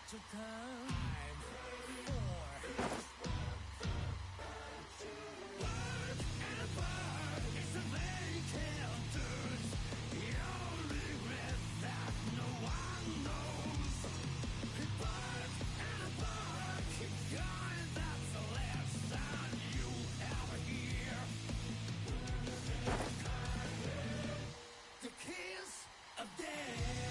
to time for work and burn. It's a vacant dirt. Your regret that no one knows. Burn and burn, keep going. That's the last time you ever hear the kiss of death.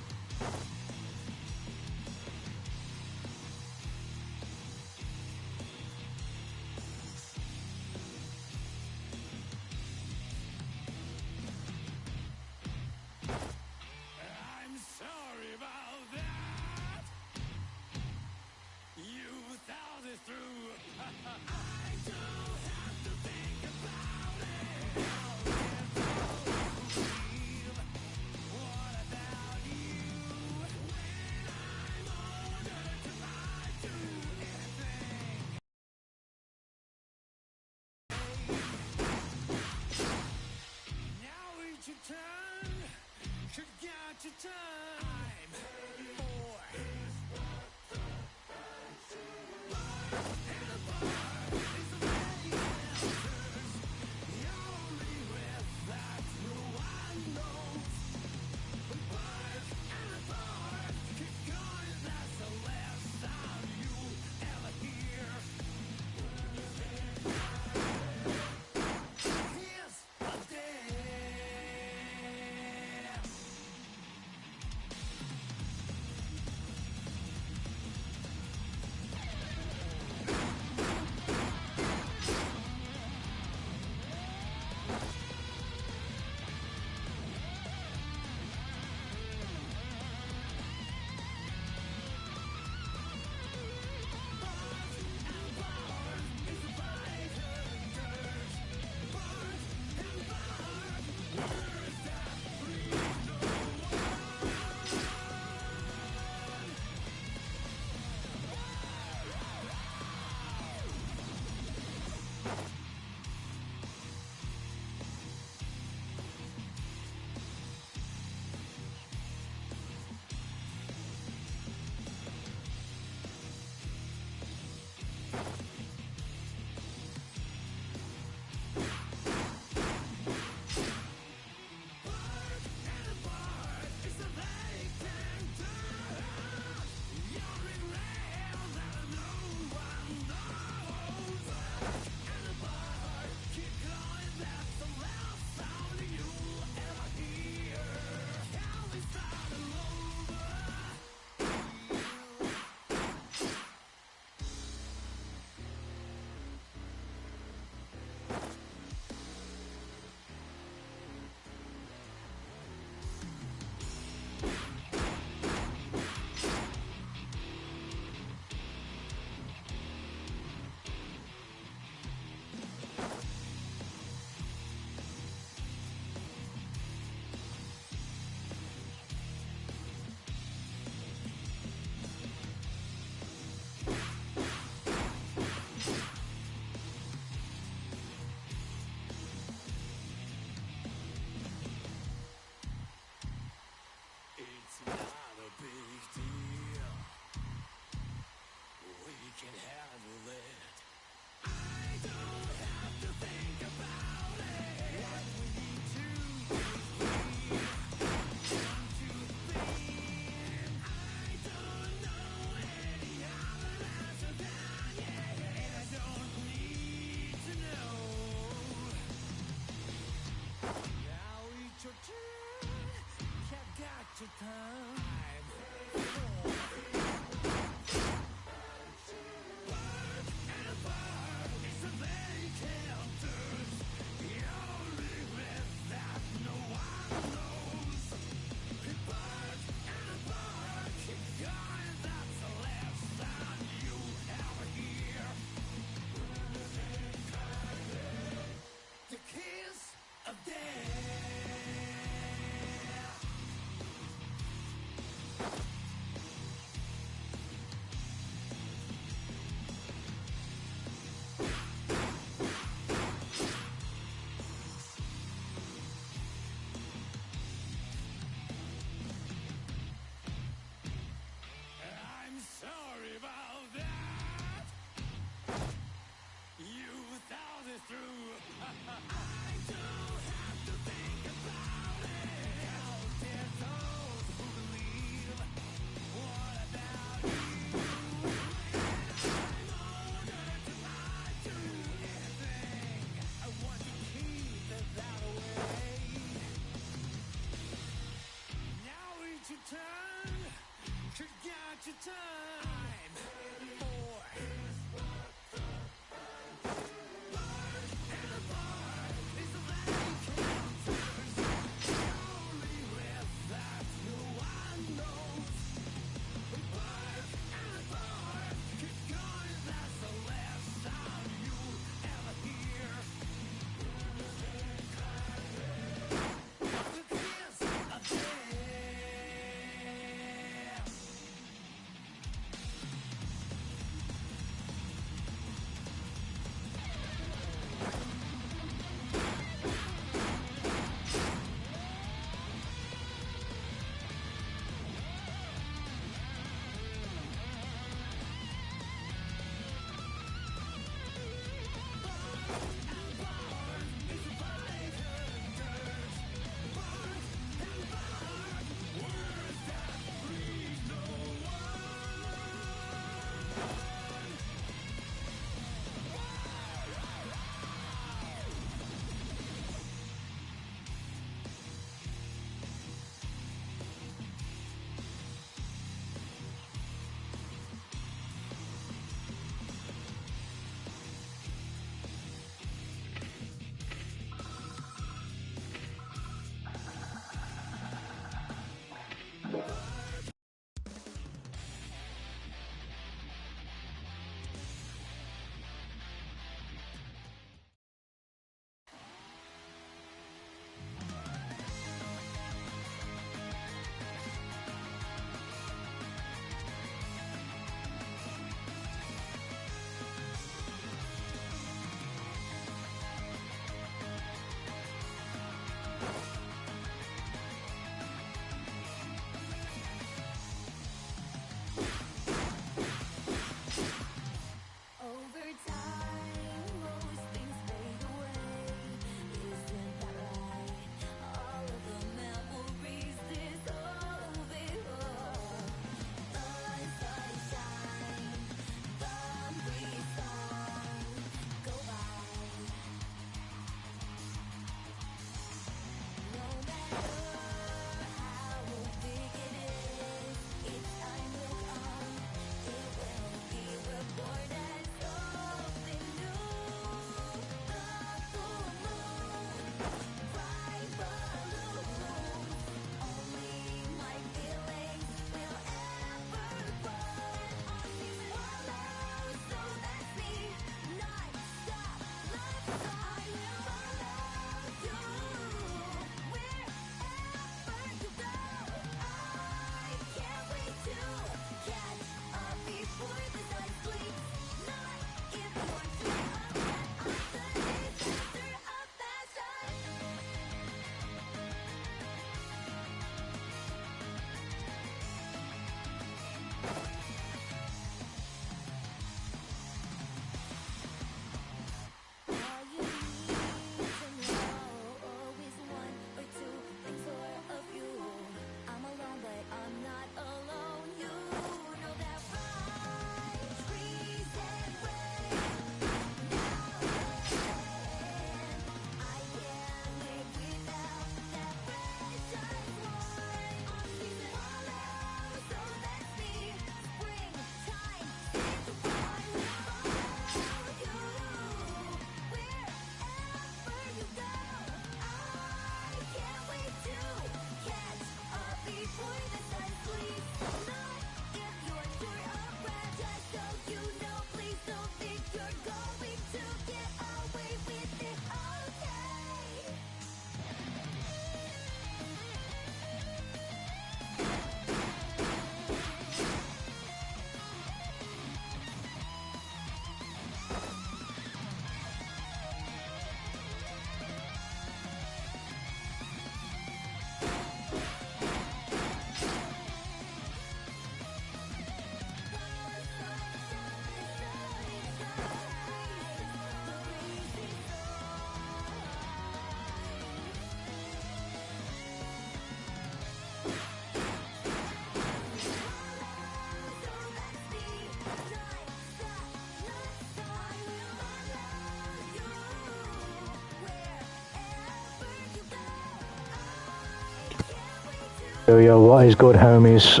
Yo, what is good, homies?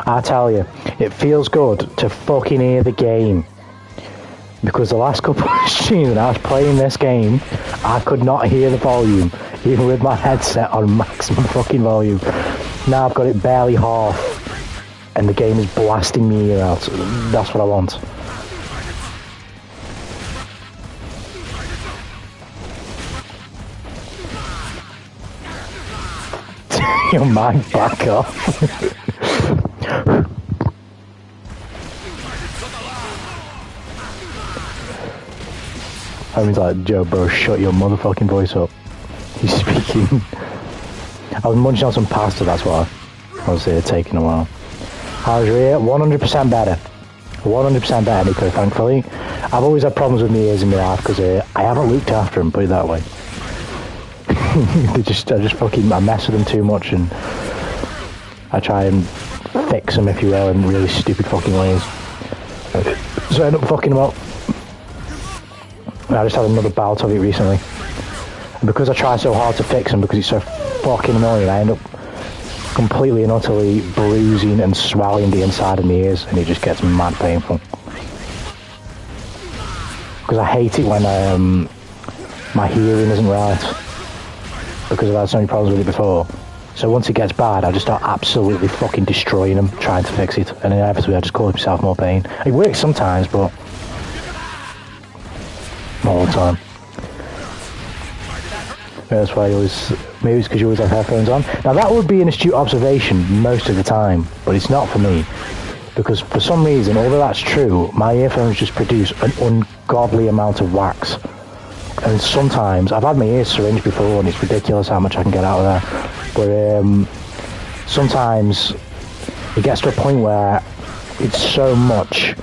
I tell you, it feels good to fucking hear the game. Because the last couple of streams when I was playing this game, I could not hear the volume, even with my headset on maximum fucking volume. Now I've got it barely half, and the game is blasting me ear out. That's what I want. Your mind back off. I mean, like, Joe, bro, shut your motherfucking voice up. He's speaking. I was munching on some pasta, that's why. I was taking a while. How's your ear? 100% better. 100% better, Nico, thankfully. I've always had problems with my ears in my life because I haven't looked after them, put it that way. I just fucking, I mess with them too much and I try and fix them, if you will, in really stupid fucking ways. So I end up fucking them up. I just had another bout of it recently. And because I try so hard to fix them, because it's so fucking annoying, I end up completely and utterly bruising and swelling the inside of my ears, and it just gets mad painful. Because I hate it when my hearing isn't right. Because I've had so many problems with it before. So once it gets bad, I just start absolutely fucking destroying them, trying to fix it. And inevitably I just cause myself more pain. It works sometimes, but not all the time. That's why I always, maybe it's because you always have headphones on. Now that would be an astute observation most of the time, but it's not for me. Because for some reason, although that's true, my earphones just produce an ungodly amount of wax. And sometimes, I've had my ears syringed before and it's ridiculous how much I can get out of there. But sometimes it gets to a point where it's so much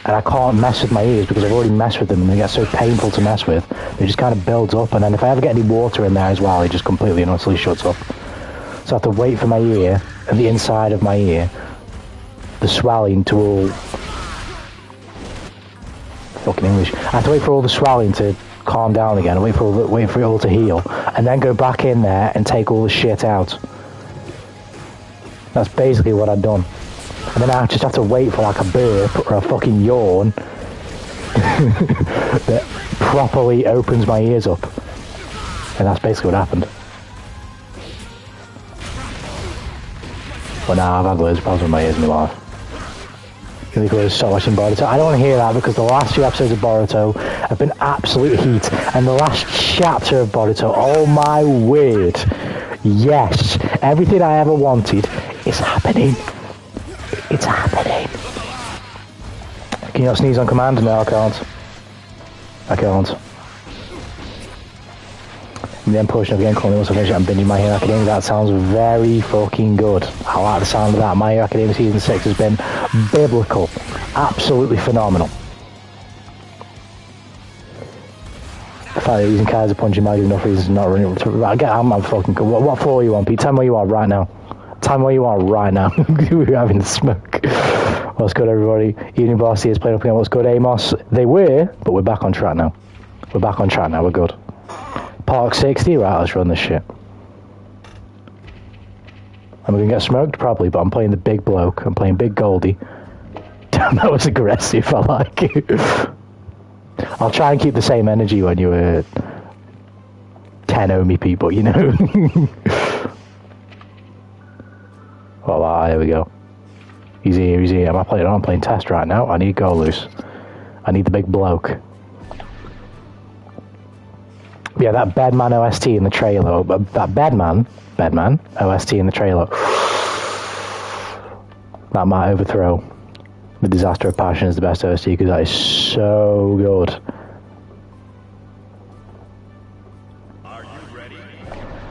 and I can't mess with my ears because I've already messed with them and they get so painful to mess with. It just kind of builds up, and then if I ever get any water in there as well, it just completely and utterly shuts up. So I have to wait for my ear, and the inside of my ear, the swelling to all... Fucking English. I have to wait for all the swelling to calm down again, wait for it all to heal, and then go back in there and take all the shit out. That's basically what I've done. And then I just have to wait for like a burp or a fucking yawn that properly opens my ears up. And that's basically what happened. But now I've had loads of problems with my ears in my life. Really good to start watching Boruto. I don't want to hear that because the last few episodes of Boruto have been absolute heat. And the last chapter of Boruto, oh my word. Yes, everything I ever wanted is happening. It's happening. Can you not sneeze on command? No, I can't. I can't. And then portion of the game currently wants to finish it and binging My Hero Academia. That sounds very fucking good. I like the sound of that. My Hero Academia Season 6 has been biblical. Absolutely phenomenal. The fact that you're using Kaiser Punch, you might give enough reasons to not running it. I'm fucking good. What floor are you on, Pete? Tell me where you are right now. Tell me where you are right now. We're having a smoke. What's good, everybody? Evening Varsity is playing up again. What's good, Amos? They were, but we're back on track now. We're back on track now. We're good. Park 60, right, let's run this shit. Am I going to get smoked? Probably, but I'm playing the big bloke. I'm playing Big Goldie. Damn, that was aggressive. I like it. I'll try and keep the same energy when you were 10 Omi people, you know? Well, here we go. He's here, he's here. I'm playing test right now. I need go loose. I need the big bloke. Yeah, that Bedman OST in the trailer, that Bedman OST in the trailer, that might overthrow the Disaster of Passion as the best OST, because that is so good. Are you ready?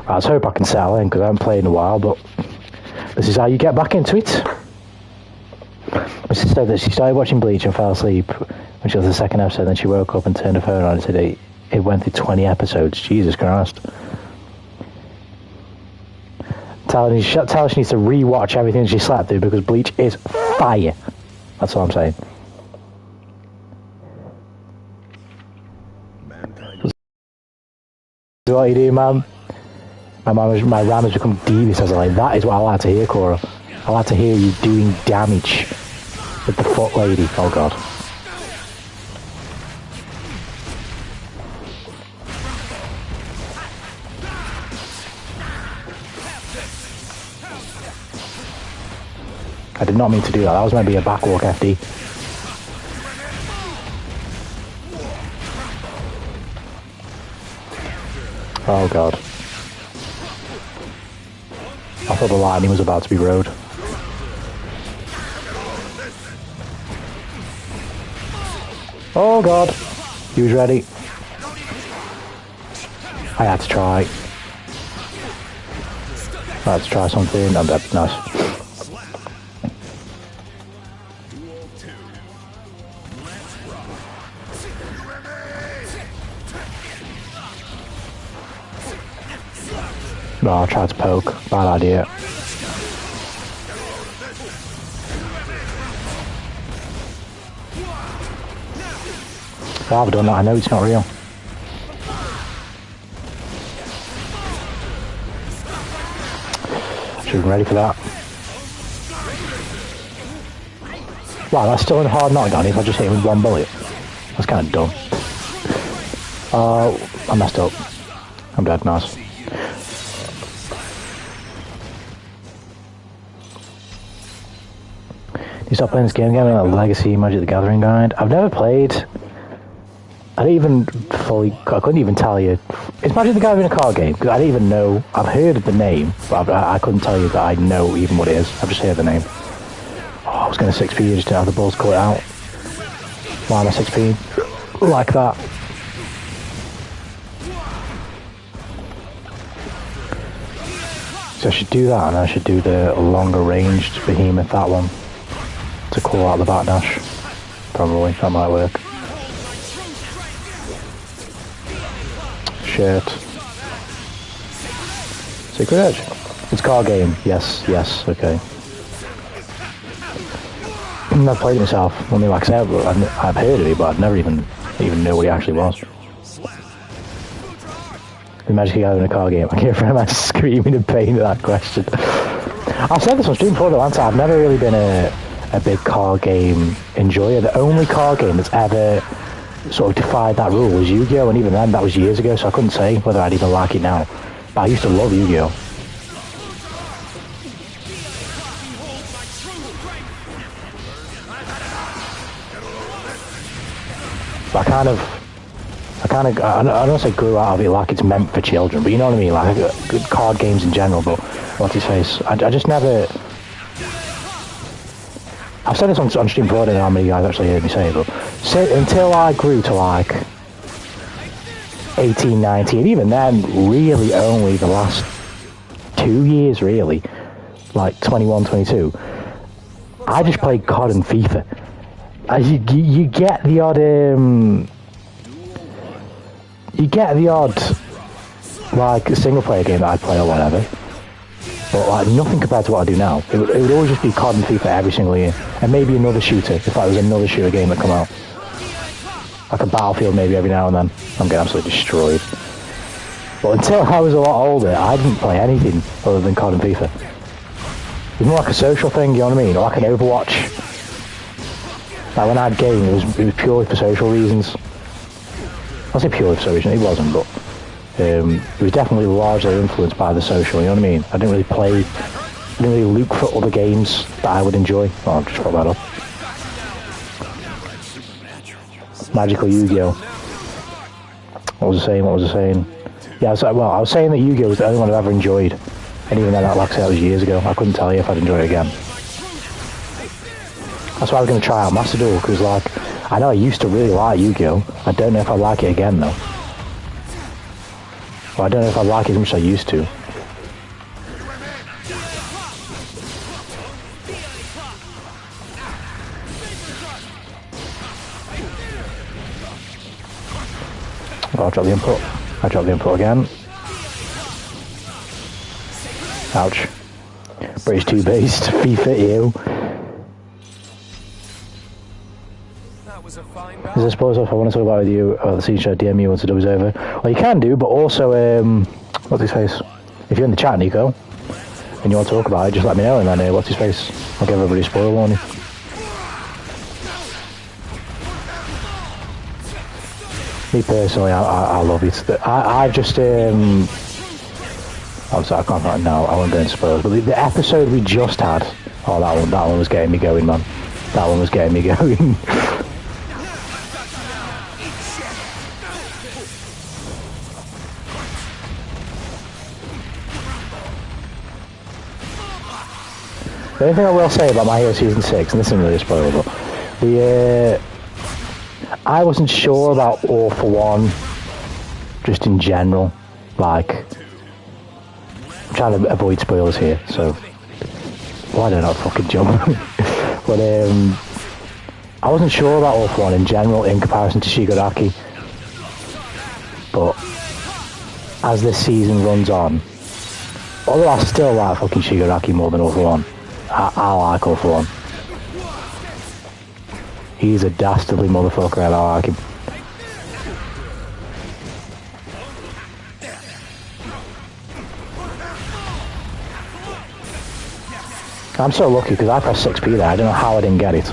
Let's hope I can settle in, because I haven't played in a while, but this is how you get back into it. My sister said that she started watching Bleach and fell asleep when she was the second episode, then she woke up and turned her phone on and said it went through 20 episodes. Jesus Christ. Tell her she needs to re-watch everything she slept through, because Bleach is fire. That's all I'm saying. What you do, man? My RAM has become devious as like, that is what I like to hear, Cora. I like to hear you doing damage with the foot lady. Oh god. I did not mean to do that. That was meant to be a backwalk FD. Oh god. I thought the lightning was about to be rode. Oh god. He was ready. I had to try. I had to try something. I'm dead. Nice. No, I tried to poke. Bad idea. Well, I've done that. I know it's not real. Should have been ready for that. Wow, that's still in hard knockdown if I just hit him with one bullet. That's kind of dumb. I messed up. I'm dead. Nice. You stop playing this game again? Legacy Magic the Gathering guide. I've never played. I couldn't even tell you. Is Magic the Gathering a card game? Because I didn't even know. I've heard of the name, but I couldn't tell you that I know even what it is. I've just heard the name. Oh, I was going to 6p, just didn't have the balls to call it out. Why am I 6p? Like that. So I should do that, and I should do the longer ranged behemoth, that one. To call out the backdash. Probably, that might work. Shirt. Secret Edge. It's a card game. Yes, okay. I've played it myself. Only like I said, I've heard of it, but I've never even know what it actually was. The Magic Gathering in a card game. I can't remember screaming in pain at that question. I've said this on stream before, though, haven't I? I've never really been a big card game enjoyer. The only card game that's ever sort of defied that rule was Yu-Gi-Oh! And even then, that was years ago, so I couldn't say whether I'd even like it now. But I used to love Yu-Gi-Oh! But I don't say grew out of it like it's meant for children, but you know what I mean, like good card games in general. But what's his face? I just never. I've said this on stream before. I don't know how many guys actually heard me say it, but until I grew to like 18, 19, even then, really only the last 2 years, really, like 21, 22, I just played COD and FIFA. You get the odd, like, single player game that I'd play or whatever. But like nothing compared to what I do now. It would always just be COD and FIFA every single year. And maybe another shooter, if there was another shooter game that come out. Like a Battlefield maybe every now and then. I'm getting absolutely destroyed. But until I was a lot older, I didn't play anything other than COD and FIFA. It was more like a social thing, you know what I mean? Or like an Overwatch. Like when I had game, it was purely for social reasons. I say purely for social reasons, it wasn't, but it was definitely largely influenced by the social, you know what I mean? I didn't really look for other games that I would enjoy. Oh, I'll just put that up. Magical Yu-Gi-Oh! What was I saying? Yeah, I was saying that Yu-Gi-Oh! Was the only one I've ever enjoyed. And even then, like I said, that was years ago. I couldn't tell you if I'd enjoy it again. That's why I was going to try out Master Duel, because like, I know I used to really like Yu-Gi-Oh! I don't know if I'd like it again, though. Well, I don't know if I'd like it as much as I used to. Oh, I'll drop the input. I dropped the input again. Ouch. British 2 based. FIFA, ew. Is this supposed if I want to talk about with you the scene show DM you once the dub is over? Well, you can do, but also what's his face? If you're in the chat, Nico, and you want to talk about it, just let me know, and then what's his face? I'll give everybody a spoiler warning. Me personally, I love it. I've just I'm sorry, I can't find it now. I won't go into spoilers. But the episode we just had, oh, that one was getting me going, man. That one was getting me going. The only thing I will say about My Hero Season 6, and this isn't really a spoiler, but I wasn't sure about All For One, just in general. Like, I'm trying to avoid spoilers here, so why don't I fucking jump? But I wasn't sure about All For One in general in comparison to Shigaraki. But as this season runs on, although I still like fucking Shigaraki more than All For One, I like All For One. He's a dastardly motherfucker and I like him. I'm so lucky because I pressed 6p there. I don't know how I didn't get it.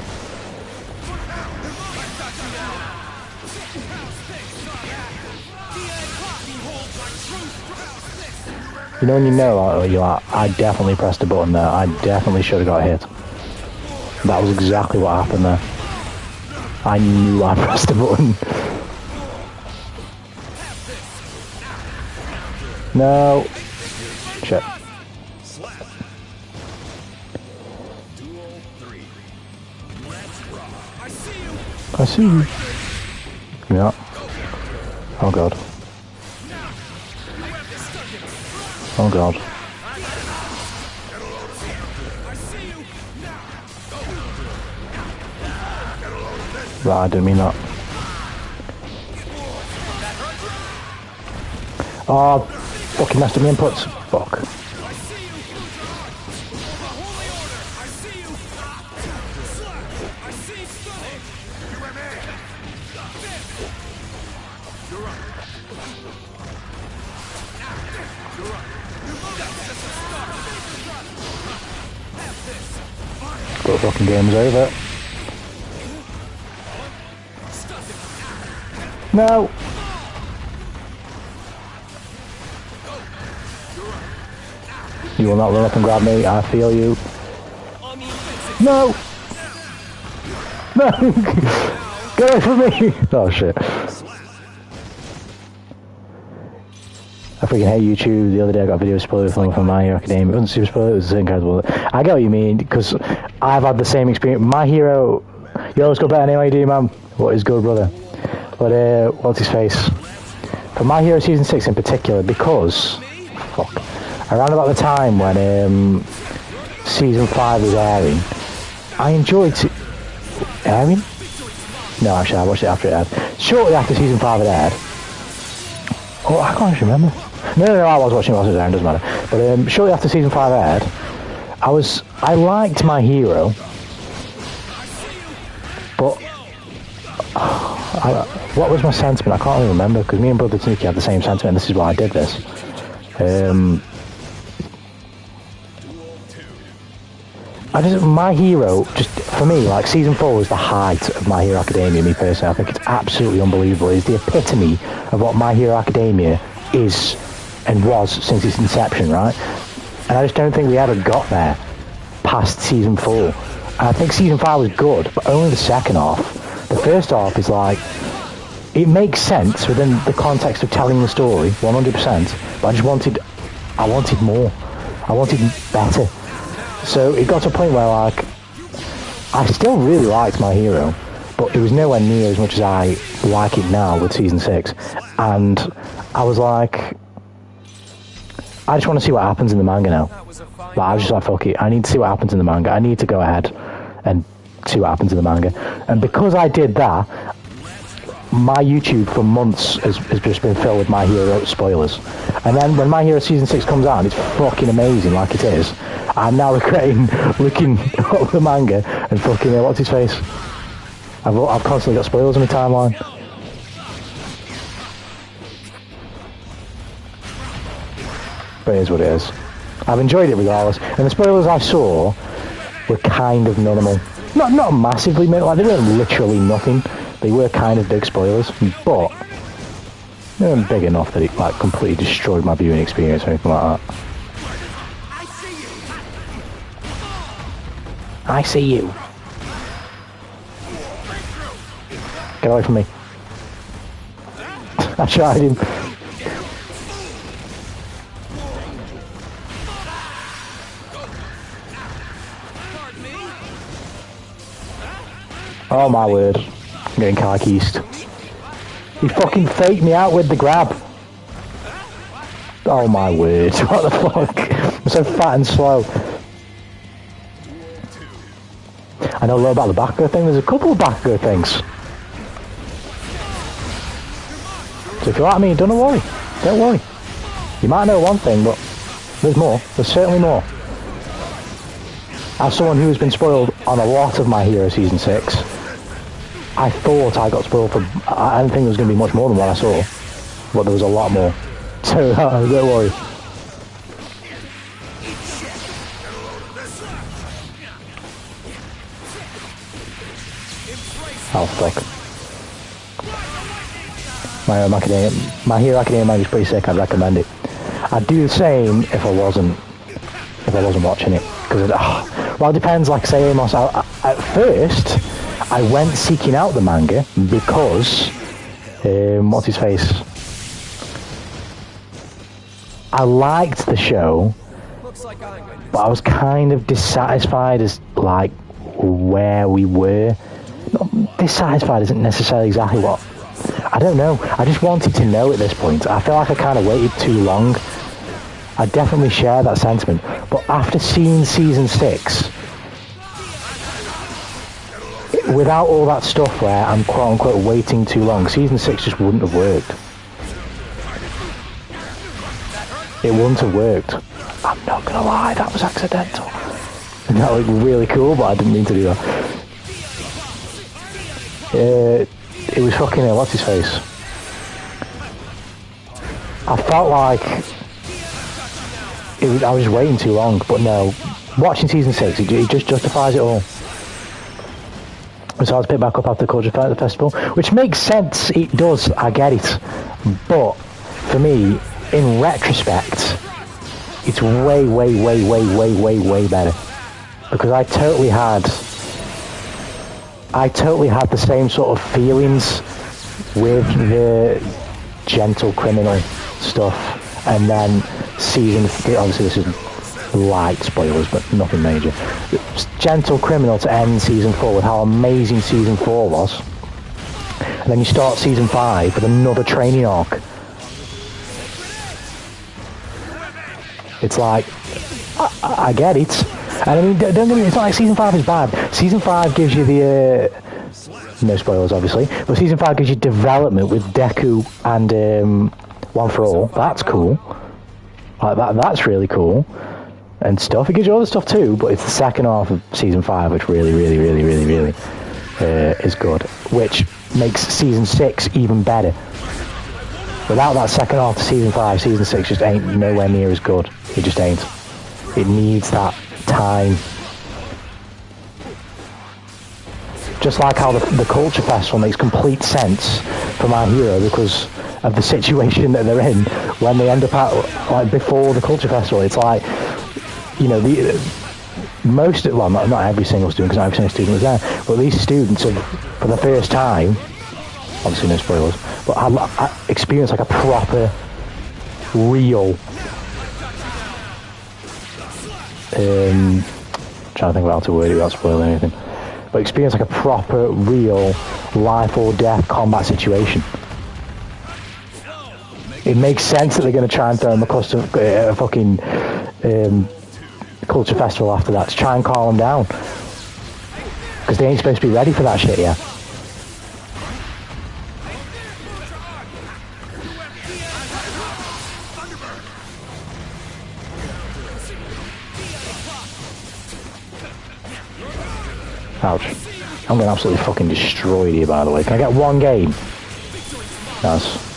You know when you know, you're like, I definitely pressed a button there. I definitely should have got hit. That was exactly what happened there. I knew I pressed a button. No. Shit. I see you. Yeah. Oh god. Oh god. Right, I didn't mean that. Oh, fucking messed up my inputs. Fuck. But the fucking game's over. No! You will not run up and grab me, I feel you. No! No! Get away from me! Oh shit. I freaking hate YouTube. The other day I got a video spoiler from My Hero Academia. It wasn't super spoiler, it was incredible. I get what you mean, because I've had the same experience. My Hero... Yo, let's go better anyway, do you, man? What is good, brother? But, what's his face? For My Hero Season 6 in particular, because... Fuck. Around about the time when, Season 5 was airing, I enjoyed... Airing? No, actually, I watched it after it aired. Shortly after Season 5 had aired... Oh, I can't actually remember. No, I was watching it whilst it was airing, doesn't matter. But, shortly after Season 5 aired, I liked My Hero, but... what was my sentiment? I can't really remember, because me and Brother Tanuki had the same sentiment, and this is why I did this. My Hero, just for me, like Season 4 was the height of My Hero Academia, me personally. I think it's absolutely unbelievable. It's the epitome of what My Hero Academia is and was since its inception, right? And I just don't think we ever got there past Season 4. And I think Season 5 was good, but only the second half. The first half is like, it makes sense within the context of telling the story, 100%, but I wanted more. I wanted better. So it got to a point where, like, I still really liked My Hero, but it was nowhere near as much as I like it now with Season 6. And I was like, I just want to see what happens in the manga now. But I was just like, fuck it, I need to see what happens in the manga. I need to go ahead and see what happens in the manga. And because I did that, my YouTube for months has just been filled with My Hero spoilers. And then when My Hero Season 6 comes out, and it's fucking amazing like it is, I'm now regretting looking up the manga and fucking, what's his face? I've constantly got spoilers on my timeline. But it is what it is. I've enjoyed it regardless. And the spoilers I saw were kind of minimal. Not massively minimal, like, they weren't literally nothing. They were kind of big spoilers, but they weren't big enough that it like completely destroyed my viewing experience or anything like that. I see you. Get away from me. I tried him. Oh my word. I'm getting khakised. He fucking faked me out with the grab. Oh my word. What the fuck? I'm so fat and slow. I know a lot about the back thing. There's a couple of back things. So if you like me, don't worry. Don't worry. You might know one thing, but there's more. There's certainly more. As someone who has been spoiled on a lot of My Hero Season 6, I thought I got spoiled for... I didn't think there was going to be much more than what I saw. But there was a lot more. So, don't worry. Oh, fuck. My Hero Academia manga is pretty sick. I'd recommend it. I'd do the same if I wasn't watching it. Because, well, it depends. Like, say, Amos, at first... I went seeking out the manga because, what's his face? I liked the show, but I was kind of dissatisfied as, like, where we were. Not dissatisfied isn't necessarily exactly what... I don't know. I just wanted to know at this point. I feel like I kind of waited too long. I definitely share that sentiment. But after seeing Season 6... without all that stuff where I'm quote-unquote waiting too long, Season 6 just wouldn't have worked. It wouldn't have worked. I'm not gonna lie, that was accidental. And that looked really cool, but I didn't mean to do that. It was fucking... what's his face? I felt like... I was waiting too long, but no. Watching Season 6, it just justifies it all. So I was picked back up after the Culture Festival, which makes sense. It does. I get it. But for me, in retrospect, it's way, way, way, way, way, way, way better because I totally had the same sort of feelings with the Gentle Criminal stuff, and then season 3. Obviously, this is light spoilers, but nothing major. Gentle Criminal to end Season 4 with how amazing Season 4 was. And then you start Season 5 with another training arc. It's like, I get it. And I mean, don't get me, it's not like Season 5 is bad. Season 5 gives you the... no spoilers, obviously. But Season 5 gives you development with Deku and One For All. That's cool. Like that's really cool. And stuff. It gives you other stuff too, but it's the second half of Season 5 which really is good. Which makes Season 6 even better. Without that second half to Season 5, Season 6 just ain't nowhere near as good. It just ain't. It needs that time. Just like how the Culture Festival makes complete sense for My Hero because of the situation that they're in when they end up at, like, before the Culture Festival. It's like, you know, not every single student, because not every single student was there, but these students have, for the first time, obviously no spoilers, but I experienced like a proper, real, trying to think about how to word it without spoiling anything, but experience like a proper, real, life or death combat situation. It makes sense that they're going to try and throw them across a fucking Culture Festival after that to try and calm them down. Because they ain't supposed to be ready for that shit yet. Ouch. I'm getting absolutely fucking destroyed here, by the way. Can I get one game? Nice.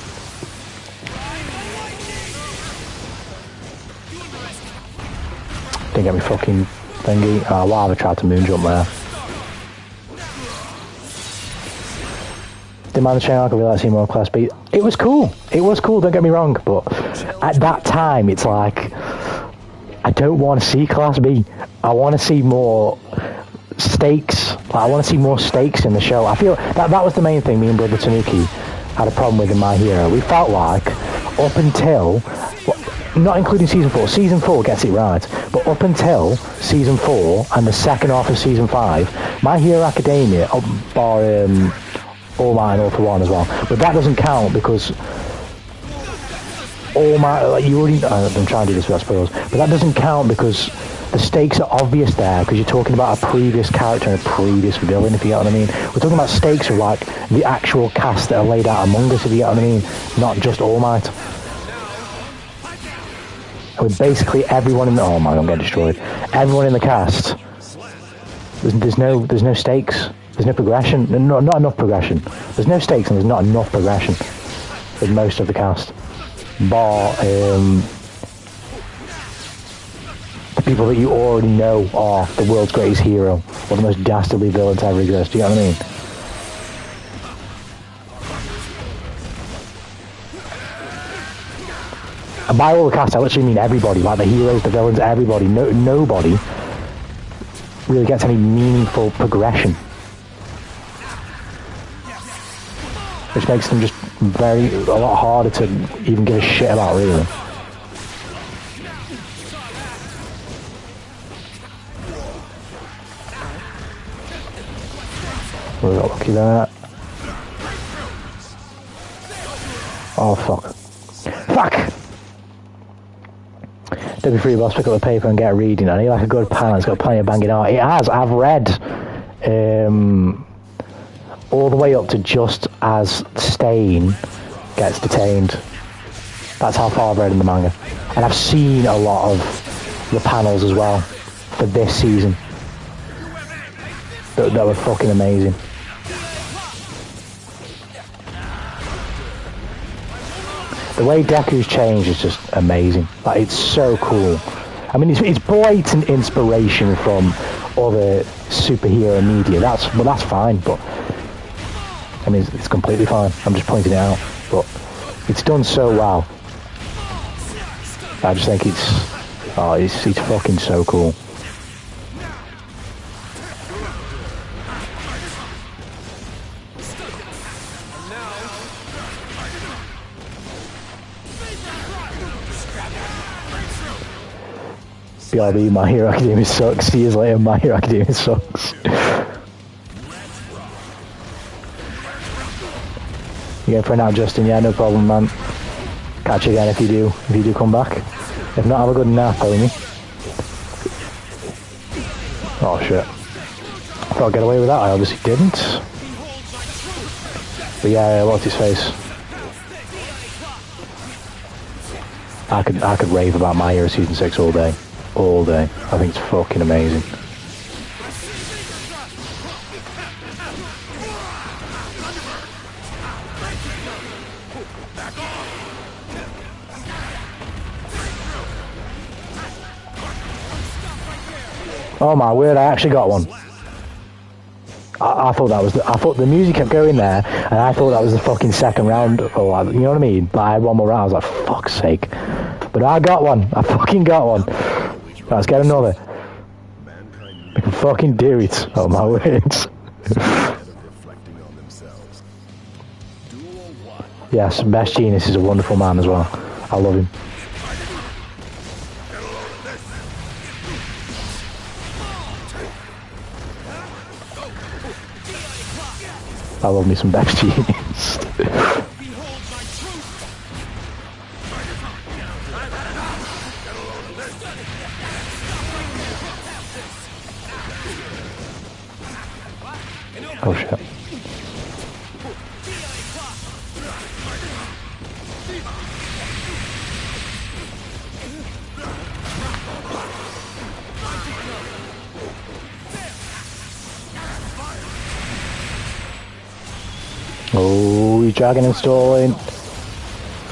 Didn't get me fucking thingy. Oh, why have I tried to moon jump there? Didn't mind the chain arc, I really like seeing more Class B. It was cool. It was cool, don't get me wrong, but at that time, it's like, I don't want to see Class B. I want to see more stakes. Like, I want to see more stakes in the show. I feel that was the main thing me and Brother Tanuki had a problem with in My Hero. We felt like, up until, not including season 4 gets it right, but up until season 4 and the second half of season 5, My Hero Academia, bar All Might and All for One as well, but that doesn't count because All Might, like, you already, I'm trying to do this without spoilers, but that doesn't count because the stakes are obvious there, because you're talking about a previous character and a previous villain, if you get what I mean. We're talking about stakes of like the actual cast that are laid out among us, if you get what I mean, not just All Might. With basically everyone in the, oh my, I'm getting destroyed. Everyone in the cast, there's no stakes. There's no progression. Not enough progression. There's no stakes and there's not enough progression with most of the cast. Bar the people that you already know are the world's greatest hero, or the most dastardly villain to ever exist. Do you know what I mean? And by all the cast, I literally mean everybody, like the heroes, the villains, everybody. Nobody really gets any meaningful progression, which makes them just a lot harder to even give a shit about, really. We got lucky there. Oh, fuck. Fuck! W3 boss, pick up the paper and get reading. I need like a good pan, it's got plenty of banging art. It has, I've read all the way up to just as Stain gets detained. That's how far I've read in the manga. And I've seen a lot of the panels as well for this season that were fucking amazing. The way Deku's changed is just amazing. Like, it's so cool. I mean, it's blatant inspiration from other superhero media. That's fine, but I mean, it's completely fine. I'm just pointing it out, but it's done so well. I just think it's fucking so cool. BRB, My Hero Academia sucks. Years later, My Hero Academia sucks. You going for it now, Justin? Yeah, no problem, man. Catch you again if you do come back. If not, have a good nap, homie. Oh shit. I thought I'd get away with that, I obviously didn't. But yeah, what's his face? I could rave about My Hero Season 6 all day. All day. I think it's fucking amazing. Oh my word, I actually got one. I thought that was I thought the music kept going there, and I thought that was the fucking second round, or you know what I mean? But I had one more round, I was like, fuck's sake. But I got one. I fucking got one. Let's get another. We can fucking do it. Oh my words. Yes, Best Genius is a wonderful man as well. I love him. I love me some Best Genius. Oh shit. Oh, he's dragging and stalling.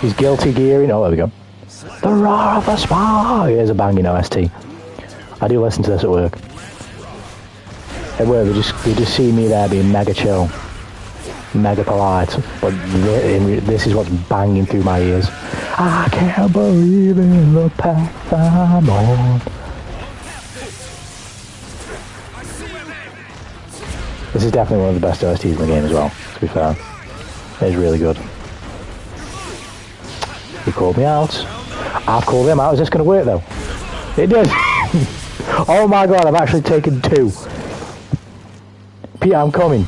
He's guilty gearing. Oh, there we go. The roar of the spy. Here's a banging OST. I do listen to this at work. At work, they just see me there being mega chill, mega polite, but this is what's banging through my ears. I can't believe in the path I'm on. This is definitely one of the best OSTs in the game as well, to be fair. It's really good. He called me out. I've called him out. Is this going to work though? It did. Oh my god, I've actually taken 2. Peter, I'm coming.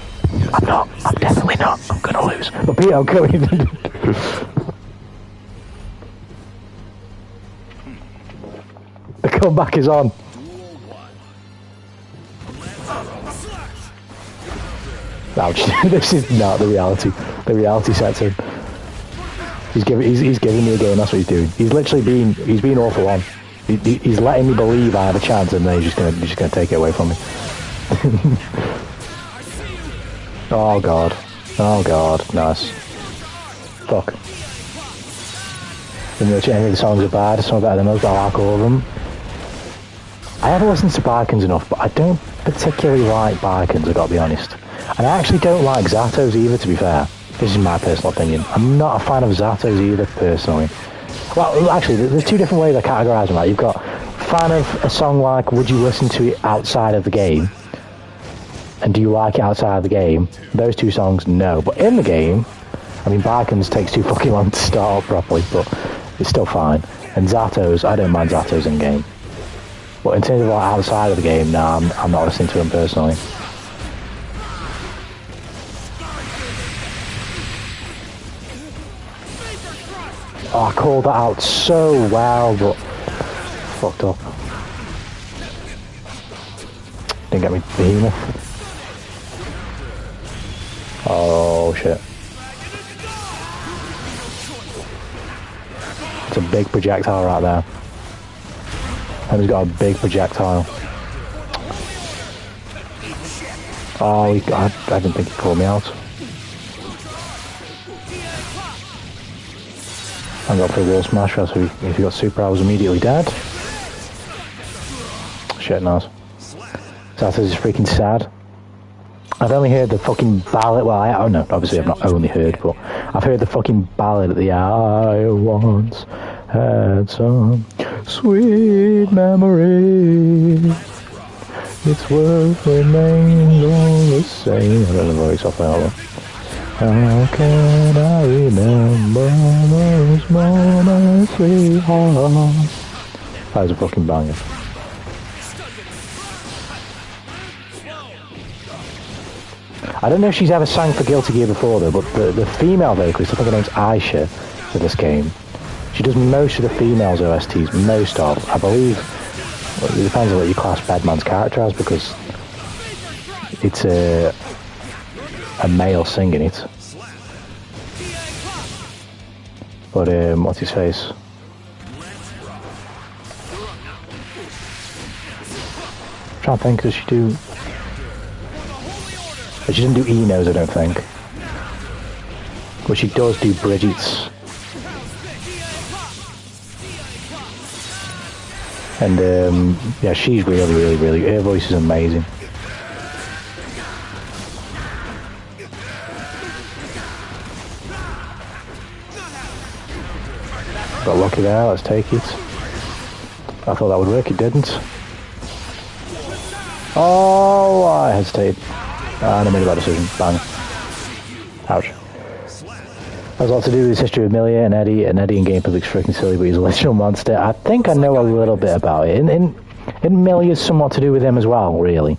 I'm not. I'm definitely not. I'm going to lose. But Peter, I'm coming. The comeback is on. Ouch. This is not the reality. The reality sets in. He's giving me a game, that's what he's doing. He's literally being awful on. He's letting me believe I have a chance, and then he's just gonna take it away from me. Oh god. Oh god. Nice. Fuck. Any of the songs are bad, some are better than others, but I like all of them. I haven't listened to Bikins enough, but I don't particularly like Bikins, I've got to be honest. And I actually don't like Zato's either, to be fair. This is my personal opinion. I'm not a fan of Zato's either, personally. Well, actually, there's 2 different ways I categorise them. Right? You've got fan of a song like, would you listen to it outside of the game? And do you like it outside of the game? Those 2 songs, no. But in the game, I mean, Bikins takes too fucking long to start up properly, but it's still fine. And Zato's, I don't mind Zato's in game. But in terms of like outside of the game, no, I'm not listening to him personally. Oh, I called that out so well, but fucked up. Didn't get me behemoth. Oh shit. It's a big projectile right there. And he's got a big projectile. Oh, I didn't think he called me out. I got for a wall smash, so if he got super, I was immediately dead. Shit, nice. That is freaking sad. I've only heard the fucking ballad. Well, I don't know. Obviously, I've not only heard, but I've heard the fucking ballad at the I once had some sweet memories. It's worth remains all the same. I don't know the voice off that one. How can I remember those moments, sweetheart? That was a fucking banger. I don't know if she's ever sang for Guilty Gear before though, but the female vocalist, I think her name's Aisha, for this game. She does most of the females OSTs, most of. I believe, well, it depends on what you class Bedman's character as, because it's a male singing it. But what's his face? I'm trying to think, does she do? She doesn't do Enos, I don't think. But she does do Bridget's. And yeah, she's really, her voice is amazing. Got lucky there, let's take it. I thought that would work, it didn't. Oh, I hesitated. And I made a bad decision. Bang. Ouch. Has a lot to do with his history with Millia and Eddie in Game looks freaking silly, but he's a literal monster. I think I know a little bit about it. And Millia's somewhat to do with him as well, really.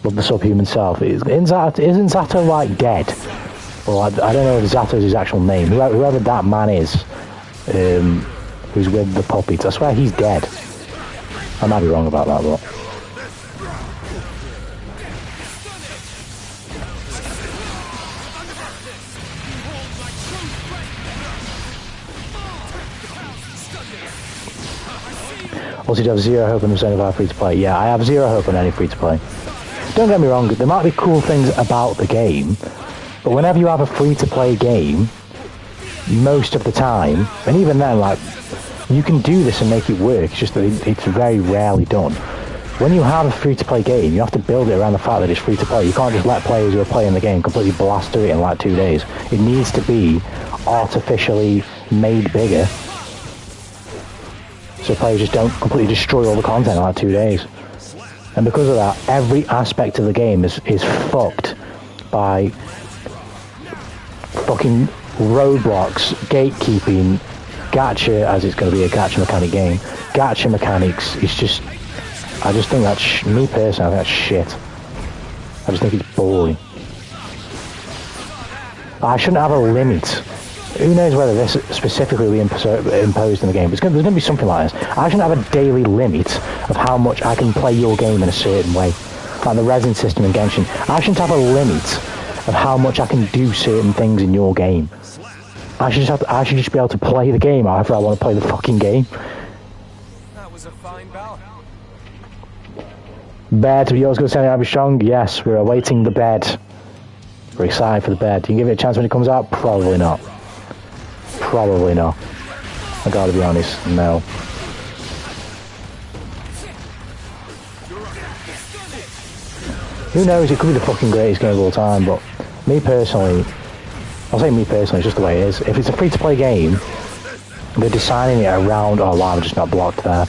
But the subhuman self. Isn't Zato, like, dead? Well, I don't know if Zato's his actual name. Whoever that man is, who's with the puppies, I swear he's dead. I might be wrong about that, but... Also, you have zero hope on the of our free-to-play. Yeah, I have zero hope on any free-to-play. Don't get me wrong, there might be cool things about the game, but whenever you have a free-to-play game, most of the time, and even then, like, you can do this and make it work, it's just that it's very rarely done. when you have a free-to-play game, you have to build it around the fact that it's free-to-play. You can't just let players who are playing the game completely blast through it in like 2 days. It needs to be artificially made bigger, so players just don't completely destroy all the content in like 2 days. And because of that, every aspect of the game is fucked by fucking roadblocks, gatekeeping, gacha, as it's going to be a gacha mechanic game. Gacha mechanics, it's just... I just think that's... me personally, I think that's shit. I just think it's boring. I shouldn't have a limit. Who knows whether this specifically will be imposed in the game. There's going to be something like this. I shouldn't have a daily limit of how much I can play your game in a certain way. Like the resin system in Genshin. I shouldn't have a limit of how much I can do certain things in your game. I should just be able to play the game however I want to play the fucking game. That was a fine bout. Bed, you always going to say I'll be strong? Yes, we're awaiting the bed. We're excited for the bed. You can give it a chance when it comes out? Probably not. Probably not. I gotta be honest, no. Who knows, it could be the fucking greatest game of all time, but me personally, I'll say me personally, it's just the way it is. If it's a free-to-play game, they're designing it around... oh wow, I'm just not blocked there.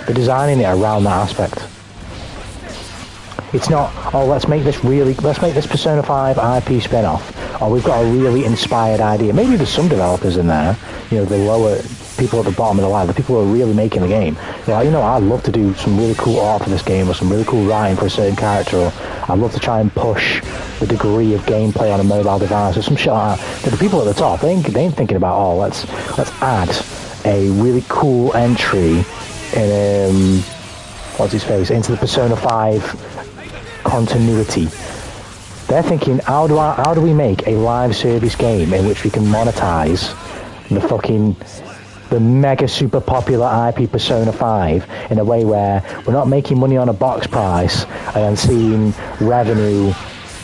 They're designing it around that aspect. It's not, oh, let's make this Persona 5 IP spin-off. Or we've got a really inspired idea. Maybe there's some developers in there, you know, the lower people at the bottom of the line, the people who are really making the game. They're like, you know, I'd love to do some really cool art for this game, or some really cool writing for a certain character, or I'd love to try and push the degree of gameplay on a mobile device, or some shit like that. But the people at the top, they ain't thinking about, oh, let's add a really cool entry in, what's his face, into the Persona 5 continuity. They're thinking, how do we make a live service game in which we can monetize the mega super popular IP Persona 5 in a way where we're not making money on a box price and then seeing revenue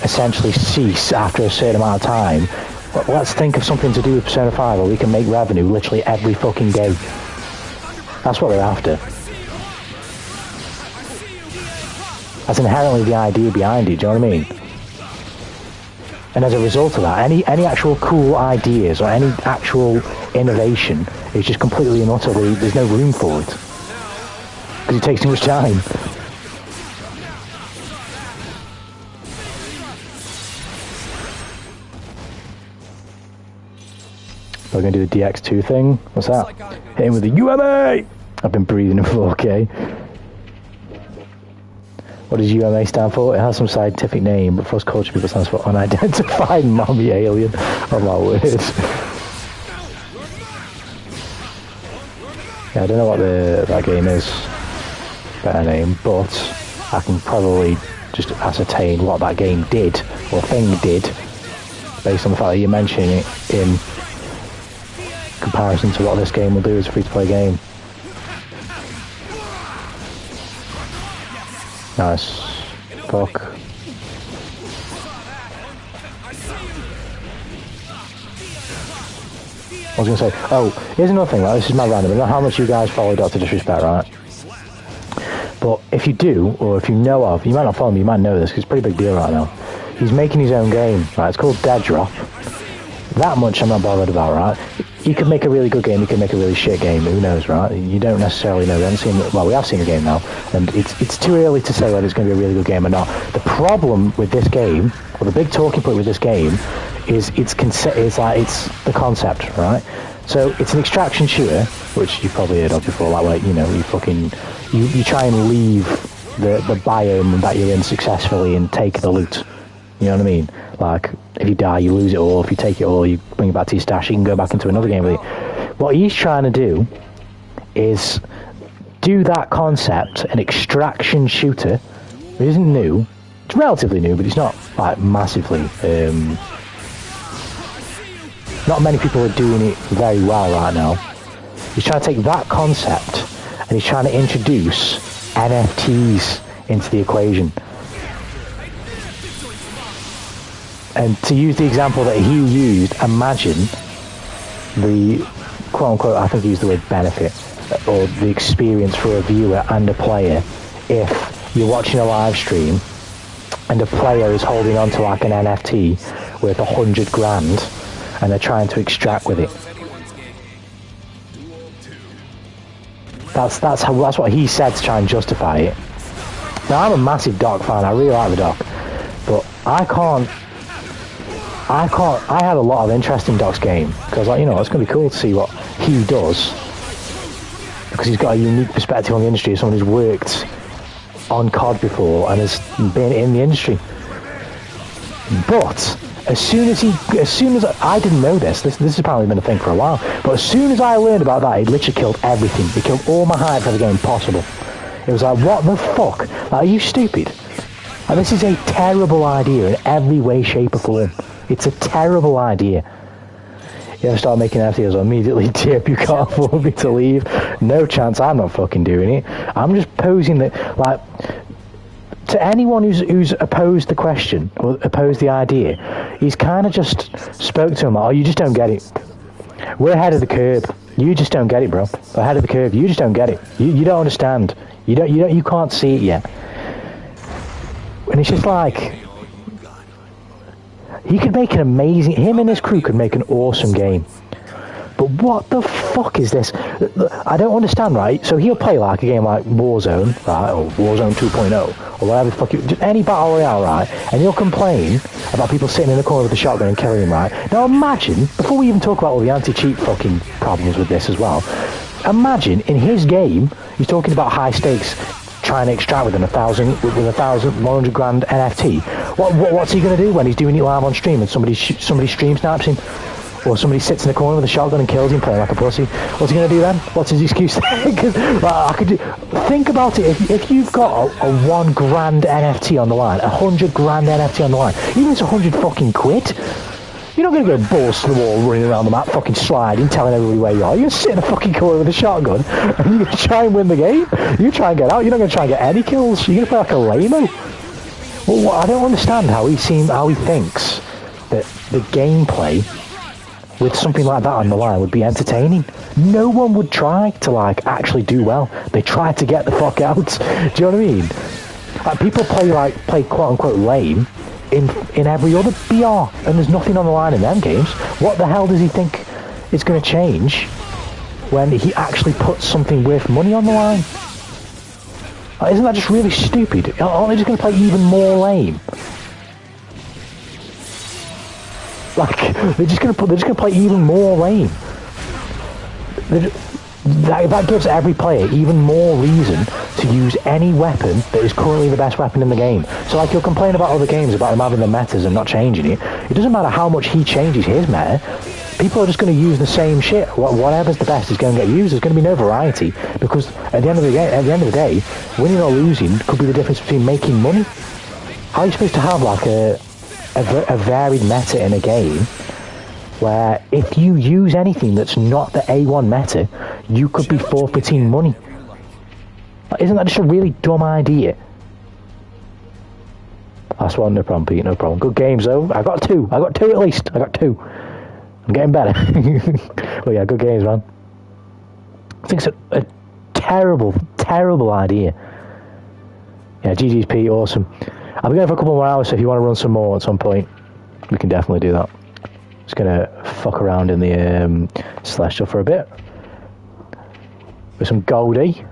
essentially cease after a certain amount of time. But let's think of something to do with Persona 5 where we can make revenue literally every fucking day. That's what they're after. That's inherently the idea behind it, do you know what I mean? And as a result of that, any actual cool ideas or any actual innovation is just completely and utterly, there's no room for it. Because it takes too much time. We're going to do the DX2 thing. What's that? Hit him with the UMA! I've been breathing in 4K. What does UMA stand for? It has some scientific name, but for us culture people it stands for unidentified mommy alien. Oh my word. Yeah, I don't know what that game is, better name, but I can probably just ascertain what that game did, or thing did, based on the fact that you're mentioning it in comparison to what this game will do as a free-to-play game. Nice. Fuck. I was going to say, oh, here's another thing, right? This is my random. I don't know how much you guys follow Dr. Disrespect, right? But if you do, or if you know of, you might not follow me, you might know this, because it's a pretty big deal right now. He's making his own game, right? It's called Dead Drop. That much I'm not bothered about, right? He could make a really good game, he could make a really shit game, who knows, right? You don't necessarily know. We haven't seen, well, we have seen the game now, and it's too early to say whether it's going to be a really good game or not. The problem with this game, or the big talking point with this game, is it's the concept, right? So it's an extraction shooter, which you've probably heard of before, like where, you know, you try and leave the biome that you're in successfully and take the loot. You know what I mean? Like, if you die, you lose it all. If you take it all, you bring it back to your stash, you can go back into another game with it. What he's trying to do is do that concept, an extraction shooter. It isn't new. It's relatively new, but it's not, like, massively. Not many people are doing it very well right now. He's trying to take that concept, and he's trying to introduce NFTs into the equation. And to use the example that he used, imagine the quote-unquote, I think he used the word benefit, or the experience for a viewer and a player, if you're watching a live stream and a player is holding on to like an NFT worth 100 grand and they're trying to extract with it. That's what he said to try and justify it. Now I'm a massive Doc fan, I really like the Doc, but I had a lot of interest in Doc's game, because like, you know, it's going to be cool to see what he does, because he's got a unique perspective on the industry as someone who's worked on COD before and has been in the industry. But as soon as I didn't know this has apparently been a thing for a while, but as soon as I learned about that, it literally killed everything. It killed all my hype for the game possible. It was like, what the fuck? Like, are you stupid? Like, this is a terrible idea in every way, shape or form. It's a terrible idea. You ever start making NFTs, I'll immediately tip, you can't afford me to leave. No chance, I'm not fucking doing it. I'm just posing that, like, to anyone who's opposed the question, or opposed the idea, he's kind of just spoke to him like, oh, you just don't get it. We're ahead of the curve. You just don't get it, bro. We're ahead of the curve. You just don't get it. You don't understand. You can't see it yet. And it's just like, he could make an amazing, him and his crew could make an awesome game. But what the fuck is this? I don't understand, right? So he'll play like a game like Warzone, right, or Warzone 2.0, or whatever the fuck, just any battle royale, right? And he'll complain about people sitting in the corner with a shotgun and killing him, right? Now imagine, before we even talk about all the anti-cheat fucking problems with this as well, imagine in his game, he's talking about high stakes, trying to extract with 1,100 grand NFT. What's he going to do when he's doing it live on stream and somebody stream snipes him? Or somebody sits in the corner with a shotgun and kills him playing like a pussy. What's he going to do then? What's his excuse? Think about it. If you've got a 1 grand NFT on the line, 100 grand NFT on the line, even if it's 100 fucking quid, you're not going to go balls to the wall running around the map fucking sliding, telling everybody where you are. You're going to sit in a fucking corner with a shotgun and you're going to try and win the game. You try and get out. You're not going to try and get any kills. You're going to play like a lame-o. Well, I don't understand how he thinks that the gameplay with something like that on the line would be entertaining. No one would try to like actually do well. They try to get the fuck out. Do you know what I mean? Like, people play quote unquote lame in every other BR, and there's nothing on the line in them games. What the hell does he think is going to change when he actually puts something worth money on the line? Like, isn't that just really stupid? Aren't they just going to play even more lame? Like, they're just gonna play even more lame. That gives every player even more reason to use any weapon that is currently the best weapon in the game. So like, you'll complain about other games about them having the metas and not changing it. It doesn't matter how much he changes his meta. People are just going to use the same shit. Whatever's the best is going to get used. There's going to be no variety, because at the end of the day, winning or losing could be the difference between making money. How are you supposed to have like a varied meta in a game where if you use anything that's not the A1 meta, you could be forfeiting money? Isn't that just a really dumb idea? That's one, no problem, Pete, no problem. Good games though. I got two at least. I'm getting better. But yeah, good games, man. I think it's a terrible idea. Yeah, GG's Pete, awesome. I'll be going for a couple more hours, so if you want to run some more at some point, we can definitely do that. Just gonna fuck around in the Celestial for a bit. With some Goldie,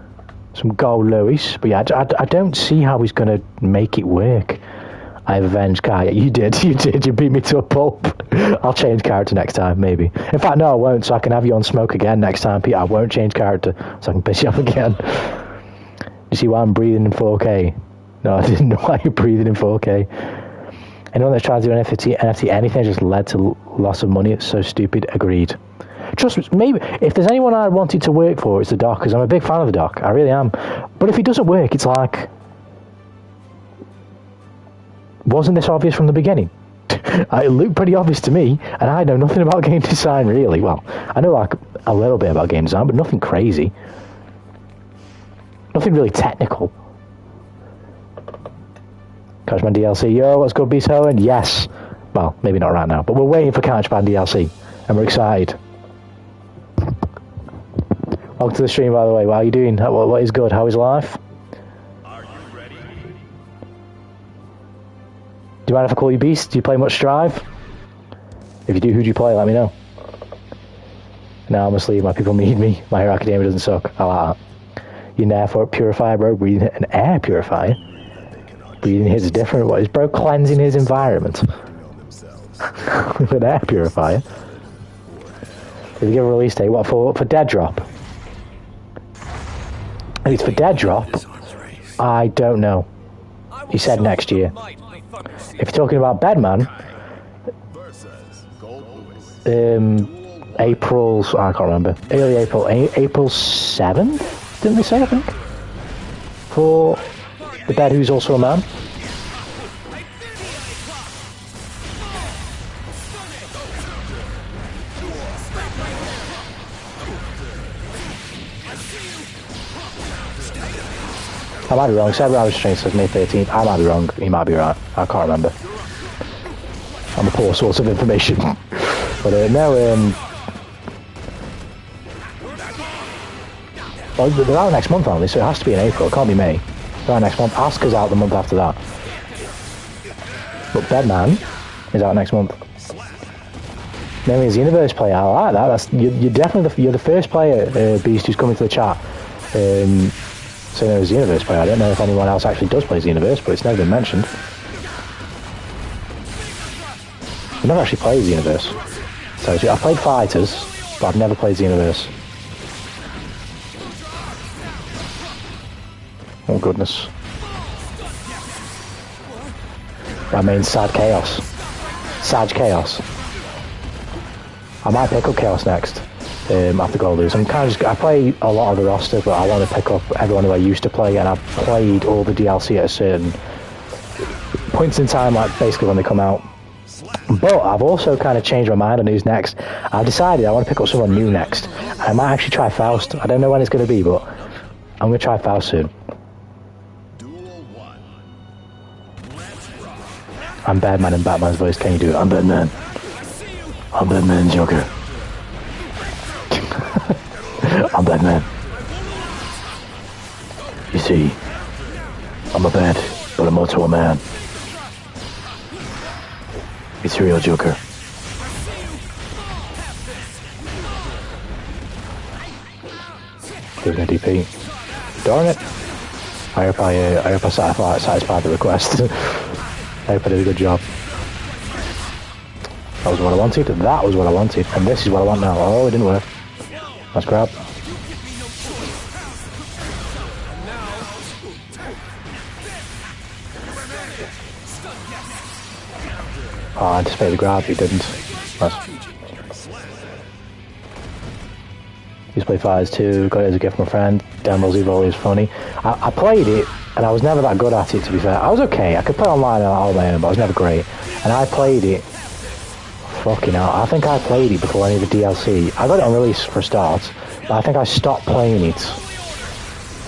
some Gold Lewis. But yeah, I don't see how he's gonna make it work. I avenged Kai. You did. You beat me to a pulp. I'll change character next time, maybe. In fact, no, I won't, so I can have you on smoke again next time, Pete. I won't change character, so I can piss you off again. You see why I'm breathing in 4K? No, I didn't know why you're breathing in 4K. Anyone that's tried to do an NFT anything just led to loss of money. It's so stupid. Agreed. Trust me, maybe if there's anyone I wanted to work for, it's the Doc, because I'm a big fan of the Doc. I really am. But if it doesn't work, it's like, wasn't this obvious from the beginning? It looked pretty obvious to me, and I know nothing about game design, really. Well, I know like a little bit about game design, but nothing crazy. Nothing really technical. Couchman DLC, yo, what's good, Beast Hoenn? Yes. Well, maybe not right now, but we're waiting for Couchman DLC, and we're excited. Welcome to the stream, by the way. How are you doing? What is good? How is life? Are you ready? you mind if I call you Beast? Do you play much Strive? If you do, who do you play? Let me know. Now I must leave. My people need me. My Hero Academia doesn't suck. I like that. You an air purifier, bro? Breathing an air purifier? Breathing his different. What is bro cleansing his environment? With an air purifier? Did he give a release date? What, for Dead Drop? If it's for Dead Drop, I don't know. He said next year. If you're talking about Bedman, April, I can't remember. Early April, April 7th? Didn't they say, I think? For the Bed Who's Also a Man. I might be wrong. Said I was trained since May 13th. I might be wrong. He might be right. I can't remember. I'm a poor source of information. But no, well, they're out next month, aren't they? So it has to be in April. It can't be May. They're out next month. Asuka's out the month after that. But Bedman is out next month. Mainly as Universe player. I like that. That's you're definitely you're the first player, Beast, who's coming to the chat. So there's Universe player. I don't know if anyone else actually does play Universe, but it's never been mentioned. I've never actually played Universe. So I've played Fighters, but I've never played Universe. Oh goodness. That means Sad Chaos. Sad Chaos. I might pick up Chaos next. After Gold Lose. I play a lot of the roster, but I want to pick up everyone who I used to play, and I've played all the DLC at a certain points in time, like basically when they come out. But I've also kind of changed my mind on who's next. I've decided I want to pick up someone new next. I might actually try Faust. I don't know when it's going to be, but I'm going to try Faust soon. I'm Bedman in Batman's voice. Can you do it? I'm Bedman. I'm Bedman Joker. I'm Bedman. You see, I'm a bad, but I'm also a man. It's real, Joker. Giving a DP. Darn it! I hope I satisfied the request. I hope I did a good job. That was what I wanted. That was what I wanted, and this is what I want now. Oh, it didn't work. Let's grab. Oh, I anticipated the grab, he didn't. Nice. Used to play Fighters 2, got it as a gift from a friend. Devil's Evil is funny. I played it, and I was never that good at it, to be fair. I was okay, I could play online and all my own, but I was never great. And I played it, fucking hell, I think I played it before any of the DLC. I got it on release for a start, but I think I stopped playing it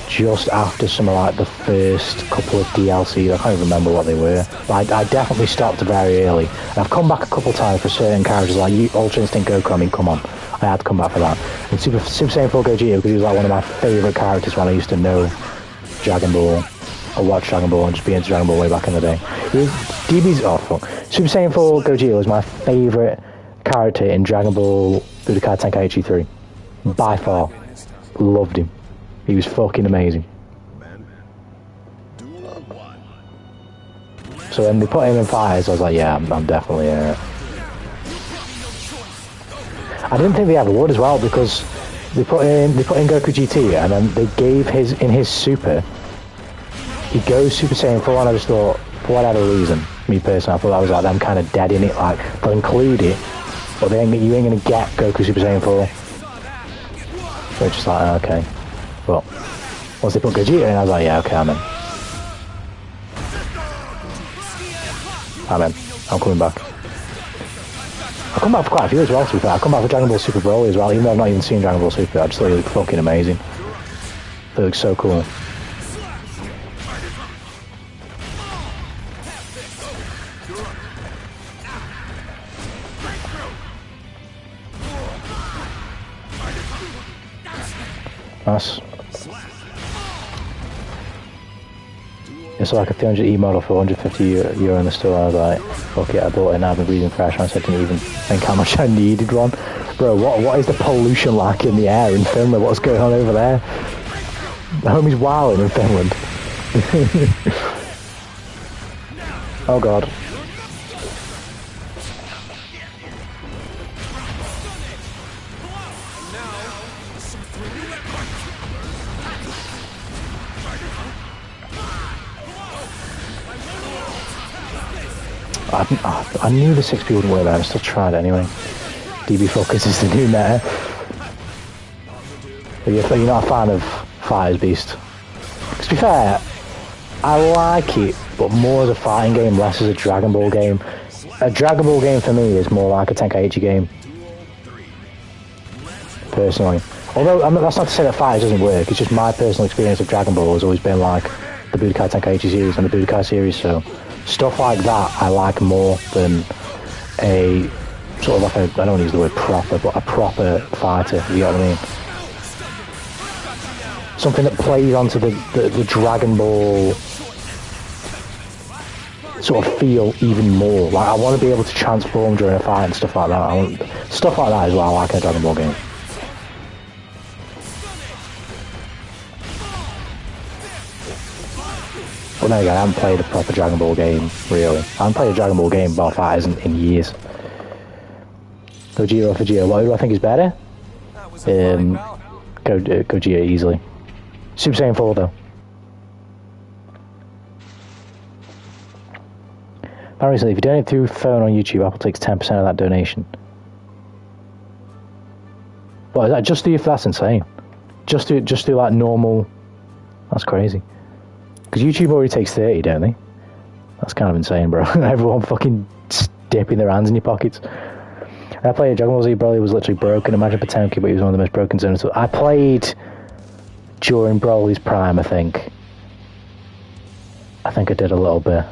just after some of like the first couple of DLCs. I can't even remember what they were, but I definitely stopped very early. And I've come back a couple of times for certain characters like Ultra Instinct Goku. I mean, come on, I had to come back for that. And Super Saiyan 4 Gogeta, because he was like one of my favourite characters when I used to know Dragon Ball, or watch Dragon Ball and just be into Dragon Ball way back in the day. DB's, oh fuck. Super Saiyan 4 Gogeta was my favourite character in Dragon Ball Budokai Tenkaichi 3. By far. Loved him. He was fucking amazing. So when they put him in Fighters, I was like, yeah, I'm definitely I didn't think they ever would as well, because they put in Goku GT, and then they gave his Super. He goes Super Saiyan 4, and I just thought, for whatever reason, me personally, I thought that was like them kind of dead in it, like they'll include it, but you ain't gonna get Goku Super Saiyan 4. So it's just like, okay. But once they put Gogeta in, I was like, yeah, okay, I'm in. I'm coming back. I've come back for quite a few as well, to be fair. I've come back for Dragon Ball Super Broly as well, even though I've not even seen Dragon Ball Super. I just thought it looked fucking amazing. It looks so cool. Nice. It's like a 300E model for 150 euro in the store. I was like, fuck it, I bought it and I've been breathing fresh. I didn't even think how much I needed one. Bro, what is the pollution like in the air in Finland? What's going on over there? The homie's wilding in Finland. Oh god. I knew the 6P wouldn't work there, I still tried it anyway. DB Focus is the new meta. But you're not a fan of Fighters Beast. To be fair, I like it, but more as a fighting game, less as a Dragon Ball game. A Dragon Ball game for me is more like a Tenkaichi game. Personally. Although, that's not to say that Fighters doesn't work, it's just my personal experience of Dragon Ball has always been like the Budokai Tenkaichi series and the Budokai series, so stuff like that I like more than a sort of like a, I don't want to use the word proper, but a proper fighter, if you know what I mean. Something that plays onto the Dragon Ball sort of feel even more. Like, I want to be able to transform during a fight and stuff like that. Stuff like that is what I like in a Dragon Ball game. But then again, I haven't played a proper Dragon Ball game, really. I haven't played a Dragon Ball game about fighters in years. Gogeta or Vegeta, what do I think is better? Gogeta easily. Super Saiyan 4 though. Apparently, if you donate through phone on YouTube, Apple takes 10% of that donation. What is that? Just do if that's insane. Just do like normal. That's crazy. Because YouTube already takes 30, don't they? That's kind of insane, bro. Everyone fucking dipping their hands in your pockets. I played Dragon Ball Z. Broly was literally broken. Imagine Potemkin, but he was one of the most broken zones. I played during Broly's prime, I think. I did a little bit.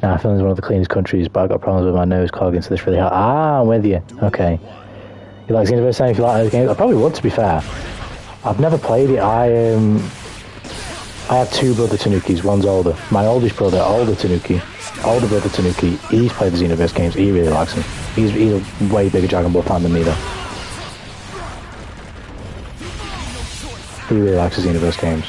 Now, Finland's one of the cleanest countries, but I've got problems with my nose clogging, so this really hard. Ah, I'm with you. Okay. You like Xenoverse Time if you like those games? I probably would, to be fair. I've never played it. I have two brother Tanukis, one's older. My oldest brother, older Tanuki, older brother Tanuki, he's played the Xenoverse games, he really likes them. He's a way bigger Dragon Ball fan than me though. He really likes the Xenoverse games.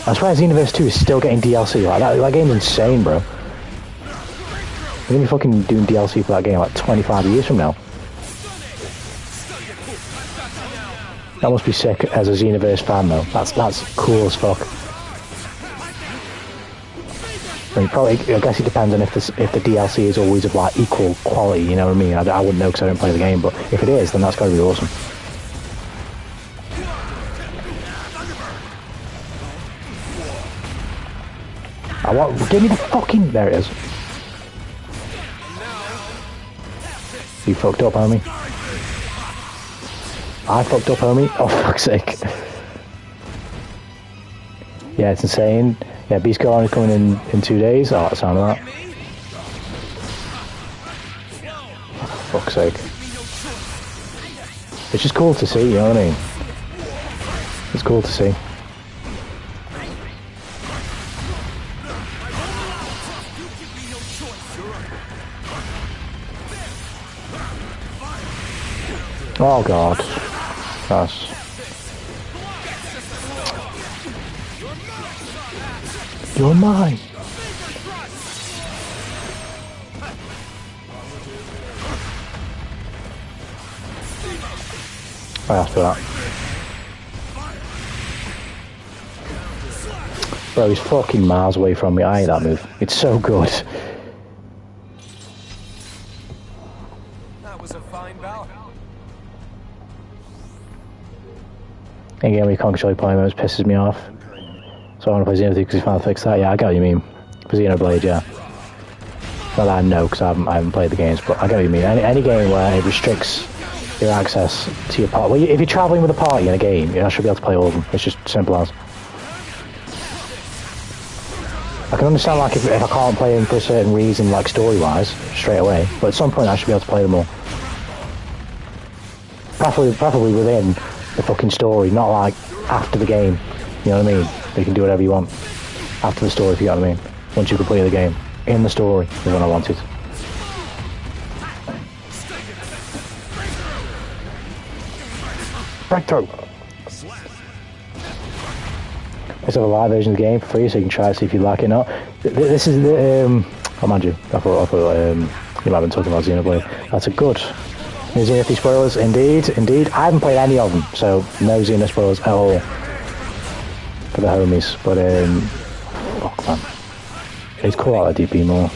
I swear Xenoverse 2 is still getting DLC, like that game's insane, bro. They're gonna be fucking doing DLC for that game like 25 years from now. That must be sick as a Xenoverse fan though. That's cool as fuck. I mean, I guess it depends on if the DLC is always of like equal quality, you know what I mean? I wouldn't know because I don't play the game, but if it is, then that's gotta be awesome. Give me the fucking... There it is. You fucked up, homie. I fucked up, homie. Oh, fuck's sake. Yeah, it's insane. Yeah, Beast Girl is coming in 2 days. Oh, that's sound of that. Oh, fuck's sake. It's just cool to see, you know what I mean? It's cool to see. Oh god. That's... You're mine! I asked for that. Bro, he's fucking miles away from me. I hate that move. It's so good. That was a fine bout. Again, we can't control play modes, pisses me off. So I want to play Xenoblade because he finally fixed that. Yeah, I get what you mean. For Xenoblade, yeah. Not that I know because I haven't played the games, but I get what you mean. Any game where it restricts your access to your party. Well, if you're travelling with a party in a game, you should be able to play all of them. It's just simple as. I can understand like if I can't play them for a certain reason, like story-wise, straight away. But at some point I should be able to play them all. Preferably within the fucking story, not like after the game. You know what I mean? You can do whatever you want. After the story, if you know what I mean. Once you complete the game. In the story is what I wanted. Breakthrough! Let's have a live version of the game for free so you can try it, see if you like it or not. This is the, oh mind you, I thought you might have been talking about Xenoblade. That's a good. No Xenoblade spoilers, indeed. I haven't played any of them, so no Xenoblade spoilers at all. For the homies, but fuck man. It's cool out of DP more.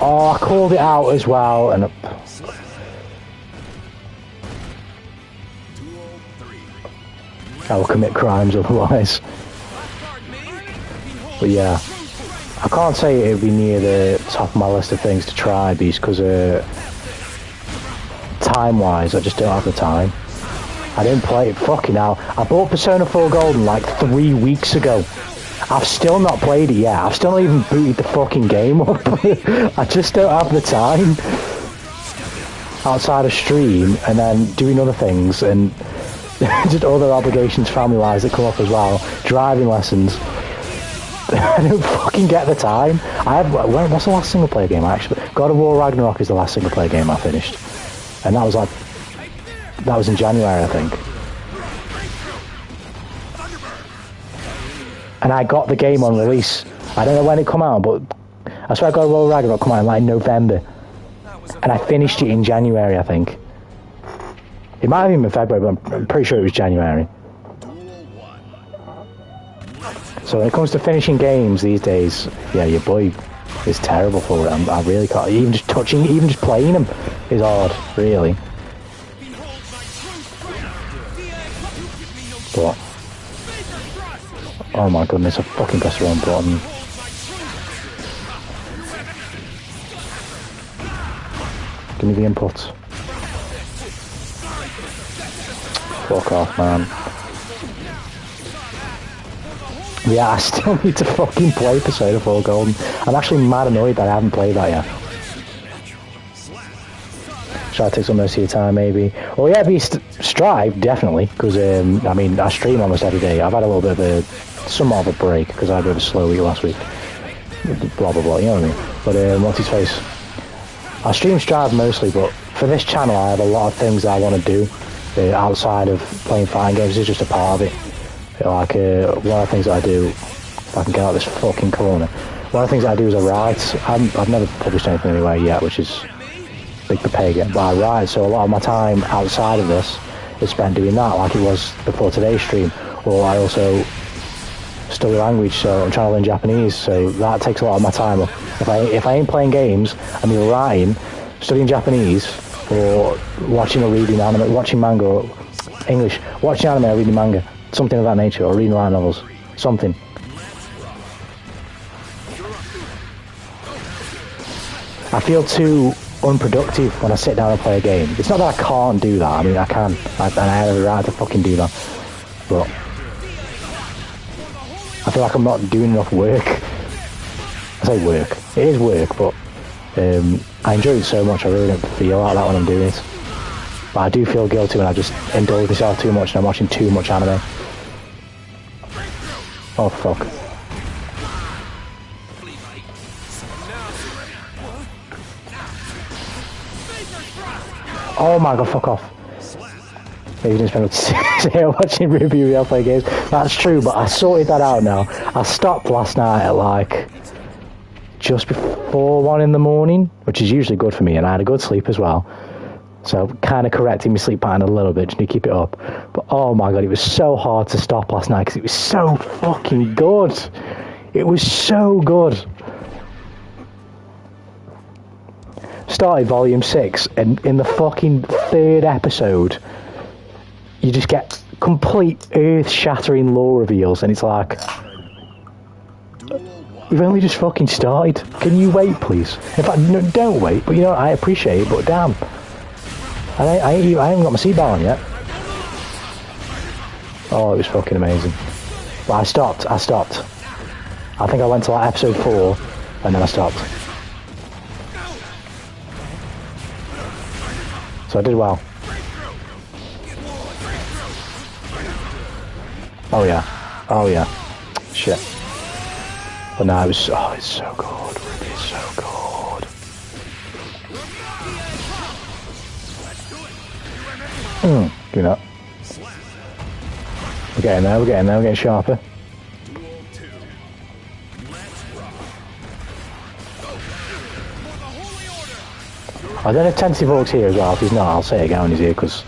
Oh, I called it out as well, and I will commit crimes otherwise. But yeah, I can't say it would be near the top of my list of things to try, because time-wise, I just don't have the time. I didn't play it, fucking hell. I bought Persona 4 Golden like 3 weeks ago. I've still not played it yet. I've still not even booted the fucking game up. I just don't have the time. Outside of stream, and then doing other things, and just other obligations family-wise that come up as well. Driving lessons. I don't fucking get the time. What's the last single-player game actually? God of War Ragnarok is the last single-player game I finished. And that was in January, I think. And I got the game on release. I don't know when it come out, but I swear God of War Ragnarok come out in like November. And I finished it in January, I think. It might have even been February, but I'm pretty sure it was January. So when it comes to finishing games these days, yeah, your boy is terrible for it. I really can't. Even just playing them is hard, really. But oh my goodness, I fucking pressed the wrong button. Give me the input. Fuck off, man. Yeah, I still need to fucking play Persona 4 Golden. I'm actually mad annoyed that I haven't played that yet. Should I take some of your time, maybe? Well, yeah, be Strive, definitely, because, I mean, I stream almost every day. I've had a little bit of somewhat of a break, because I had a bit of a slow week last week. Blah, blah, blah, you know what I mean? But, what's his face? I stream Strive mostly, but for this channel, I have a lot of things that I want to do outside of playing fighting games. It's just a part of it. Like, one of the things that I do, if I can get out of this fucking corner, one of the things that I do is I write. I've never published anything anywhere yet, which is big for pagan, but I write, so a lot of my time outside of this is spent doing that, like it was before today's stream. Or I also study language, so I'm trying to learn Japanese, so that takes a lot of my time up. If I ain't playing games, I'm either writing, studying Japanese, or watching or reading anime, watching manga, or English, watching anime or reading manga, something of that nature, or reading light novels, something. I feel too unproductive when I sit down and play a game. It's not that I can't do that, I mean I can, and I have the right to fucking do that, but I feel like I'm not doing enough work. I say work, it is work, but I enjoy it so much I really don't feel like that when I'm doing it. But I do feel guilty when I just indulge myself too much and I'm watching too much anime. Oh fuck. Oh my god, fuck off. Maybe you didn't spend a watching review play games. That's true, but I sorted that out now. I stopped last night at like just before 1 in the morning, which is usually good for me, and I had a good sleep as well. So kind of correcting my sleep pattern a little bit, just to keep it up. But oh my god, it was so hard to stop last night because it was so fucking good. It was so good. Started volume 6, and in the fucking 3rd episode, you just get complete earth-shattering lore reveals, and it's like, we've only just fucking started. Can you wait, please? In fact, no, don't wait. But you know, I appreciate it, but damn. I haven't got my seatbelt on yet. Oh, it was fucking amazing. But I stopped. I think I went to like episode 4, and then I stopped. So I did well. Oh yeah. Oh yeah. Shit. But no, it's so good. It's so good. Do that. We're getting there, we're getting sharper. I don't know if Tentative Hawk's here as well. If he's not, I'll say it again when he's here because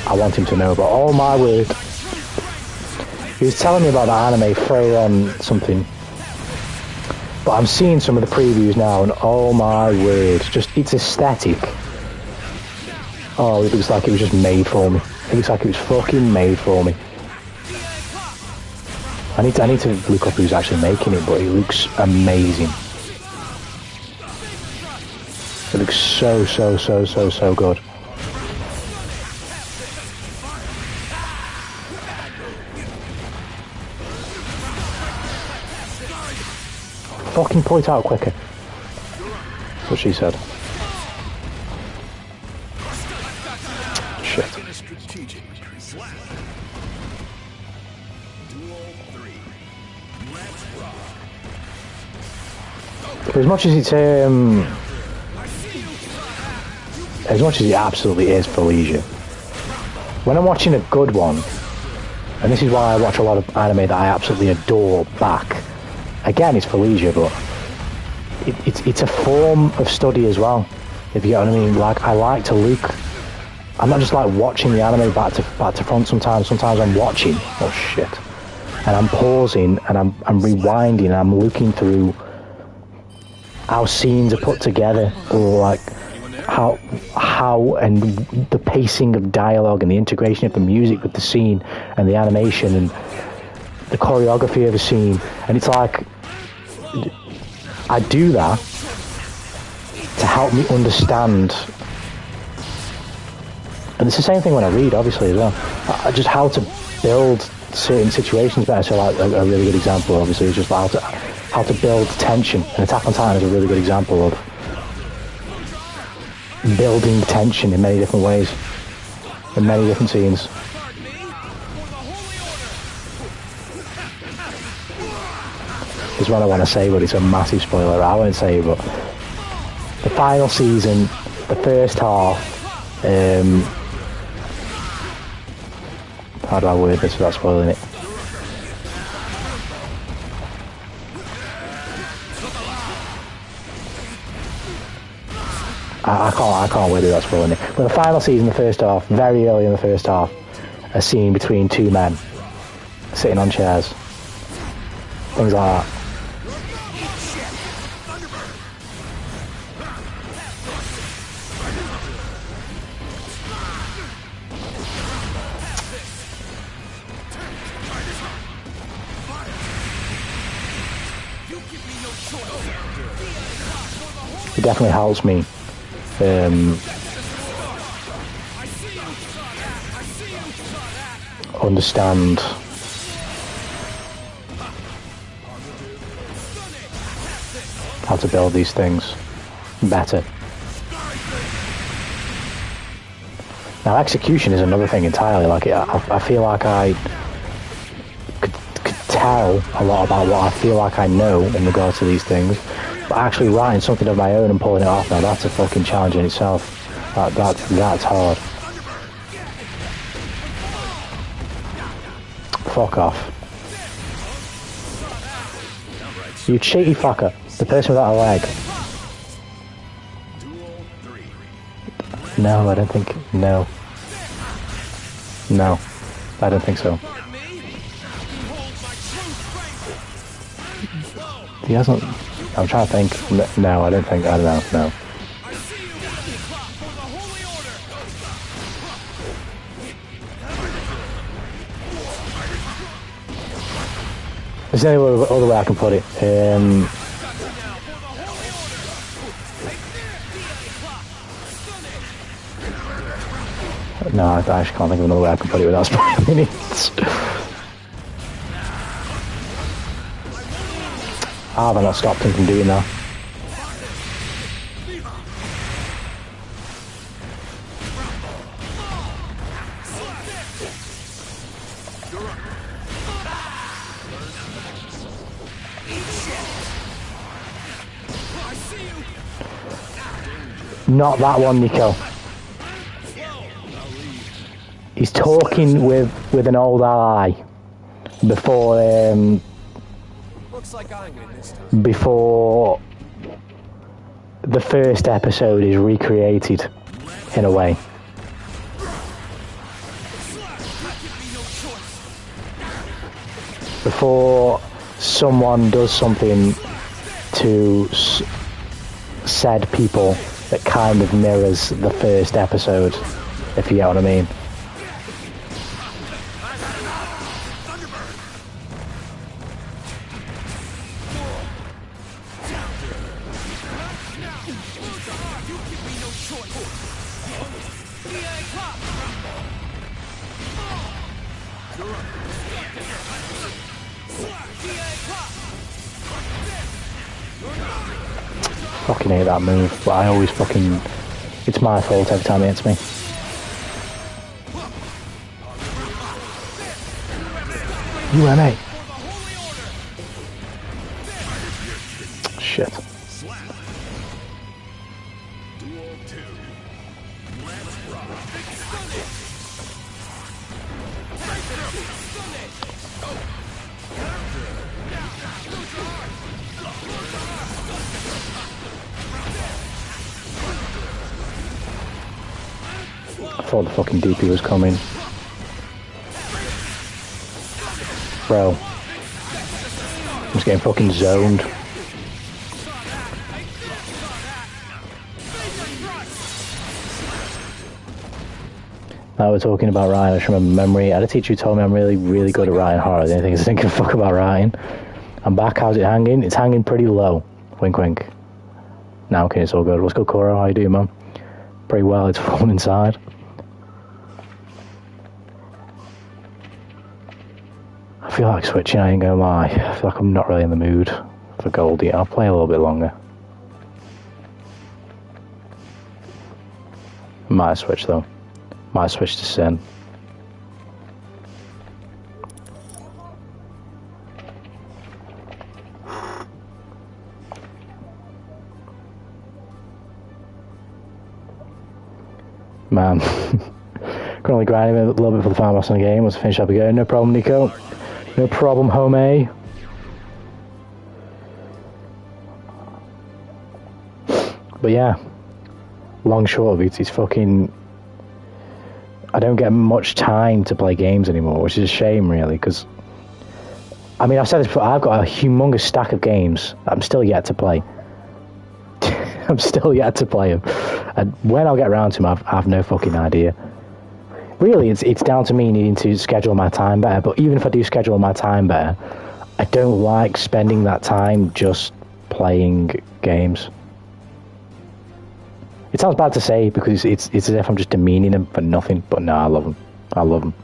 I want him to know. But oh my word. He was telling me about that anime, Freyron something. But I'm seeing some of the previews now and oh my word. Just, it's aesthetic. Oh, it looks like it was just made for me. It looks like it was fucking made for me. I need to look up who's actually making it, but it looks amazing. It looks so good. Fucking pull it out quicker. That's what she said. Shit. As much as it absolutely is for leisure, when I'm watching a good one, and this is why I watch a lot of anime that I absolutely adore back, again it's for leisure, but it's a form of study as well, if you get what I mean. Like, I like to look, I'm not just like watching the anime back to front sometimes I'm watching, oh shit, and I'm pausing and I'm rewinding and I'm looking through how scenes are put together, or like how and the pacing of dialogue and the integration of the music with the scene and the animation and the choreography of the scene. And it's like, I do that to help me understand. And it's the same thing when I read, obviously, as well. Just how to build certain situations better. So like a really good example, obviously, is just how to build tension. And Attack on Titan is a really good example of building tension in many different ways, in many different scenes. There's one I want to say, but it's a massive spoiler. I won't say it, but the final season, the first half, how do I word this without spoiling it? I can't word it without spoiling it. But the final season, the first half, very early in the first half, a scene between two men sitting on chairs, things like that. It definitely helps me understand how to build these things better. Now, execution is another thing entirely. Like, I feel like I could tell a lot about what I feel like I know in regards to these things, but actually writing something of my own and pulling it off, now that's a fucking challenge in itself. That's hard. Fuck off. You cheaty fucker. The person without a leg. No, I don't think... No. No. I don't think so. He hasn't... I'm trying to think. No, I don't think... I don't know. No. There's no other way I can put it. No, I actually can't think of another way I can put it without spoiling it. How have I not stopped him from doing that? Not that one, Nico. He's talking with an old ally before Looks like I win this time. before the first episode is recreated in a way. Before someone does something to said people that kind of mirrors the first episode, if you get what I mean. Fucking hate that move, but I always fucking... It's my fault every time it hits me. UMA! Shit. I thought the fucking DP was coming. Bro. I'm just getting fucking zoned. Now we're talking about Ryan. I just remember memory. I had a teacher who told me I'm really, really good at writing horror. The only thing is I didn't give a fuck about writing. I'm back. How's it hanging? It's hanging pretty low. Wink, wink. Now, okay, it's all good. What's good, Cora? How you doing, man? Pretty well. It's fallen inside. I feel like switching, I ain't gonna lie. I feel like I'm not really in the mood for Goldie. I'll play a little bit longer. Might switch though. Might switch to Sin. Man. Currently grinding a little bit for the final boss in the game. Let's finish up again. No problem, Nico. No problem, homie. But yeah, long short of it, it's fucking... I don't get much time to play games anymore, which is a shame, really, because... I mean, I've said this before, I've got a humongous stack of games I'm still yet to play. I'm still yet to play them. And when I'll get around to them, I've no fucking idea. Really, it's down to me needing to schedule my time better, but even if I do schedule my time better, I don't like spending that time just playing games. It sounds bad to say because it's as if I'm just demeaning them for nothing, but no, I love them. I love them.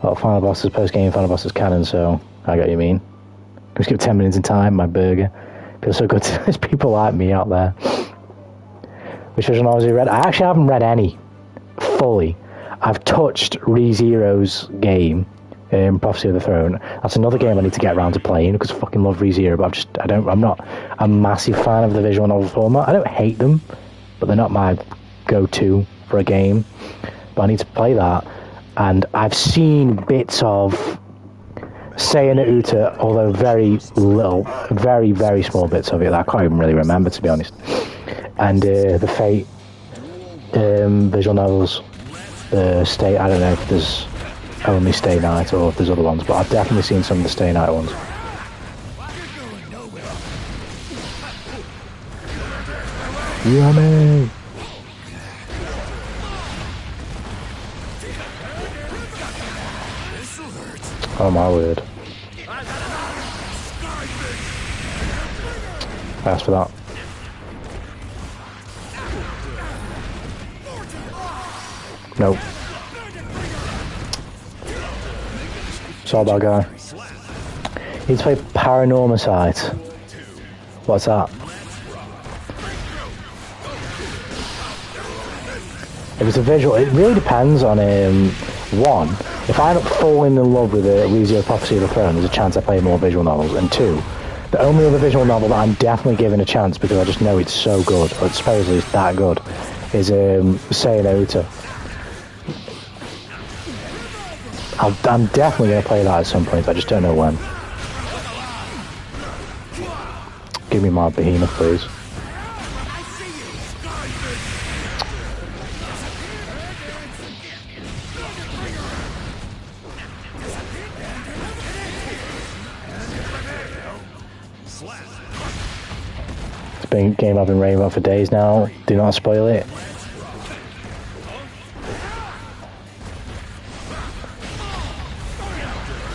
Well, final boss is post-game, final boss is canon, so I get what you mean. Just give 10 minutes in time, my burger. Feels so good. There's people like me out there. Which version have you read? I actually haven't read any fully. I've touched ReZero's game, Prophecy of the Throne. That's another game I need to get around to playing because I fucking love ReZero, but I'm not a massive fan of the visual novel format. I don't hate them, but they're not my go-to for a game. But I need to play that, and I've seen bits of Seiya Uta, although very little, very, very small bits of it that I can't even really remember, to be honest. And the Fate visual novels, Stay, I don't know if there's only Stay Night or if there's other ones, but I've definitely seen some of the Stay Night ones. Yummy! Oh my word. Thanks for that. Nope. Saw that guy. Need to play Paranormal Sight. What's that? If it's a visual, it really depends on one. If I end up falling in love with Elysium Prophecy of the Throne, there's a chance I play more visual novels. And two, the only other visual novel that I'm definitely giving a chance because I just know it's so good, or supposedly it's that good, is Sayonota. I'm definitely going to play that at some point, I just don't know when. Give me my behemoth, please. It's been a game I've been raving about for days now. Do not spoil it.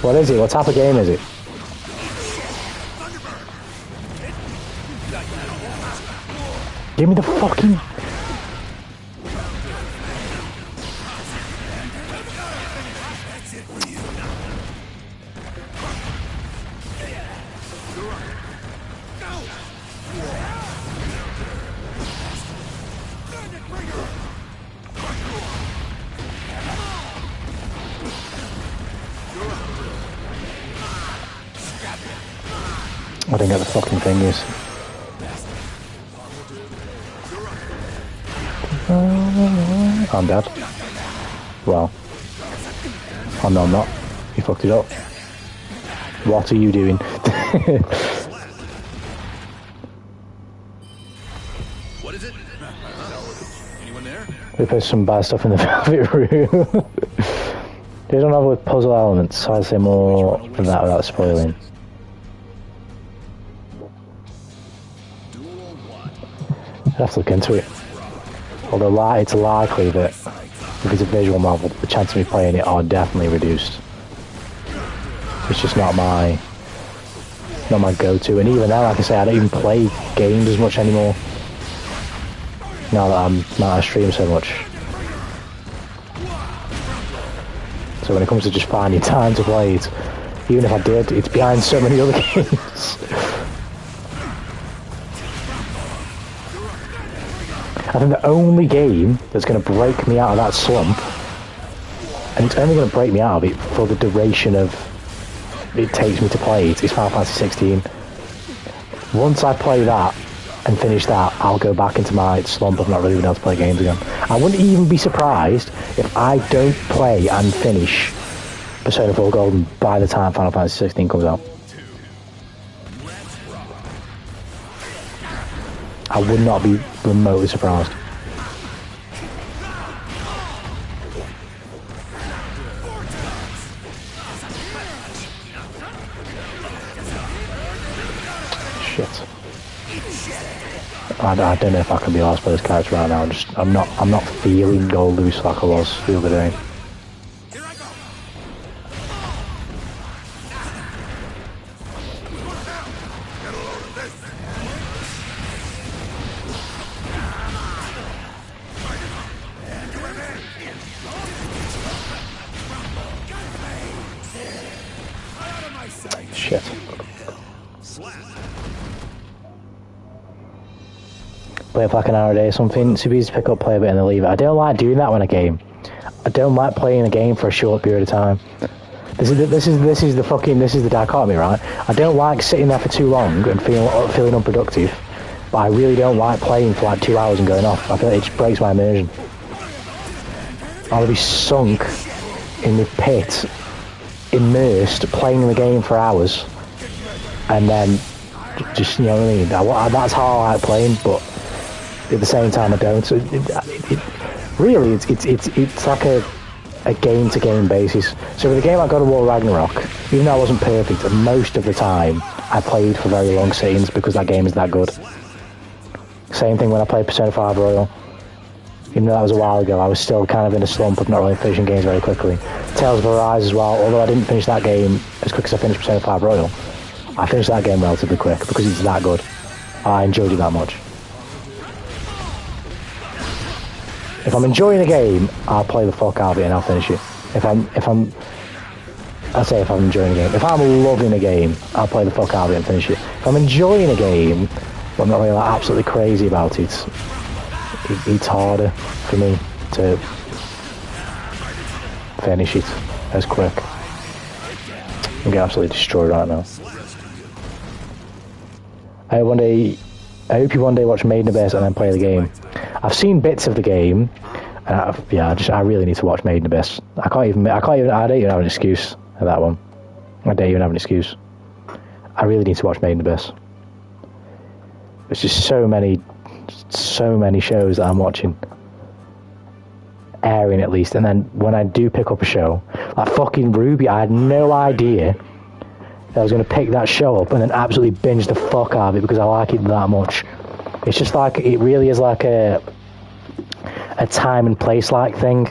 What is it? What type of game is it? Give me the fucking... I didn't get the fucking fingers. I'm dead. Well. Oh no, I'm not. You fucked it up. What are you doing? What is it? Anyone there? We put some bad stuff in the velvet room. They don't have with puzzle elements, so I'd say more than that without spoiling. I'd have to look into it. Although it's likely that if it's a visual novel, the chance of me playing it are definitely reduced. It's just not my go-to. And even now, like I say, I don't even play games as much anymore. Now that I stream so much. So when it comes to just finding time to play it, even if I did, it's behind so many other games. I think the only game that's going to break me out of that slump, and it's only going to break me out of it for the duration of it takes me to play it, is Final Fantasy 16. Once I play that and finish that, I'll go back into my slump of not really being able to play games again. I wouldn't even be surprised if I don't play and finish Persona 4 Golden by the time Final Fantasy 16 comes out. I would not be remotely surprised. Shit. I don't know if I can be last player's character right now. I'm not feeling go loose like I was the other day. Shit. Play for like an hour a day or something. Super easy to pick up, play a bit and then leave it. I don't like doing that when I game. I don't like playing a game for a short period of time. This is the dichotomy, right? I don't like sitting there for too long and feeling unproductive, but I really don't like playing for like 2 hours and going off. I feel like it just breaks my immersion. I'll be sunk in the pit, immersed, playing the game for hours, and then just, you know what I mean? That's how I like playing, but at the same time I don't. So really, it's like a game-to-game basis. So with a game like God of War Ragnarok, even though I wasn't perfect, most of the time I played for very long sittings because that game is that good. Same thing when I played Persona 5 Royal. Even though that was a while ago, I was still kind of in a slump of not really finishing games very quickly. Tales of Arise as well, although I didn't finish that game as quick as I finished Persona 5 Royal, I finished that game relatively quick because it's that good. I enjoyed it that much. If I'm enjoying a game, I'll play the fuck out of it and I'll finish it. If I'm I say if I'm enjoying a game. If I'm loving a game, I'll play the fuck out of it and finish it. If I'm enjoying a game, but I'm not really like, absolutely crazy about it, it's harder for me to finish it as quick. I'm getting absolutely destroyed right now. I hope you one day watch Made in Abyss and then play the game. I've seen bits of the game, and I really need to watch Made in Abyss. I don't even have an excuse for that one. I don't even have an excuse. I really need to watch Made in Abyss. There's just so many shows that I'm watching. Airing at least, and then when I do pick up a show, like fucking Ruby, I had no idea that I was going to pick that show up and then absolutely binge the fuck out of it because I like it that much. It's just like, it really is like a time and place like thing.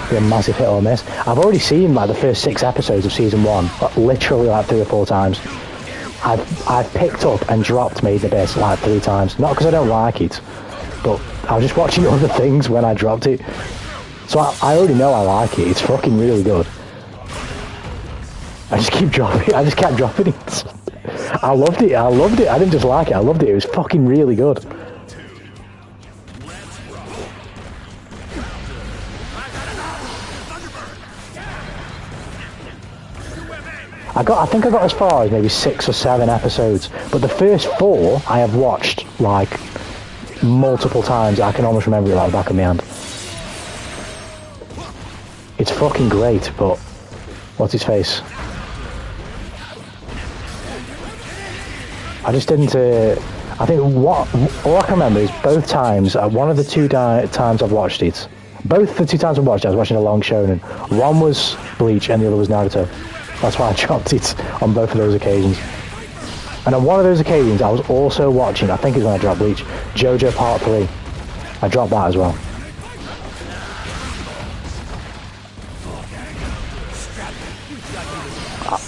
Be a massive hit or miss. I've already seen like the first 6 episodes of season 1, literally like 3 or 4 times. I've picked up and dropped Made in Abyss like 3 times. Not because I don't like it, but I was just watching other things when I dropped it. So I already know I like it. It's fucking really good. I just keep dropping it. I just kept dropping it. I loved it. I didn't just like it. I loved it. It was fucking really good. I think I got as far as maybe 6 or 7 episodes, but the first 4 I have watched like multiple times. I can almost remember it like the back of my hand. It's fucking great, but what's his face? I just didn't. I think all I can remember is both times. One of the 2 times I've watched it. Both the 2 times I've watched it, I was watching a long shonen. One was Bleach and the other was Naruto. That's why I dropped it on both of those occasions. And on one of those occasions, I was also watching, I think it's when I dropped Bleach, JoJo Part 3. I dropped that as well.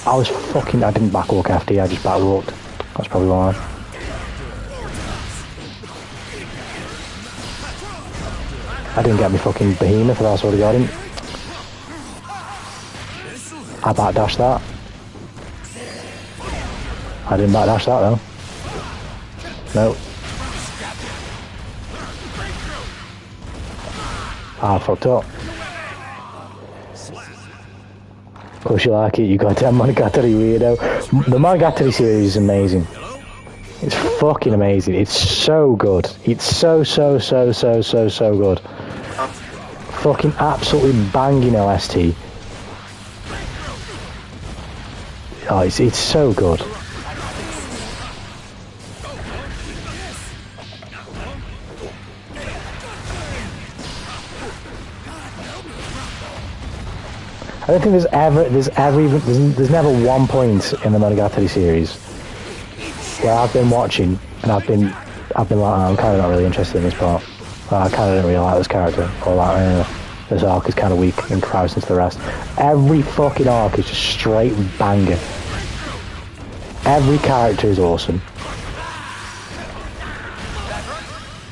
I didn't backwalk after, I just backwalked. That's probably why. I didn't get me fucking behemoth, that's what I got him. I backdashed that. I didn't backdash that though. Nope. I fucked up. Of course you like it, you goddamn Monogatari weirdo. The Monogatari series is amazing. It's fucking amazing. It's so good. It's so good. Fucking absolutely banging OST. Oh, it's so good. I don't think there's never one point in the Monogatari series where I've been watching and I've been like, I'm kind of not really interested in this part. I kind of don't really like this character, or like, this arc is kind of weak in comparison to the rest. Every fucking arc is just straight banger. Every character is awesome.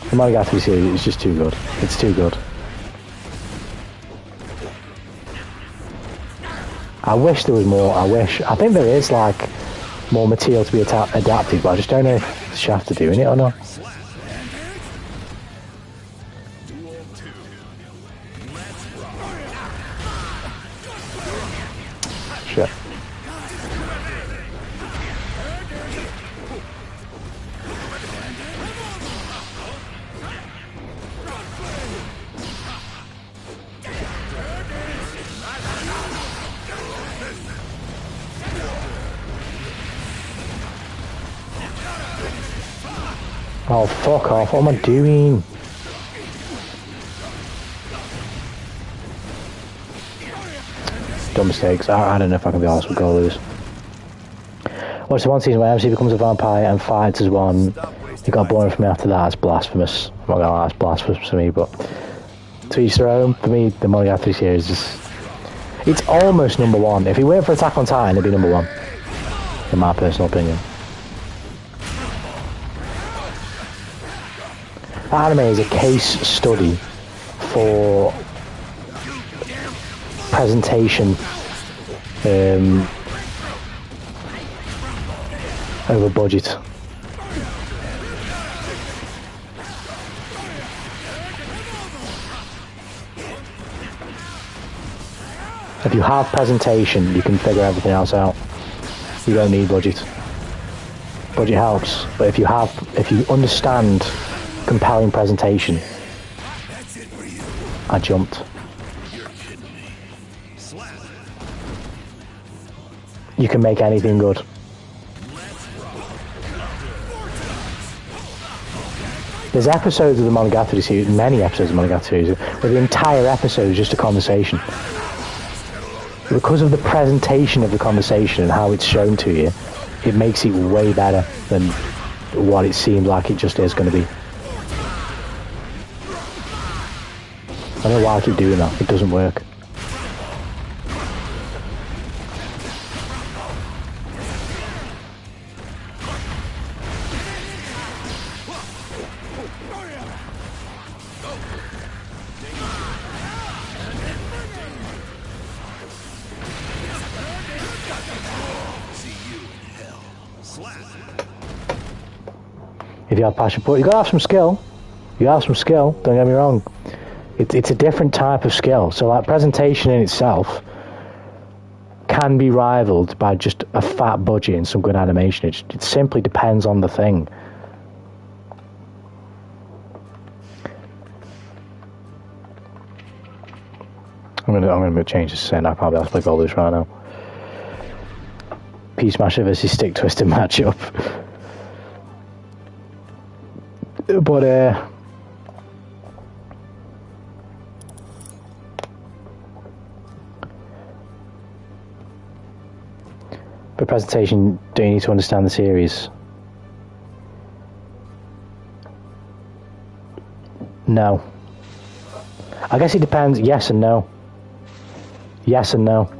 The Monogatari series is just too good. It's too good. I wish there was more. I think there is like more material to be adapted, but I just don't know if Shaft are doing it or not. Shit. Oh, fuck off. What am I doing? Dumb mistakes. I don't know if I can be honest with goalies. Watch the one season where MC becomes a vampire and fights as one. You got boring from me after that. It's blasphemous. I'm not gonna lie, it's blasphemous to me, but to each their own. For me, the Monogatari series is... It's almost number 1. If he went for Attack on Titan, it'd be number 1. In my personal opinion. Anime is a case study for presentation over budget. If you have presentation, you can figure everything else out. You don't need budget. Budget helps, but if you understand compelling presentation, I jumped. You can make anything good. There's episodes of the Monogatari series, many episodes of the Monogatari series, where the entire episode is just a conversation. Because of the presentation of the conversation and how it's shown to you, it makes it way better than what it seemed like it just is going to be. I don't know why I keep doing that. It doesn't work. If you have passion for it, you gotta have some skill. You have some skill, don't get me wrong. It's a different type of skill. So like presentation in itself can be rivaled by just a fat budget and some good animation. It simply depends on the thing. I'm gonna change this and I can't be able to play all this right now. Peace Smasher versus Stick Twister matchup. But for presentation, do you need to understand the series? No. I guess it depends. Yes and no. Yes and no.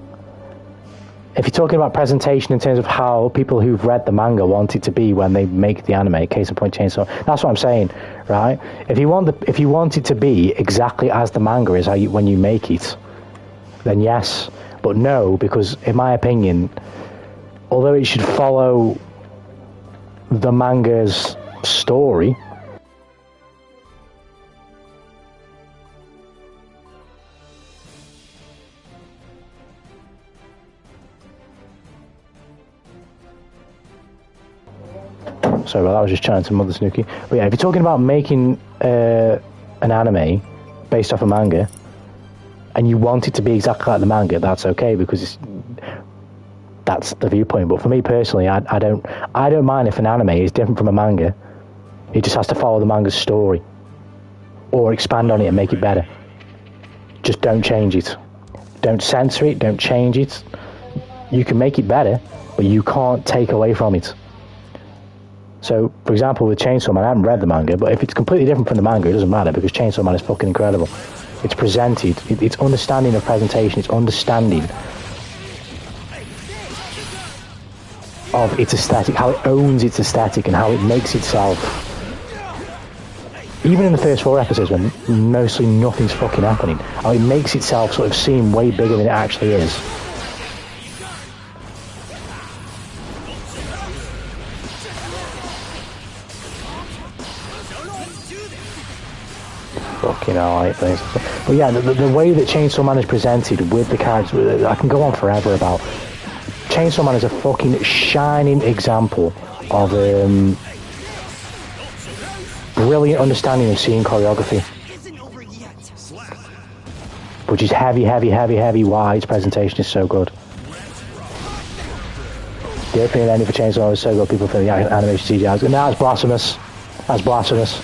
If you're talking about presentation in terms of how people who've read the manga want it to be when they make the anime, case in point Chainsaw, that's what I'm saying, right? If you want it to be exactly as the manga is when you make it, then yes. But no, because in my opinion, although it should follow the manga's story, sorry about that, I was just chatting to Mother Snooki. But yeah, if you're talking about making an anime based off a manga, and you want it to be exactly like the manga, that's okay, because that's the viewpoint. But for me personally, I don't mind if an anime is different from a manga. It just has to follow the manga's story, or expand on it and make it better. Just don't change it. Don't censor it, don't change it. You can make it better, but you can't take away from it. So, for example, with Chainsaw Man, I haven't read the manga, but if it's completely different from the manga, it doesn't matter, because Chainsaw Man is fucking incredible. It's presented, it's understanding of presentation, it's understanding of its aesthetic, how it owns its aesthetic and how it makes itself. Even in the first 4 episodes, when mostly nothing's fucking happening, how it makes itself sort of seem way bigger than it actually is. Fucking hell, I hate things. But yeah, the way that Chainsaw Man is presented with the characters, I can go on forever about. Chainsaw Man is a fucking shining example of brilliant understanding of scene choreography, which is heavy, why its presentation is so good. The opening and ending for Chainsaw Man is so good, people think the animation CGI is good. No, that's blasphemous. That's blasphemous.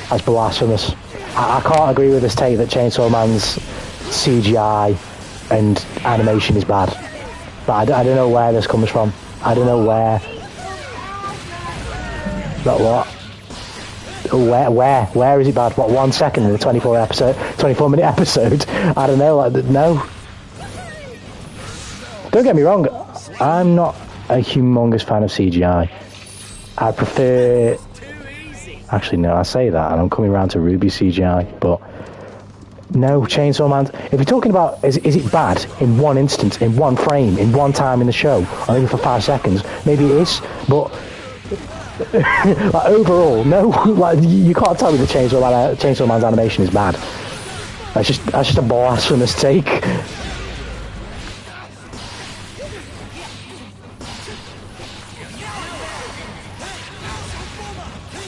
That's blasphemous. I can't agree with this take that Chainsaw Man's CGI and animation is bad. But I don't know where this comes from. I don't know where. But what? Where is it bad? What, 1 second in the 24-minute episode? I don't know. No. Don't get me wrong. I'm not a humongous fan of CGI. I prefer. Actually, no. I say that, and I'm coming around to Ruby CGI. But No, Chainsaw Man. If you're talking about is it bad in one instance, in one frame, in one time in the show, or maybe for 5 seconds, maybe it is. But like overall, no. Like you can't tell me the Chainsaw Man's animation is bad. That's just a blasphemous take.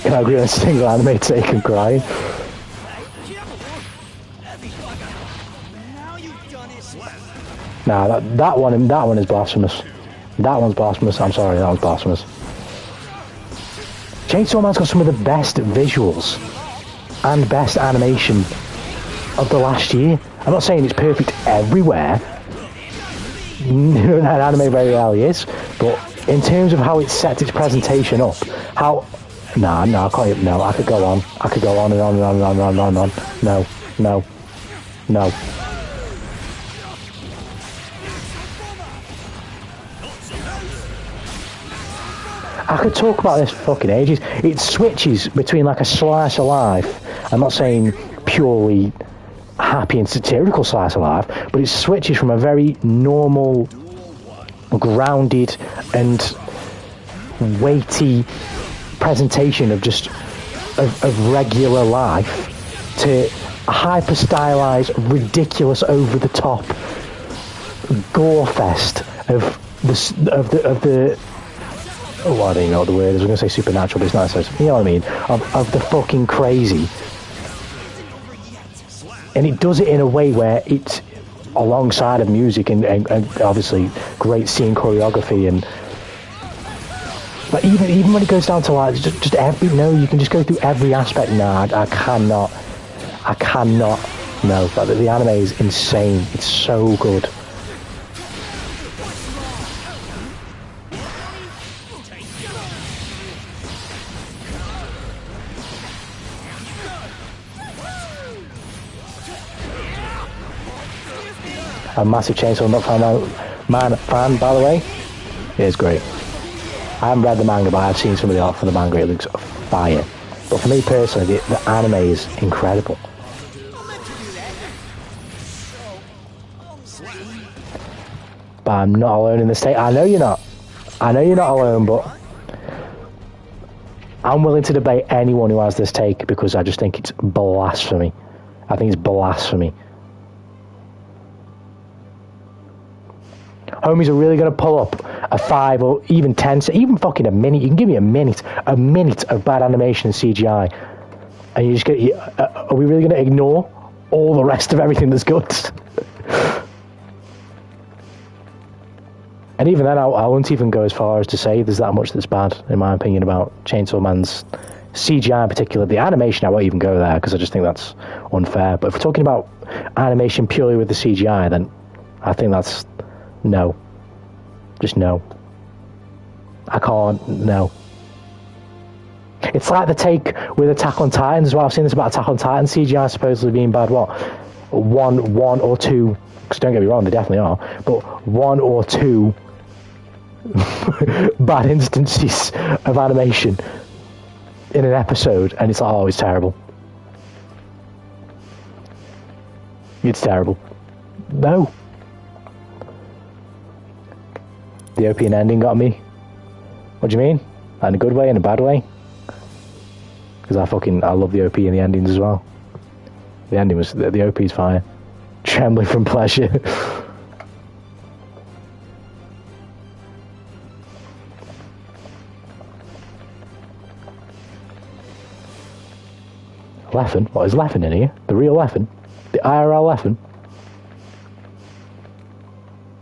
Can I agree on a single anime take and crying? Nah, that one is blasphemous. That one's blasphemous. I'm sorry, that one's blasphemous. Chainsaw Man's got some of the best visuals and best animation of the last year. I'm not saying it's perfect everywhere. An anime very rarely is, but in terms of how it sets its presentation up, how... Nah, I can't even... No, I could go on. I could go on and on and on and on and on and on. No. I could talk about this for fucking ages. It switches between like a slice of life. I'm not saying purely happy and satirical slice of life, but it switches from a very normal, grounded and weighty presentation of just of regular life to a hyper stylized, ridiculous, over the top gore fest of the oh, I don't even know what the word is. I'm going to say supernatural, but it's not. So you know what I mean? Of the fucking crazy. And it does it in a way where it's alongside of music and obviously great scene choreography and... But even when it goes down to like just every... No, you can just go through every aspect. No, I cannot. No, the anime is insane. It's so good. A massive Chainsaw fan, by the way. It is great. I haven't read the manga, but I've seen some of the art for the manga. It looks fire. But for me personally, the anime is incredible. But I'm not alone in this take. I know you're not. I know you're not alone, but I'm willing to debate anyone who has this take because I just think it's blasphemy. I think it's blasphemy. Homies are really going to pull up a 5 or even 10, even fucking a minute. You can give me a minute of bad animation and CGI, and you just get. Are we really going to ignore all the rest of everything that's good? And even then, I won't even go as far as to say there's that much that's bad, in my opinion, about Chainsaw Man's CGI in particular. The animation, I won't even go there because I just think that's unfair. But if we're talking about animation purely with the CGI, then I think that's. No. Just no. I can't, no. It's like the take with Attack on Titan as well. I've seen this about Attack on Titan, CGI supposedly being bad, what? One or two, because don't get me wrong, they definitely are, but 1 or 2 bad instances of animation in an episode, and it's like, oh, it's terrible. It's terrible. No. The opening ending got me. What do you mean? In a good way, in a bad way? Because I love the OP and the endings as well. The ending was, the OP is fine. Trembling from pleasure. Leffen? What is Leffen in here? The real Leffen? The IRL Leffen?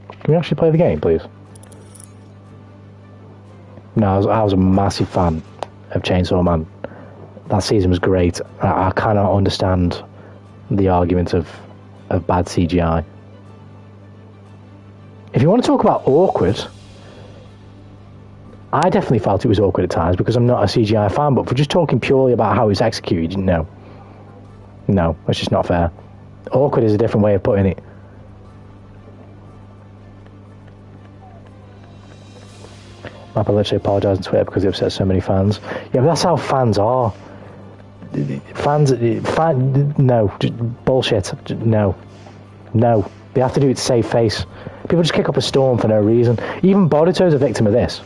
Can we actually play the game, please? No, I was a massive fan of Chainsaw Man. That season was great. I cannot understand the argument of bad CGI. If you want to talk about awkward, I definitely felt it was awkward at times because I'm not a CGI fan, but if we're just talking purely about how it's executed, no. No, that's just not fair. Awkward is a different way of putting it. Mappa literally apologised on Twitter because they upset so many fans. Yeah, but that's how fans are. no, bullshit. No. They have to do it to save face. People just kick up a storm for no reason. Even Boruto's a victim of this.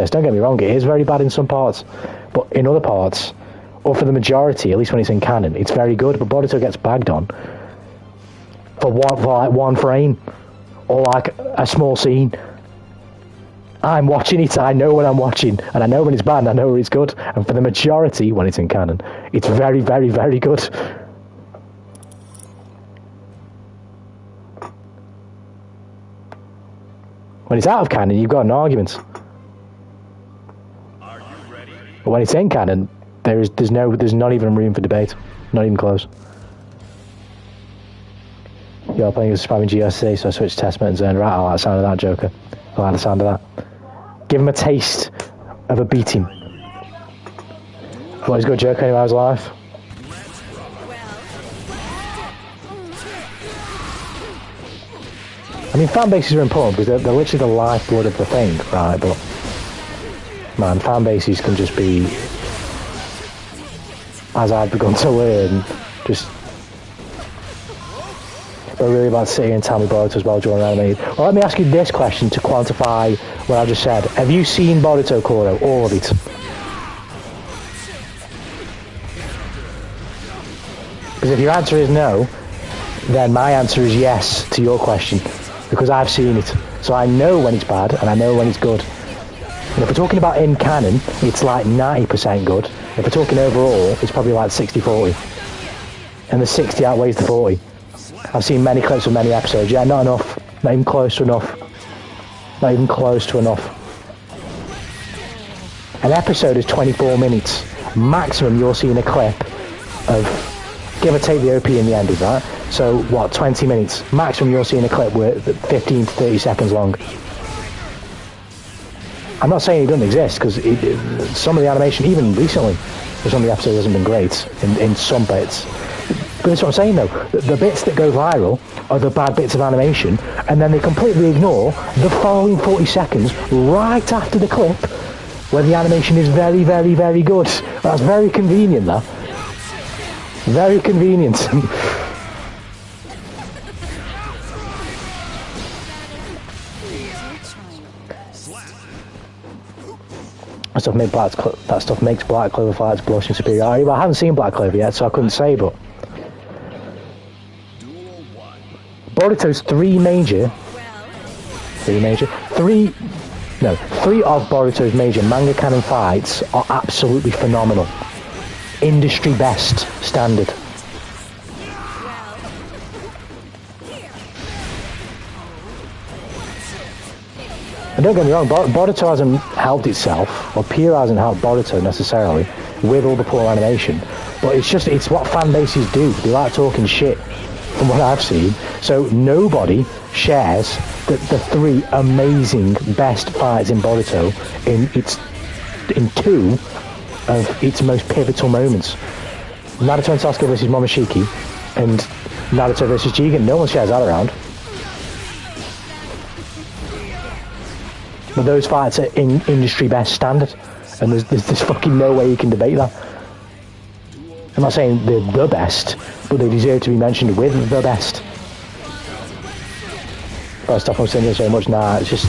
Don't get me wrong, it is very bad in some parts. But in other parts, or for the majority, at least when it's in canon, it's very good. But Boruto gets bagged on for like one frame. Or like a small scene. I'm watching it, I know when I'm watching. And I know when it's bad, and I know when it's good. And for the majority, when it's in canon, it's very, very, very good. When it's out of canon, you've got an argument. Are you ready? But when it's in canon, there's not even room for debate. Not even close. Yeah, I'm playing as spamming GSC, so I switched Testament and zoned right. I like the sound of that, Joker. I like the sound of that. Give him a taste of a beating. What is good, Joker? Anyway, how's life? I mean, fan bases are important because they're literally the lifeblood of the thing, right? But man, fan bases can just be, as I've begun to learn, just. But really about to sit here and tell me Boruto's well drawn animated. Well, let me ask you this question to quantify what I just said. Have you seen Boruto, Koro? All of it? Because if your answer is no, then my answer is yes to your question. Because I've seen it. So I know when it's bad, and I know when it's good. And if we're talking about in canon, it's like 90% good. If we're talking overall, it's probably like 60-40. And the 60 outweighs the 40. I've seen many clips of many episodes. Yeah, not enough. Not even close to enough. Not even close to enough. An episode is 24 minutes. Maximum, you're seeing a clip of, give or take the OP in the ending, right? So, what, 20 minutes? Maximum, you're seeing a clip with 15 to 30 seconds long. I'm not saying it doesn't exist, because some of the animation, even recently, some of the episodes hasn't been great in some bits. But that's what I'm saying, though. The bits that go viral are the bad bits of animation, and then they completely ignore the following 40 seconds right after the clip, where the animation is very, very, very good. That's very convenient, that. Very convenient. That stuff makes Black Clover fights blush in superiority. But I haven't seen Black Clover yet, so I couldn't say, but Boruto's three of Boruto's major manga canon fights are absolutely phenomenal. Industry best standard. And don't get me wrong, Boruto hasn't helped itself, or Pure hasn't helped Boruto necessarily, with all the poor animation. But it's what fan bases do. They like talking shit, from what I've seen. So nobody shares the three amazing best fights in Boruto in two of its most pivotal moments. Naruto and Sasuke versus Momoshiki, and Naruto versus Jigen. No one shares that around. But those fights are in industry best standard, and there's fucking no way you can debate that. I'm not saying they're the best, but they deserve to be mentioned with the best. First off, I'm saying so much. Nah, it's just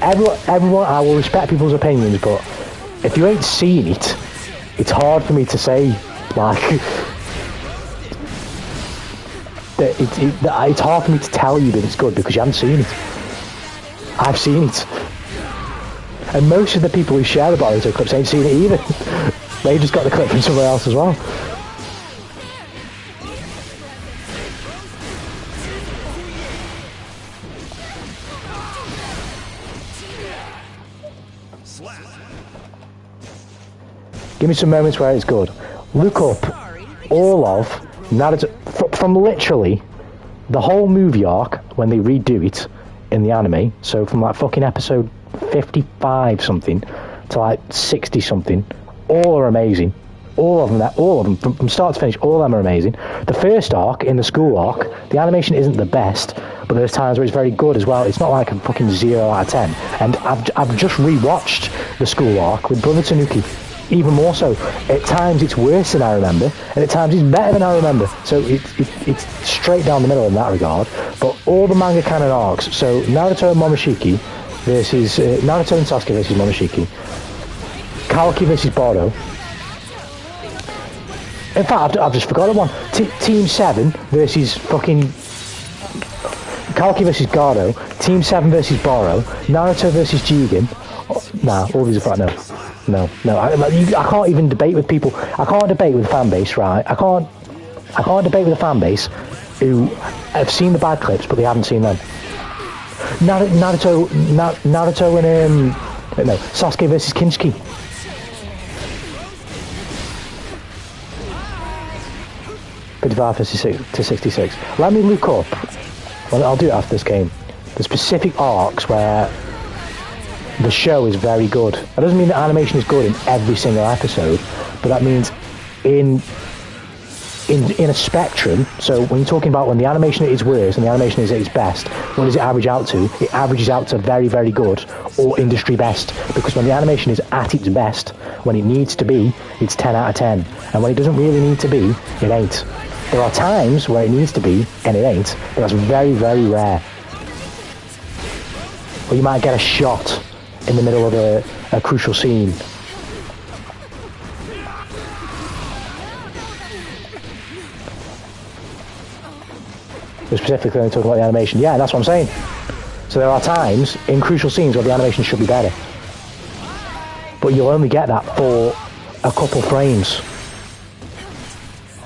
everyone. I will respect people's opinions, but if you ain't seen it, it's hard for me to say like it's hard for me to tell you that it's good because you haven't seen it. I've seen it. And most of the people who share the Boruto clips ain't seen it either. They just got the clip from somewhere else as well. Give me some moments where it's good. Look up all of Naruto from literally the whole movie arc when they redo it in the anime. So from like fucking episode 55 something to like 60 something, all are amazing. All of them from start to finish, all of them are amazing. The first arc, in the school arc, the animation isn't the best, but there's times where it's very good as well. It's not like a fucking 0 out of 10. And I've just rewatched the school arc with Brother Tanuki. even more so. At times it's worse than I remember, and at times it's better than I remember. So it's straight down the middle in that regard. But all the manga canon arcs, so Naruto and Momoshiki versus Naruto and Sasuke versus Momoshiki, Kawaki versus Boruto. In fact, I've just forgotten one. Team 7 versus fucking Kawaki versus Gardo. Team 7 versus Boruto. Naruto versus Jigen. Oh, nah, all these are no. I can't even debate with people. I can't debate with the fan base, right? I can't debate with the fan base who have seen the bad clips, but they haven't seen them. Naruto and no, Sasuke versus Kinshiki. To 66. Let me look up. Well, I'll do it after this game. The specific arcs where the show is very good. That doesn't mean that animation is good in every single episode, but that means in a spectrum. So when you're talking about when the animation is worse and the animation is at its best, what does it average out to? It averages out to very, very good or industry best, because when the animation is at its best, when it needs to be, it's 10 out of 10, and when it doesn't really need to be, it ain't. There are times where it needs to be and it ain't, but that's very, very rare. Or you might get a shot in the middle of a crucial scene. Specifically when talking about the animation. Yeah, that's what I'm saying. So there are times in crucial scenes where the animation should be better. But you'll only get that for a couple frames.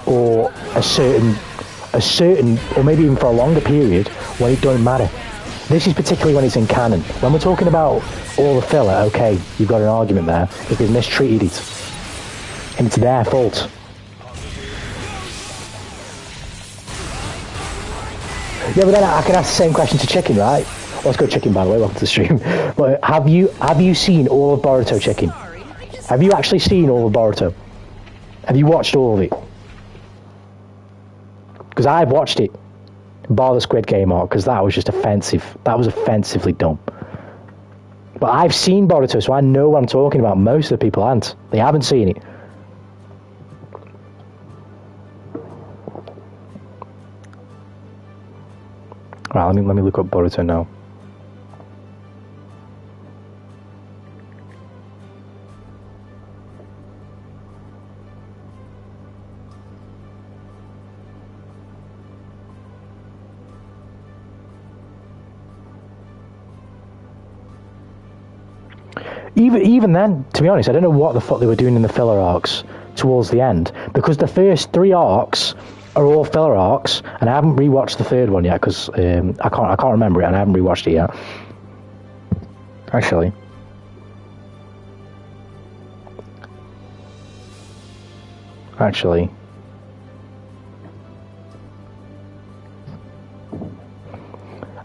Or a certain, or maybe even for a longer period when it don't matter. This is particularly when it's in canon. When we're talking about all the filler, okay, you've got an argument there, if they've mistreated it. And it's their fault. Yeah, but then I can ask the same question to Chicken, right? Let's go Chicken, by the way, welcome to the stream. But have you seen all of Boruto, Chicken? Have you actually seen all of Boruto? Have you watched all of it? Because I've watched it, bar the Squid Game arc, because that was just offensive. That was offensively dumb. But I've seen Boruto, so I know what I'm talking about. Most of the people haven't. They haven't seen it. Right, let me look up Boruto now. Even then, to be honest, I don't know what the fuck they were doing in the filler arcs towards the end, because the first 3 arcs are all filler arcs, and I haven't rewatched the third one yet because I can't remember it, and I haven't rewatched it yet. Actually,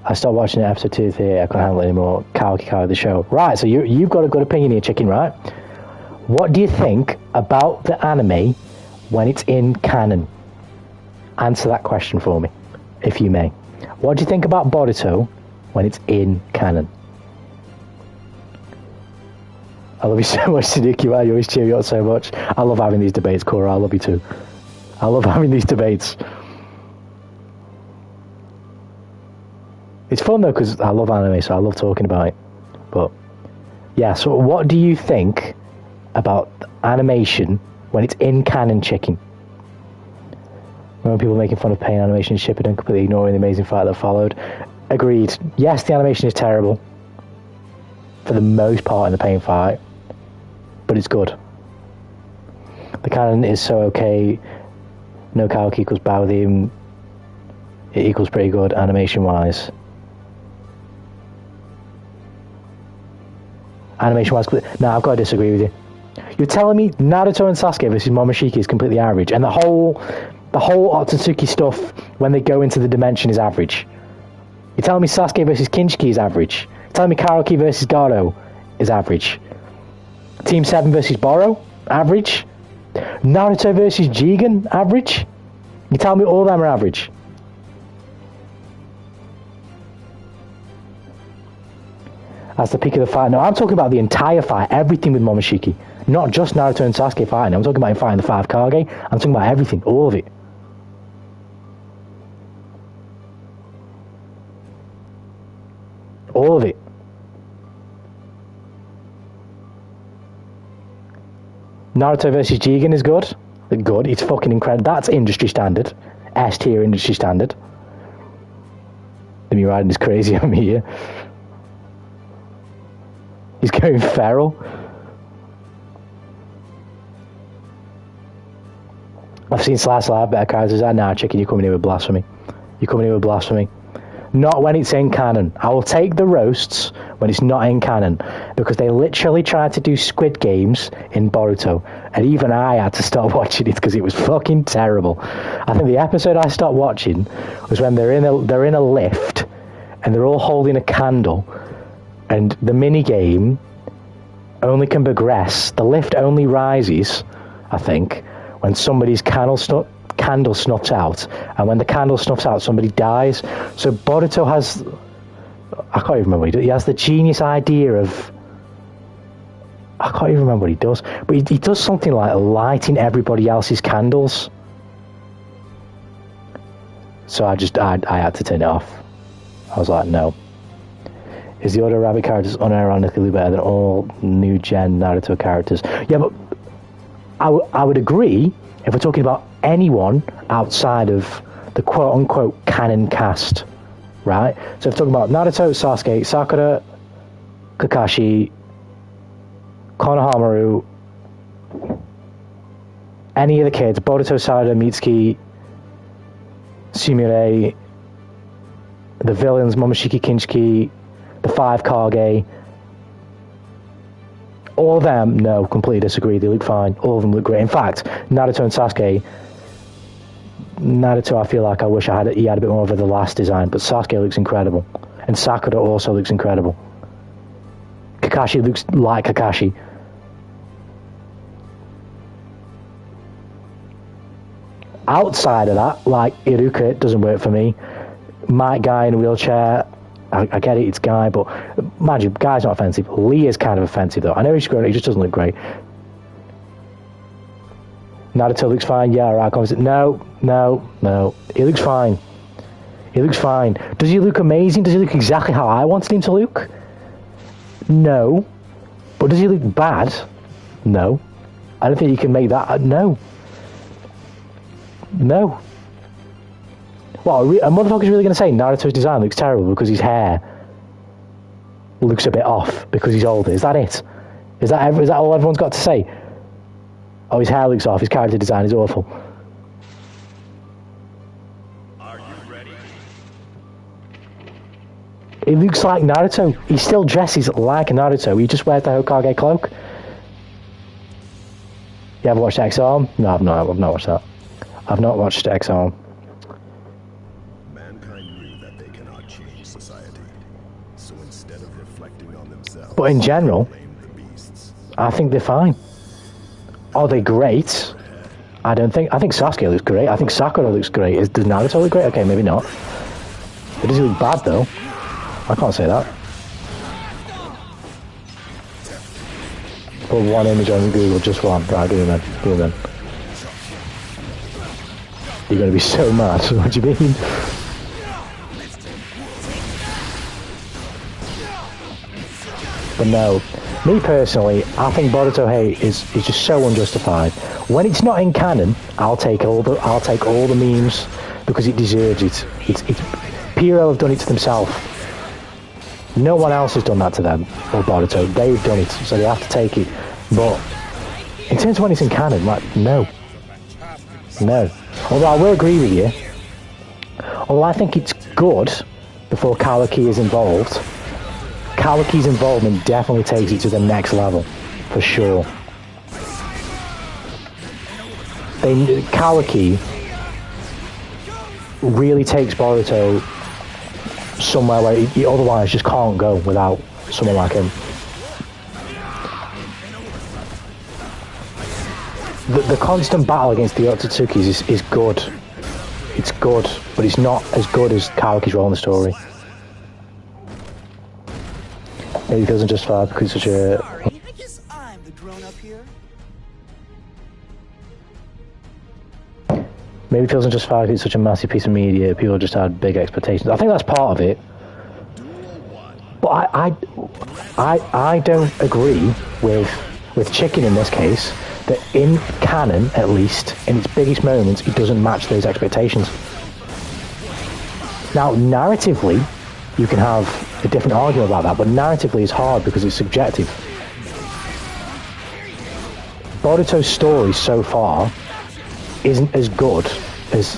I stopped watching episode 2 3. I couldn't handle it anymore. Kawaki the show. Right, so you've got a good opinion here, Chicken, right? What do you think about the anime when it's in canon? Answer that question for me, if you may. What do you think about Boruto when it's in canon? I love you so much, Suzuki. Wow, you always cheer me up so much. I love having these debates, Cora. I love you too. I love having these debates. It's fun though, because I love anime, so I love talking about it. But yeah, so what do you think about animation when it's in canon, Chicken? When people making fun of pain animation, shipping and completely ignoring the amazing fight that followed. Agreed. Yes, the animation is terrible for the most part in the pain fight, but it's good. The canon is so okay. No Kawaki equals Bowdim. It equals pretty good animation wise. Animation wise, no, I've got to disagree with you. You're telling me Naruto and Sasuke versus Momoshiki is completely average, and the whole Otsutsuki stuff when they go into the dimension is average. You're telling me Sasuke versus Kinshiki is average. You're telling me Kawaki versus Garo is average. Team 7 versus Boruto, average. Naruto versus Jigen, average. You tell me all of them are average. That's the peak of the fight. No, I'm talking about the entire fight, everything with Momoshiki. Not just Naruto and Sasuke fighting. I'm talking about him fighting the 5 Kage. I'm talking about everything, all of it. All of it. Naruto versus Jigen is good. Good. It's fucking incredible. That's industry standard. S tier industry standard. Let me riding this crazy on me here. He's going feral. I've seen Slice Live better characters. Nah, chicken, you're coming in with blasphemy. You're coming in with blasphemy. Not when it's in canon. I will take the roasts when it's not in canon, because they literally tried to do Squid Games in Boruto, and even I had to stop watching it because it was fucking terrible. I think the episode I stopped watching was when they're in a lift and they're all holding a candle, and the mini game only can progress. The lift only rises, I think, when somebody's candle snuffs out, and when the candle snuffs out, somebody dies. So Boruto has, I can't even remember what he does. He has the genius idea of, I can't even remember what he does, but he does something like lighting everybody else's candles. So I had to turn it off. I was like, no. Is the Order Rabbit characters unironically better than all new gen Naruto characters? Yeah, but I would agree if we're talking about anyone outside of the quote-unquote canon cast, right? So if we're talking about Naruto, Sasuke, Sakura, Kakashi, Konohamaru, any of the kids, Boruto, Sarada, Mitsuki, Sumire, the villains, Momoshiki, Kinshiki, the 5 Kage, all of them, no, completely disagree. They look fine. All of them look great. In fact, Naruto and Sasuke, Naruto, I feel like I wish he had a bit more of the last design, but Sasuke looks incredible. And Sakura also looks incredible. Kakashi looks like Kakashi. Outside of that, like Iruka, doesn't work for me. Might Guy in a wheelchair, I get it, it's Guy, but mind you, Guy's not offensive. Lee is kind of offensive, though. I know he's grown, he just doesn't look great. Naruto looks fine, yeah, right, no. He looks fine. He looks fine. Does he look amazing? Does he look exactly how I wanted him to look? No. But does he look bad? No. I don't think you can make that, no. No. Well, a motherfucker's really going to say Naruto's design looks terrible because his hair looks a bit off because he's older. Is that it? Is that all everyone's got to say? Oh, his hair looks off, his character design is awful. Are you ready? He looks like Naruto. He still dresses like Naruto. He just wears the Hokage cloak. You ever watched X-Arm? No, I've not watched that. I've not watched X-Arm. Mankind knew that they cannot change society. So instead of reflecting on themselves, But in general, blame the beasts. I think they're fine. Are they great? I think Sasuke looks great. I think Sakura looks great. Does Naruto look great? Okay, maybe not. But does he look bad, though? I can't say that. Put one image on Google, just one. Right, give him then. You're going to be so mad. What do you mean? But no, me personally, I think Boruto hate is just so unjustified. When it's not in canon, I'll take all the memes because it deserves it. It's Piro have done it to themselves. No one else has done that to them or Boruto. They've done it, so they have to take it. But in terms of when it's in canon, like no. Although I will agree with you. Although I think it's good before Kawaki is involved. Kawaki's involvement definitely takes it to the next level, for sure. Kawaki really takes Boruto somewhere where he otherwise just can't go without someone like him. The constant battle against the Otsutsuki is good. It's good, but it's not as good as Kawaki's role in the story. Maybe he feels unjustified because he's such a... Sorry, I guess I'm the grown-up here. Maybe he feels unjustified because he's such a massive piece of media. People just had big expectations. I think that's part of it. But I don't agree with Chicken in this case, that in canon, at least, in its biggest moments, it doesn't match those expectations. Now, narratively, you can have a different argument about that, but narratively it's hard because it's subjective. Boruto's story so far isn't as good as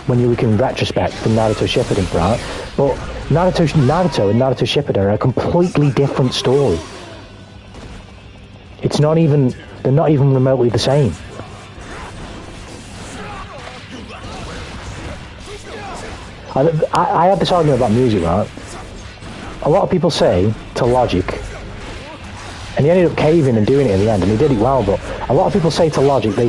when you look in retrospect for Naruto Shippuden, right? But Naruto and Naruto Shippuden are a completely different story. It's not even, they're not even remotely the same. I had this argument about music, right? A lot of people say to Logic, and he ended up caving and doing it in the end, and he did it well, but a lot of people say to Logic, they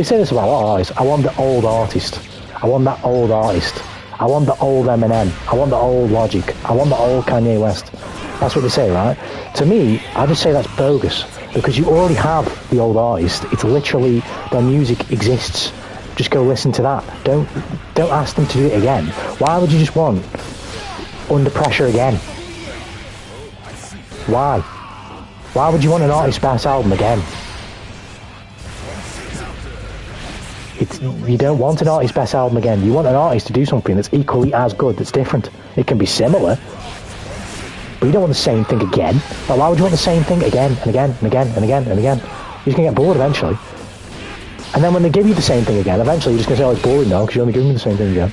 say this about a lot of artists, I want the old artist. I want that old artist. I want the old Eminem. I want the old Logic. I want the old Kanye West. That's what they say, right? To me, I just say that's bogus, because you already have the old artist. It's literally, their music exists. Just go listen to that. Don't ask them to do it again. Why would you just want Under Pressure again? Why? Why would you want an artist's best album again? You don't want an artist's best album again. You want an artist to do something that's equally as good, that's different. It can be similar, but you don't want the same thing again. Like, why would you want the same thing again and again and again and again and again? You're just going to get bored eventually. And then when they give you the same thing again, eventually you're just going to say, oh, it's boring now, because you're only giving me the same thing again.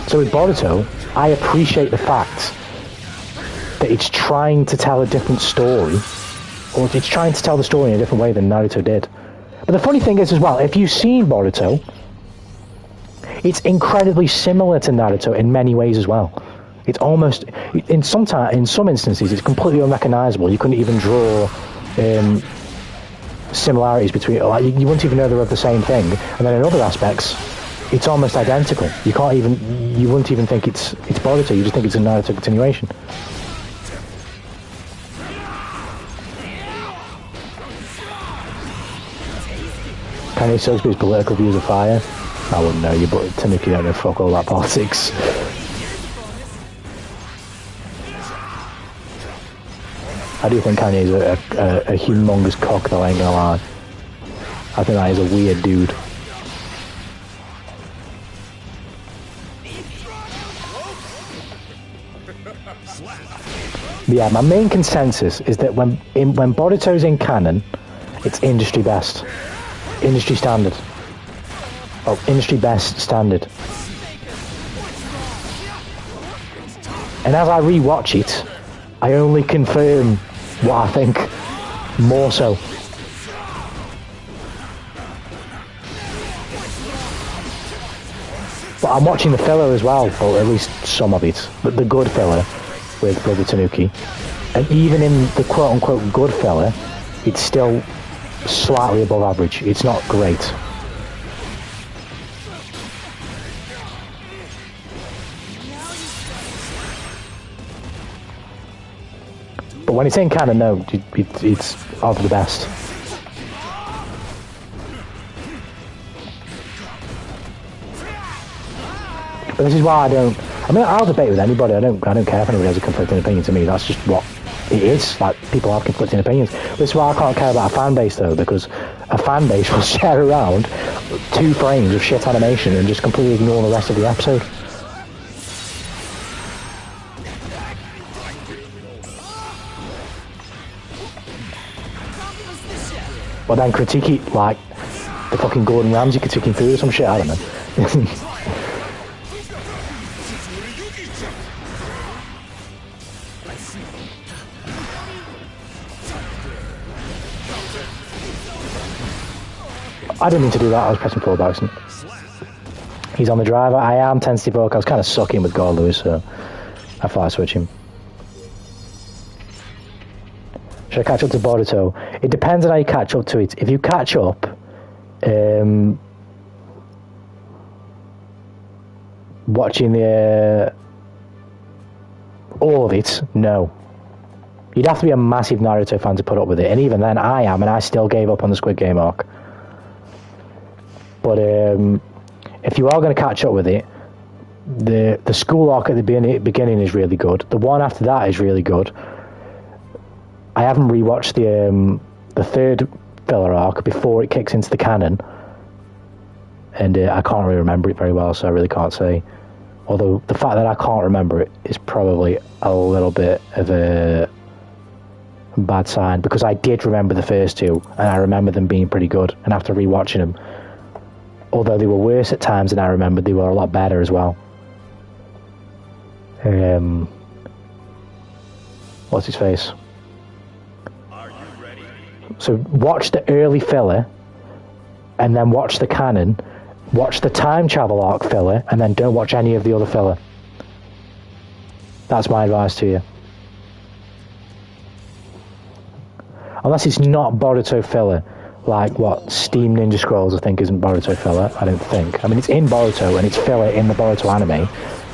So with Boruto, I appreciate the fact that it's trying to tell a different story, or it's trying to tell the story in a different way than Naruto did. But the funny thing is as well, if you've seen Boruto, it's incredibly similar to Naruto in many ways as well. It's almost, in some instances, it's completely unrecognizable. You couldn't even draw similarities between, like, you wouldn't even know they're of the same thing. And then in other aspects, it's almost identical. You wouldn't even think it's Boruto. You just think it's a Naruto continuation. Kanye Sogsby's political views are fire. I wouldn't know you, but Tanuki don't know fuck all that politics. I do think Kanye's a humongous cock, though, I ain't gonna lie. I think that is a weird dude. But yeah, my main consensus is that when Boruto's in canon, it's industry best. Industry standard. Oh, industry best standard. And as I rewatch it, I only confirm what I think more so. But I'm watching the filler as well, or at least some of it, but the good filler with Brother Tanuki. And even in the quote-unquote good filler, it's still slightly above average. It's not great. But when it's in canon, no, it's of the best. But this is why I mean, I'll debate with anybody. I don't care if anybody has a conflicting opinion. To me, that's just what it is. Like, people have conflicting opinions. This is why I can't care about a fan base, though, because a fan base will share around 2 frames of shit animation and just completely ignore the rest of the episode. But then critique it like the fucking Gordon Ramsay critiquing food or some shit, I don't know. I didn't mean to do that, I was pressing forward by accident. He's on the driver. I am tentative broke. I was kind of sucking with God Lewis, so I thought I'd switch him. Should I catch up to Boruto? It depends on how you catch up to it. If you catch up watching all of it, no. You'd have to be a massive Naruto fan to put up with it, and even then I am, and I still gave up on the Squid Game arc. But if you are going to catch up with it, the school arc at the beginning is really good. The one after that is really good. I haven't rewatched the third filler arc before it kicks into the canon, and I can't really remember it very well, so I really can't say. Although the fact that I can't remember it is probably a little bit of a bad sign, because I did remember the first two, and I remember them being pretty good, and after rewatching them, although they were worse at times than I remembered, they were a lot better as well. What's his face? Are you ready? So watch the early filler, and then watch the canon, watch the time travel arc filler, and then don't watch any of the other filler. That's my advice to you. Unless it's not Boruto filler, like what Steam Ninja Scrolls I think isn't Boruto filler, I don't think. I mean, it's in Boruto and it's filler in the Boruto anime,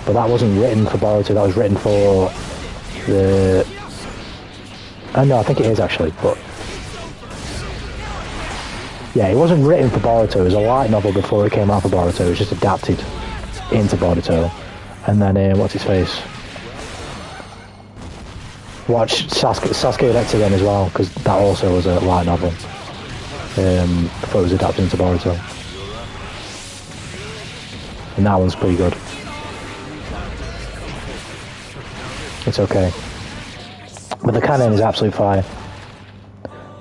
but that wasn't written for Boruto, that was written for the... Oh no, I think it is actually, but... Yeah, it wasn't written for Boruto, it was a light novel before it came out for Boruto, it was just adapted into Boruto. And then, what's his face? Watch Sasuke Let's again as well, because that also was a light novel before it was adapted into Boruto. And that one's pretty good. It's okay. But the canon is absolutely fire.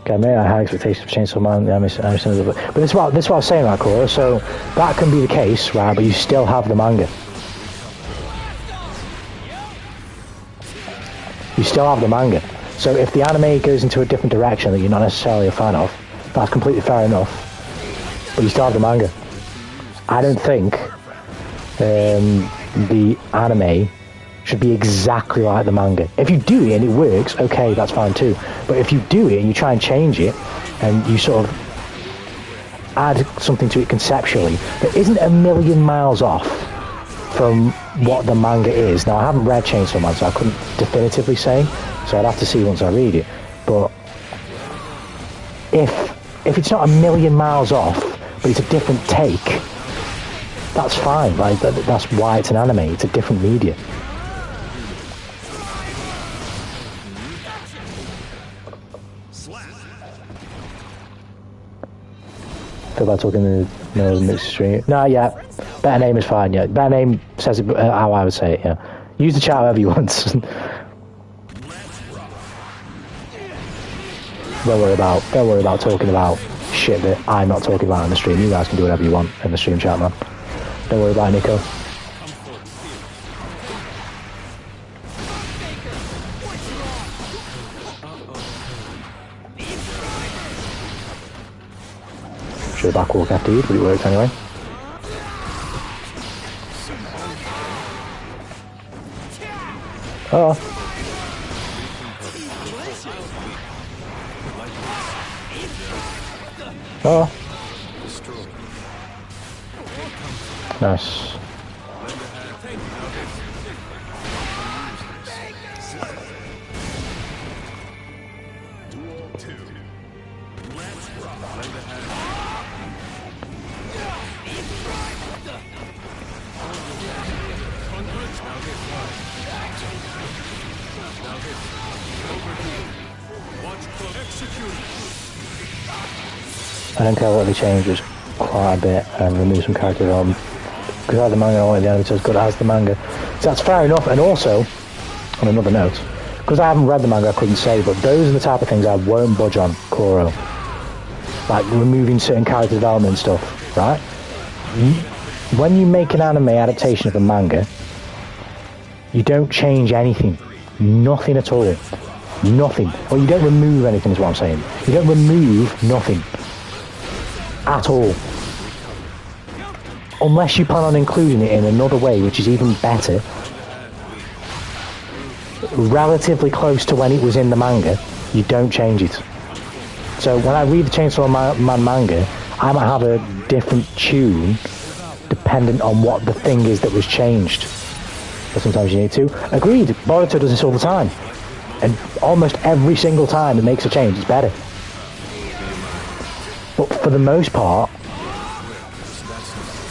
Okay, maybe I had expectations for Chainsaw Man. Yeah, but this is what I was saying, right, Cora? So that can be the case, right? But you still have the manga. You still have the manga. So if the anime goes into a different direction that you're not necessarily a fan of, that's completely fair enough. But you still have the manga. I don't think the anime should be exactly like the manga. If you do it and it works, okay, that's fine too. But if you do it and you try and change it, and you sort of add something to it conceptually that isn't a million miles off from what the manga is. Now, I haven't read Chainsaw Man, so I couldn't definitively say, so I'd have to see once I read it. But if it's not a million miles off, but it's a different take, that's fine. Like that's why it's an anime. It's a different media. Feel bad talking in the mixed stream. No, yeah. Better name is fine, yeah. Better name says it how I would say it, yeah. Use the chat however you want. Don't worry about talking about shit that I'm not talking about in the stream. You guys can do whatever you want in the stream chat, man. Don't worry about it, Nico. Should have backwalk after you, but it worked anyway. Oh. Oh. Nice. I don't care what they change, just quite a bit and remove some character development. Because I had the manga, I don't want the anime to as good as the manga. So that's fair enough. And also, on another note, because I haven't read the manga, I couldn't say, but those are the type of things I won't budge on, Koro. Like removing certain character development and stuff, right? When you make an anime adaptation of a manga, you don't change anything. Nothing at all. Nothing. Well, you don't remove anything is what I'm saying. You don't remove nothing. At all. Unless you plan on including it in another way, which is even better, relatively close to when it was in the manga, you don't change it. So when I read the Chainsaw Man manga, I might have a different tune dependent on what the thing is that was changed. But sometimes you need to. Agreed, Boruto does this all the time. And almost every single time it makes a change, it's better. But for the most part,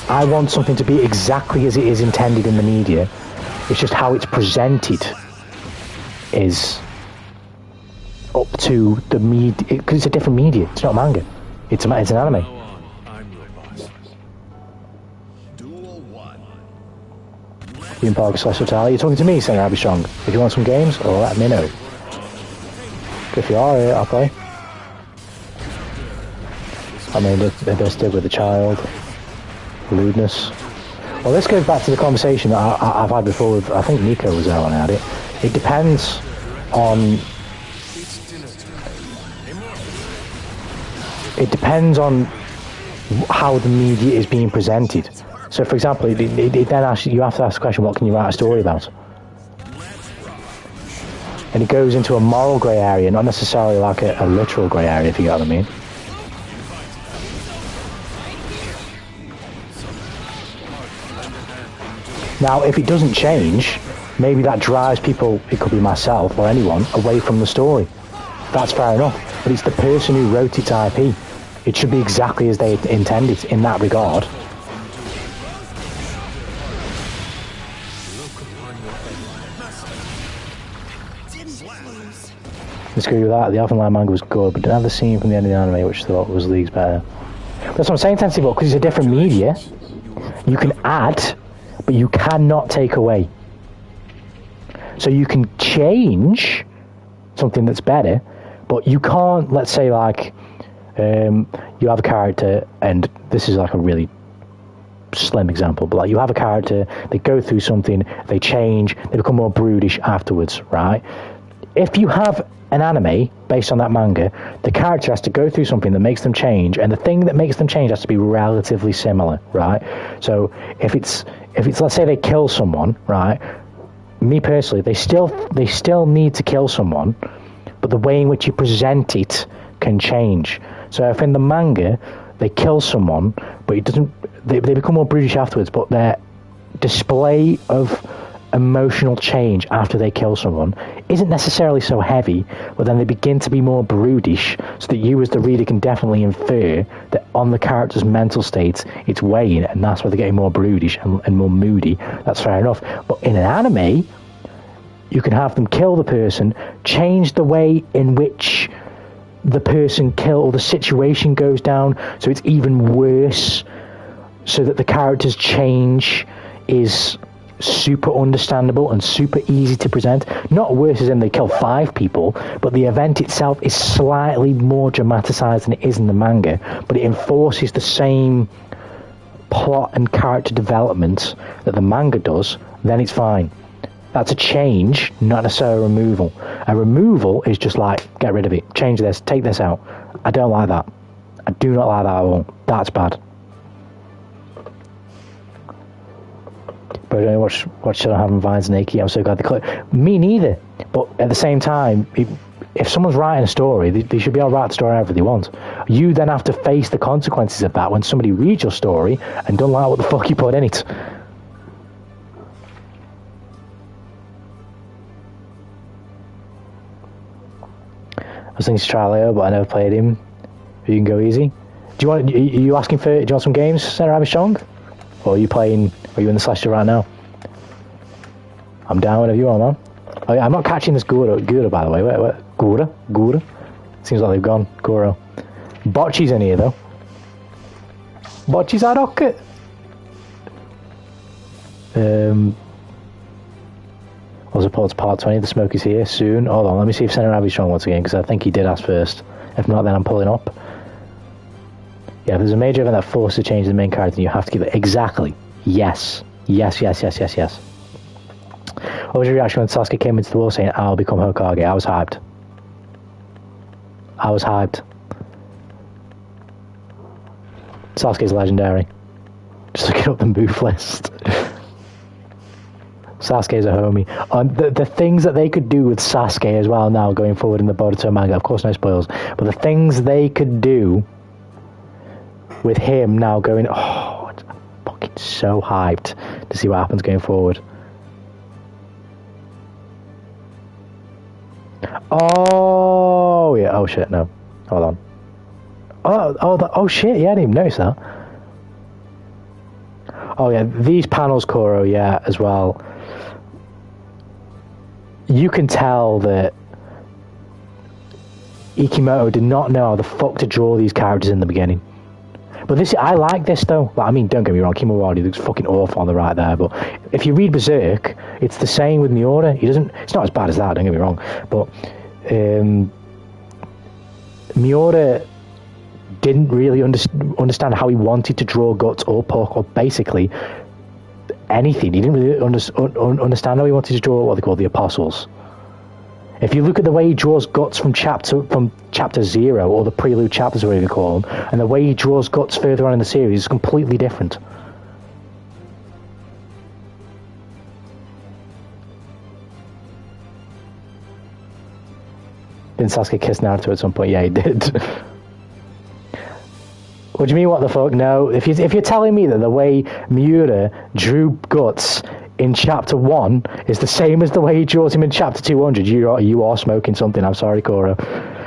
I want something to be exactly as it is intended in the media. It's just how it's presented is up to the media, because it's a different media. It's not manga. It's an anime. Being Parker / Total. You're talking to me, Senator Abby Strong. If you want some games, or let me know. If you are, I'll play. I mean, they're best with the child. Lewdness. Well, this goes back to the conversation that I've had before with, I think Nico was there when I had it. It depends on... It depends on how the media is being presented. So, for example, it then asks you have to ask the question, what can you write a story about? And it goes into a moral grey area, not necessarily like a literal grey area, if you get what I mean. Now, if it doesn't change, maybe that drives people, it could be myself or anyone, away from the story. That's fair enough. But it's the person who wrote its IP. It should be exactly as they intended in that regard. Let's go with that. The Elfenlight manga was good, but didn't have the scene from the end of the anime, which I thought was leagues better. That's what I'm saying, Tensible, because it's a different media. You can add, but you cannot take away. So you can change something that's better, but you can't, let's say, like, you have a character, and this is like a really slim example, but like you have a character, they go through something, they change, they become more brutish afterwards, right? If you have an anime based on that manga, the character has to go through something that makes them change, and the thing that makes them change has to be relatively similar, right? So if it's let's say they kill someone, right? Me personally, they still need to kill someone, but the way in which you present it can change. So if in the manga they kill someone, but it doesn't, they become more brutish afterwards, but their display of emotional change after they kill someone isn't necessarily so heavy, but then they begin to be more brutish, so that you as the reader can definitely infer that on the character's mental state it's weighing, and that's why they're getting more brutish and more moody. That's fair enough. But in an anime, you can have them kill the person, change the way in which the person killed, the situation goes down, so it's even worse, so that the character's change is super understandable and super easy to present. Not worse as in they kill 5 people, but the event itself is slightly more dramatized than it is in the manga, but it enforces the same plot and character development that the manga does, then it's fine. That's a change, not necessarily a removal. A removal is just like, get rid of it, change this, take this out. I don't like that. I do not like that at all. That's bad. But I don't watch Children Having Vines naked. I'm so glad they closed. Me neither. But at the same time, if someone's writing a story, they should be able to write the story however they want. You then have to face the consequences of that when somebody reads your story and don't like what the fuck you put in it. I was thinking to try Leo, but I never played him. You can go easy. Are you asking do you want some games, Senator Abby Strong? Or are you in the slasher right now? I'm down whenever you are, man. Oh, yeah, I'm not catching this Gura, by the way. Wait. Gura? Seems like they've gone. Goro. Bocce's in here, though. Bocce's at rocket. Was it part 20? The smoke is here soon. Hold on, let me see if Senator Abby's strong once again, because I think he did ask first. If not, then I'm pulling up. Yeah, if there's a major event that forces a change in the main character, you have to give it... Exactly. Yes. Yes. What was your reaction when Sasuke came into the war saying, I'll become Hokage? I was hyped. Sasuke's legendary. Just looking up the move list. Sasuke's a homie. The things that they could do with Sasuke as well now going forward in the Boruto manga, of course no spoilers, but the things they could do with him now going, oh, it's fucking so hyped to see what happens going forward. Oh yeah. Oh shit. No. Hold on. Oh shit. Yeah, I didn't even notice that. Oh yeah, these panels, Koro. Yeah, as well. You can tell that Ikimoto did not know how the fuck to draw these characters in the beginning. But I like this though. Like, I mean, don't get me wrong, Kimawari looks fucking awful on the right there. But if you read Berserk, it's the same with Miura. It's not as bad as that. Don't get me wrong. But Miura didn't really understand how he wanted to draw Guts or Puck or basically anything. He didn't really understand how he wanted to draw what they call the Apostles. If you look at the way he draws Guts from chapter 0, or the prelude chapters, whatever you call them, and the way he draws Guts further on in the series is completely different. Didn't Sasuke kiss Naruto at some point? Yeah, he did. What do you mean, what the fuck? No, if you're telling me that the way Miura drew Guts in chapter 1 is the same as the way he draws him in chapter 200, you are smoking something. I'm sorry, Koro.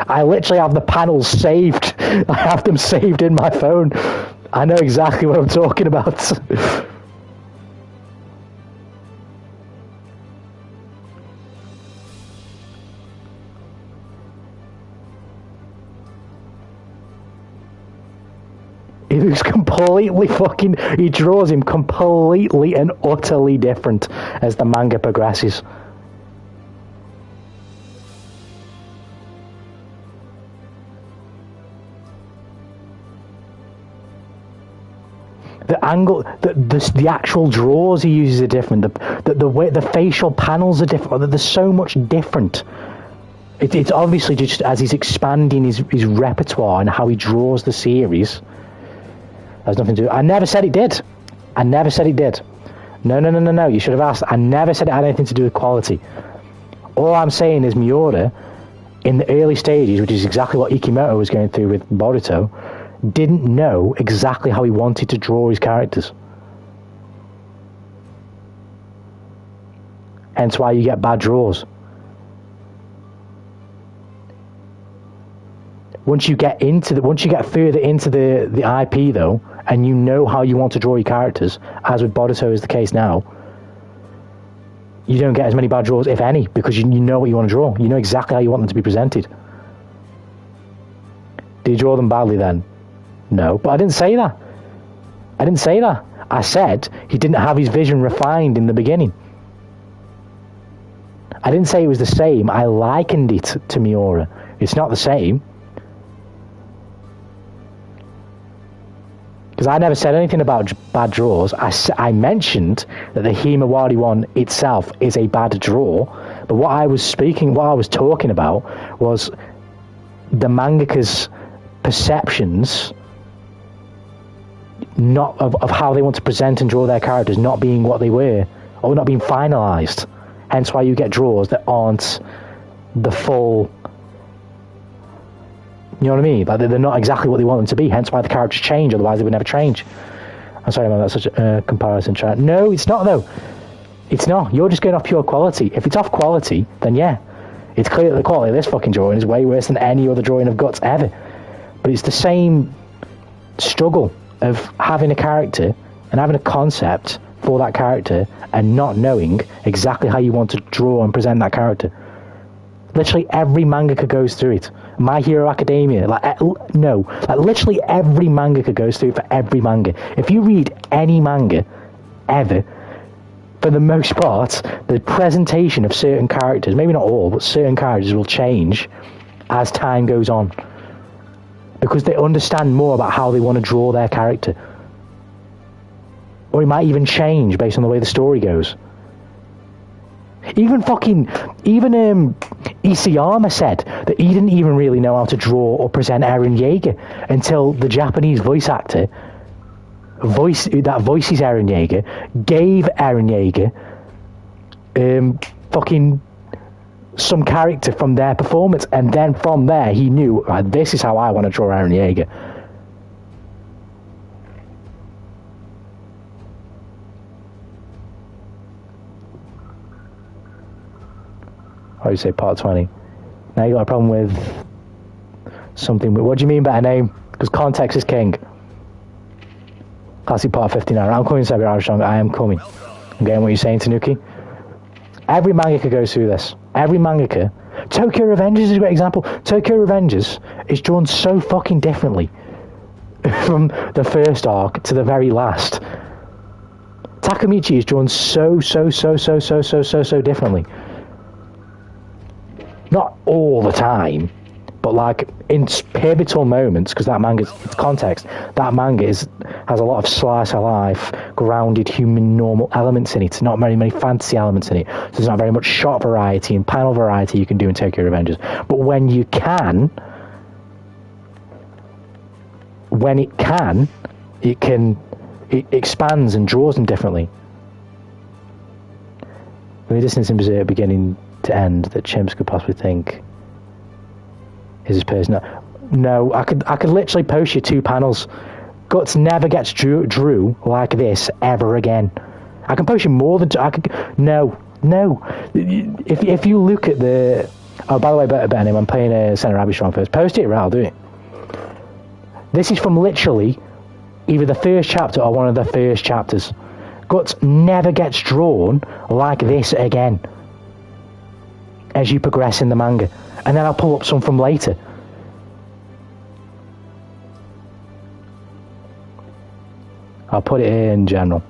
I literally have the panels saved. I have them saved in my phone. I know exactly what I'm talking about. He looks completely fucking... He draws him completely and utterly different as the manga progresses. The angle, the actual draws he uses are different. The way the facial panels are different. There's so much different. It's obviously just as he's expanding his repertoire and how he draws the series. Has nothing to do. I never said it did. I never said it did. No. You should have asked. I never said it had anything to do with quality. All I'm saying is Miura, in the early stages, which is exactly what Ikimoto was going through with Boruto, didn't know exactly how he wanted to draw his characters. Hence why you get bad draws. Once you get further into the IP though, and you know how you want to draw your characters, as with Boruto is the case now, you don't get as many bad draws, if any, because you know what you want to draw. You know exactly how you want them to be presented. Did you draw them badly then? No, but I didn't say that. I said he didn't have his vision refined in the beginning. I didn't say it was the same. I likened it to Miura. It's not the same. Because I never said anything about bad draws. I mentioned that the Himawari one itself is a bad draw, but what I was talking about was the mangaka's perceptions not of how they want to present and draw their characters not being what they were, or not being finalized. Hence why you get draws that aren't the full... You know what I mean? Like they're not exactly what they want them to be, hence why the characters change, otherwise they would never change. I'm sorry, man, that's such a comparison. No, it's not, though. It's not. You're just going off pure quality. If it's off quality, then yeah. It's clear that the quality of this fucking drawing is way worse than any other drawing of Guts ever. But it's the same struggle of having a character and having a concept for that character and not knowing exactly how you want to draw and present that character. Literally every mangaka goes through it. My Hero Academia, literally every mangaka goes through it for every manga. If you read any manga ever, for the most part, the presentation of certain characters, maybe not all, but certain characters will change as time goes on. Because they understand more about how they want to draw their character. Or it might even change based on the way the story goes. Even Isayama said that he didn't even really know how to draw or present Eren Yeager until the Japanese voice actor voices Eren Yeager gave Eren Yeager some character from their performance, and then from there he knew, right, this is how I want to draw Eren Yeager. What do you say, part 20? Now you got a problem with something. What do you mean better name? Because context is king. Classic part 59. I'm coming, Sabi Armstrong. I am coming. I'm getting what you're saying, Tanuki. Every mangaka goes through this. Every mangaka. Tokyo Revengers is a great example. Tokyo Revengers is drawn so fucking differently from the first arc to the very last. Takamichi is drawn so differently. Not all the time, but like in pivotal moments, because that manga, it's context, that manga has a lot of slice of life, grounded human normal elements in it. It's not very many fantasy elements in it. So there's not very much shot variety and panel variety you can do in Tokyo Revengers. But when you can, it expands and draws them differently. The distance in Berserk beginning to end that chimps could possibly think is this person. No, I could literally post you 2 panels. Guts never gets drew like this ever again. I can post you more than 2. No. If you look at the... Oh, by the way, better name, I'm playing Center Abbey Strong first. Post it, right, I'll do it. This is from literally either the first chapter or one of the first chapters. Guts never gets drawn like this again as you progress in the manga. And then I'll pull up some from later. I'll put it in general.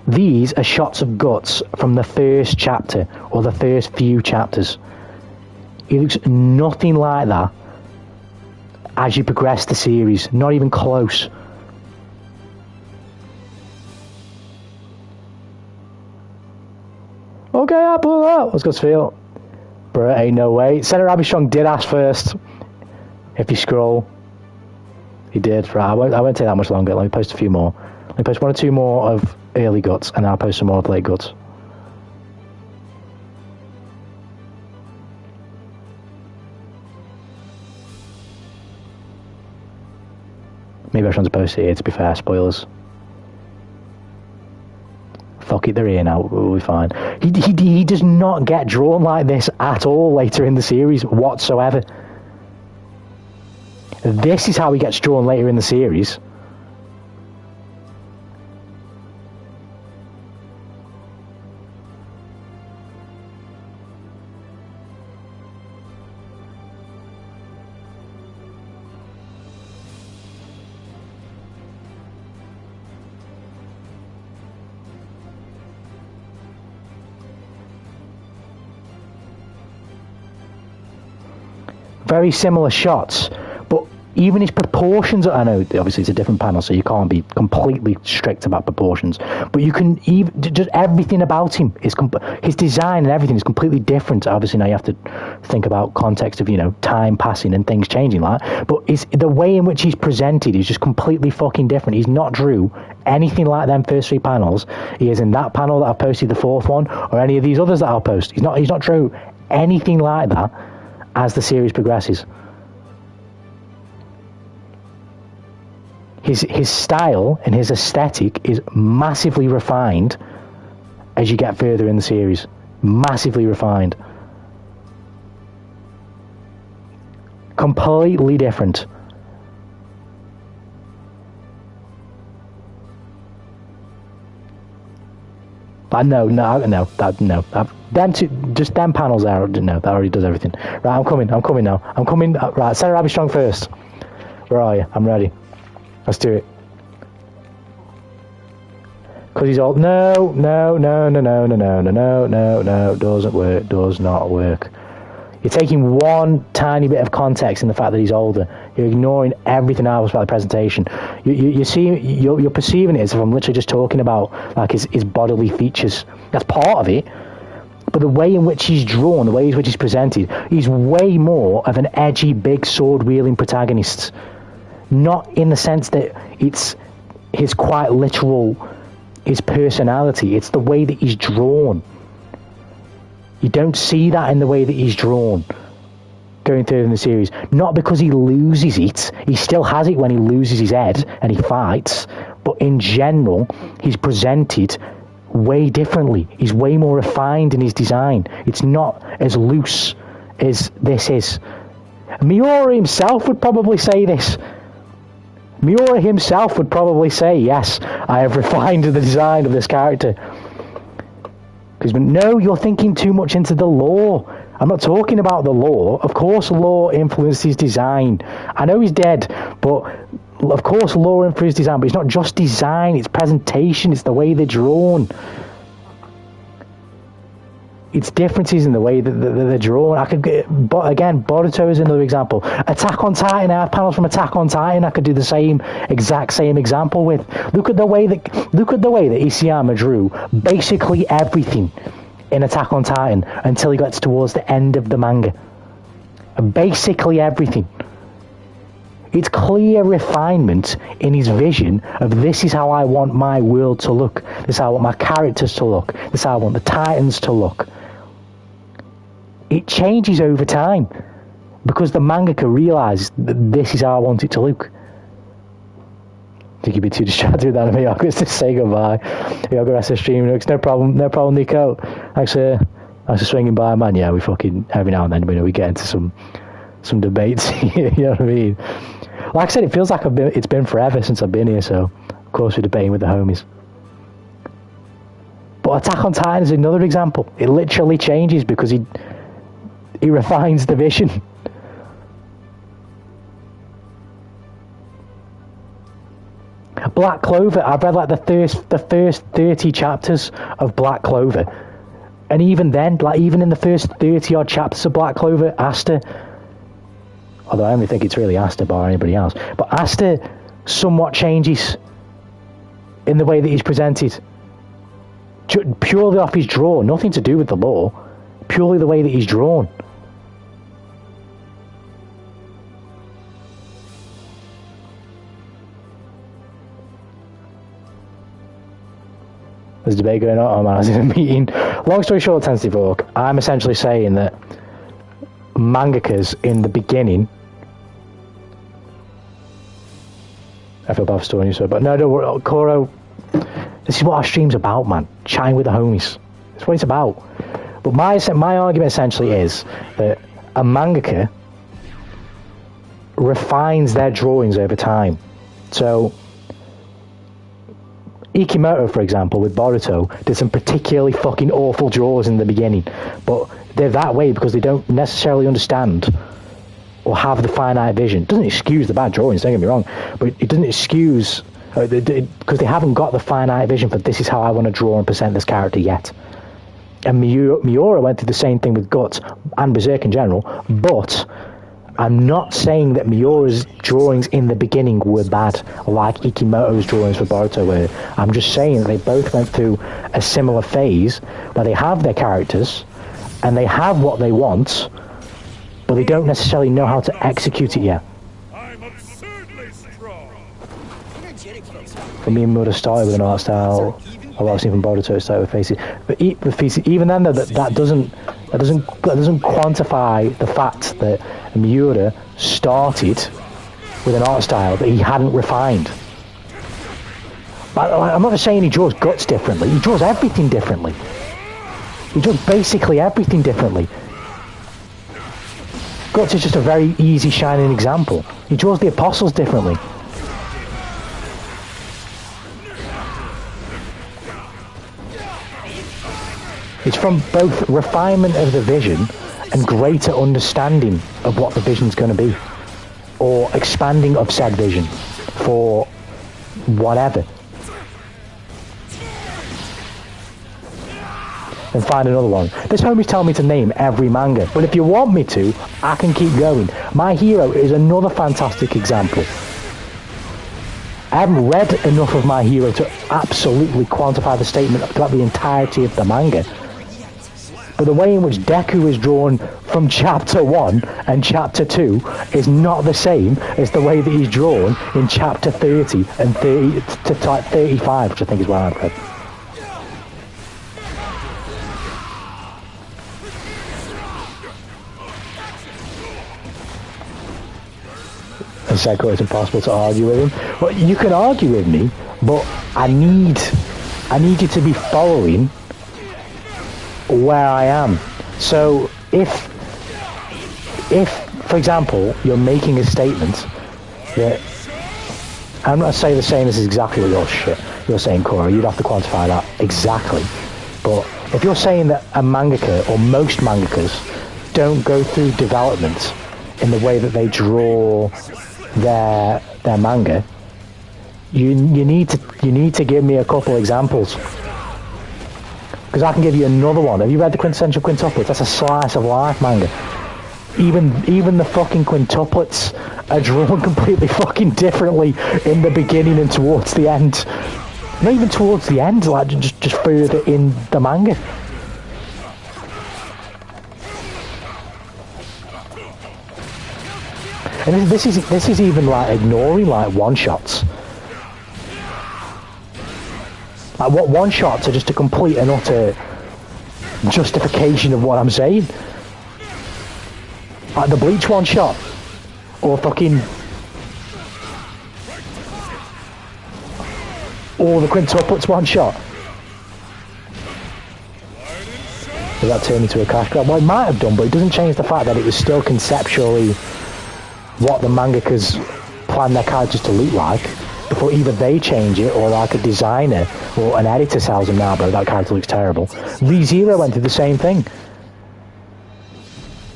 These are shots of Guts from the first chapter or the first few chapters. It looks nothing like that as you progress the series, not even close. Okay, I'll pull that. What's Guts feel? Bruh, ain't no way. Senator Abby Strong did ask first. If you scroll, he did. Right, I won't take that much longer. Let me post a few more. Let me post 1 or 2 more of early Guts, and I'll post some more of late Guts. Maybe I shouldn't post it here, to be fair. Spoilers. Fuck it, they're here now. We'll be fine. He does not get drawn like this at all later in the series whatsoever. This is how he gets drawn later in the series. Very similar shots, but even his proportions, I know obviously it's a different panel, so you can't be completely strict about proportions, but you can even, just everything about him, his design and everything is completely different. Obviously now you have to think about context of, time passing and things changing like that, but the way in which he's presented is just completely fucking different. He's not drew anything like them first 3 panels. He is in that panel that I've posted, the 4th one, or any of these others that I'll post. He's not drew anything like that as the series progresses. His style and his aesthetic is massively refined as you get further in the series. Massively refined. Completely different. But no. Just them panels there. No, that already does everything. Right, I'm coming now. Right, Sarah Abby Strong first. Where are you? I'm ready. Let's do it. Because he's all no. Doesn't work. Does not work. You're taking one tiny bit of context in the fact that he's older. You're ignoring everything else about the presentation. You're perceiving it as if I'm literally just talking about like his bodily features. That's part of it. But the way in which he's drawn, the way in which he's presented, he's way more of an edgy, big sword-wielding protagonist. Not in the sense that it's his quite literal, his personality. It's the way that he's drawn. You don't see that in the way that he's drawn. going through in the series. Not because he loses it. He still has it when he loses his head and he fights. But in general, he's presented way differently. He's way more refined in his design. It's not as loose as this is. Miura himself would probably say this. Miura himself would probably say, yes, I have refined the design of this character. Because no, you're thinking too much into the lore. I'm not talking about the lore. Of course lore influences design. I know he's dead, but of course lore influences design, but it's not just design, it's presentation, it's the way they're drawn. It's differences in the way that they're drawn. But again, Boruto is another example. Attack on Titan, I have panels from Attack on Titan I could do the exact same example with. Look at the way that Isayama drew basically everything in Attack on Titan until he gets towards the end of the manga. Basically everything. It's clear refinement in his vision of this is how I want my world to look. This is how I want my characters to look. This is how I want the Titans to look. It changes over time because the mangaka realised that this is how I want it to look. I think you'd be too distracted with that. I'm going to say goodbye. Yoga rest of stream. No problem, Nico. Thanks for swinging by, man. Yeah, we fucking every now and then we get into some debates. You know what I mean? Like I said, it feels like it's been forever since I've been here. So of course we're debating with the homies. But Attack on Titan is another example. It literally changes because he refines the vision. Black Clover, I've read like the first 30 chapters of Black Clover, and even then, like even in the first 30 odd chapters of Black Clover, Asta, although I only think it's really Asta bar anybody else, but Asta somewhat changes in the way that he's presented, purely off his draw, nothing to do with the lore, purely the way that he's drawn. There's a debate going on. Oh man, I was in a meeting. Long story short, Tensity Fork, I'm essentially saying that mangakas in the beginning, I feel bad for storing you so, but no, don't worry, Koro, this is what our stream's about, man. Chatting with the homies. That's what it's about. But my argument essentially is that a mangaka refines their drawings over time. So Ikimoto, for example, with Boruto, did some particularly fucking awful draws in the beginning, but they're that way because they don't necessarily understand or have the finite vision. It doesn't excuse the bad drawings, don't get me wrong, but it doesn't excuse because they haven't got the finite vision for this is how I want to draw and present this character yet. And Miura went through the same thing with Guts and Berserk in general, but I'm not saying that Miura's drawings in the beginning were bad, like Ikimoto's drawings for Boruto were. I'm just saying that they both went through a similar phase where they have their characters and they have what they want, but they don't necessarily know how to execute it yet. I'm absurdly strong. For me, Miura started with an art style. I've seen from Boruto started with faces, but even then, that doesn't quantify the fact that Miura started with an art style that he hadn't refined. I'm not just saying he draws Guts differently. He draws everything differently. He draws basically everything differently. Guts is just a very easy, shining example. He draws the Apostles differently. It's from both refinement of the vision and greater understanding of what the vision's going to be, or expanding of said vision for whatever. And find another one. This homie's telling me to name every manga, but if you want me to, I can keep going. My Hero is another fantastic example. I haven't read enough of My Hero to absolutely quantify the statement throughout the entirety of the manga. But the way in which Deku is drawn from chapter 1 and chapter 2 is not the same as the way that he's drawn in chapter 30 and 30 to 35, which I think is what I've read. said it's impossible to argue with him. Well, you can argue with me, but I need you to be following where I am. So if for example you're making a statement that I'm not saying this is exactly what you're saying, Cora, you'd have to quantify that exactly. But if you're saying that a mangaka or most mangakas don't go through development in the way that they draw their manga, you need to give me a couple examples, because I can give you another one. Have you read the Quintessential Quintuplets? That's a slice of life manga. Even the fucking quintuplets are drawn completely fucking differently in the beginning and towards the end. Not even towards the end, like just further in the manga. And this is even like ignoring like one shots. Like what one shots are just a complete and utter justification of what I'm saying. Like the Bleach one shot, or the quintuplets one shot. Did that turn into a cash grab? Well, it might have done, but it doesn't change the fact that it was still conceptually what the mangakas plan their characters to look like before either they change it or like a designer or an editor tells them, nah bro, that character looks terrible. ReZero went through the same thing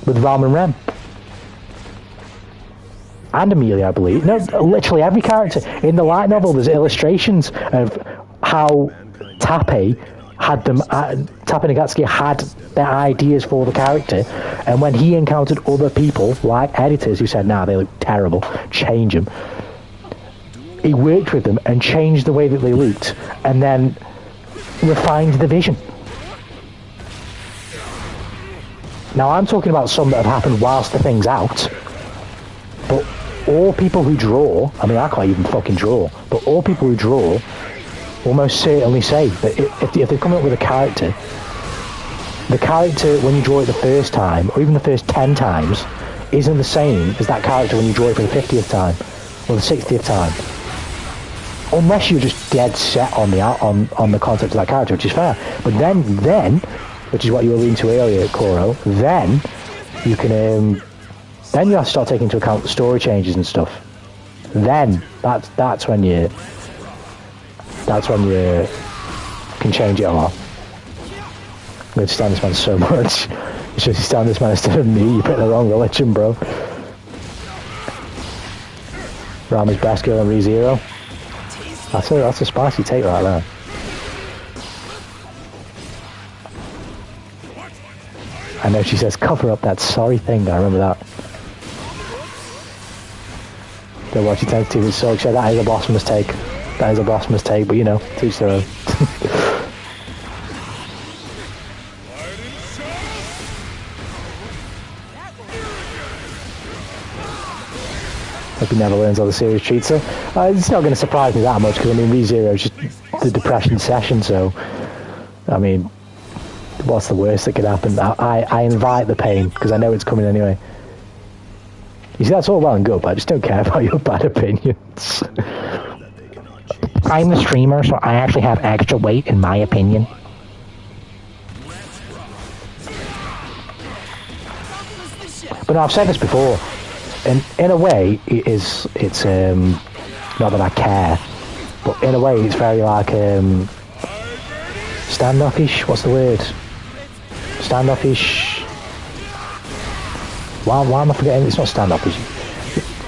with Ram and Rem. And Amelia, I believe. No, literally every character. In the light novel, there's illustrations of how Tappe and Nagatsuki had their ideas for the character, and when he encountered other people, like editors, who said, nah, they look terrible, change them, he worked with them and changed the way that they looked, and then refined the vision. Now, I'm talking about some that have happened whilst the thing's out, but all people who draw, I mean, I can't even fucking draw, but all people who draw almost certainly say that if they come up with a character, the character when you draw it the first time, or even the first 10 times, isn't the same as that character when you draw it for the 50th time, or the 60th time. Unless you're just dead set on the concept of that character, which is fair. But then, which is what you were alluding to earlier, Koro, then you can... then you have to start taking into account the story changes and stuff. Then that's when you can change it a lot. I'm going to stand this man so much. It's just you stand this man instead of me. You picked the wrong religion, bro. Rama's best girl and ReZero. That's a spicy take right there. I know she says cover up that sorry thing. I remember that. Don't watch your tentative with so excited. That is a boss mistake. That is a boss mistake, but you know, to each their own. Hope he never learns how the series treats her. It's not going to surprise me that much, because I mean, ReZero is just the depression session, so I mean, what's the worst that could happen? I invite the pain, because I know it's coming anyway. You see, that's all well and good, but I just don't care about your bad opinions. I'm the streamer, so I actually have extra weight in my opinion. But no, I've said this before, and in a way, it's not that I care, but in a way, it's very like standoffish. What's the word? Standoffish. Why am I forgetting? It's not standoffish.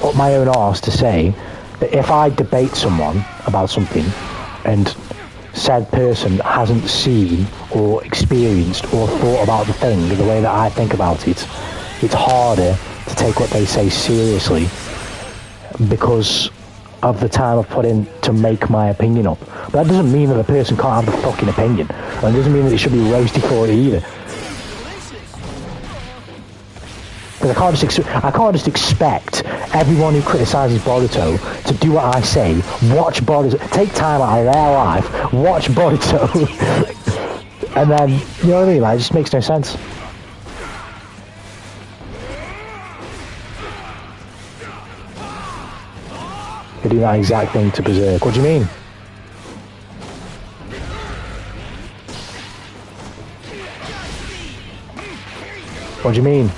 Up my own arse to say that if I debate someone about something and said person hasn't seen or experienced or thought about the thing the way that I think about it, it's harder to take what they say seriously because of the time I've put in to make my opinion up. But that doesn't mean that the person can't have the fucking opinion, and it doesn't mean that it should be roasted for it either. Because I can't just expect everyone who criticises Boruto to do what I say, watch Boruto, take time out of their life, watch Boruto, and then, you know what I mean, like, it just makes no sense. They do that exact thing to Berserk. What do you mean? What do you mean?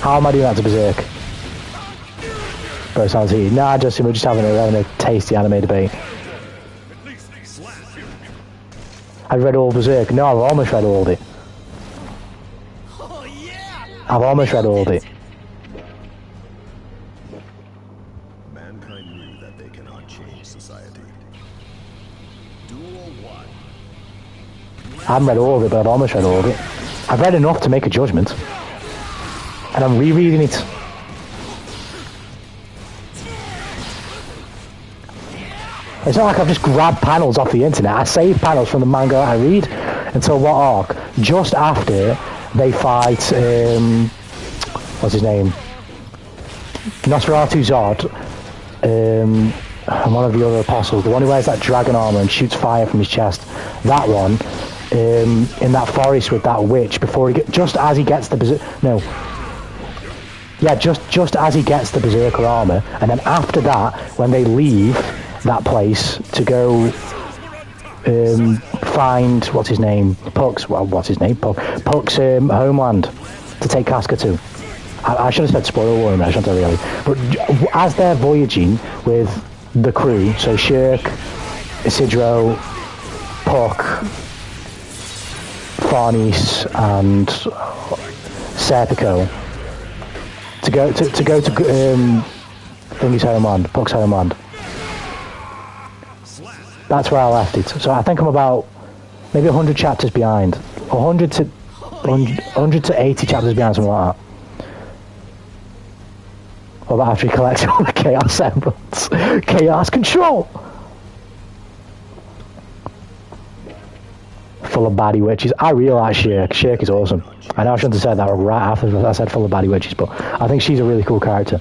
How am I doing that to Berserk? Bro, sounds heated. Nah, Justin, we're just having a tasty anime debate. I've read all Berserk. No, I've almost read all of it. I've almost read all of it. Mankind knew that they cannot change society. Duel 1. I haven't read all of it, but I've almost read all of it. I've read enough to make a judgment. And I'm rereading it. It's not like I've just grabbed panels off the internet. I save panels from the manga I read until what arc? Just after they fight, what's his name? Nosferatu Zod, and one of the other apostles, the one who wears that dragon armor and shoots fire from his chest. That one, in that forest with that witch, before just as he gets the just as he gets the berserker armor, and then after that, when they leave that place to go find what's his name, Puck's homeland to take Casca to. I should have said spoiler warning, I shouldn't have really. But as they're voyaging with the crew, so Shirk, Isidro, Puck, Farnese, and Serpico, to go to Thingy's homeland, Puck's homeland. That's where I left it. So I think I'm about maybe 100 chapters behind. 100 to 80 chapters behind, something like that. What about after he collects all the Chaos Emeralds? Chaos Control! Full of baddie witches. I really like Shirk. Shirk is awesome. I know I shouldn't have said that right after I said full of baddie witches, but I think she's a really cool character.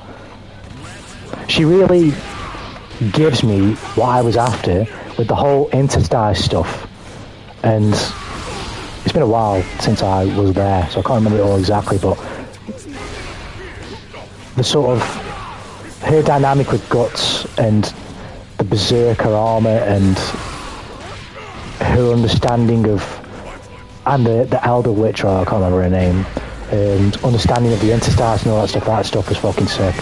She really gives me what I was after with the whole interstice stuff, and it's been a while since I was there, so I can't remember it all exactly, but the sort of her dynamic with Guts and the berserker armor and her understanding of, and the elder witch, or I can't remember her name, and understanding of the interstice and all that stuff was fucking sick.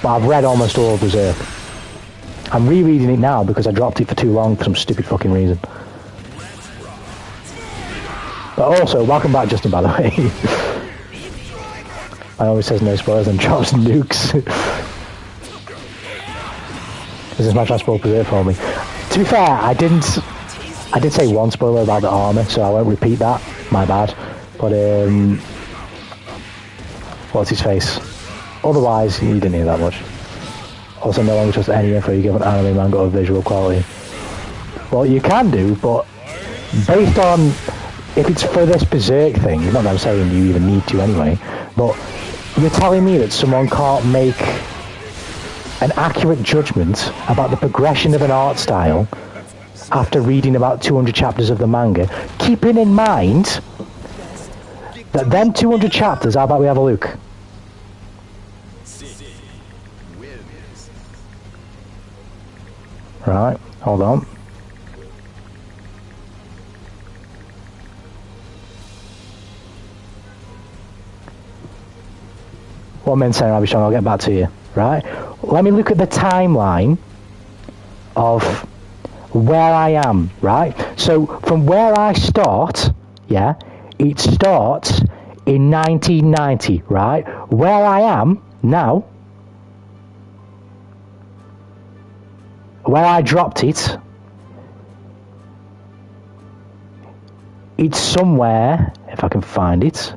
But I've read almost all of Berserk. I'm rereading it now because I dropped it for too long for some stupid fucking reason. But also, welcome back, Justin, by the way. I always says no spoilers and drops nukes. This is my transport Berserk for me. To be fair, I did say one spoiler about the armor, so I won't repeat that. My bad. But what's his face? Otherwise, you didn't hear that much. Also, no longer trust any info you give an anime manga of visual quality. Well, you can do, but based on if it's for this Berserk thing, not that I'm saying you even need to anyway, but you're telling me that someone can't make an accurate judgment about the progression of an art style after reading about 200 chapters of the manga, keeping in mind that them 200 chapters, how about we have a look? Right, hold on. One minute, I'll be strong, I'll get back to you. Right? Let me look at the timeline of where I am, right? So, from where I start, yeah, it starts in 1990, right? Where I am now, where I dropped it, it's somewhere, if I can find it,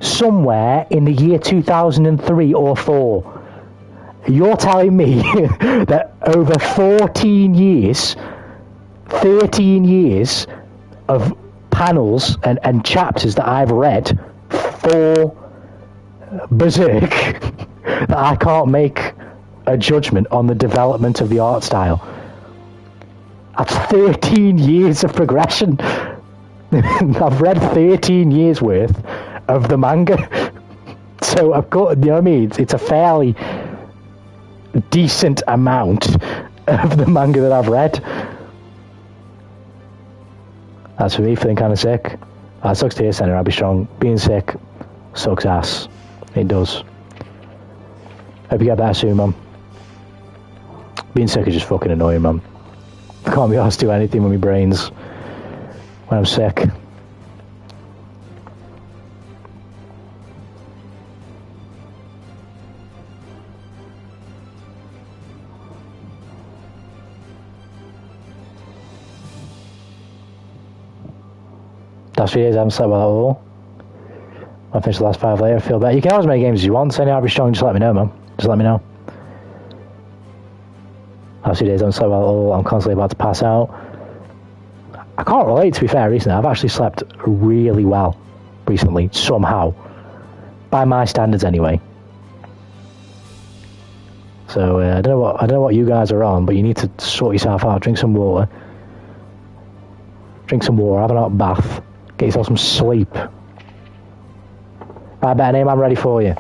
somewhere in the year 2003 or 4. You're telling me that over 14 years, 13 years of panels and chapters that I've read for Berserk, that I can't make a judgment on the development of the art style. That's 13 years of progression. I've read 13 years worth of the manga. So I've got, you know what I mean? It's a fairly decent amount of the manga that I've read. That's for me feeling kind of sick. That sucks to hear, Senator. I'll be strong. Being sick sucks ass. It does. Hope you get better soon, man. Being sick is just fucking annoying, man. I can't be asked to do anything with my brains when I'm sick. Last 3 days I haven't slept well at all. I'll finish the last 5 later, I feel better. You can have as many games as you want, so I'll be strong, just let me know, man. Just let me know. Last 2 days I haven't slept well at all, I'm constantly about to pass out. I can't relate, to be fair, recently. I've actually slept really well recently, somehow. By my standards, anyway. So, I don't know what you guys are on, but you need to sort yourself out. Drink some water. Drink some water, have an hot bath. Get yourself some sleep. Right, better name, I'm ready for you.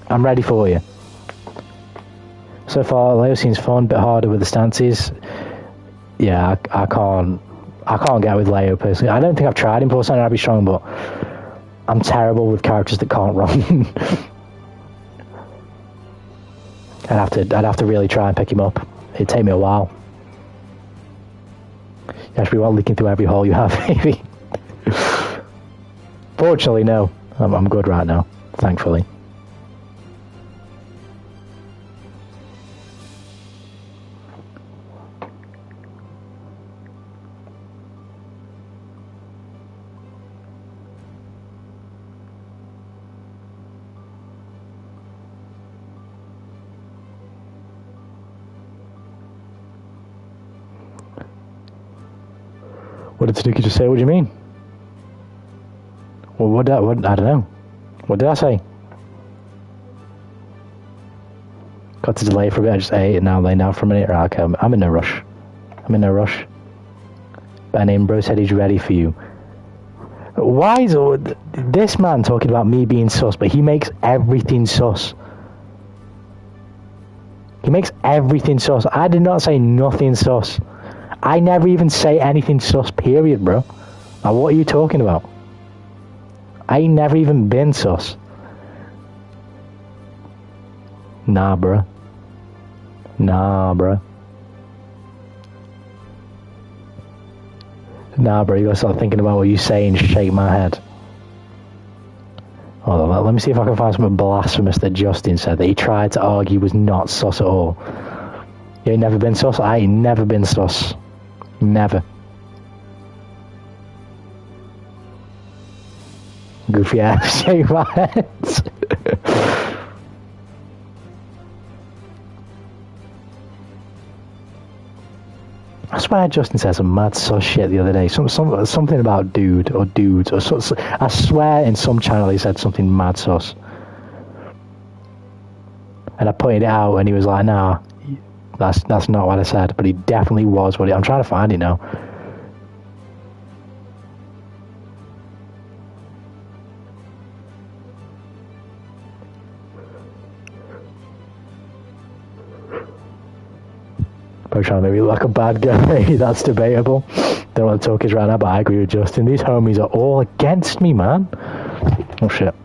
I'm ready for you. So far, Leo seems fun, a bit harder with the stances. Yeah, I can't get with Leo personally. I don't think I've tried him for something I'd be strong, but I'm terrible with characters that can't run. I'd have to really try and pick him up. It'd take me a while. You actually want leaking through every hole you have, maybe. Fortunately, no. I'm good right now, thankfully. What did Tanuki just say? What do you mean? Well, what I don't know. What did I say? Got to delay for a bit, I just ate, and now I'm laying down for a minute. Right, okay, I'm in no rush. I'm in no rush. Better name, bro said he's ready for you. Why is this man talking about me being sus, but he makes everything sus? He makes everything sus. I did not say nothing sus. I never even say anything sus, period, bro. Now, what are you talking about? I ain't never even been sus. Nah, bro. Nah, bro. Nah, bro, you gotta start thinking about what you say and shake my head. Hold on, let me see if I can find something blasphemous that Justin said that he tried to argue was not sus at all. You ain't never been sus? I ain't never been sus. Never. Goofy ass, shake my head. I swear Justin said some mad sus shit the other day. Something about dude or dudes or so. I swear in some channel he said something mad sus. And I pointed it out and he was like, nah, that's not what I said. But he definitely was what I'm trying to find it now. Probably trying to make me look like a bad guy. That's debatable. Don't want to talk his right now, but I agree with Justin. These homies are all against me, man. Oh shit.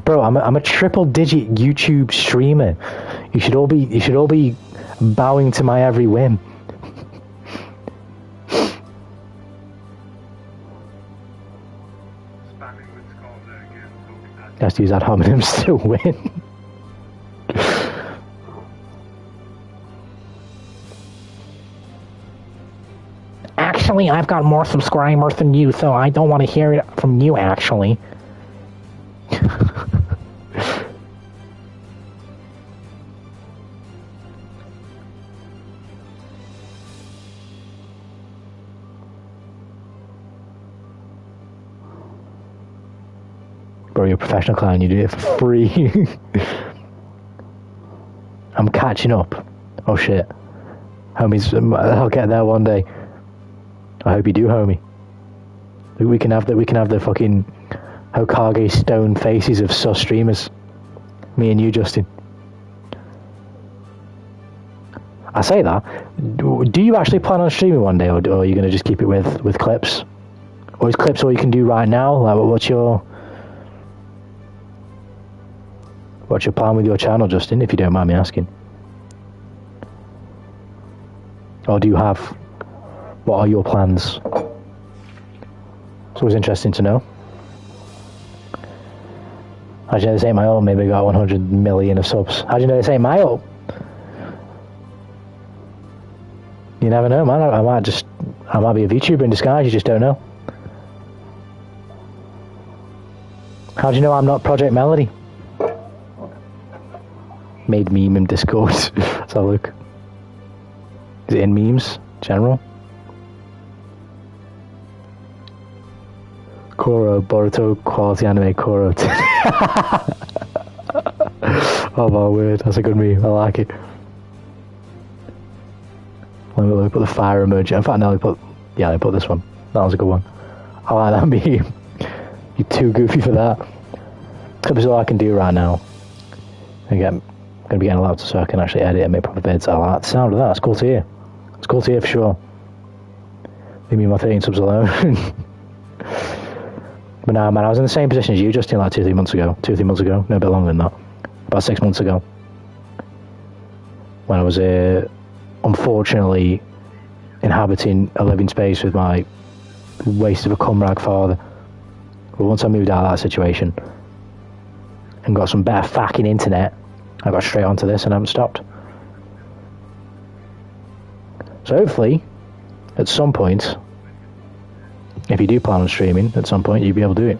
Bro, I'm a triple-digit YouTube streamer. You should all be bowing to my every whim. Has to use ad hominems to win. Actually, I've got more subscribers than you, so I don't want to hear it from you, actually. Bro, you're a professional clown, you do it for free. I'm catching up. Oh shit. Homies, I'll get there one day. I hope you do, homie. We can have the fucking Hokage stone faces of sus streamers. Me and you, Justin. I say that. Do you actually plan on streaming one day, or are you going to just keep it with clips? Or is clips all you can do right now? Like, what's your plan with your channel, Justin, if you don't mind me asking? Or do you have... What are your plans? It's always interesting to know. How do you know this ain't my own? Maybe I got 100 million of subs. How do you know this ain't my own? You never know, man. I might be a VTuber in disguise, you just don't know. How do you know I'm not Project Melody? Made meme in Discord. Let's have a look. Is it in memes? General? Koro, Boruto, quality anime, Koro. Oh my word, that's a good meme. I like it. Let me put the fire emoji. In fact, no, they put this one. That was a good one. I like that meme. You're too goofy for that. Clip is all I can do right now. I'm going to be getting allowed so I can actually edit and make proper vids. I like the sound of that. It's cool to hear. It's cool to hear for sure. Leave me my 13 subs alone. But no, man, I was in the same position as you, Justin, like 2-3 months ago. 2-3 months ago. No, a bit longer than that. About 6 months ago. When I was unfortunately inhabiting a living space with my waste of a cum rag father. But once I moved out of that situation and got some better fucking internet, I got straight onto this and I haven't stopped. So hopefully, at some point, if you do plan on streaming, at some point you'll be able to do it.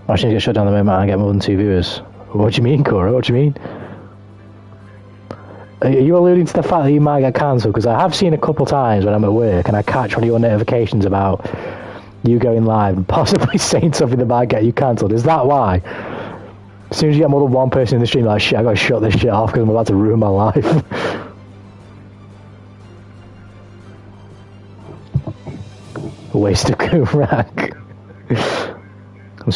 I should get shut down the moment I get more than 2 viewers. What do you mean, Cora? What do you mean? Are you alluding to the fact that you might get cancelled? Because I have seen a couple times when I'm at work and I catch one of your notifications about you going live and possibly saying something that might get you cancelled. Is that why? As soon as you get more than one person in the stream, like, shit, I gotta shut this shit off because I'm about to ruin my life. A waste of good rack.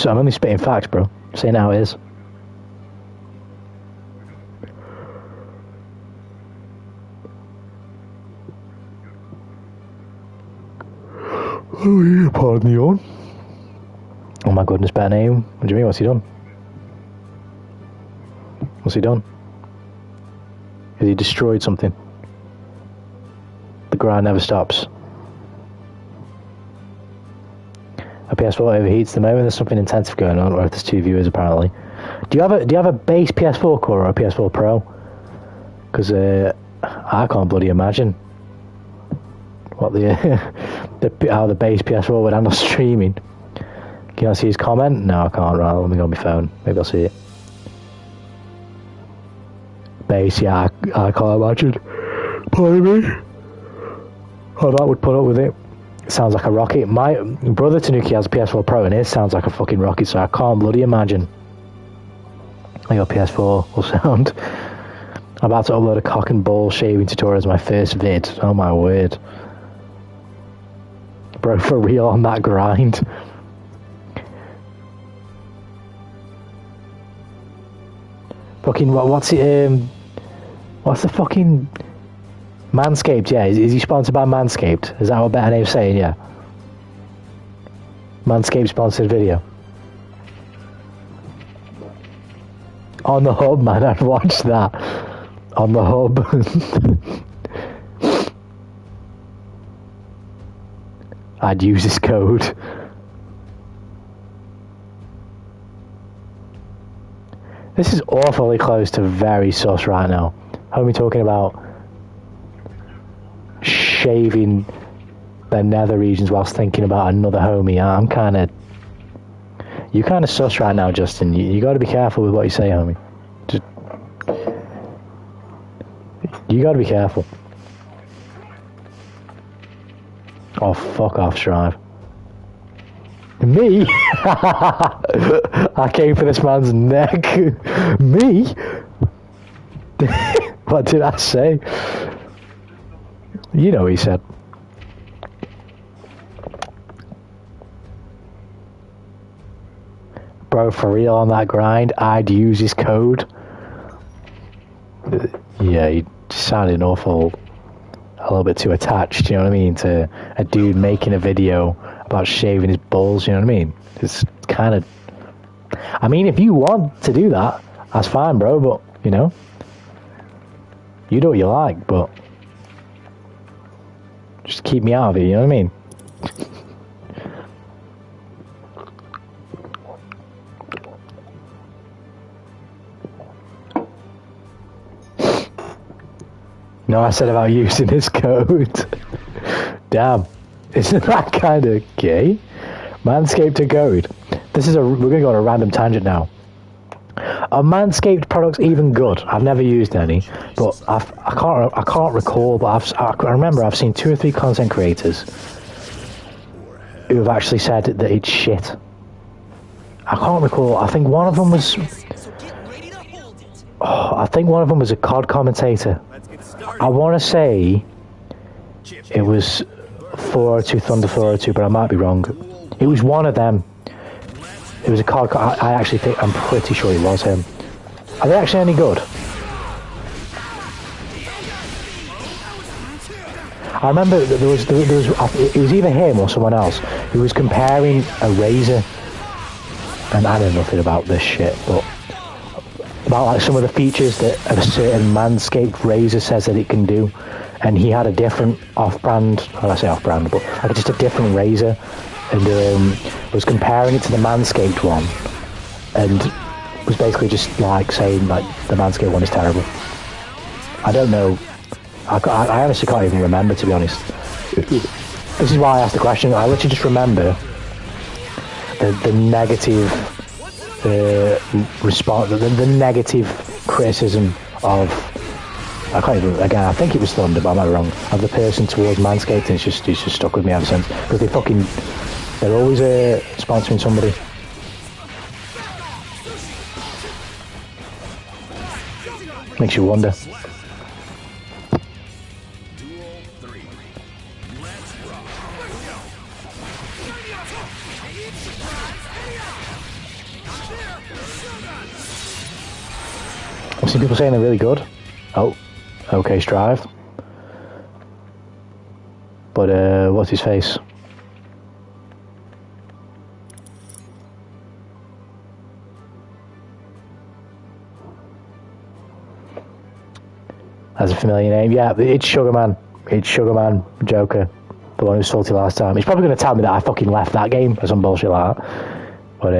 I'm only spitting facts, bro. Saying how it is. Oh yeah, pardon the yawn. Oh my goodness, better name. What do you mean? What's he done? What's he done? Has he destroyed something? The grind never stops. A PS4 overheats at the moment. There's something intensive going on, or if there's 2 viewers apparently. Do you have a base PS4 core or a PS4 Pro? Because I can't bloody imagine what how the base PS4 would handle streaming. Can I see his comment? No, I can't. Right, let me go on my phone. Maybe I'll see it. Base, yeah, I can't imagine. Pardon me. Oh, that would put up with it. Sounds like a rocket. My brother Tanuki has a PS4 Pro and it sounds like a fucking rocket, so I can't bloody imagine how your PS4 will sound. I'm about to upload a cock and ball shaving tutorial as my first vid. Oh my word. Bro, for real on that grind. Fucking, what's it, what's the fucking... Manscaped, yeah. Is he sponsored by Manscaped? Is that what Better Name's saying? Yeah. Manscaped sponsored video. On the hub, man. I'd watch that. On the hub. I'd use this code. This is awfully close to very sus right now. Homie talking about shaving their nether regions whilst thinking about another homie. I'm kind of... You're kind of sus right now, Justin. You got to be careful with what you say, homie. Just... You got to be careful. Oh, fuck off, Strive. Me? I came for this man's neck. Me? What did I say? You know what he said. Bro, for real on that grind, I'd use his code. Yeah, he sounded awful, a little bit too attached, you know what I mean, to a dude making a video about shaving his balls, you know what I mean? It's kind of... I mean, if you want to do that, that's fine, bro, but, you know, you do what you like, but just keep me out of it, you know what I mean? No, I said about using his code. Damn, isn't that kind of gay? Manscaped a code. We're going to go on a random tangent now. Are Manscaped products even good? I've never used any, but I can't recall. But I remember I've seen 2 or 3 content creators who have actually said that it's shit. I can't recall. I think one of them was. Oh, I think one of them was a COD commentator. I want to say it was 402 Thunder 402, but I might be wrong. It was one of them. It was a COD. I actually think I'm pretty sure it was him. Are they actually any good? I remember that there was it was either him or someone else who was comparing a razor, and I know nothing about this shit, but about like some of the features that a certain Manscaped razor says that it can do, and he had a different off-brand, well, I say off-brand, but like just a different razor, and was comparing it to the Manscaped one, and was basically just like saying like the Manscaped one is terrible. I don't know. I honestly can't even remember, to be honest. This is why I asked the question. I literally just remember the negative response, the negative criticism of, I can't even, again, I think it was Thunder, but I might be wrong, of the person towards Manscaped, and it's just stuck with me ever since, because they're always sponsoring somebody. Makes you wonder. I've seen people saying they're really good. Oh, okay, Strive. But, what's his face? That's a familiar name. Yeah, it's Sugarman. It's Sugarman Joker. The one who was salty last time. He's probably going to tell me that I fucking left that game or some bullshit like that. But,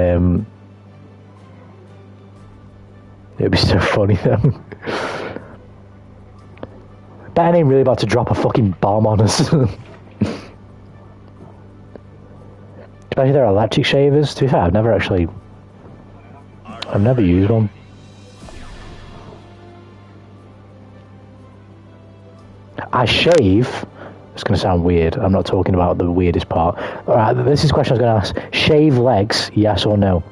it'd be so funny though. Bet ain't really about to drop a fucking bomb on us. Especially their electric shavers. To be fair, I've never used one. I shave. It's going to sound weird. I'm not talking about the weirdest part. Alright, this is a question I was going to ask. Shave legs, yes or no?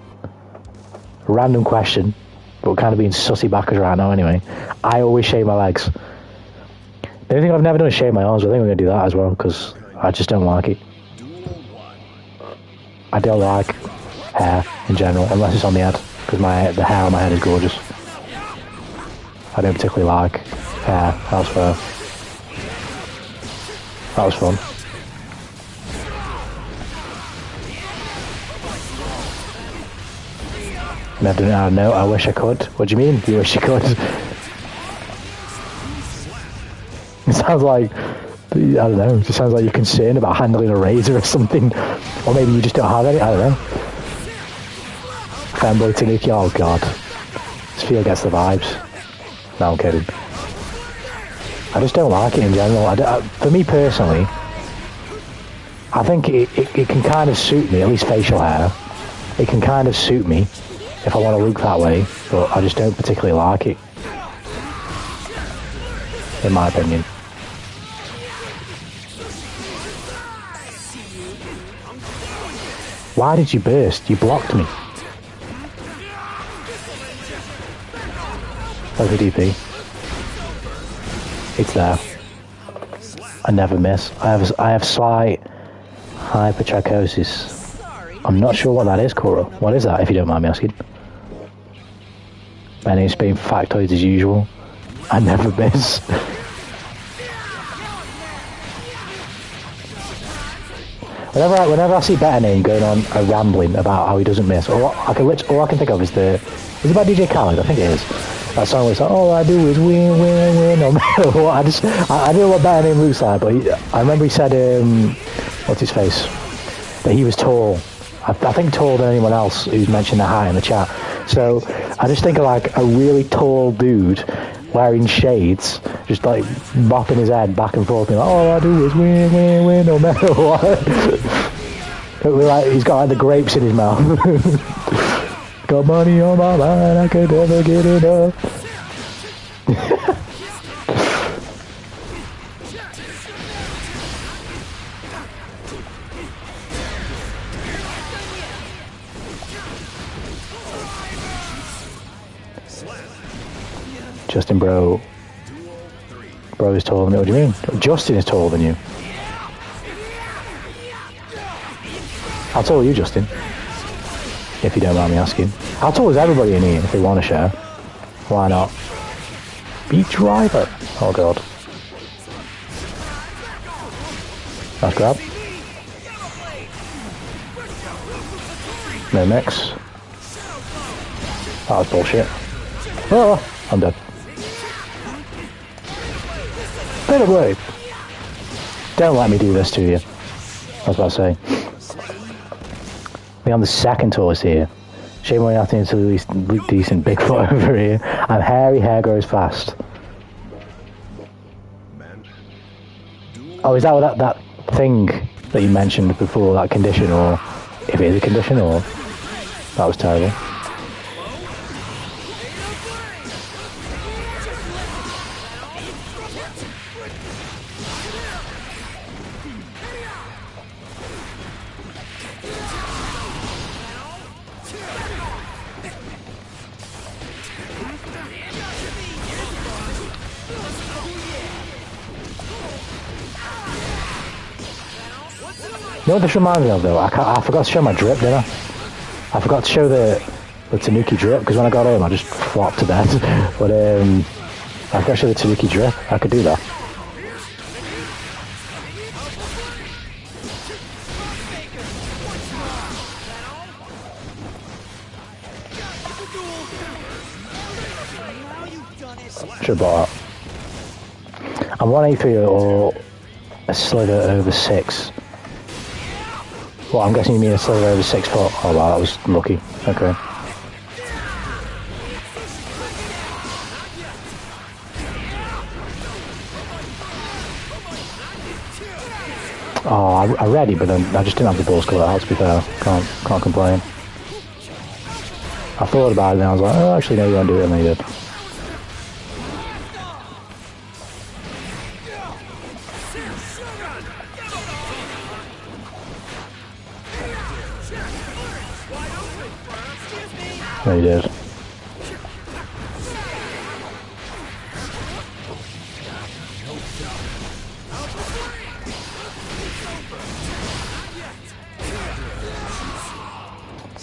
Random question. But kind of being sussy backers right now anyway. I always shave my legs. The only thing I've never done is shave my arms, but I think I'm going to do that as well, because I just don't like it. I don't like hair in general, unless it's on the head, because the hair on my head is gorgeous. I don't particularly like hair elsewhere. That was fun. Never done it out of no, I wish I could. What do you mean, you wish you could? It sounds like, I don't know, it just sounds like you're concerned about handling a razor or something. Or maybe you just don't have any, I don't know. Fanboy Tanuki, oh god. This feel gets the vibes. No, I'm kidding. I just don't like it in general. For me personally, I think it can kind of suit me, at least facial hair. It can kind of suit me if I want to look that way, but I just don't particularly like it, in my opinion. Why did you burst? You blocked me. That's a DP. It's there. I never miss. I have slight hypertrichosis. I'm not sure what that is, Cora. What is that, if you don't mind me asking? My name's being factoid as usual. I never miss. Whenever I see Bedman going on a rambling about how he doesn't miss, all I can think of is it about DJ Khaled? I think it is. That song where it's like, all I do is win, win, win, no matter what. I don't know what Bedman looks like, but I remember he said, what's his face? That he was tall. I think taller than anyone else who's mentioned the height in the chat. So I just think of like a really tall dude wearing shades, just like bopping his head back and forth, being like, all I do is win, win, win, no matter what. Like, he's got like the grapes in his mouth. Got money on my mind, I could never get enough. Justin, bro is taller than me. What do you mean? Justin is taller than you. How tall are you, Justin? If you don't mind me asking. How tall is everybody in here if they want to share? Why not? Beat driver. Oh god. Nice grab. No mix. That was bullshit. Oh, I'm dead. Get away! Don't let me do this to you. I was about to say. We're on the second tallest here. Shame on nothing to the decent Bigfoot over here. I'm hairy, hair grows fast. Oh, is that that thing that you mentioned before, that condition, or if it is a condition, or that was terrible. You know what this reminds me of though? I forgot to show my drip, didn't I? I forgot to show the Tanuki drip, because when I got home I just flopped to bed. But I forgot to show the Tanuki drip. I could do that. Should have bought that. I'm 183 or a slither over 6. Well, I'm guessing you mean a slither over 6 foot. Oh wow, that was lucky. Okay. Oh, I read it, but then I just didn't have the balls to go out, to be fair. Can't complain. I thought about it and I was like, oh, actually no, you won't do it, and then you did. No, you did.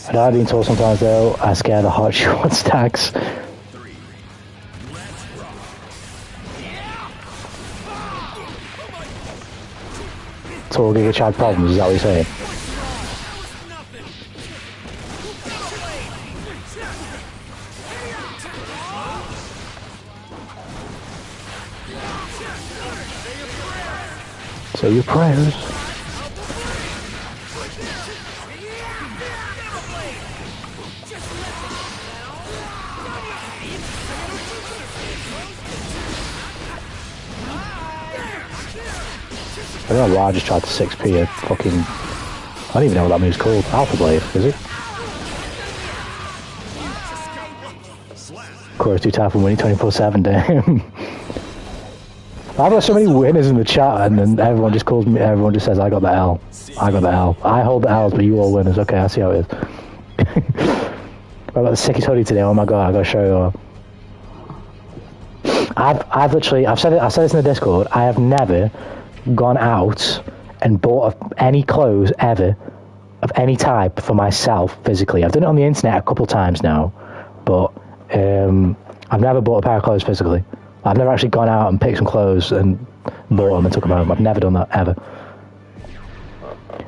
But I've been told sometimes though, I scare the hot short stacks. Tall Giga Chad problems, is that what you're saying? Say your prayers. I don't know why I just tried to 6p a fucking... I don't even know what that move's called. Alpha Blade, is it? Chorus 2 tap and winning 24/7, damn. I've got so many winners in the chat, and then everyone just calls me. Everyone just says, "I got the L. I got the L. I hold the L's, but you all winners." Okay, I see how it is. I got the sickest hoodie today. Oh my god, I gotta show you. I've said this in the Discord. I have never gone out and bought any clothes ever of any type for myself physically. I've done it on the internet a couple times now, but I've never bought a pair of clothes physically. I've never actually gone out and picked some clothes and bought them and took them home. I've never done that ever.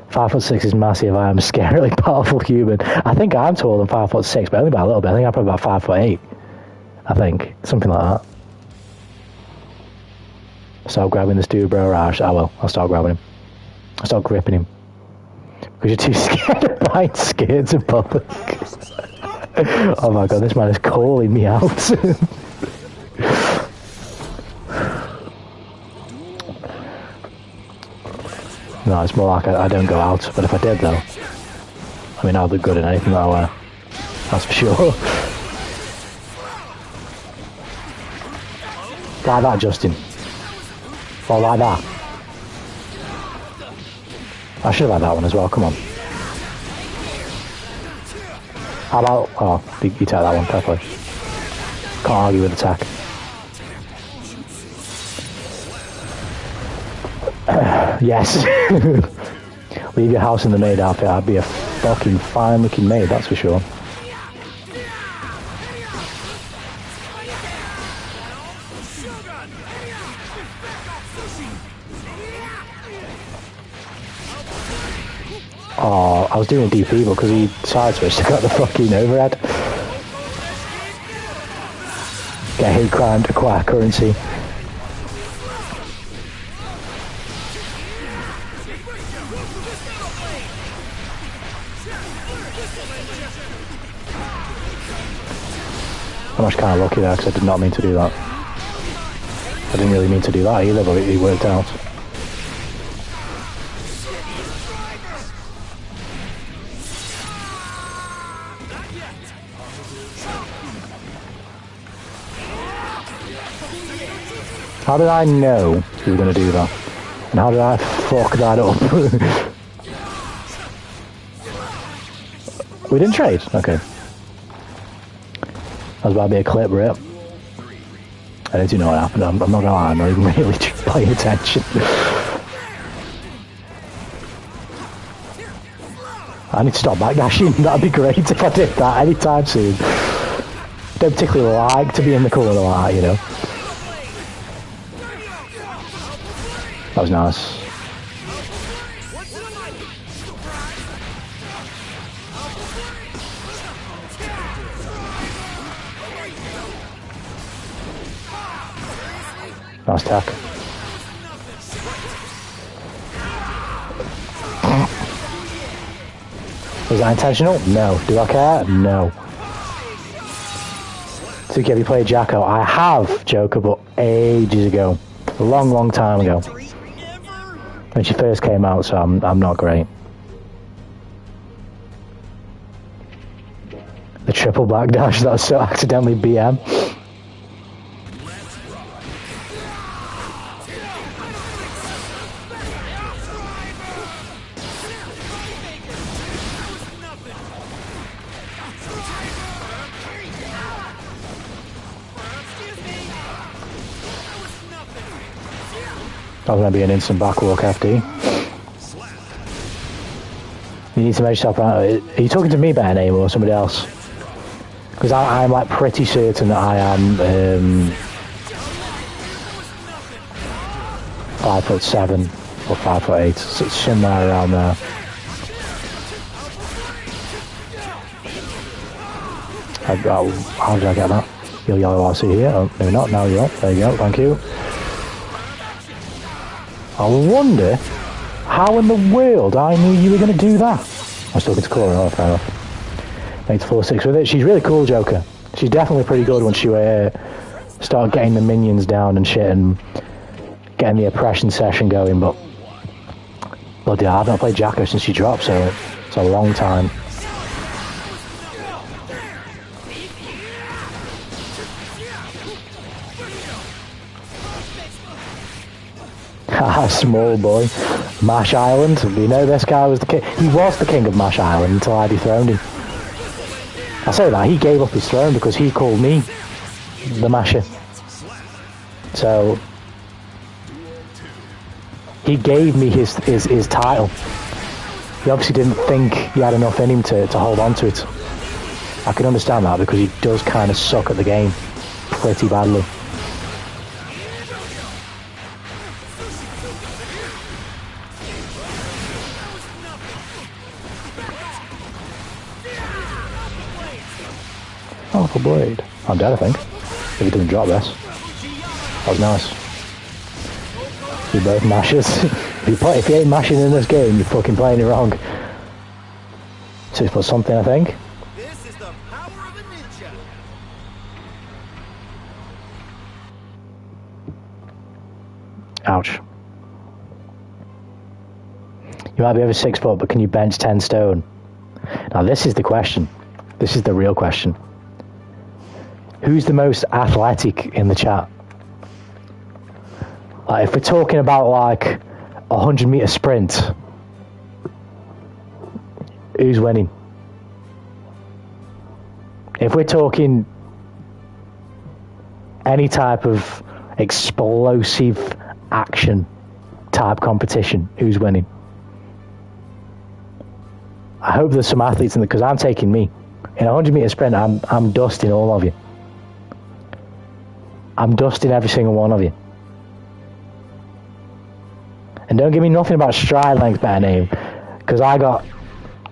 5'6" is massive. I am a scarily powerful human. I think I'm taller than 5'6", but only by a little bit. I think I'm probably about 5'8". I think something like that. Start grabbing this dude, bro. Right, I will. I'll start grabbing him. I'll start gripping him. Because you're too scared of buying skirts in public. Oh my god, this man is calling me out. No, it's more like I don't go out. But if I did, though, I mean, I'll look good in anything that I wear. That's for sure. Like that, Justin. Or like that. I should have had that one as well, come on. How about... Oh, you take that one, perfectly. Can't argue with attack. Yes. Leave your house in the maid outfit. I'd be a fucking fine looking maid, that's for sure. Oh, I was doing a DP, but because he side switched, I got the fucking overhead. Get hate crime to acquire currency. I'm actually kind of lucky there, because I did not mean to do that. I didn't really mean to do that either, but it worked out. How did I know you were going to do that? And how did I fuck that up? We didn't trade? Okay. That was about to be a clip rip. I didn't know what happened. I'm not going to lie, I'm not even really paying attention. I need to stop backdashing. That'd be great if I did that anytime soon. Don't particularly like to be in the corner like that, you know. That was nice. Nice tack. Was that intentional? No. Do I care? No. Suki, have you played Jacko? I have, Joker, but ages ago. A long, long time ago. When she first came out, so I'm not great. The triple backdash, that was so accidentally BM. That was going to be an instant backwalk FD. You need to make yourself out. Are you talking to me about a name or somebody else? Because I'm like pretty certain that I am 5'7" or 5'8", so it's somewhere around there. How did I get that? Your yellow RC here? Oh, maybe not. Now you're up. There you go. Thank you. I wonder how in the world I knew you were going to do that. I was talking to Cora. Oh, fair enough. Makes 4-6 with it. She's really cool, Joker. She's definitely pretty good once you start getting the minions down and shit and getting the oppression session going. But bloody hell, I've not played Jacko since she dropped, so it's a long time. Small boy. Mash Island. You know this guy was the king. He was the king of Mash Island until I dethroned him. I say that, he gave up his throne because he called me the Masher. So, He gave me his title. He obviously didn't think he had enough in him to hold on to it. I can understand that because he does kind of suck at the game pretty badly. Powerful blade. I'm dead, I think. If he didn't drop this. That was nice. You both mashers. If you ain't mashing in this game, you're fucking playing it wrong. 6 foot something, I think. This is the power of a ninja. Ouch. You might be over 6 foot, but can you bench 10 stone? Now this is the question. This is the real question. Who's the most athletic in the chat? Like, if we're talking about like a 100-meter sprint, who's winning? If we're talking any type of explosive action type competition, who's winning? I hope there's some athletes in there, because I'm taking me. In a 100-meter sprint, I'm dusting all of you. I'm dusting every single one of you. And don't give me nothing about stride length, better name, because I got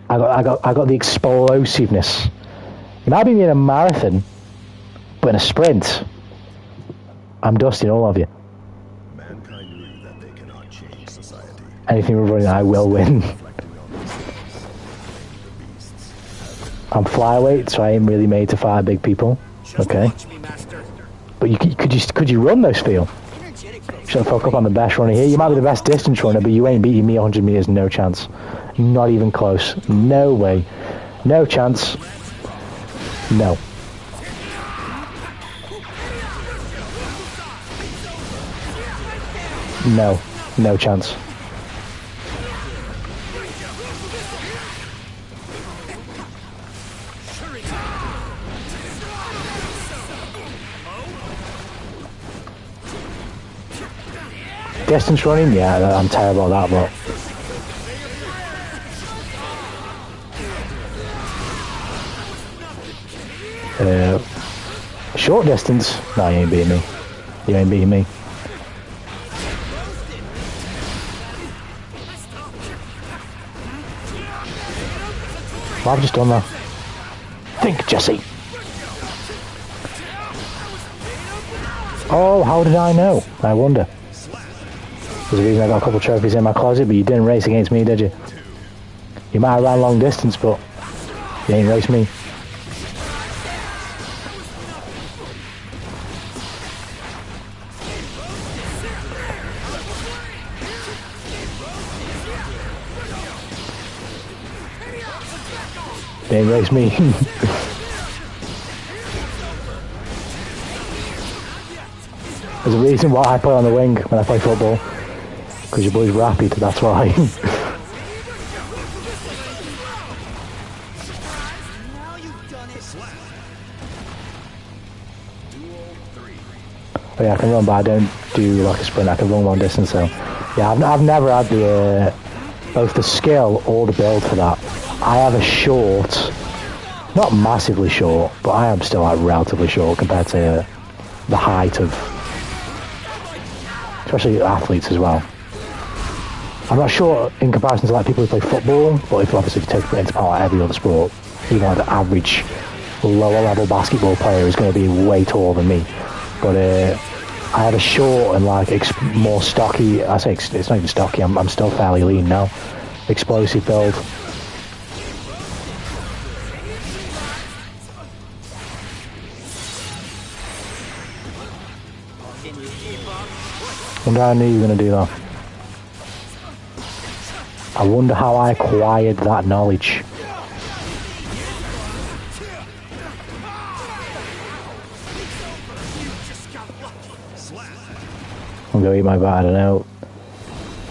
the explosiveness. You might be in a marathon, but in a sprint, I'm dusting all of you. Mankind knew that they cannot change society. Anything we're running, I will win. I'm flyweight, so I am really made to fight big people. Okay. But could you run those field? Shut the fuck up, I'm the best runner here. You might be the best distance runner, but you ain't beating me 100 meters, no chance. Not even close. No way. No chance. No. No. No chance. Distance running? Yeah, I'm terrible at that, but... short distance? No, you ain't beating me. You ain't beating me. Well, I've just done that. Think, Jesse. Oh, how did I know? I wonder. There's a reason I got a couple trophies in my closet, but you didn't race against me, did you? You might have ran long distance, but you ain't raced me. You ain't raced me. There's a reason why I play on the wing when I play football. Because your boy's rapid, that's why. But yeah, I can run, but I don't do like a sprint. I can run long distance, so... Yeah, I've never had the... both the skill or the build for that. I have a short... Not massively short, but I am still like relatively short compared to the height of... especially athletes as well. I'm not sure in comparison to like people who play football, but if obviously if you take it into part like every other sport, even like the average lower level basketball player is going to be way taller than me. But I have a short and like more stocky. I say it's not even stocky. I'm still fairly lean now. Explosive build. I wonder how I knew you were going to do that. I wonder how I acquired that knowledge. I'm going to eat my bat, I don't know.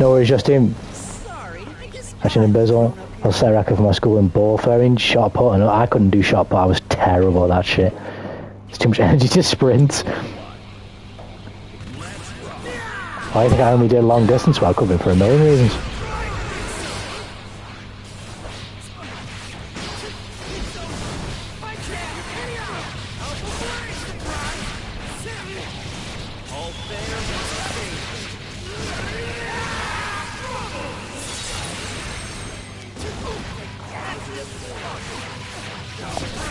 No worries, Justin. Actually, in Bizzle, I'll set a record for my school in ball throwing, shot put, and I couldn't do shot put, I was terrible at that shit. It's too much energy to sprint. I think I only did long distance, well, I could have been for a million reasons.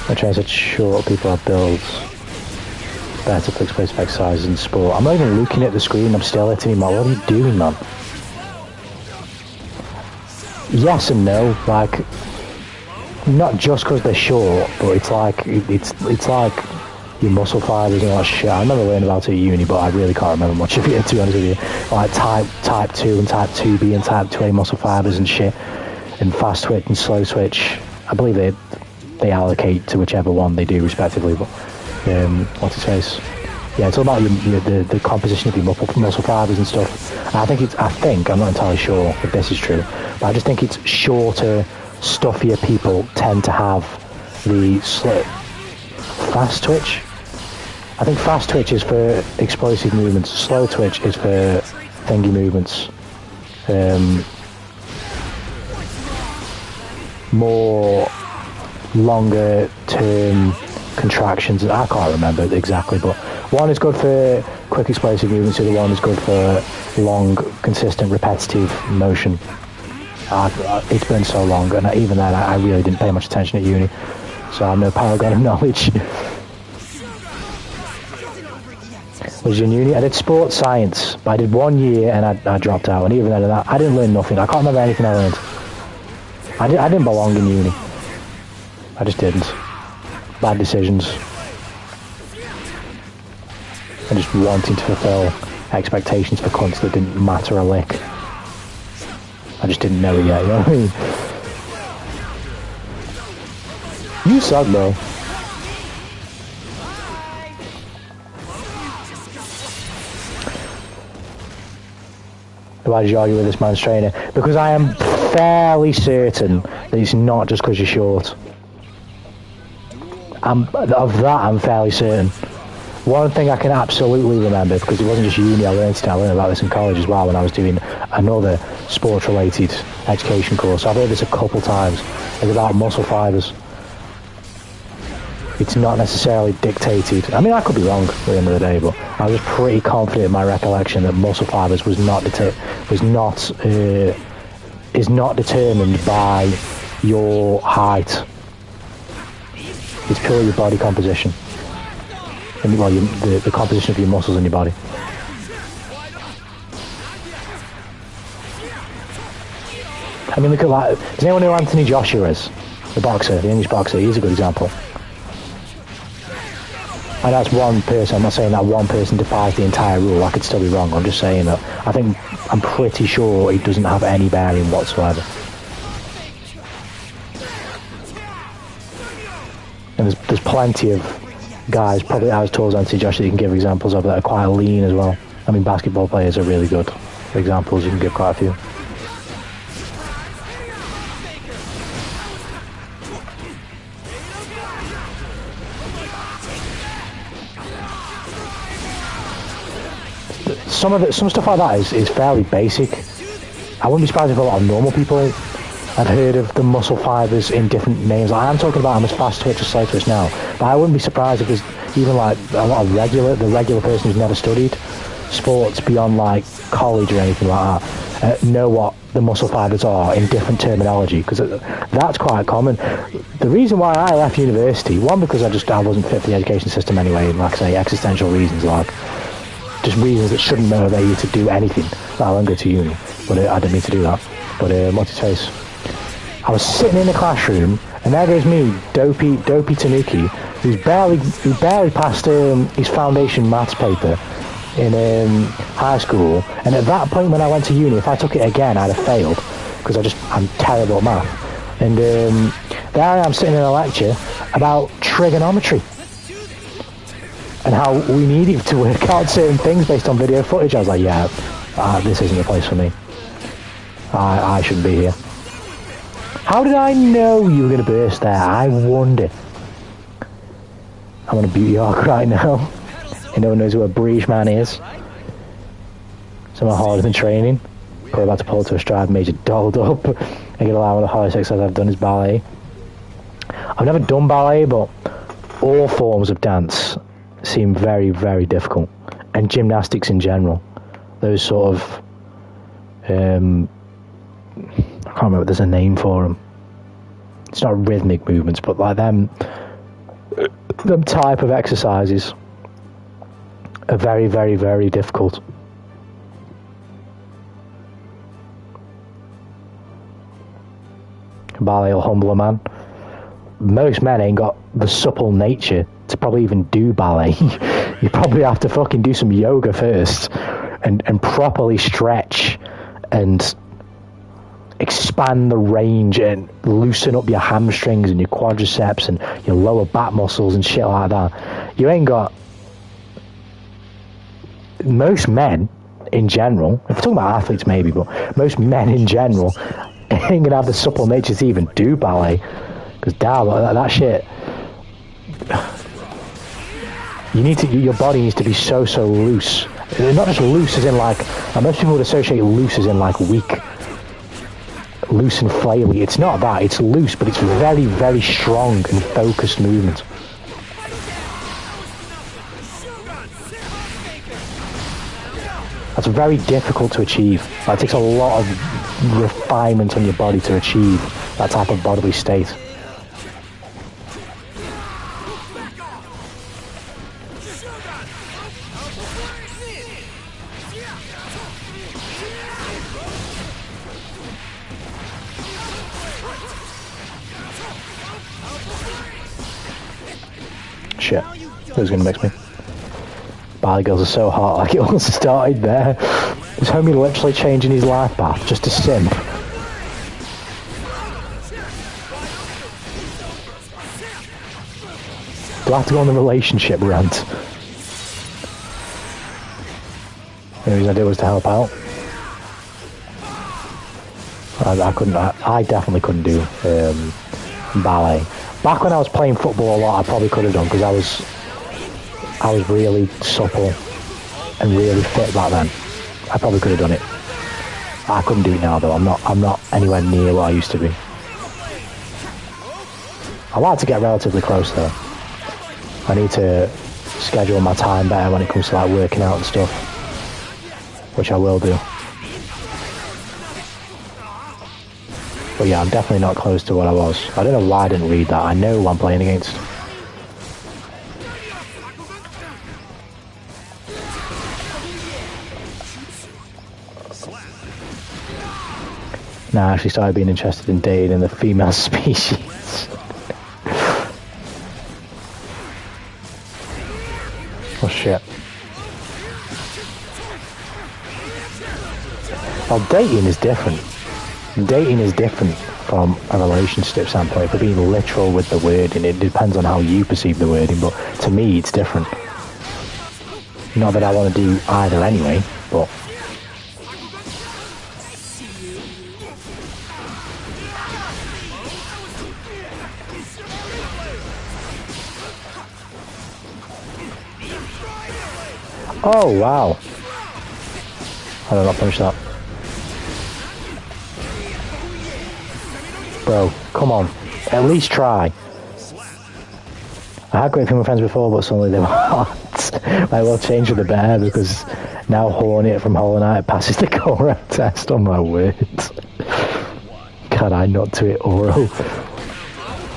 I try to short people have builds. Better for explosive exercises in sport. I'm not even looking at the screen, I'm still hitting him. What are you doing, man? Yes and no, like, not just because they're short, but it's like your muscle fibers and all that shit. I remember learning about it at uni, but I really can't remember much of it, to be honest with you. Like type 2 and type 2B and type 2A muscle fibers and shit, and fast twitch and slow twitch. I believe they allocate to whichever one they do respectively, but what's his face? Yeah, it's all about the composition of your muscle fibers and stuff. And I think I'm not entirely sure if this is true, but I just think it's shorter, stuffier people tend to have the fast twitch. I think fast twitch is for explosive movements. Slow twitch is for thingy movements. More longer term contractions. I can't remember exactly, but one is good for quick explosive movements, the other one is good for long, consistent, repetitive motion. It's been so long, and even then I really didn't pay much attention at uni, so I'm no paragon of knowledge. Was in uni? I did sports science, but I did 1 year and I dropped out, and even then I didn't learn nothing. I can't remember anything I learned. I didn't belong in uni. I just didn't. Bad decisions. And just wanting to fulfill expectations for cunts that didn't matter a lick. I just didn't know it yet, you know what I mean? You suck, bro. Why did you argue with this man's trainer? Because I am fairly certain that it's not just because you're short. Of that, I'm fairly certain. One thing I can absolutely remember, because it wasn't just uni, I learned about this in college as well when I was doing another sports-related education course. I've heard this a couple times. It's about muscle fibers. It's not necessarily dictated. I mean, I could be wrong at the end of the day, but I was pretty confident in my recollection that muscle fibers is not determined by your height. It's purely your body composition, and well, the composition of your muscles in your body. I mean, look at that. Does anyone know who Anthony Joshua is? The boxer, the English boxer. He's a good example. And that's one person. I'm not saying that one person defies the entire rule. I could still be wrong. I'm just saying that I'm pretty sure it doesn't have any bearing whatsoever. And there's plenty of guys, probably as tall as Anthony Joshua, you can give examples of that are quite lean as well. I mean, basketball players are really good examples. You can give quite a few. Some stuff like that is fairly basic. I wouldn't be surprised if a lot of normal people had heard of the muscle fibers in different names. Like, I'm talking about them as fast twitch or slow twitch now, but I wouldn't be surprised if there's even like a lot of the regular person who's never studied sports beyond like college or anything like that know what the muscle fibers are in different terminology, because that's quite common. The reason why I left university, one, because I wasn't fit for the education system anyway, and like I say, existential reasons, like just reasons that shouldn't motivate you to do anything. I won't go to uni, but I didn't mean to do that. But what's his face? I was sitting in the classroom, and there goes me, Dopey Tanuki, who barely passed his foundation maths paper in high school. And at that point, when I went to uni, if I took it again, I'd have failed, because I'm terrible at math. And there I am sitting in a lecture about trigonometry and how we needed to work out certain things based on video footage. I was like, yeah, this isn't the place for me. I shouldn't be here. How did I know you were going to burst there? I wonder. I'm on a beauty arc right now. And no one knows who a British man is. Some are harder than training. Probably about to pull to a stride major dolled up. I get allow one of the hardest exercises I've done is ballet. I've never done ballet, but all forms of dance seem very, very difficult. And gymnastics in general. Those sort of... I can't remember if there's a name for them. It's not rhythmic movements, but like them type of exercises are very, very, very difficult. Ballet will humble a man. Most men ain't got the supple nature to probably even do ballet. You probably have to fucking do some yoga first and properly stretch and expand the range and loosen up your hamstrings and your quadriceps and your lower back muscles and shit like that. You ain't got... Most men in general, if we're talking about athletes maybe, but most men in general ain't gonna have the supple nature to even do ballet. Because damn, that shit... You need to... Your body needs to be so loose. Not just loose as in like... Most people would associate loose as in like weak. Loose and flaily. It's not that. It's loose, but it's very, very strong and focused movement. That's very difficult to achieve. It takes a lot of refinement on your body to achieve that type of bodily state. Shit, who's gonna mix me? Ballet girls are so hot, like it all started there. Is homie literally changing his life path just to simp? Do I have to go on the relationship rant? The only reason I did was to help out. I definitely couldn't do ballet. Back when I was playing football a lot, I probably could have done because I was really supple and really fit back then. I probably could have done it. I couldn't do it now though. I'm not anywhere near what I used to be. I like to get relatively close though. I need to schedule my time better when it comes to like working out and stuff, which I will do. But yeah, I'm definitely not close to what I was. I don't know why I didn't read that. I know who I'm playing against. Now I actually started being interested in dating in the female species. Oh shit. Well, dating is different. Dating is different from a relationship standpoint. If we're being literal with the wording, it depends on how you perceive the wording, but to me it's different. Not that I want to do either anyway, but... Oh, wow. I don't know, finish that. Bro, come on. At least try. I had great female friends before, but suddenly they were hot. I will change for the better because now Hornet from Hollow Knight passes the correct test on my words. Can I not do it, Oro?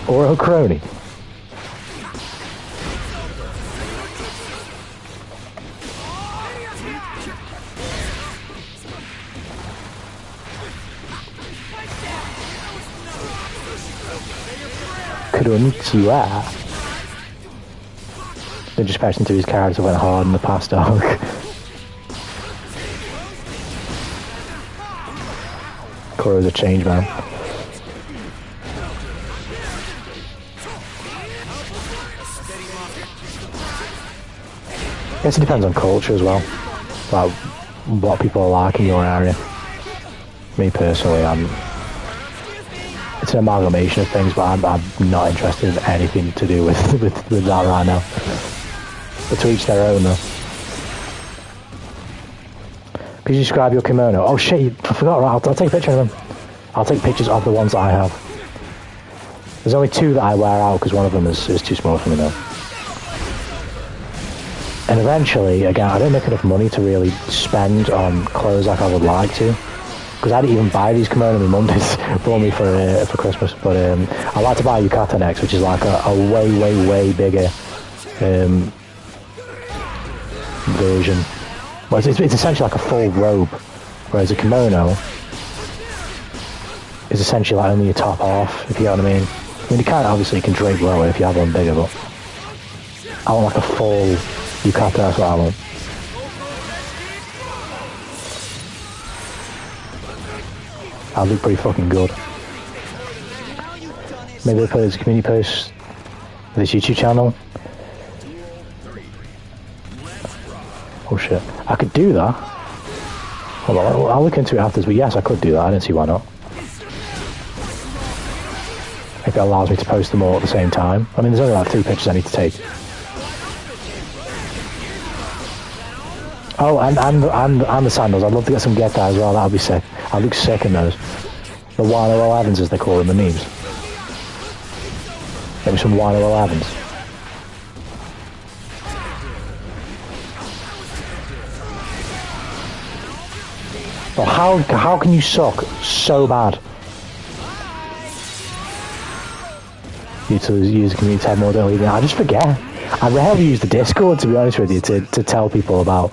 Oro Crony. Konnichiwa. They're just passing through his character went hard in the past arc. Koro's a change man. I guess it depends on culture as well. Like what people are like in your area. Me personally, it's an amalgamation of things, but I'm not interested in anything to do with that right now. But to each their own though. Could you describe your kimono? Oh shit, I forgot, right, I'll take a picture of them. I'll take pictures of the ones that I have. There's only 2 that I wear out because one of them is too small for me now. And eventually, again, I don't make enough money to really spend on clothes like I would like to. Because I didn't even buy these kimono, my mum did for me for Christmas. But I like to buy a yukata next, which is like a way bigger version. Well, it's essentially like a full robe, whereas a kimono is essentially like only a top half, if you know what I mean. I mean, you can drape lower if you have one bigger, but I want like a full yukata, that's what I want. I'll look pretty fucking good. Maybe I'll put it as a community post for this YouTube channel. Oh shit, I could do that. Hold on, I'll look into it afterwards, but yes, I could do that, I don't see why not. If it allows me to post them all at the same time. I mean, there's only like 3 pictures I need to take. Oh, and the sandals. I'd love to get some Geta as well, that would be sick. I'd look sick in those. The Wino 11s, as they call them in the memes. Maybe some Wino 11s. Oh, how can you suck so bad? You to use the community tab more, don't you? I just forget. I rarely use the Discord, to be honest with you, to tell people about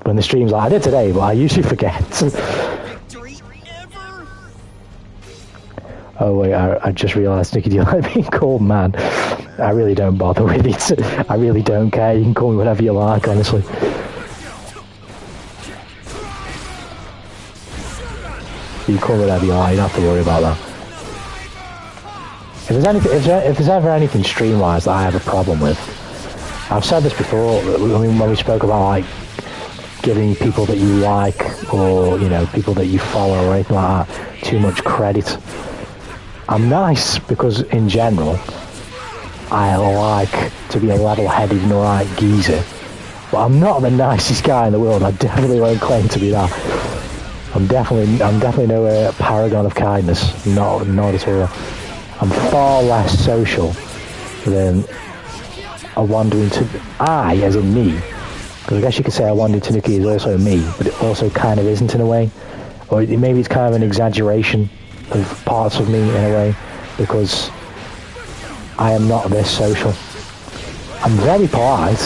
when the stream's like I did today, but I usually forget. Oh wait, I just realised, Nicky, do you like being called man? I really don't bother with it. I really don't care. You can call me whatever you like, honestly. You can call me whatever you like. You don't have to worry about that. If there's ever anything stream-wise that I have a problem with, I've said this before. I mean, when we spoke about like giving people that you like or people that you follow or anything like that too much credit. I'm nice because in general I like to be a level-headed and alright geezer, but I'm not the nicest guy in the world. I definitely won't claim to be that. I'm definitely no paragon of kindness. Not at all. I'm far less social than a wandering I, as in me, because I guess you could say a wandering tanuki is also me, but it also kind of isn't in a way, or maybe it's kind of an exaggeration of parts of me in a way, because I am not this social. I'm very polite,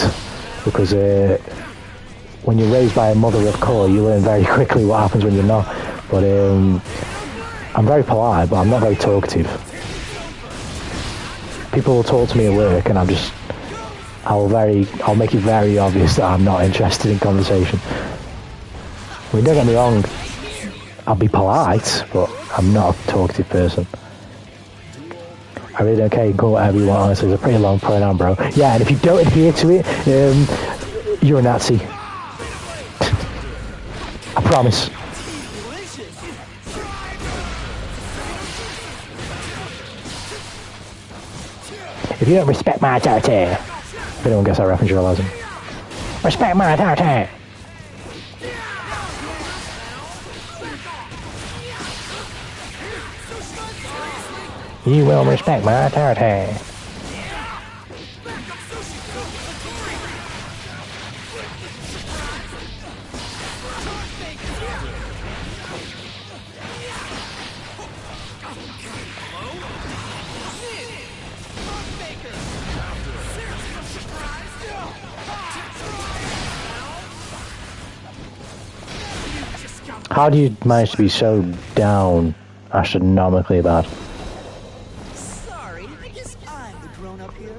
because when you're raised by a mother of colour, you learn very quickly what happens when you're not. But I'm very polite, but I'm not very talkative. People will talk to me at work, and I'll make it very obvious that I'm not interested in conversation. I mean, don't get me wrong, I'll be polite, but I'm not a talkative person. I really don't care, you can call whatever you want, honestly. It's a pretty long pronoun, bro. Yeah, and if you don't adhere to it, you're a Nazi. I promise. If you don't respect my authority, if anyone gets that reference, you're a lesson. Respect my authority. You will respect my authority. How do you manage to be so down astronomically bad? Sorry, I guess I'm the grown-up here.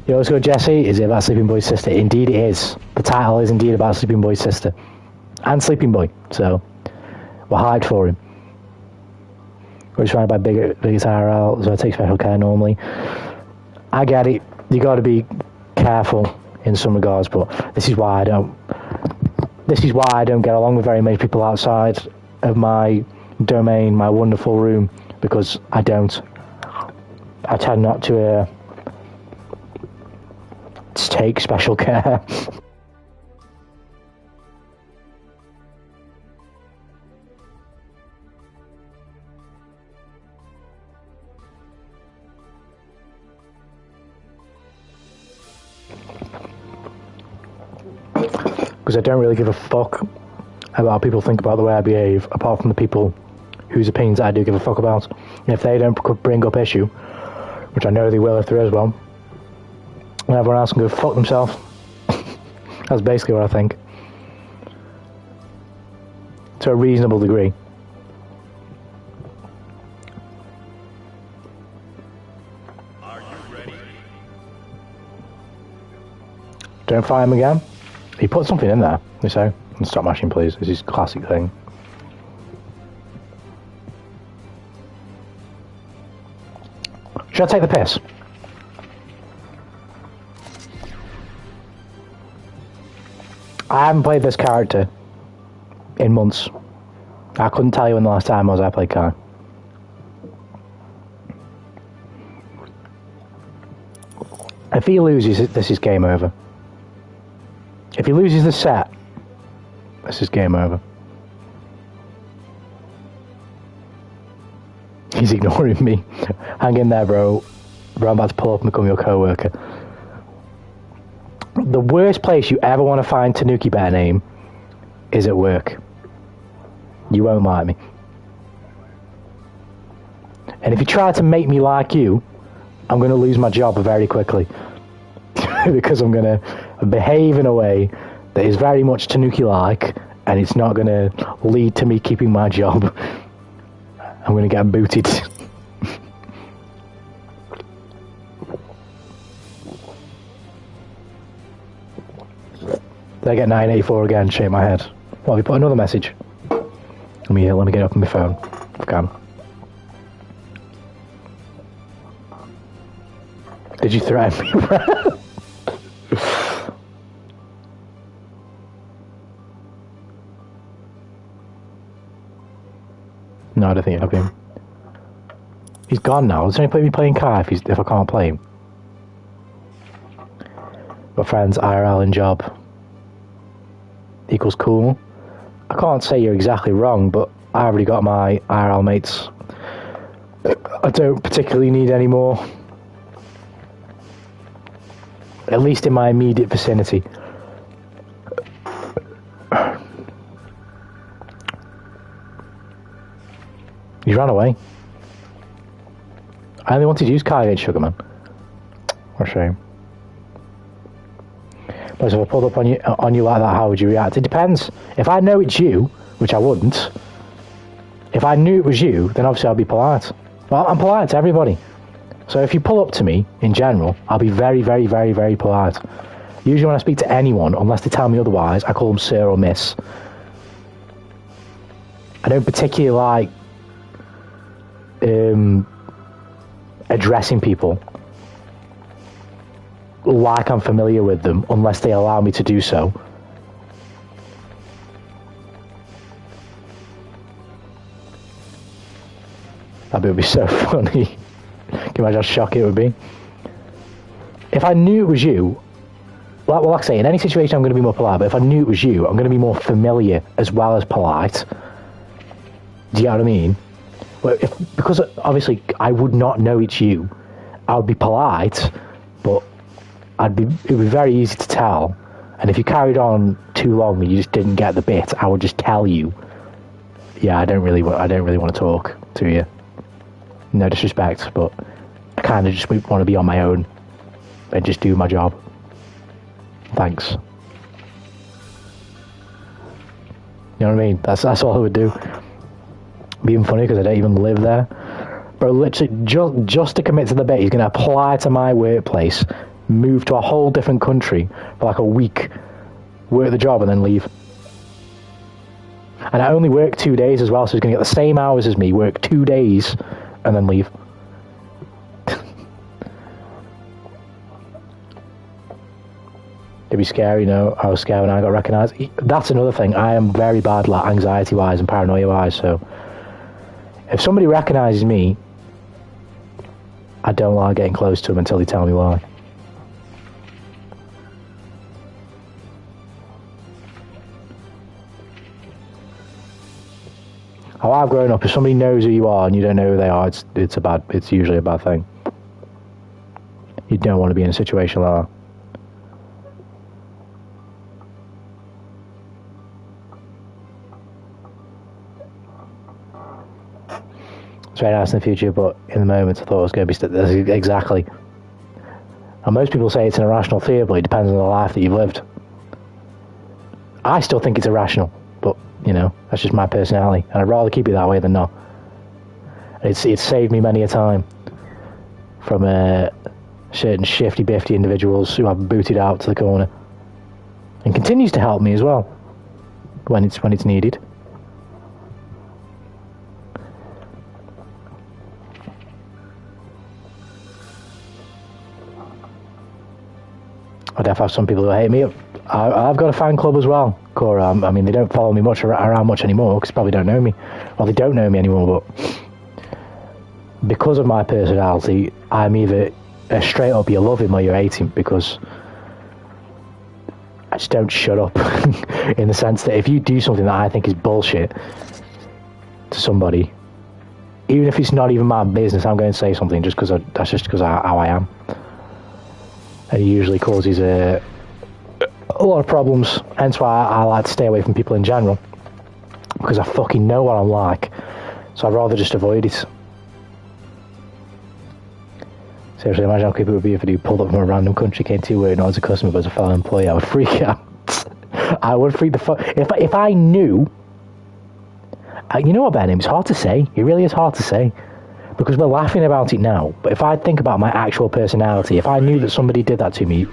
Yo, let's go, Jesse. Is it about Sleeping Boy's sister? Indeed it is. The title is indeed about Sleeping Boy's sister. And Sleeping Boy, so we're hyped for him. We're surrounded by big IRL, so I take special care normally. I get it. You got to be careful in some regards, but this is why I don't get along with very many people outside of my domain, my wonderful room, because I tend not to take special care. because I don't really give a fuck about how people think about the way I behave, apart from the people whose opinions I do give a fuck about. And if they don't bring up issue, which I know they will if there is one, then everyone else can go fuck themselves. That's basically what I think. To a reasonable degree. Are you ready? Don't fire him again. He put something in there, you say. And stop mashing, please. This is a classic thing. Should I take the piss? I haven't played this character in months. I couldn't tell you when the last time was I played Kai. If he loses, this is game over. If he loses the set, this is game over. He's ignoring me. Hang in there, bro. Bro, I'm about to pull up and become your co-worker. The worst place you ever want to find Tanuki Bear name is at work. You won't like me. And if you try to make me like you, I'm going to lose my job very quickly. Because I'm going to behave in a way that is very much Tanuki-like, and it's not going to lead to me keeping my job. I'm going to get booted. Did I get 984 again? Shake my head. Well, we put another message. Let me get up on my phone. If I can. Did you threaten me? No, I don't think I've been. He's gone now. There's any point me playing Kai if I can't play him. My friends, IRL and job equals cool. I can't say you're exactly wrong, but I already got my IRL mates. I don't particularly need any more. At least in my immediate vicinity. He's ran away. I only wanted to use Kai against Sugarman. What a shame. But if I pulled up on you like that, how would you react? It depends. If I know it's you, which I wouldn't, if I knew it was you, then obviously I'd be polite. Well, I'm polite to everybody. So if you pull up to me, in general, I'll be very, very, very, very polite. Usually when I speak to anyone, unless they tell me otherwise, I call them sir or miss. I don't particularly like addressing people like I'm familiar with them, unless they allow me to do so. That would be so funny. Can you imagine how shocking it would be? If I knew it was you, like I say, in any situation I'm going to be more polite, but if I knew it was you, I'm going to be more familiar as well as polite. Do you know what I mean? Well, because obviously I would not know it's you, I would be polite, but it would be very easy to tell. And if you carried on too long and you just didn't get the bit, I would just tell you, yeah, I don't really want to talk to you. No disrespect, but I kind of just want to be on my own and just do my job. Thanks. You know what I mean? That's all I would do. Being funny because I don't even live there. Bro, literally, just to commit to the bit, he's going to apply to my workplace, move to a whole different country for like a week, work the job and then leave. And I only work 2 days as well, so he's going to get the same hours as me, work 2 days, and then leave. It'd be scary, you know. I was scared when I got recognised. That's another thing. I am very bad, like, anxiety-wise and paranoia-wise, so if somebody recognises me, I don't like getting close to them until they tell me why. How I've grown up, if somebody knows who you are and you don't know who they are, it's usually a bad thing. You don't want to be in a situation like that. It's very nice in the future, but in the moment I thought it was going to be exactly. And most people say it's an irrational fear, but it depends on the life that you've lived. I still think it's irrational, but, you know, that's just my personality, and I'd rather keep it that way than not. It's saved me many a time from certain shifty-bifty individuals who have booted out to the corner, and continues to help me as well when it's needed. I definitely have some people who hate me. I've got a fan club as well, Cora. I mean, they don't follow me around much anymore because they probably don't know me. Well, they don't know me anymore, but because of my personality, I'm either straight up you love him or you hate him, because I just don't shut up. In the sense that if you do something that I think is bullshit to somebody, even if it's not even my business, I'm going to say something just because that's just because how I am. And it usually causes a lot of problems, hence why I like to stay away from people in general, because I fucking know what I'm like, so I'd rather just avoid it. Seriously, imagine how creepy it would be if you pulled up from a random country, came to work not as a customer but as a fellow employee. I would freak out. I would freak the fuck. If I knew, you know what, Ben? It's hard to say. It really is hard to say. Because we're laughing about it now, but if I think about my actual personality, if I knew that somebody did that to me,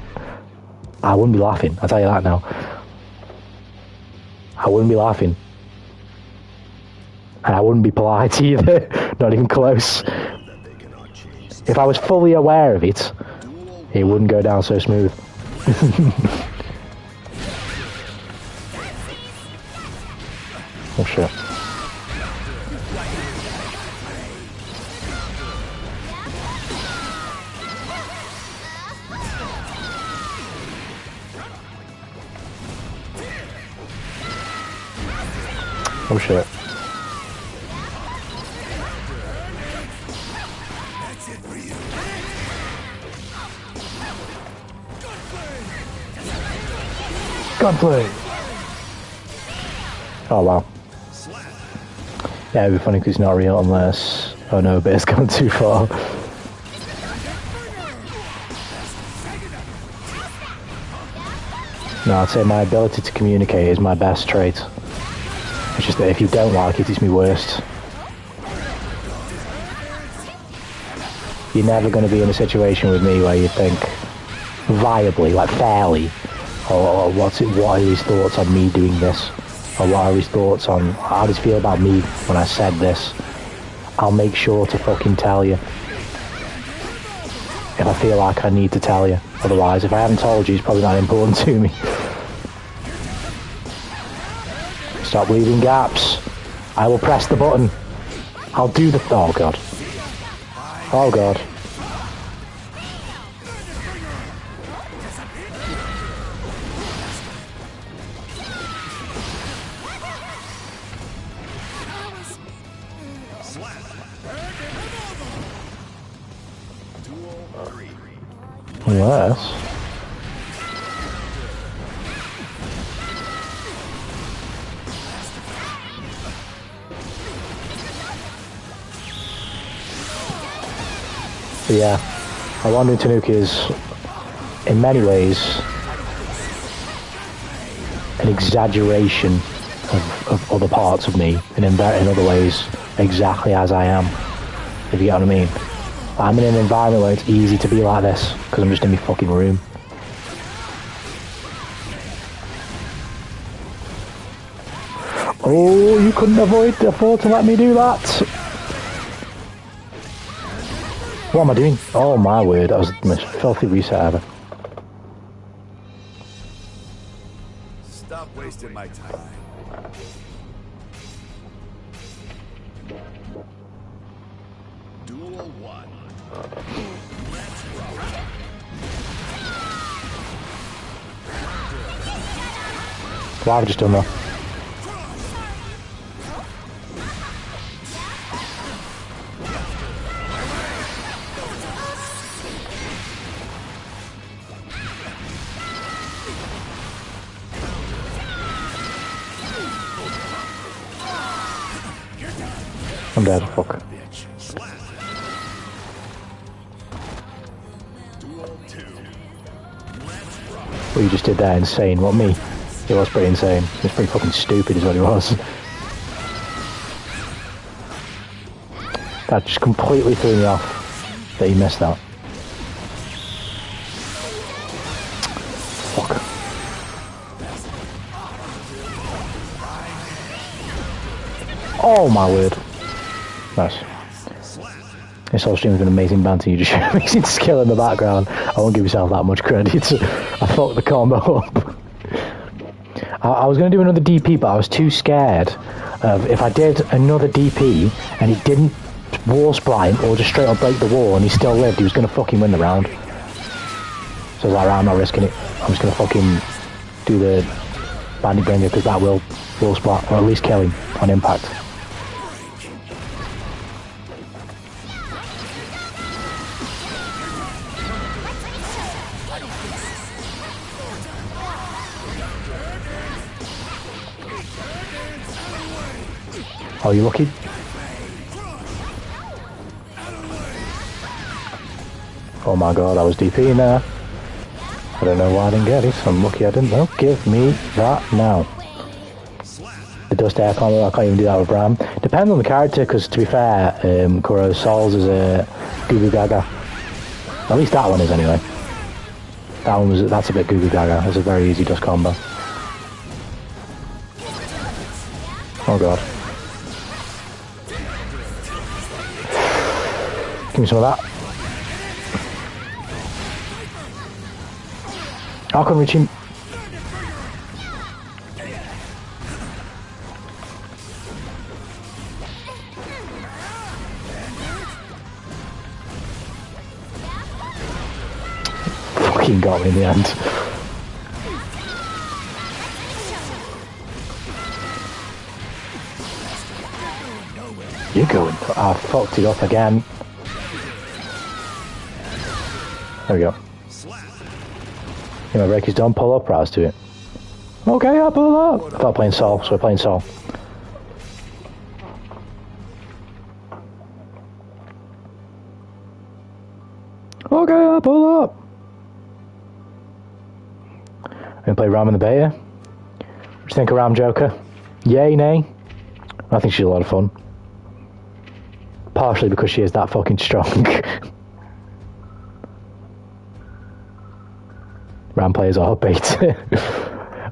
I wouldn't be laughing. I'll tell you that now. I wouldn't be laughing. And I wouldn't be polite either. Not even close. If I was fully aware of it, it wouldn't go down so smooth. Oh shit. Oh shit. Gunplay! Oh wow. Yeah, it'd be funny because it's not real unless... Oh no, but it's gone too far. No, I'd say my ability to communicate is my best trait. It's just that if you don't like it, it's my worst. You're never going to be in a situation with me where you think viably, like fairly, or what are his thoughts on me doing this, or what are his thoughts on how does he feel about me when I said this. I'll make sure to fucking tell you if I feel like I need to tell you. Otherwise, if I haven't told you, it's probably not important to me. Stop leaving gaps. I will press the button. I'll do the... Oh god. Oh god. Unless... But yeah, I Wandering Tanuki is, in many ways, an exaggeration of other parts of me, and in other ways, exactly as I am, if you get what I mean. I'm in an environment where it's easy to be like this, because I'm just in my fucking room. Oh, you couldn't afford to let me do that! What am I doing? Oh my word, that was the most filthy reset ever. Stop wasting my time. Duel 1. Well, I've just done that. I'm dead, fuck. What you just did there, insane. What, me? It was pretty insane. It was pretty fucking stupid is what it was. That just completely threw me off that he missed that. Fuck. Oh my word. Nice. This whole stream has been amazing banter. You just show amazing skill in the background. I won't give yourself that much credit. I fucked the combo up. I was going to do another DP, but I was too scared of if I did another DP and he didn't wall splite or just straight up break the wall and he still lived, he was going to fucking win the round. So I was like, right, I'm not risking it. I'm just going to fucking do the bandit bringer because that will wall splat or at least kill him on impact. Oh, you lucky? Oh my god, I was DP in there. I don't know why I didn't get it. I'm lucky I didn't though. Give me that now. The dust air combo, I can't even do that with Bram. Depends on the character, because to be fair, Kuro's Souls is a Goo Goo Gaga. At least that one is anyway. That's a bit Goo Goo Gaga. It's a very easy dust combo. Oh god. Give me some of that. I can reach him. Fucking got me in the end. You're going. I fucked it up again. There we go. Yeah, my break is done. Pull up, Raz to it. Okay, I'll pull up. I thought playing Sol, so we're playing Sol. Okay, I'll pull up. We're gonna play Ram in the beta. What do you think of Ram Joker? Yay, nay? I think she's a lot of fun. Partially because she is that fucking strong. Ram players are bait.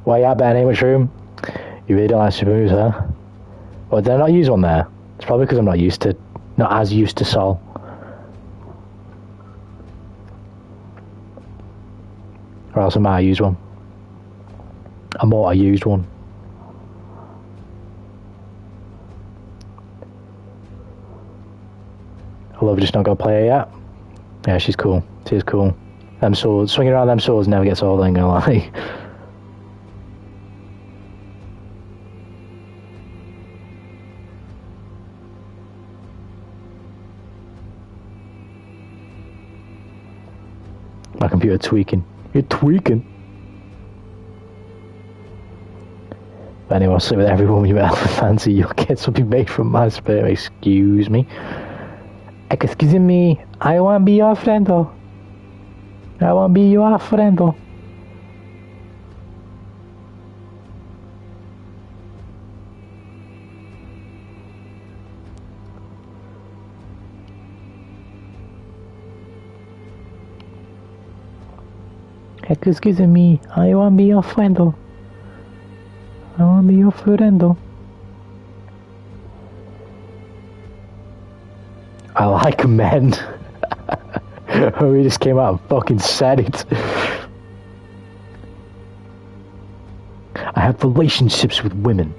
Why you at Benny? Which room? You really don't like super moves, huh? Well, did I not use one there? It's probably because I'm not as used to Sol. Or else I might have used one. I used one. I love just not got to play her yet. Yeah, she's cool. She's cool. Them swords, swinging around them swords never gets old, I ain't gonna lie. My computer tweaking. You're tweaking. But anyway, I'll sleep with every woman you ever fancy. You'll get something made from my sperm. Excuse me. Excuse me. I want to be your friend, though. I want to be your friend, though. Excuse me, I want to be your friend, though. I want to be your friend, though. I like men. We just came out and fucking said it. I have relationships with women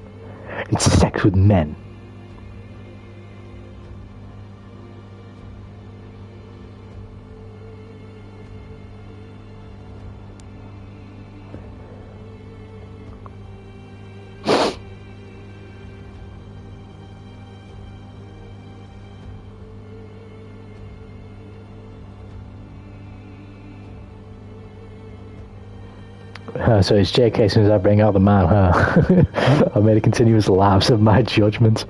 and sex with men. So it's JK as soon as I bring out the man, huh? I made a continuous lapse of my judgment.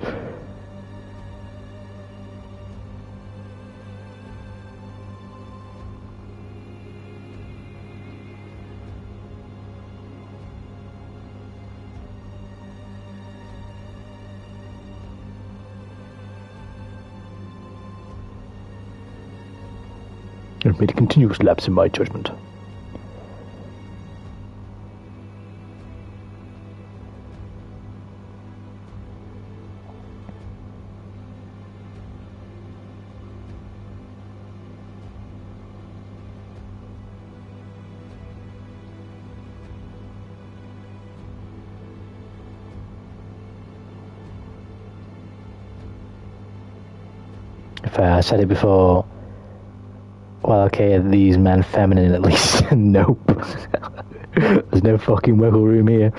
I've made a continuous lapse in my judgment. I said it before. Well, okay, are these men feminine at least? Nope. There's no fucking wiggle room here.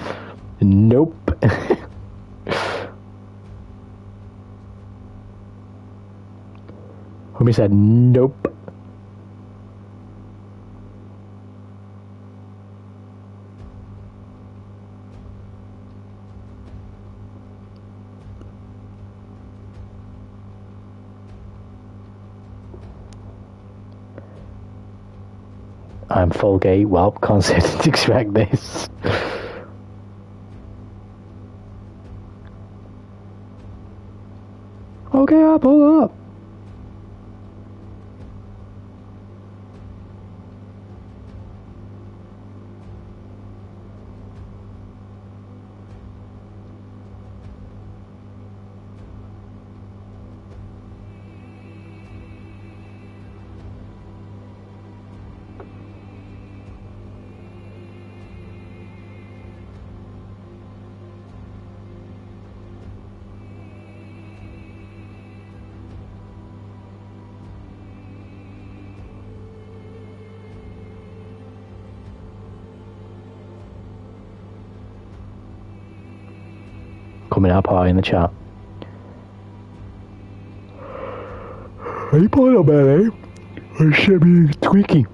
Nope. Homie said nope. I'm full gay. Well, can't say I didn't expect this. Okay, I'll pull up. Coming out party in the chat. Are you pulling up, man, eh? Or should be squeaky?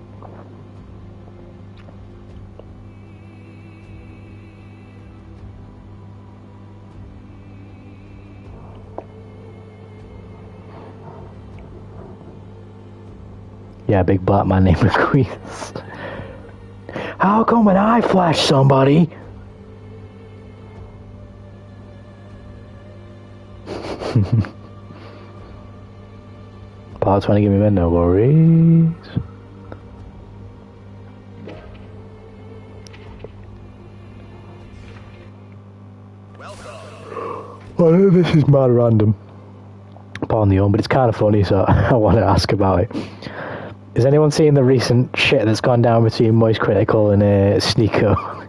Yeah, big black man named McQueen. How come when I flash somebody? Part 20, give me a minute, no worries. Well, I know this is mad random. Pardon the own, but it's kind of funny, so I want to ask about it. Has anyone seen the recent shit that's gone down between Moist Critical and Sneeko?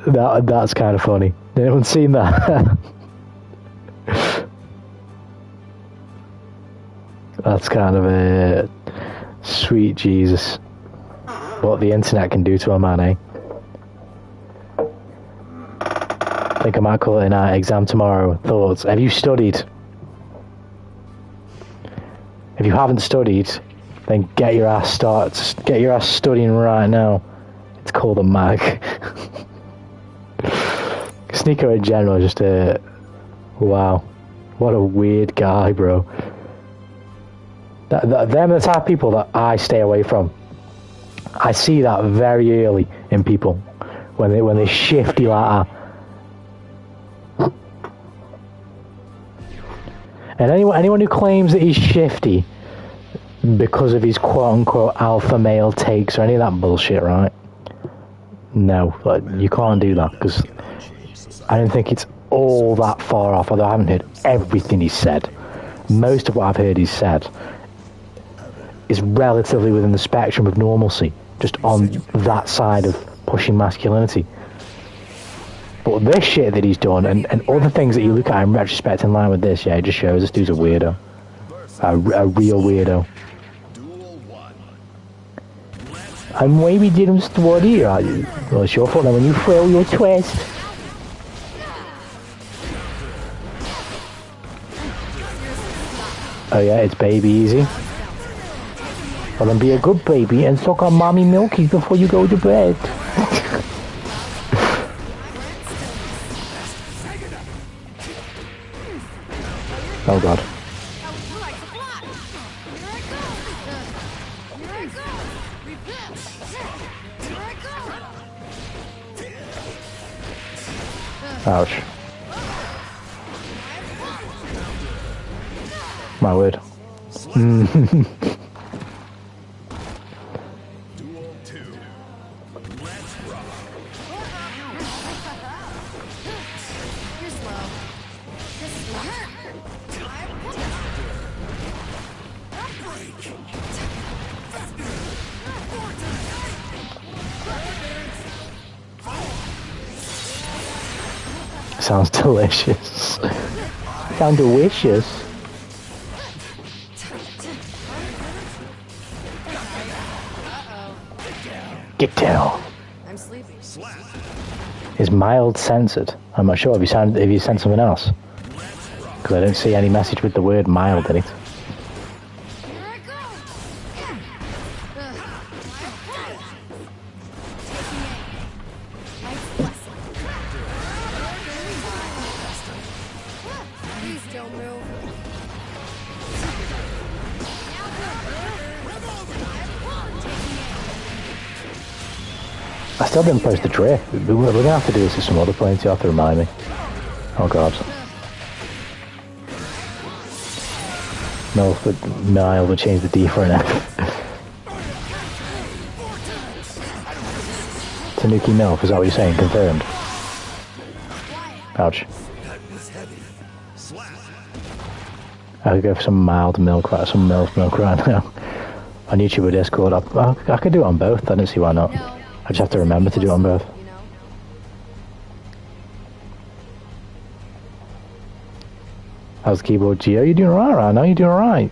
That's kind of funny. Anyone seen that? That's kind of a sweet Jesus. What the internet can do to a man, eh? I think I might call it an exam tomorrow. Thoughts? Have you studied? If you haven't studied, then get your ass studying right now. It's called a mag. Sneeko in general, just a wow, what a weird guy, bro. Them are the type of people that I stay away from. I see that very early in people when they shifty like that. And anyone who claims that he's shifty because of his quote-unquote alpha male takes or any of that bullshit, right? No, you can't do that, because I don't think it's all that far off, although I haven't heard everything he's said. Most of what I've heard he's said is relatively within the spectrum of normalcy, just on that side of pushing masculinity. But this shit that he's done, and other things that you look at in retrospect in line with this, yeah, it just shows this dude's a weirdo. A real weirdo. And maybe didn't study, right? Well, it's your fault then when you fail your twist. Oh yeah, it's baby easy. Well then be a good baby and suck on mommy milkies before you go to bed. Oh god. Ouch. My word. Duel 2. Let's rock. You're slow. This is not. Sounds delicious. Sounds delicious. Get down. I'm sleepy. Is mild censored? I'm not sure if you sent something else. Because I don't see any message with the word mild in it. Here I go. Please don't move. I still didn't post the tray. We're going to have to do this at some other point. You have to remind me. Oh god. Mild would change the D for an F. Tanuki MILF, is that what you're saying? Confirmed. Ouch. I could go for some mild milk, some MILF milk right now. On YouTube or Discord. I could do it on both. I don't see why not. I just have to remember to do it on both. You know? How's the keyboard, Gio? You're doing alright right now. You're doing alright.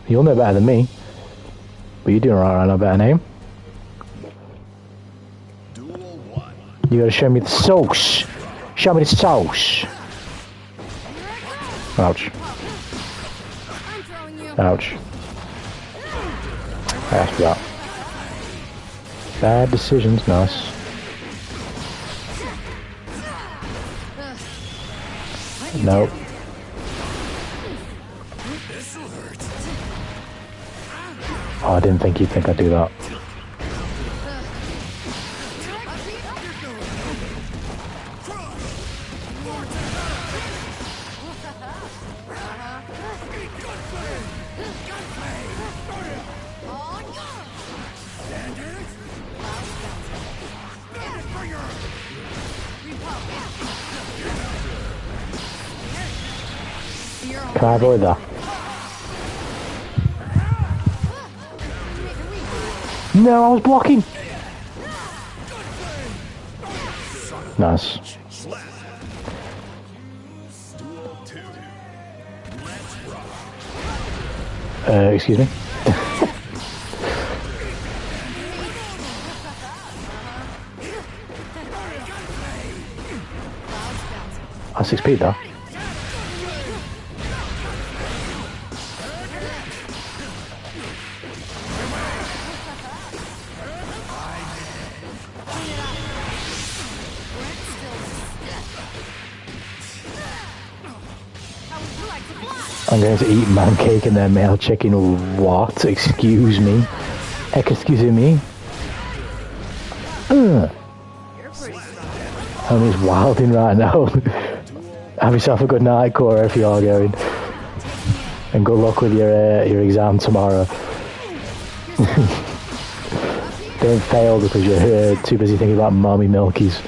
You'll know better than me. But you're doing alright right now. Better name. Duel 1. You gotta show me the sauce. Show me the sauce. Ouch. I'm throwing you. Ouch. I asked for that. Bad decisions, nice. Nope. Oh, I didn't think you'd think I'd do that. Can I avoid that? No, I was blocking. Nice. Duel 2. Let's rock. Excuse me? I 6P'd though. I'm going to eat man cake and then male chicken. What? Excuse me? Excuse me? Homie's wilding right now. Have yourself a good night, Cora, if you are going. And good luck with your exam tomorrow. Don't fail because you're too busy thinking about mommy milkies.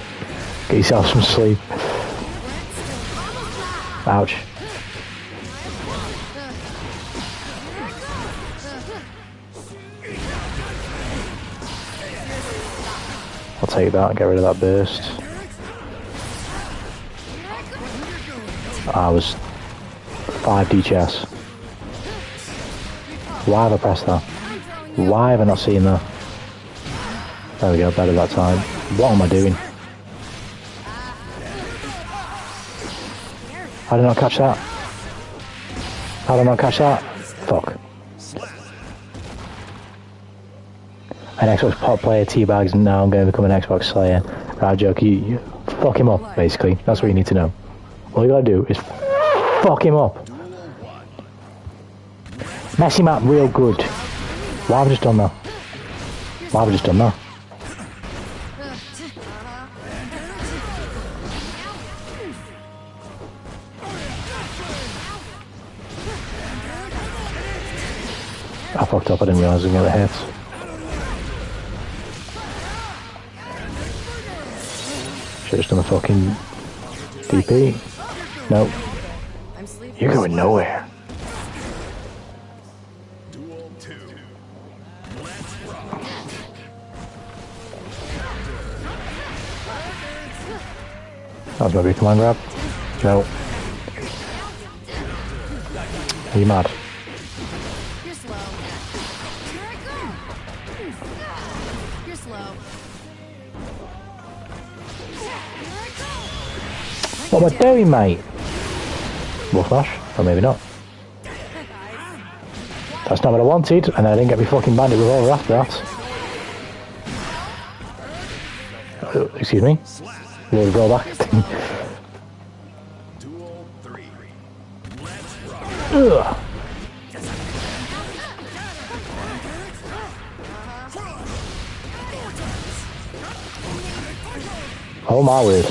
Get yourself some sleep. Ouch. I'll take that and get rid of that burst. I was 5D chess. Why have I pressed that? Why have I not seen that? There we go, better that time. What am I doing? How did I not catch that? How did I not catch that? Fuck. An Xbox pop player teabags and now I'm going to become an Xbox slayer. Right, joke, you fuck him up, basically. That's what you need to know. All you gotta do is fuck him up. Mess him up real good. Why have I just done that? Why have I just done that? I fucked up, I didn't realise I was going to get hit. Should've just done a fucking DP. Nope. I'm sleeping. You're going nowhere. Duel 2. That was maybe a command grab. No. Are you mad? You're slow. Here I go. You're slow. Here I go. What am I doing, mate? More flash? Or maybe not. That's not what I wanted, and I didn't get my fucking bandit revolver after that. Excuse me? We'll go back. Duel 3. Ugh. Oh my word.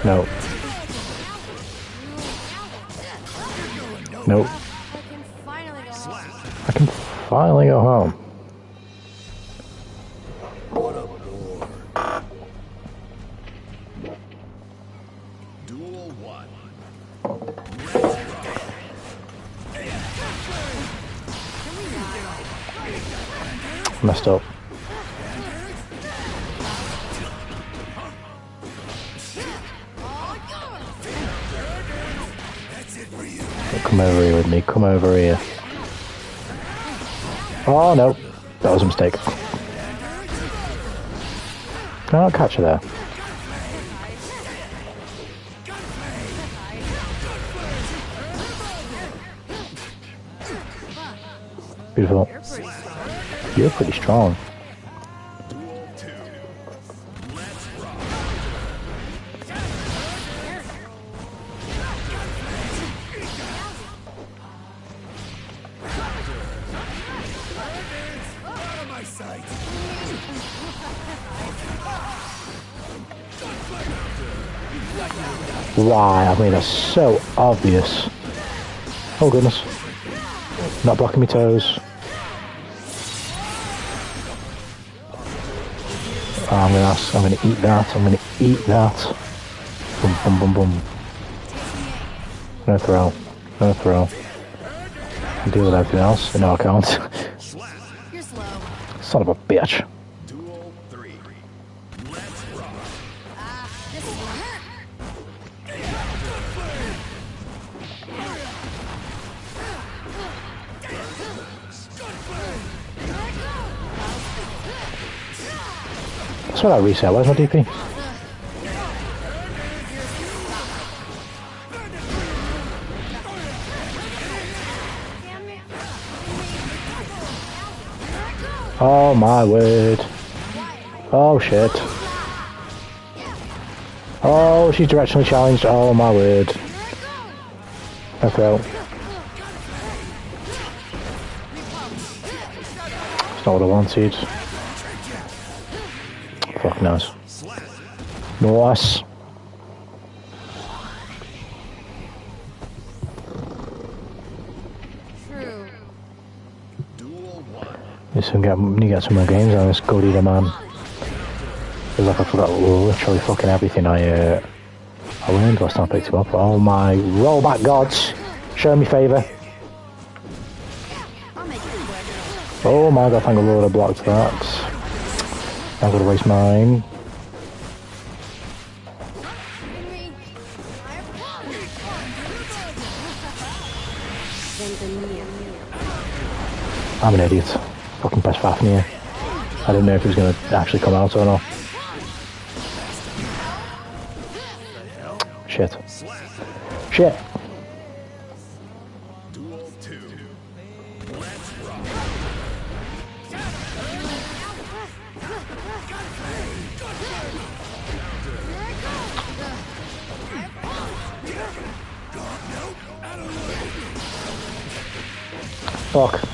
No. Nope. I can finally go home. I can finally go home. Duel 1. Messed up. Come over here with me, come over here. Oh no, that was a mistake. Can I not catch her there? Beautiful. You're pretty strong. Duel 2. Why? I mean, that's so obvious. Oh goodness. Not blocking my toes. Oh, I'm gonna eat that. I'm gonna eat that. Boom, boom, boom, boom. No throw. No throw. I'll deal with everything else. No, I can't. You're slow. Son of a bitch. Duel 3. This is hurt. That's what I reset. Where's my DP? Oh my word. Oh shit. Oh, she's directionally challenged. Oh my word. I fell. It's not what I wanted. Fuck nice. Nice. True. Duel 1. Need to get some more games on this Gold Eater man. Feels like I forgot literally fucking everything I learned last time I picked him up. Oh my rollback gods! Show me favour. Oh my god, thank the Lord I blocked that. I'm gonna waste mine. I'm an idiot. Fucking press Fafnir. I didn't know if he was gonna actually come out or not. Shit. Shit. Duel 2. Fuck.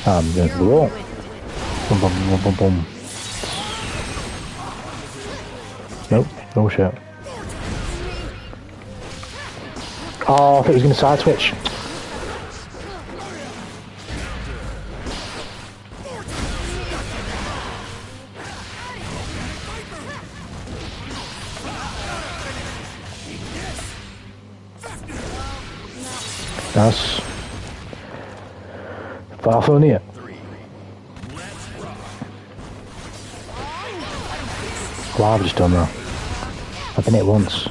I'm going to the wall. Boom, boom, boom, boom, boom. Nope. Oh shit. Oh, I thought he was going to side switch. Nice. Far from near. Why have I just done that? I've been hit once.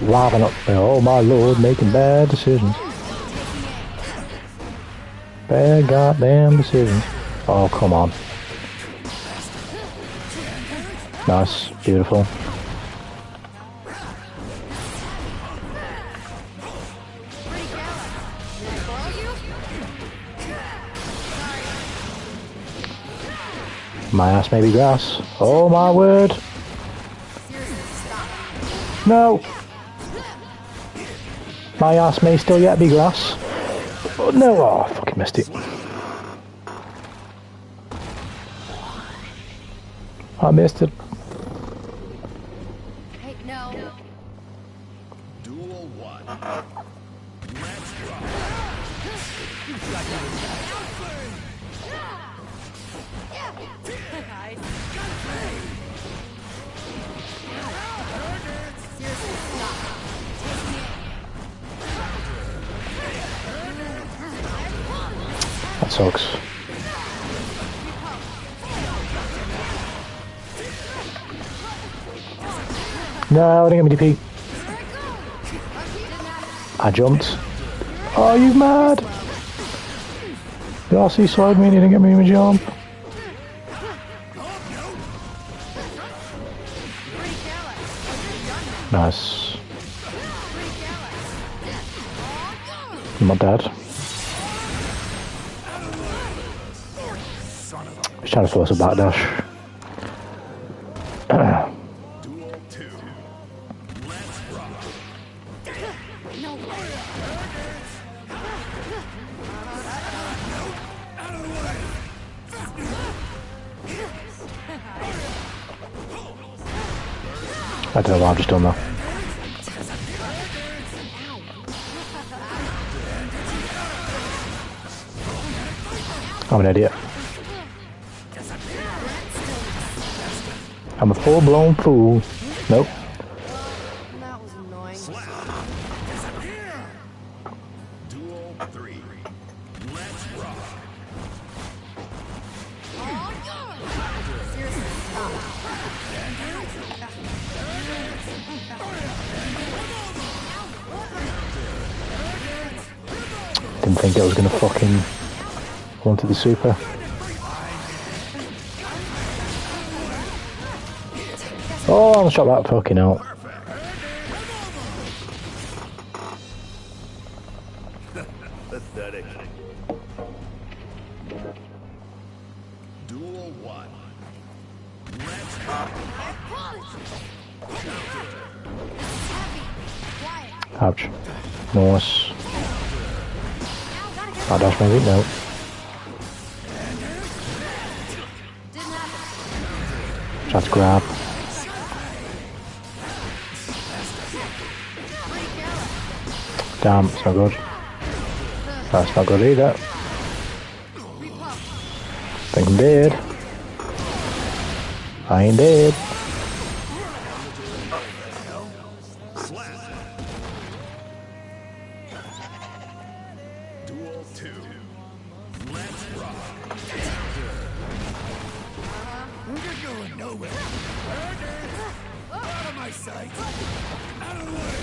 Why have I not? Oh my lord, making bad decisions. Bad goddamn decisions. Oh, come on. Nice. Beautiful. My ass may be grass. Oh my word. No. My ass may still yet be grass. Oh, no. Oh, I fucking missed it. I missed it. Hey, no. Duel 1. That sucks. No, I didn't get me DP. I jumped. Oh, you mad? The RC slowed me and he didn't get me in a jump. Nice. I'm not dead. He's trying to force a backdash. Duel 2. Let's rock. I don't know why I've just done that. I'm an idiot. I'm a full-blown fool. Nope. That was annoying. Duel 3. Let's rock. Seriously, stop. Didn't think I was gonna fucking wanted the super. Oh, I'll shot that fucking out. Pathetic. Duel 1. Let's rock. Ouch. Nice. I'll dash maybe? No. Try to grab. Damn, it's not good. That's not good either. Think I'm dead. I ain't dead. Duel 2. Let's rock. You're going nowhere. Out of my sight. Out of the way.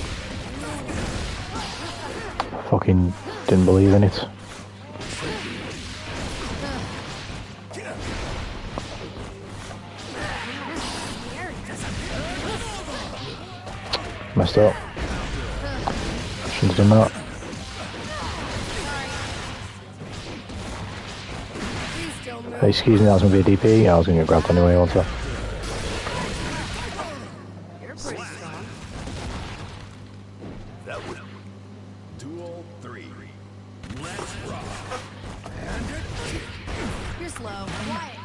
Fucking didn't believe in it. Messed up. Shouldn't have done that. Hey, excuse me, that was going to be a DP. I was going to get grabbed anyway, wasn't I? You're pretty strong. That would. Duel 3. Let's rock. You're slow. Quiet.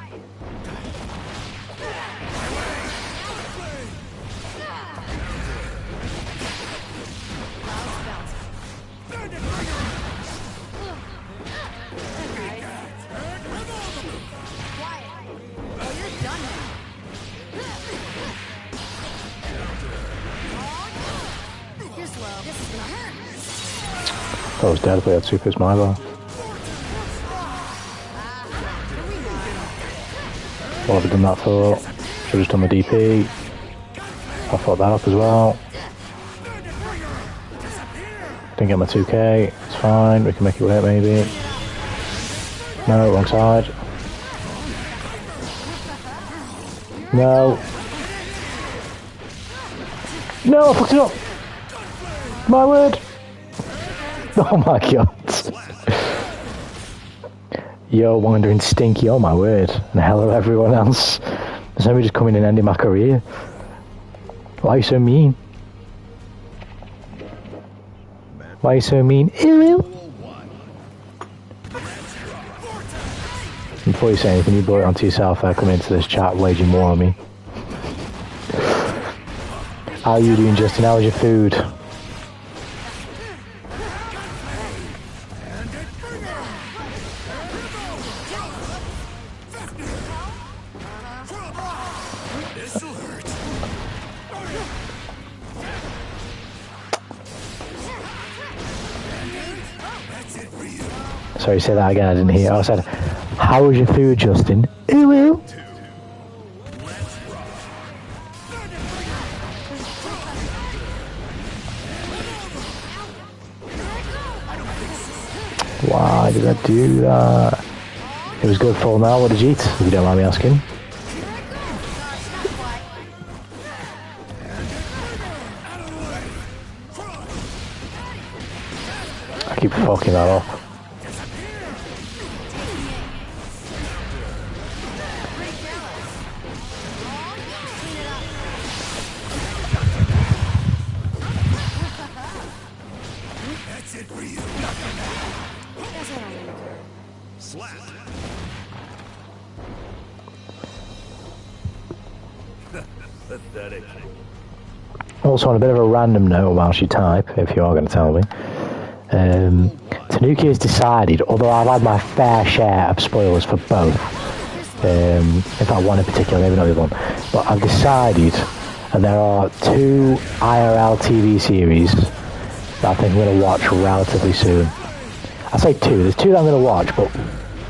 I was dead if I had super my bar. What have I done that for? Should have just done the DP. I fucked that up as well. Didn't get my 2k. It's fine. We can make it work maybe. No, wrong side. No. No, I fucked it up. My word. Oh my god. Yo, wandering stinky, oh my word. And hello everyone else. There's somebody just coming and ending my career. Why are you so mean? Why are you so mean? Ew. Before you say anything, you brought it onto yourself there, coming into this chat, waging war on me. How are you doing, Justin? How was your food? Sorry, say that again, I didn't hear. I said, how was your food, Justin? Ooh. Why did I do that? It was good for now. What did you eat, if you don't mind me asking? I keep fucking that up. Also, on a bit of a random note whilst you type, if you are going to tell me, Tanuki has decided, although I've had my fair share of spoilers for both, in fact one in particular, maybe not the other one, but I've decided, and there are 2 IRL TV series that I think I'm going to watch relatively soon. I say 2, there's 2 that I'm going to watch, but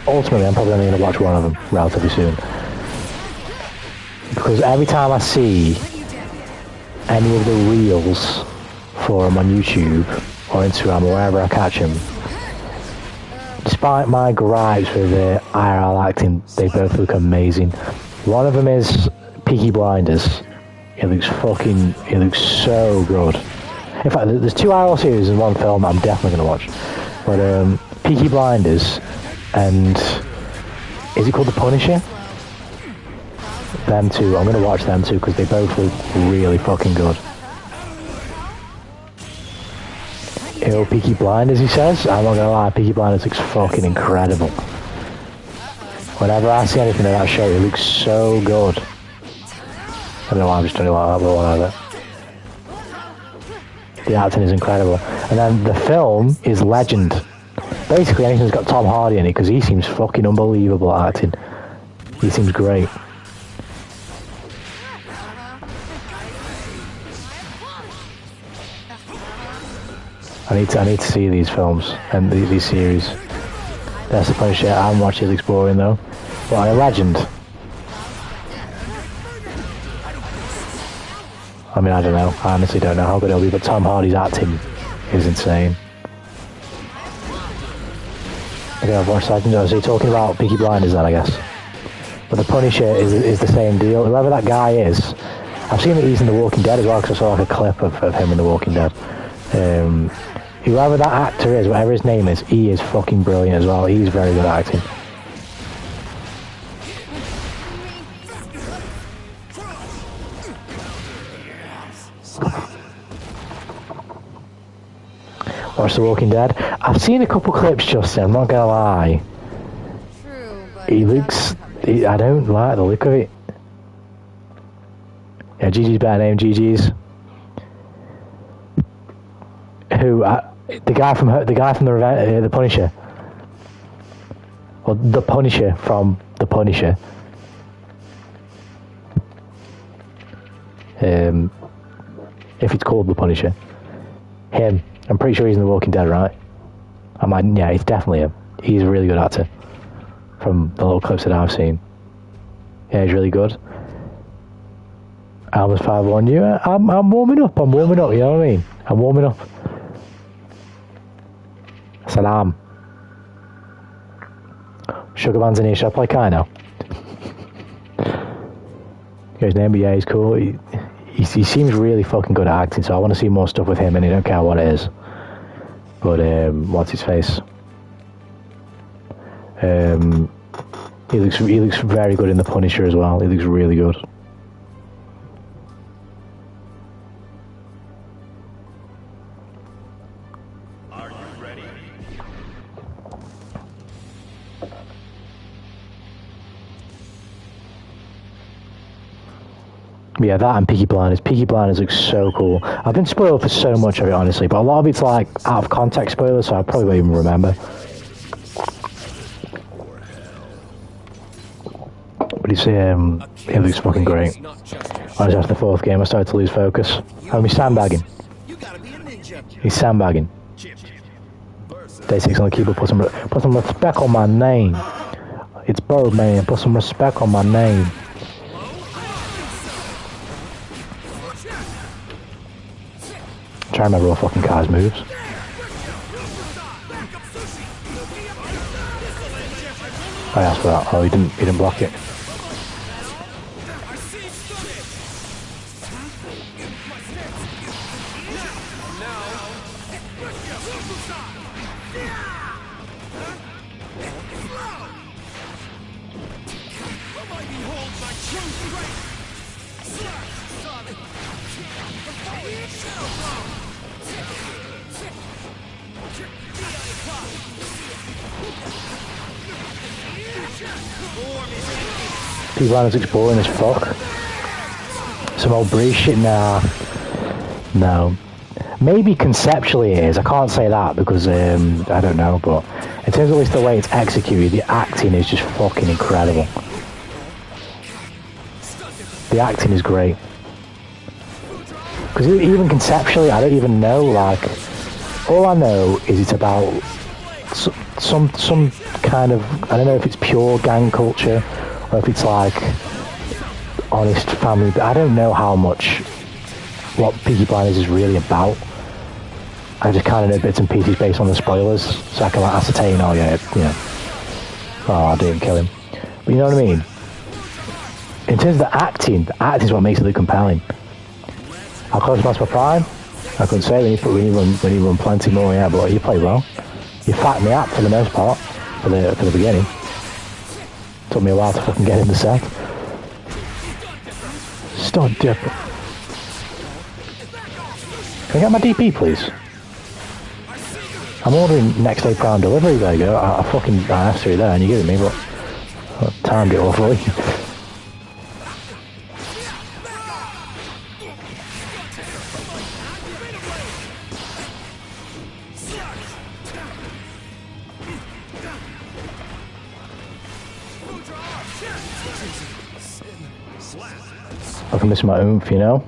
ultimately I'm probably only going to watch one of them relatively soon. Because every time I see any of the reels for them on YouTube or Instagram or wherever I catch them, despite my gripes with the IRL acting, they both look amazing. One of them is Peaky Blinders. It looks so good. In fact, there's 2 IRL series in one film that I'm definitely going to watch. But Peaky Blinders and is it called The Punisher? Them 2, I'm going to watch them 2 because they both look really fucking good. Ew, Peaky Blinders, he says. I'm not going to lie, Peaky Blinders looks fucking incredible. Whenever I see anything of that show, it looks so good. I don't know why I'm just doing it like that, but whatever. The acting is incredible. And then the film is legend. Basically anything that's got Tom Hardy in it, because he seems fucking unbelievable at acting. He seems great. I need to see these films and these series. That's the funny shit. I haven't watched it. It looks boring though. But a legend. I mean, I don't know. I honestly don't know how good it'll be, but Tom Hardy's acting is insane. Okay, I've watched that. So you're talking about Peaky Blinders then, I guess. But The Punisher is the same deal. Whoever that guy is, I've seen that he's in The Walking Dead as well, because I saw like a clip of him in The Walking Dead. Whoever that actor is, whatever his name is, he is fucking brilliant as well. He's very good at acting. Watch The Walking Dead. I've seen a couple clips, Justin, I'm not gonna lie. True, but He looks... I don't like the look of it. Yeah, Gigi's better name, Gigi's. Who? The guy from the Punisher. Well, the Punisher from The Punisher. If it's called The Punisher. Him. I'm pretty sure he's in The Walking Dead, right? I might, yeah, he's definitely him. He's a really good actor. From the little clips that I've seen. Yeah, he's really good. Almost 5-1. Yeah, I'm warming up, you know what I mean? I'm warming up. Salam. Sugarman's in here, should I play Kai now? His name, but yeah, he's cool. He seems really fucking good at acting, so I want to see more stuff with him, and I don't care what it is. But, what's his face? He looks very good in The Punisher as well. He looks really good. Are you ready? Yeah, that and Peaky Blinders. Peaky Blinders looks so cool. I've been spoiled for so much of it, honestly, but a lot of it's like out of context spoilers, so I probably won't even remember. But it's it looks fucking great. Honestly, after the fourth game, I started to lose focus. Oh, he's sandbagging. He's sandbagging. Day 6 on the keyboard. Put some respect on my name. It's Bedman. Put some respect on my name. Try to remember all fucking Kai's moves. I asked for that. Oh, he didn't block it. People are just boring as fuck. Some old British shit, nah. No. Maybe conceptually it is. I can't say that because I don't know, but in terms of at least the way it's executed, the acting is just fucking incredible. The acting is great. Because even conceptually, I don't even know, like, all I know is it's about some kind of, I don't know if it's pure gang culture, or if it's like honest family, but I don't know how much what Peaky Blinders is really about. I just kind of know bits and pieces based on the spoilers, so I can like ascertain, oh yeah, oh, I didn't kill him. But you know what I mean? In terms of the acting is what makes it look compelling. How close past my prime? I couldn't say when you run plenty more, yeah, but you played well. You fattened me up for the most part, for the beginning. Took me a while to fucking get in the set. Stop dipping. Can I get my DP, please? I'm ordering next day prime delivery, there you go. I asked you there and you gave it me, but I timed it awfully. I'm missing my oomph, you know?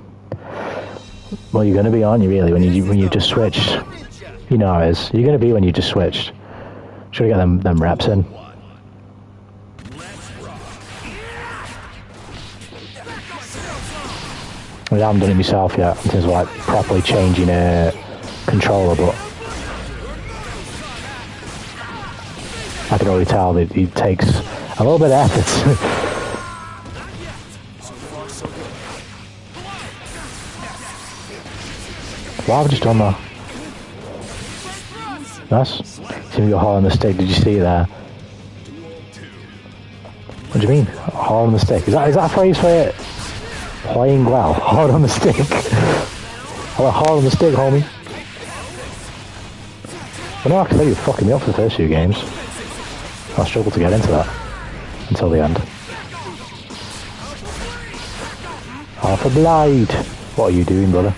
Well, you're going to be, aren't you, really, when you just switched? You know how it is. You're going to be when you just switched. Should I get them reps in? I haven't done it myself yet, in terms of like properly changing a controller, but I can already tell that it takes a little bit of effort. Why have I just done that? Nice. Seems to hard on the stick. Did you see it there? What do you mean? Hard on the stick? Is that a phrase for it? Playing well. Hard on the stick. I went hard on the stick, homie. But no, I can tell you fucking me up for the first few games. I struggled to get into that until the end. Half a blade. What are you doing, brother?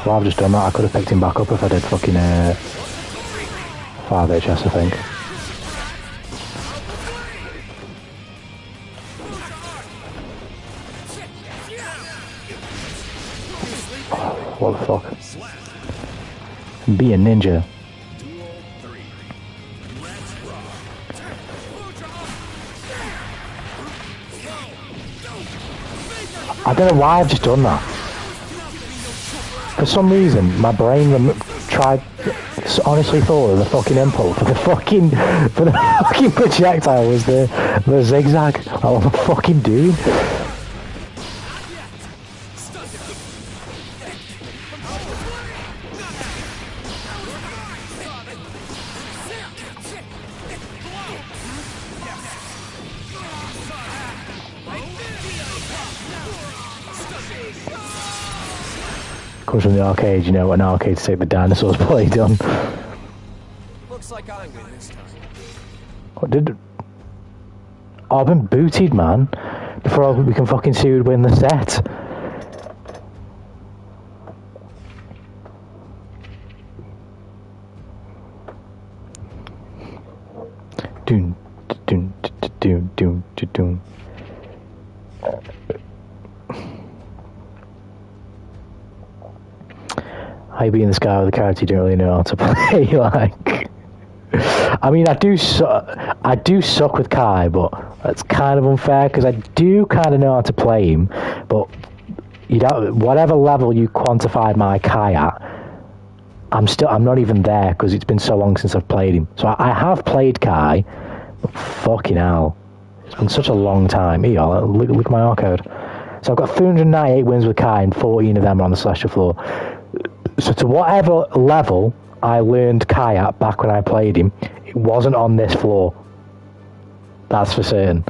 Well, I've just done that. I could have picked him back up if I did fucking 5 HS, I think. Oh, what the fuck? Be a ninja. I don't know why I've just done that. For some reason, my brain honestly thought of the fucking impulse for the fucking projectile was the zigzag. What am I fucking doing? Comes from the arcade, you know, an arcade to take the dinosaurs played on. Looks like I win this time. What did... Oh, I've been booted, man. Before we can fucking see who'd win the set. Doon, doon, doon, doon, doon. How be in the sky with a character you don't really know how to play, like... I mean, I do suck with Kai, but that's kind of unfair, because I do kind of know how to play him, but you don't, whatever level you quantified my Kai at, I'm not even there, because it's been so long since I've played him. So I have played Kai, but fucking hell, it's been such a long time. Here, look at my R code. So I've got 398 wins with Kai, and 14 of them are on the Celestial floor. So to whatever level I learned Kai at back when I played him, it wasn't on this floor. That's for certain.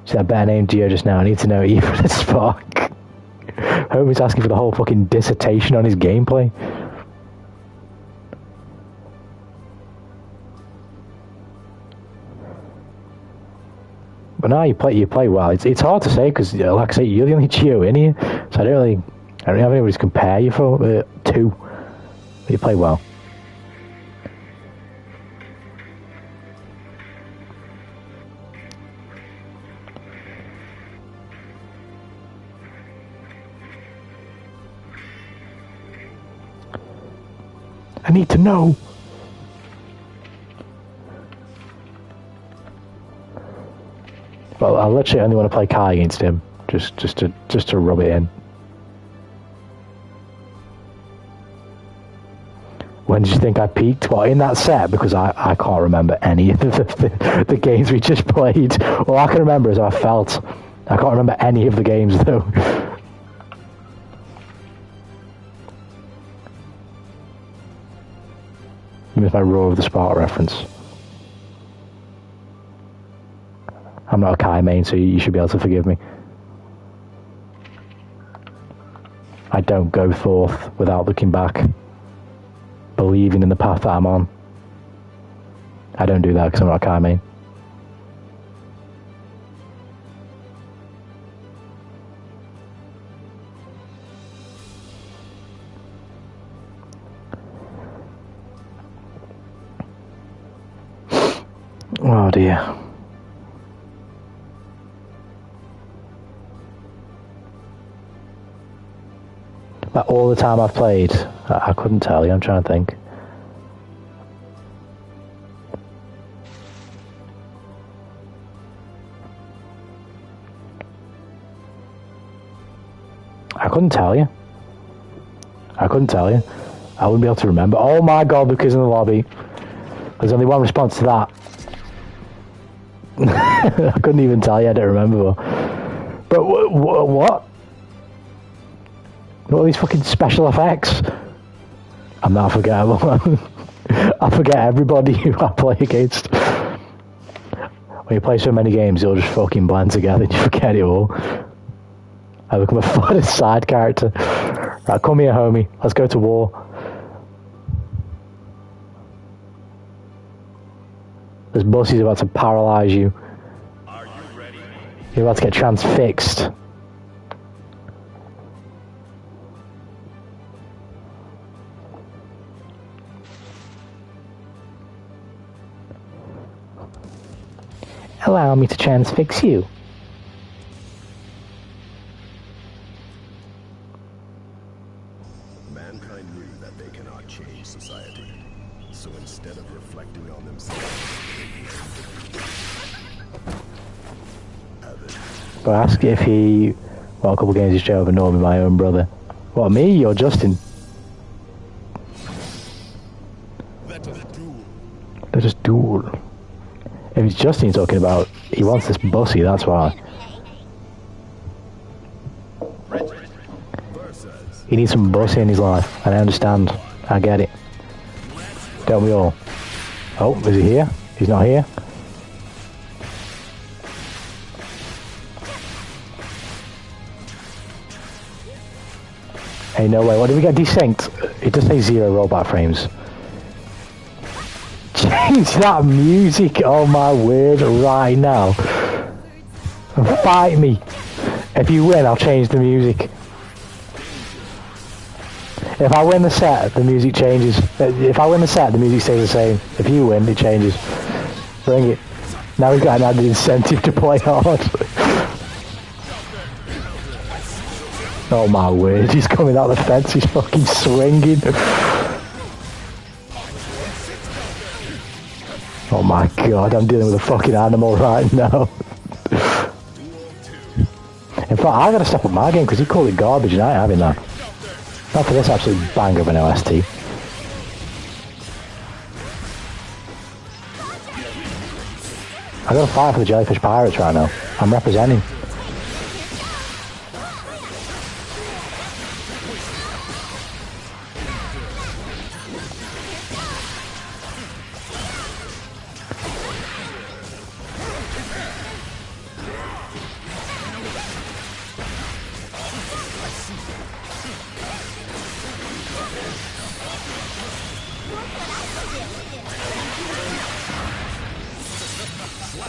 See, I better name Geo just now. I need to know even as fuck. Hope he's asking for the whole fucking dissertation on his gameplay. But now you play well. It's hard to say because, like I say, you're the only Geo in here, so I don't really have anybody to compare you for to. But you play well. I need to know. Well, I literally only want to play Kai against him, just to rub it in. When did you think I peaked? Well, in that set, because I can't remember any of the games we just played. All I can remember is how I felt. I can't remember any of the games, though. Here's my Roar of the Sparta reference. I'm not a Kai main, so you should be able to forgive me. I don't go forth without looking back, believing in the path that I'm on. I don't do that because I'm not a Kai main. Oh dear. Like all the time I've played, I couldn't tell you, I'm trying to think. I couldn't tell you. I couldn't tell you. I wouldn't be able to remember. Oh my god, Luke is in the lobby. There's only one response to that. I couldn't even tell you, I don't remember. But what? What are these fucking special effects? I'm not forgettable. I forget everybody who I play against. When you play so many games, you'll just fucking blend together and you forget it all. I become a fun side character. Right, come here, homie. Let's go to war. This bus is about to paralyze you. Are you ready? You're about to get transfixed. Allow me to transfix you. Mankind knew that they cannot change society. So instead of reflecting on themselves, But ask if he... Well, a couple of games he's straight over Norman, my own brother. What, me or Justin? Let us duel. Let us duel. If it's Justin he's talking about, he wants this bussy, that's why. He needs some bussy in his life, and I understand. I get it. Don't we all? Oh, is he here? He's not here. Hey, no way. What did we get desynced? It does say 0 rollback frames. Change that music on my word right now. Fight me. If you win, I'll change the music. If I win the set, the music changes. If I win the set, the music stays the same. If you win, it changes. Bring it. Now we've got an added incentive to play hard. Oh my word, he's coming out the fence, he's fucking swinging. Oh my god, I'm dealing with a fucking animal right now. In fact, I gotta step up my game because he called it garbage and I ain't having that. Not for this absolute banger of an OST. I gotta fight for the Jellyfish Pirates right now. I'm representing.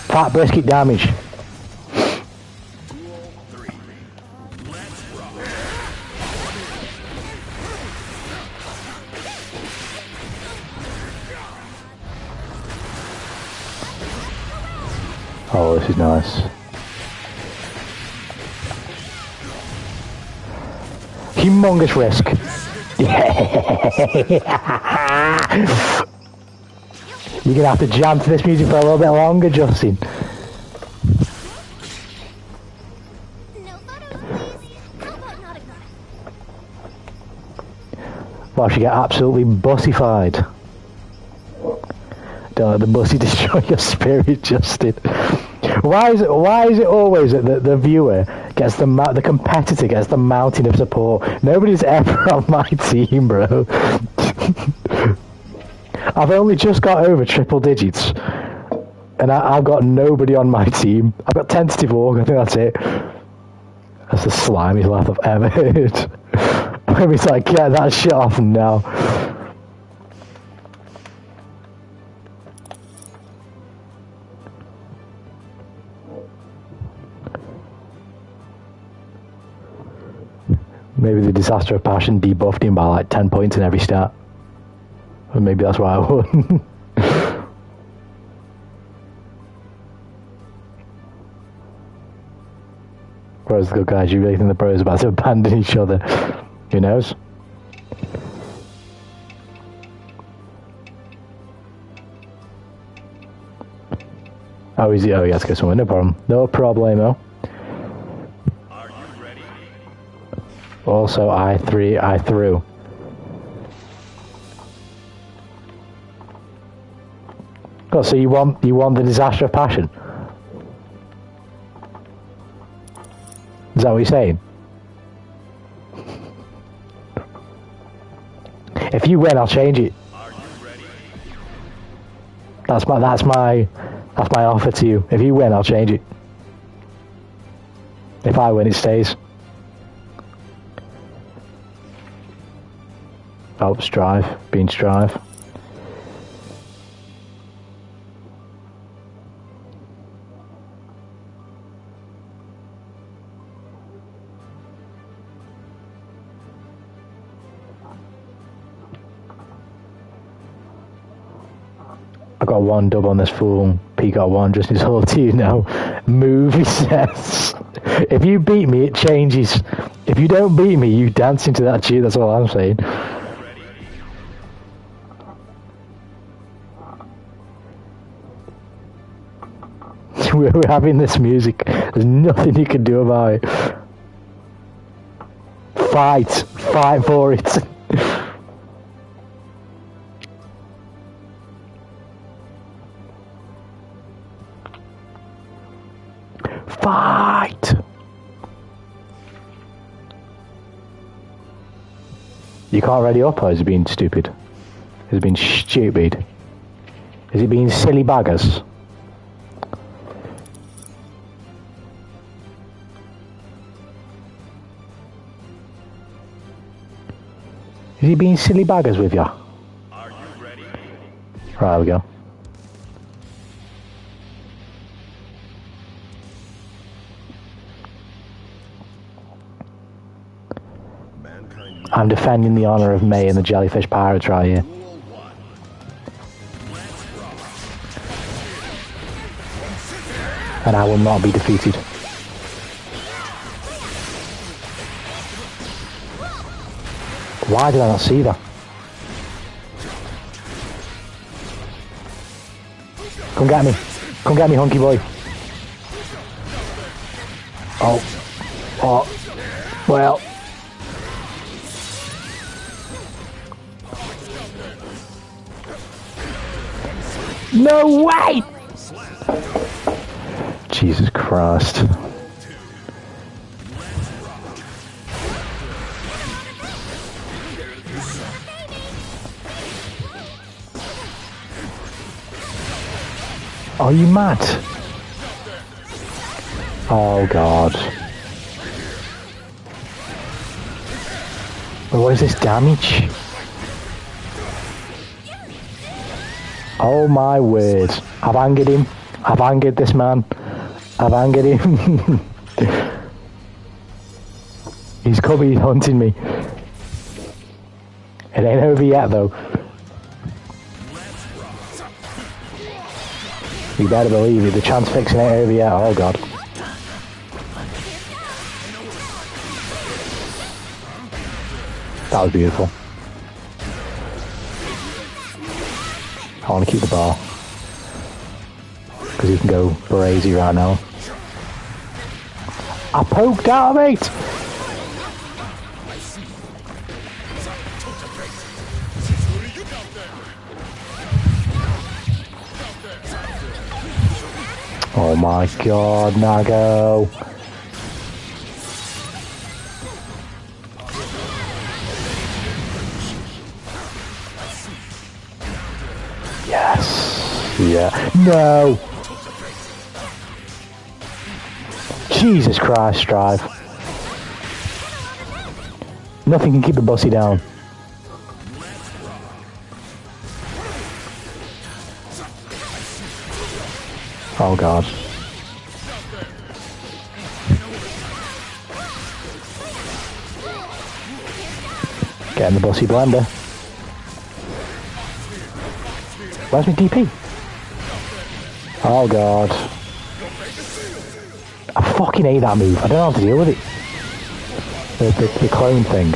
Fat brisket damage. Oh, this is nice. Humongous risk. Yeah. You're gonna have to jam to this music for a little bit longer, Justin. Watch you get absolutely bussified. Don't let the bussy destroy your spirit, Justin. Why is it always that the viewer gets the competitor gets the mountain of support? Nobody's ever on my team, bro. I've only just got over triple digits, and I've got nobody on my team. I've got tentative org, I think that's it. That's the slimiest laugh I've ever heard. Maybe like, get that shit off now. Maybe the Disaster of Passion debuffed him by like 10 points in every stat. Or maybe that's why I won. Bro's the good guys, you really think the bros are about to abandon each other? Who knows? Oh, is he? Oh, he has to go somewhere. No problem. No problemo. Are you ready? Also, I threw. Oh, so you want the Disaster of Passion? Is that what you're saying? If you win, I'll change it. Are you ready? That's my offer to you. If you win, I'll change it. If I win, it stays. Oh, strive. Being strive. I got 1 dub on this fool. P got 1, just it's all to you now. Movie sets. If you beat me, it changes. If you don't beat me, you dance into that tune, that's all I'm saying. We're having this music. There's nothing you can do about it. Fight for it. Fight. You can't ready up, or is it being stupid? Is it being stupid? Is it being silly baggers? Is he being silly baggers with you? Are you ready? Right, there we go. I'm defending the honor of May and the Jellyfish Pirates right here. And I will not be defeated. Why did I not see that? Come get me. Come get me, hunky boy. Oh. Oh. Well. No way! Jesus Christ. Are you mad? Oh God. What is this damage? Oh my word. I've angered him. I've angered this man. I've angered him. He's coming, he's hunting me. It ain't over yet though. You better believe it, the chance fixing ain't over yet. Oh God. That was beautiful. I want to keep the bar. Because he can go crazy right now. I poked out of it! Oh my God, Nago. Yes. Yeah. No! Jesus Christ, Strive. Nothing can keep the bussy down. Oh God. Getting the bussy blender. Where's my DP? Oh God. I fucking hate that move. I don't know how to deal with it. The clone thing.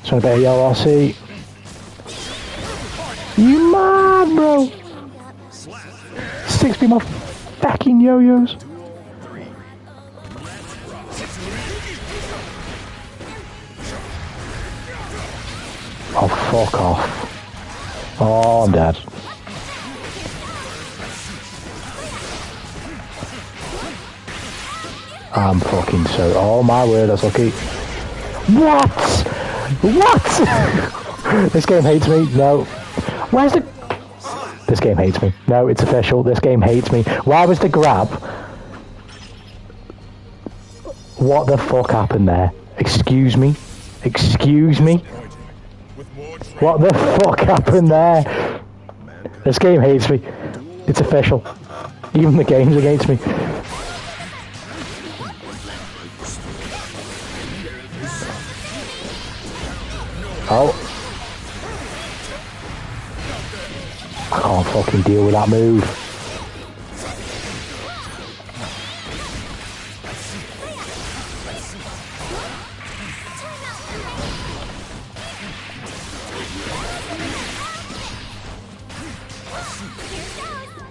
So I better yell RC. You mad, bro? 60 more fucking yo-yos. Oh, fuck off. Oh, I'm dead. I'm fucking so... Oh my word, that's lucky. What? What? This game hates me. No. Where's the... This game hates me. No, it's official. This game hates me. Why was the grab? What the fuck happened there? Excuse me? Excuse me? What the fuck happened there? This game hates me. It's official. Even the game's against me. Oh. I can't fucking deal with that move.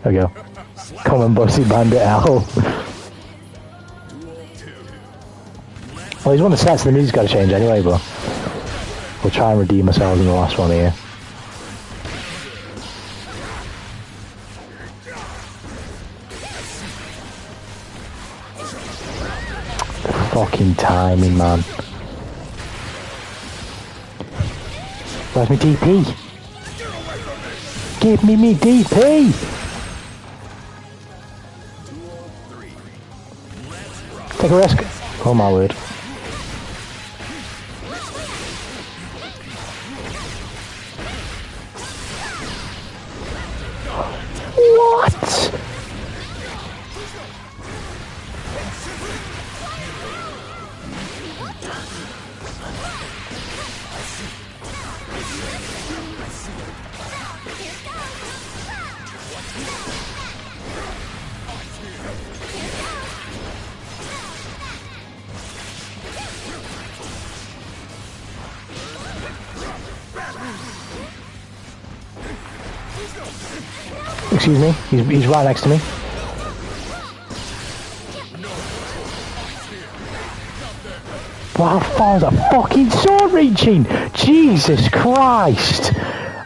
There we go. Come on, Bossy Bandit L. Well, he's one of the sets, the music's got to change anyway, but we'll try and redeem ourselves in the last one here. Fucking timing, man. Where's my DP? Give me DP! Take a risk. Oh my word. What? Excuse me, he's right next to me. Wow, how far is that fucking sword reaching? Jesus Christ!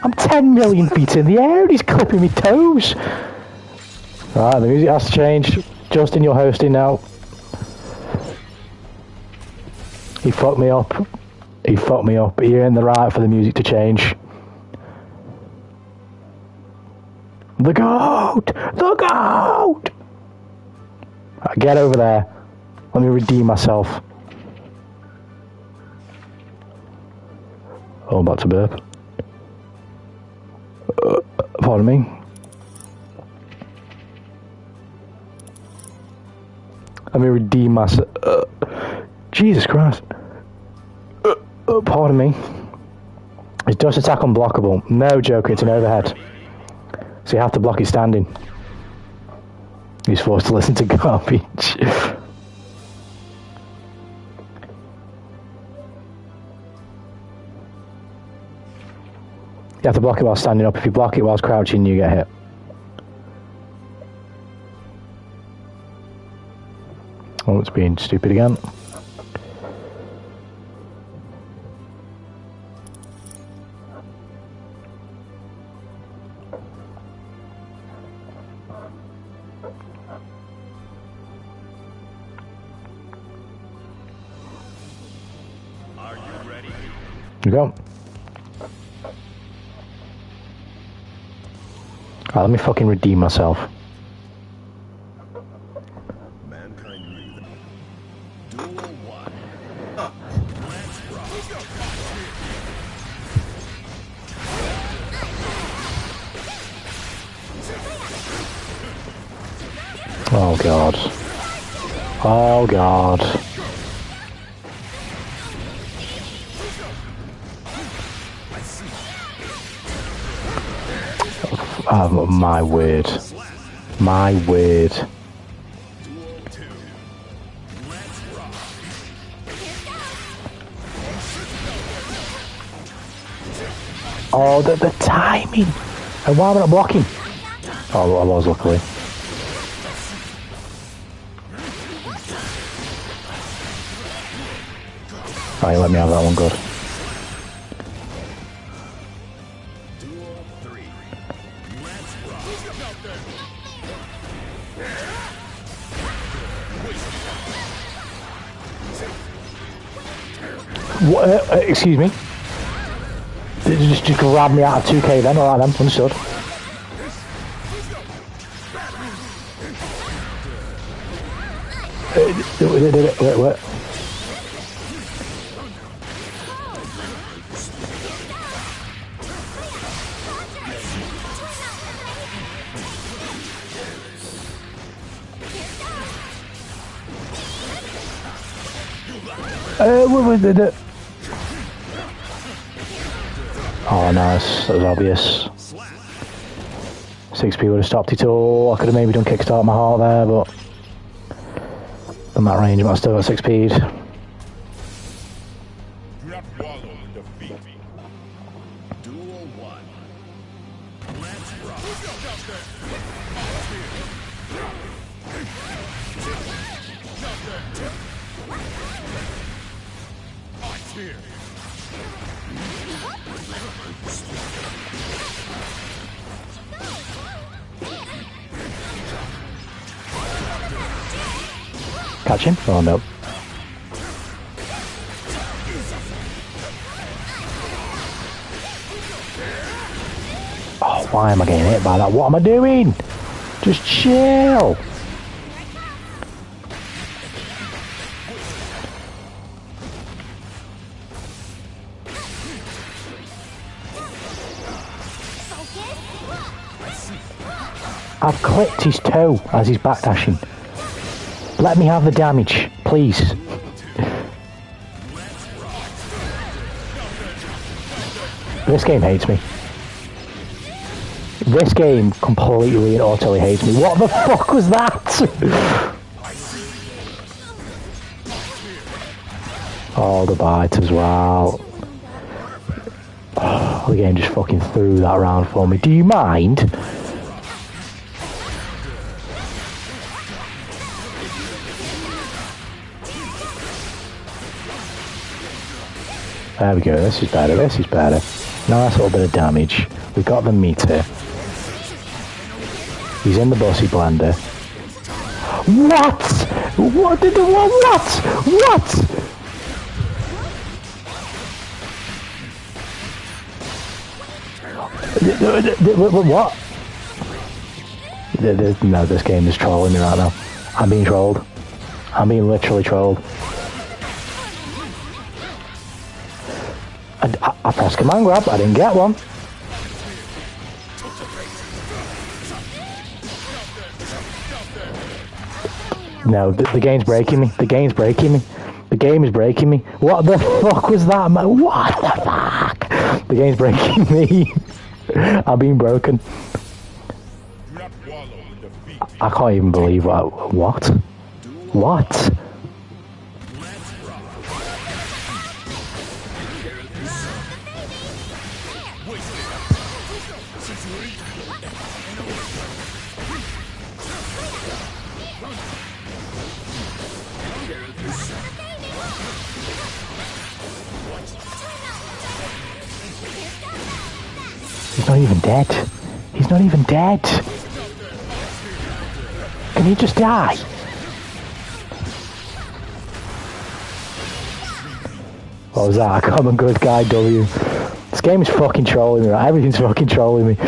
I'm 10 million feet in the air and he's clipping me toes. Right, the music has to change. Justin, you're hosting now. He fucked me up. He fucked me up. You're in the right for the music to change. The goat! The goat! Right, get over there. Let me redeem myself. Oh, I'm about to burp. Pardon me. Let me redeem myself. Jesus Christ. Pardon me. Is dust attack unblockable? No, Joker, it's an overhead. So you have to block it standing. He's forced to listen to garbage. You have to block it while standing up. If you block it whilst crouching, you get hit. Oh, it's being stupid again. Are you ready? You go. Alright, let me fucking redeem myself. Mankind knew that. Duel 1. Let's rock. Oh god. Oh god. Oh, my word. My word. Oh, the timing. And why am I not blocking? Oh, I was, luckily. Alright, let me have that one, good. What, excuse me? Just grab me out of 2k then, alright then, understood. Wait. Oh, nice. That was obvious. 6p would have stopped it all. I could have maybe done kickstart my heart there, but from that range, I still got 6 speed. Duel 1. Let's rock. Catch him? Oh no. Oh, why am I getting hit by that? What am I doing? Just chill. I've clipped his toe as he's backdashing. Let me have the damage, please. This game hates me. This game completely and utterly hates me. What the fuck was that? Oh, the bite as well. Oh, the game just fucking threw that around for me. Do you mind? There we go, this is better, this is better. Nice little bit of damage. We got the meter. He's in the bossy blender. What? What did the what? What? What? No, this game is trolling me right now. I'm being trolled. I'm being literally trolled. I pressed command grab, I didn't get one. No, the game's breaking me. The game's breaking me. The game is breaking me. What the fuck was that, man? What the fuck? The game's breaking me. I'm being broken. I can't even believe what? What? He's not even dead. He's not even dead. Can he just die? What was that? A common good guy W. This game is fucking trolling me, right? Everything's fucking trolling me.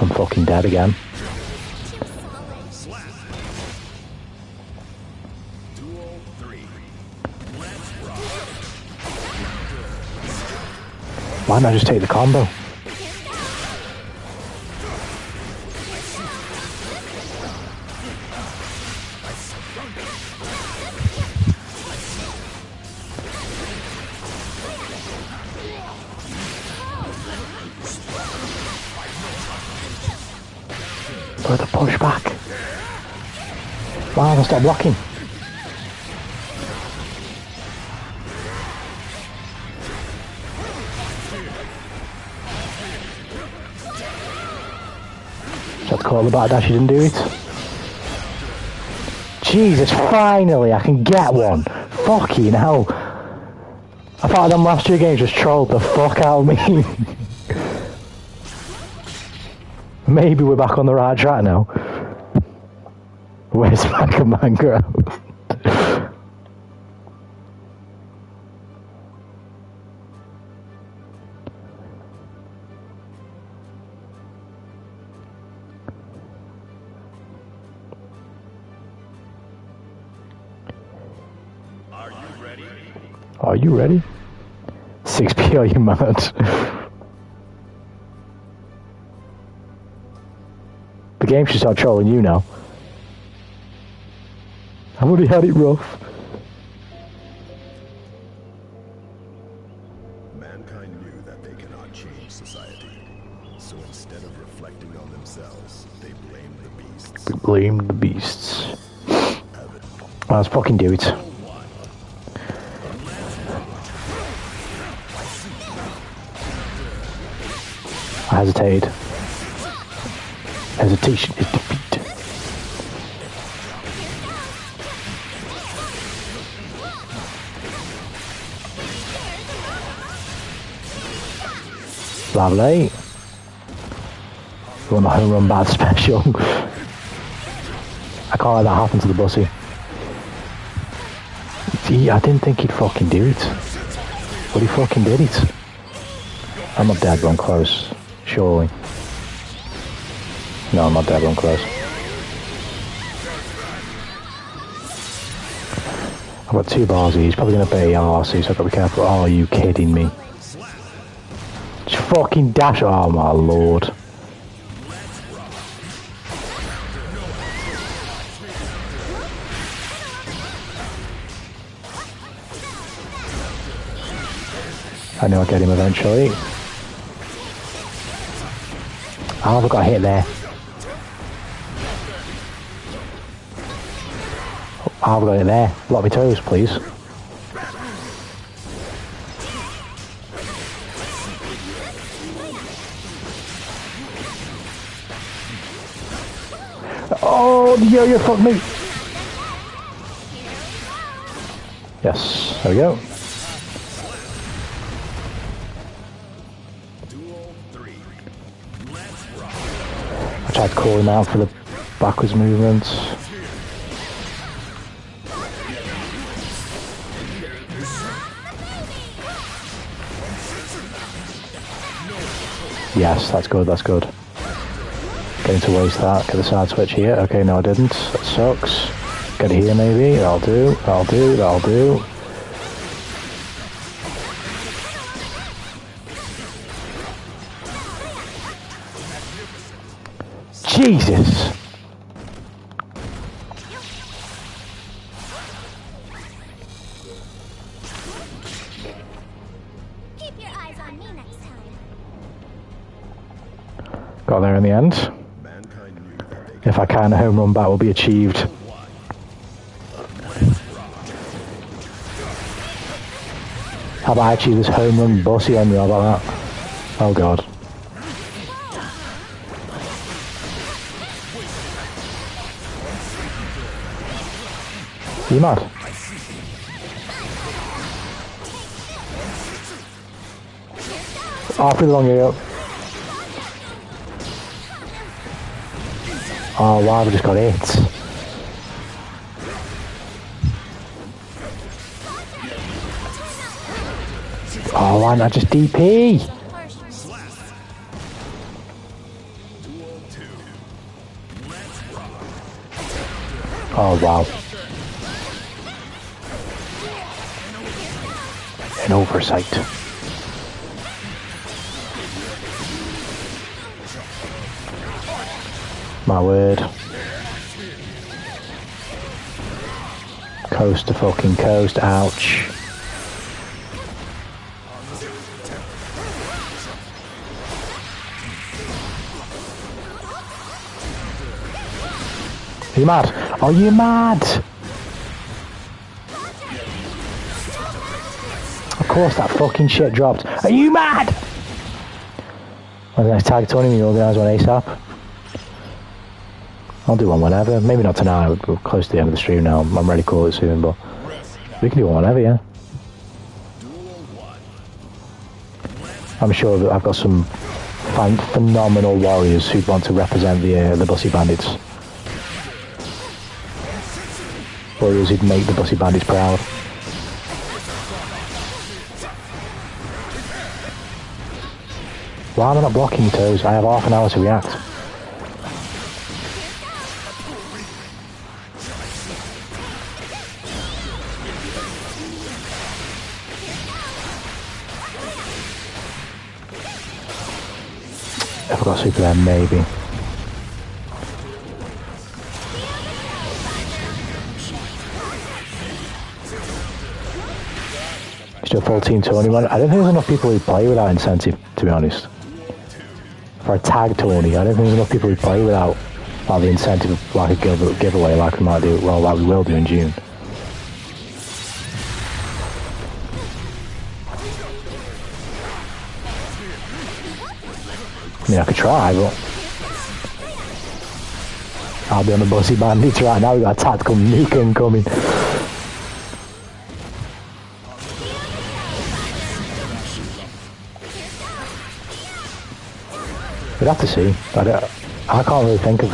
I'm fucking dead again. Why not just take the combo? For the pushback. Wow, stop blocking. Tried to call the back dash, he didn't do it. Jesus, finally I can get one. Fucking hell. I thought them last 2 games just trolled the fuck out of me. Maybe we're back on the right track now. Where's my command grab? Are you ready? 6p, are you mad? The game should start trolling you now. I've already had it rough. Mankind knew that they cannot change society. So instead of reflecting on themselves, they blamed the beasts. We blame the beasts. Let's fucking do it. I hesitated. Hesitation is defeat. Lovely. We want a home run bad special. I can't let that happen to the bussy. See, I didn't think he'd fucking do it. But he fucking did it. I'm not dead, but I'm close. Surely. No, I'm not dead, but I'm close. I've got 2 bars here. He's probably going to be RC, so I've got to be careful. Oh, are you kidding me? Just fucking dash. Oh, my lord. I knew I'd get him eventually. Oh, I've got a hit there. Oh, I've got it there. Lock me toes, please. Oh, the yo-yo fucked me. Yes, there we go. I tried calling out for the backwards movements. Yes, that's good, that's good. Getting to waste that. Get the side switch here. Okay, no I didn't. That sucks. Get it here maybe. That'll do. That'll do. That'll do. Jesus! Keep your eyes on me next time. Got there in the end. If I can, a home run bat will be achieved. How about I achieve this home run bussy on you? How about that? Oh god. Are you mad? Oh, through the long yo. Oh wow, we just got hit. Oh, why not just DP? Oh wow. An oversight. My word. Coast to fucking coast, ouch. Are you mad? Are you mad? Of course that fucking shit dropped. Are you mad? I was going to tag Tony and organise one ASAP. I'll do one whenever. Maybe not tonight. We're close to the end of the stream now. I'm ready to call it soon, but we can do one whenever, yeah. I'm sure that I've got some phenomenal warriors who'd want to represent the Bussy Bandits. Warriors who'd make the Bussy Bandits proud. Why am I not blocking your toes? I have half an hour to react. I've got super there, maybe. Still full team 21. I don't think there's enough people who play without incentive, to be honest. For a tag tourney, I don't think there's enough people who play without the incentive of like a giveaway like we might do, well, like we will do in June. I mean, I could try, but I'll be on the Bussy Bandits right now. We've got a tactical nuke incoming. We'd have to see. I can't really think of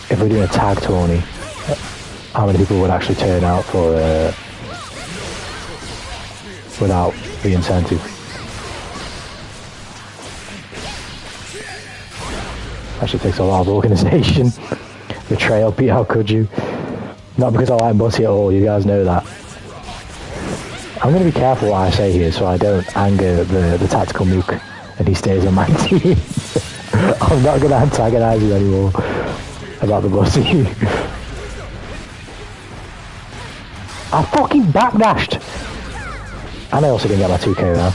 if we're doing a tag tourney, how many people would actually turn out for without the incentive. Actually takes a lot of organisation. Betrayal, Pete, how could you? Not because I like Bussy at all, you guys know that. I'm going to be careful what I say here so I don't anger the tactical nuke and he stays on my team. I'm not going to antagonise you anymore about the Bussy. I fucking backdashed! And I also didn't get my 2k now.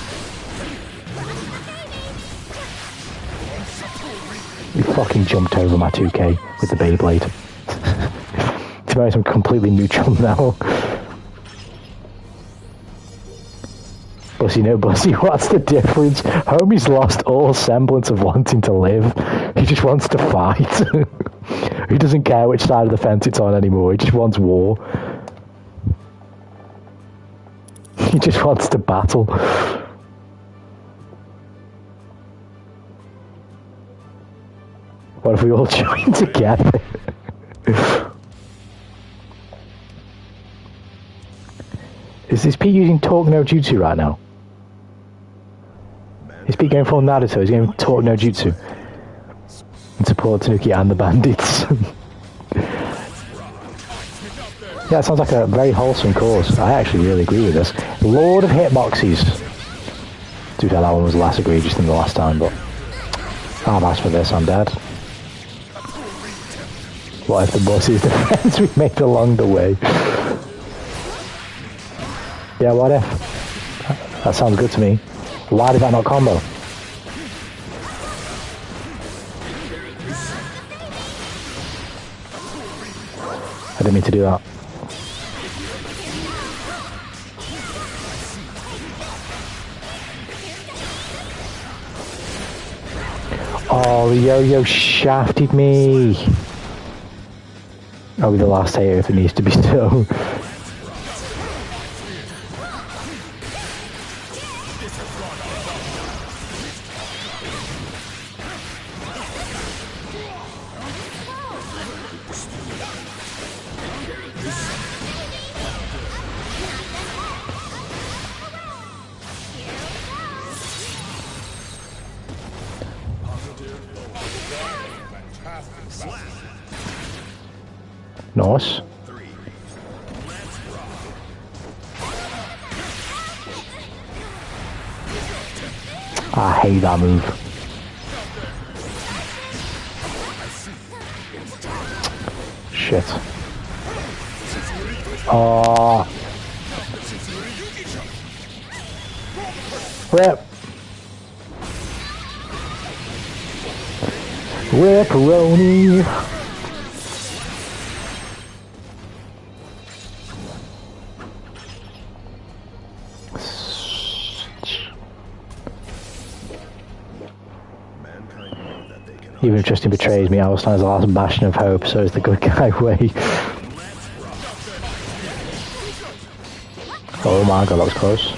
You fucking jumped over my 2k with the Beyblade. To be honest, I'm completely neutral now. Bussy, no Bussy, what's the difference? Homie's lost all semblance of wanting to live. He just wants to fight. He doesn't care which side of the fence it's on anymore. He just wants war. He just wants to battle. What if we all join together? Is Pete using Talk No Jutsu right now? Is Pete going full Naruto? He's going Talk No Jutsu. And support Tanuki and the bandits. Yeah, it sounds like a very wholesome cause. I actually really agree with this. Lord of Hitboxes. To be fair, that one was less egregious than the last time, but I've asked for this, I'm dead. What if the boss is the friends we made along the way? Yeah, what if? That sounds good to me. Why did that not combo? I didn't mean to do that. Oh, the yo-yo shafted me. I'll be the last hater if it needs to be so. Nice. I hate that move. Shit. Oh. Rip. Ripperoni. Even if Justin betrays me, I will stand as the last bastion of hope, so is the good guy way. Oh my god, that was close.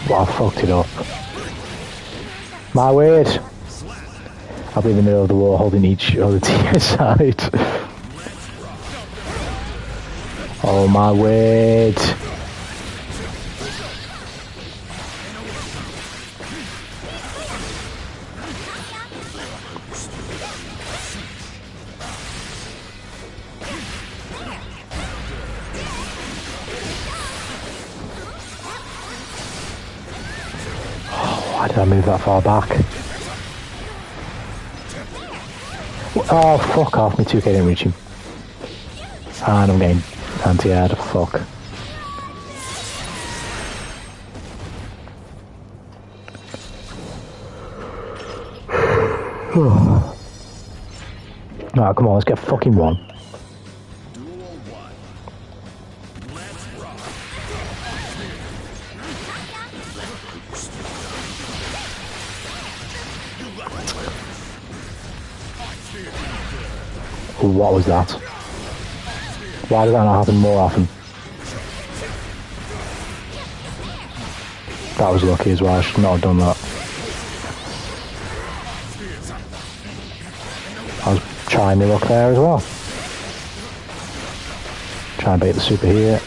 Wow, I fucked it up. My word! I'll be in the middle of the wall holding each other to your side. Oh my word. Why did I move that far back? Oh, fuck off. Me 2K didn't reach him. And I'm getting anti-aired. Fuck. Alright, come on, let's get fucking one. What was that? Why does that not happen more often? That was lucky as well, I should not have done that. I was trying my luck there as well. Try and bait the super here.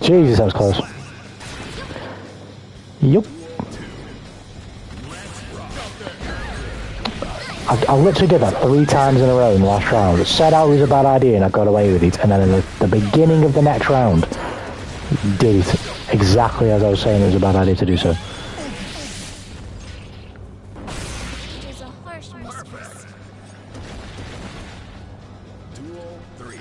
Jesus, that was close. Yup. I literally did that 3 times in a row in the last round. It said out it was a bad idea and I got away with it. And then in the beginning of the next round, did it exactly as I was saying it was a bad idea to do so. Is a harsh mistress. Duel 3.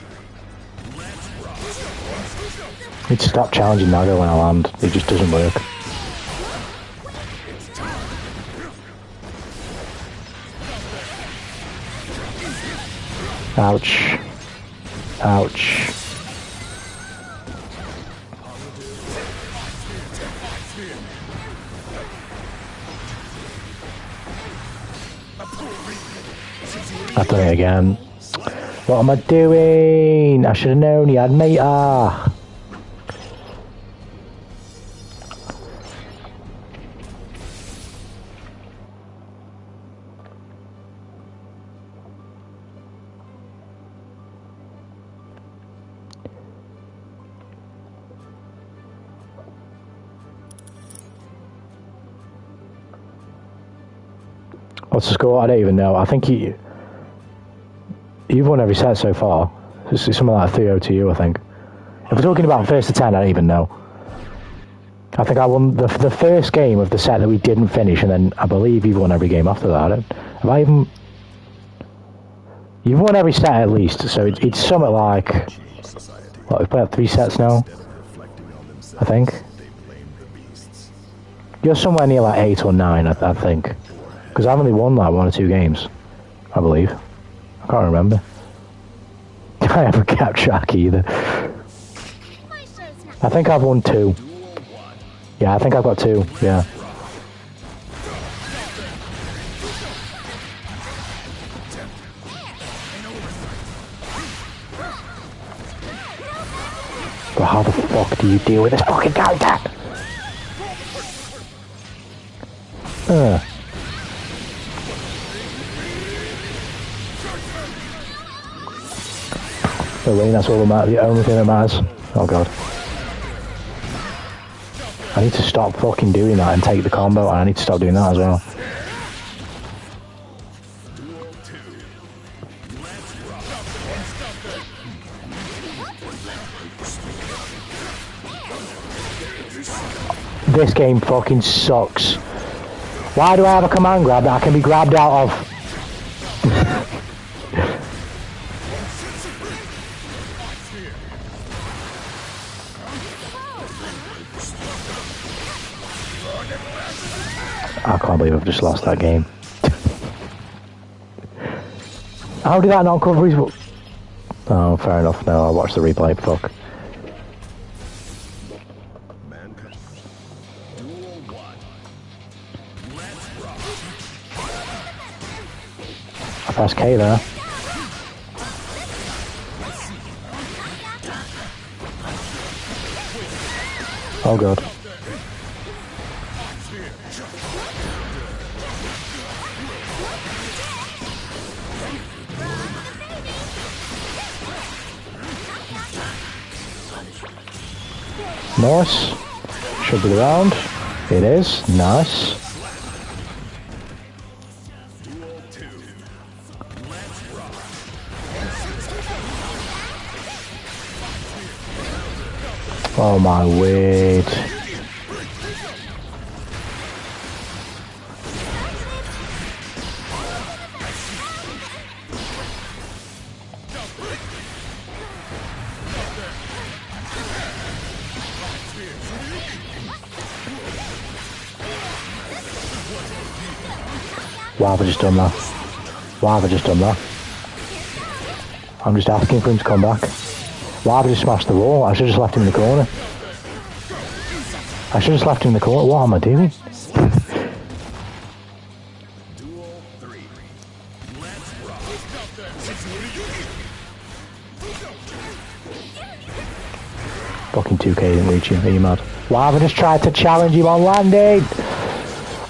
Need to stop challenging Naga when I land. It just doesn't work. Ouch. Ouch. I've done it again. What am I doing? I should have known he had meter. What's the score? I don't even know. I think you've won every set so far. It's something like 3-0 to you, I think. If we're talking about first to 10, I don't even know. I think I won the first game of the set that we didn't finish, and then I believe you've won every game after that. Have I even... You've won every set at least, so it's something like... What, we've played 3 sets now? I think. You're somewhere near like 8 or 9, I think. Because I've only won like 1 or 2 games, I believe. I can't remember. I haven't kept track either. I think I've won 2. Yeah, I think I've got 2, yeah. But how the fuck do you deal with this fucking character? The rain, that's all that matters, the only thing that matters. Oh god. I need to stop fucking doing that and take the combo, and I need to stop doing that as well. This game fucking sucks. Why do I have a command grab that I can be grabbed out of? I can't believe I've just lost that game. How did that not cover his... Oh, fair enough. No, I'll watch the replay. Fuck. I pressed K there. Oh god. Nice. Should be the round. It is. Nice. Oh my word. Why have I just done that? Why have I just done that? I'm just asking for him to come back. Why have I just smashed the wall? I should have just left him in the corner. I should have just left him in the corner. What am I doing? Fucking 2K didn't reach you. Are you mad? Why have I just tried to challenge him on landing?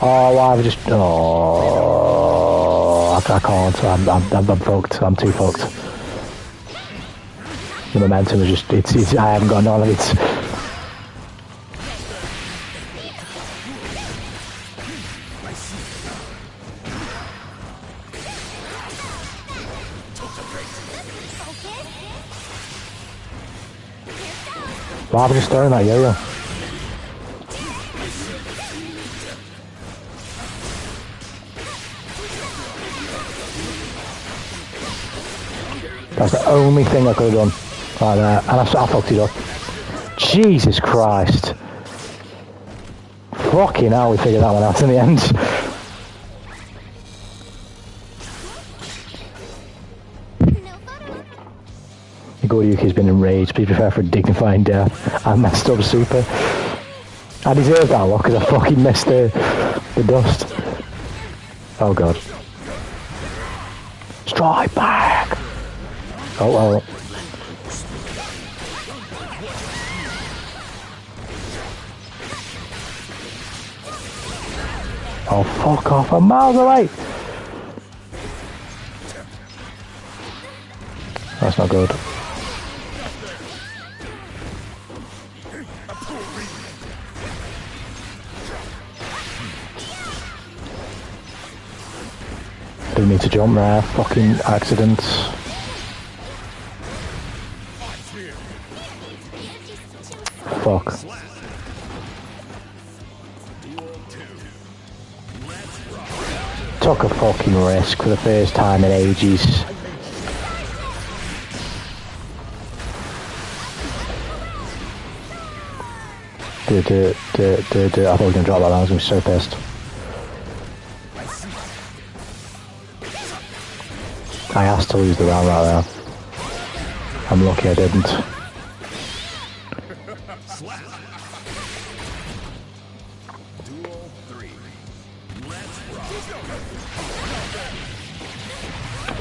Oh, why have I just... Oh, I can't. I'm fucked. I'm too fucked. The momentum is just... It's I haven't got none of it. Why have I just thrown that yo-yo? That's the only thing I could have done. Right there. And I fucked it up. Jesus Christ. Fucking hell, we figured that one out in the end. Yuki's been enraged. Please prepare for a dignifying death. I messed up super. I deserve that one because I fucking missed the dust. Oh god. Strike back! Oh. Oh fuck off, I'm miles away! That's not good. Didn't need to jump there, fucking accident. Fuck. Took a fucking risk for the first time in ages. I thought I was going to drop that, I was going to be so pissed. I asked to lose the round right now. I'm lucky I didn't.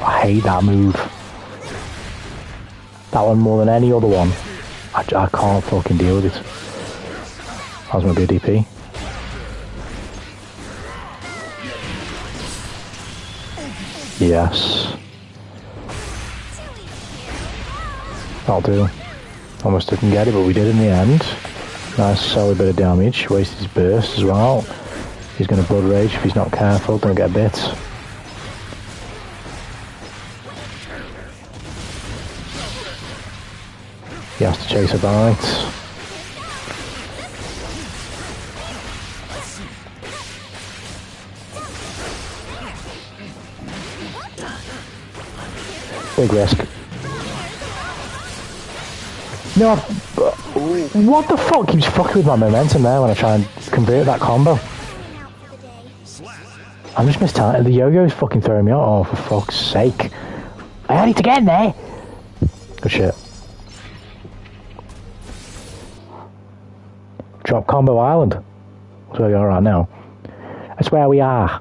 I hate that move. That one more than any other one. I can't fucking deal with it. That was my good DP. Yes. That'll do. Almost didn't get it, but we did in the end. Nice solid bit of damage. Wasted his burst as well. He's going to blood rage if he's not careful. Don't get bit. He has to chase a bite. Big risk. No, what the fuck keeps fucking with my momentum there when I try and convert that combo? I'm just mistimed. The yo-yo is fucking throwing me out. Oh, for fuck's sake. I need to get in there. Good shit. Drop Combo Island. That's where we are right now. That's where we are.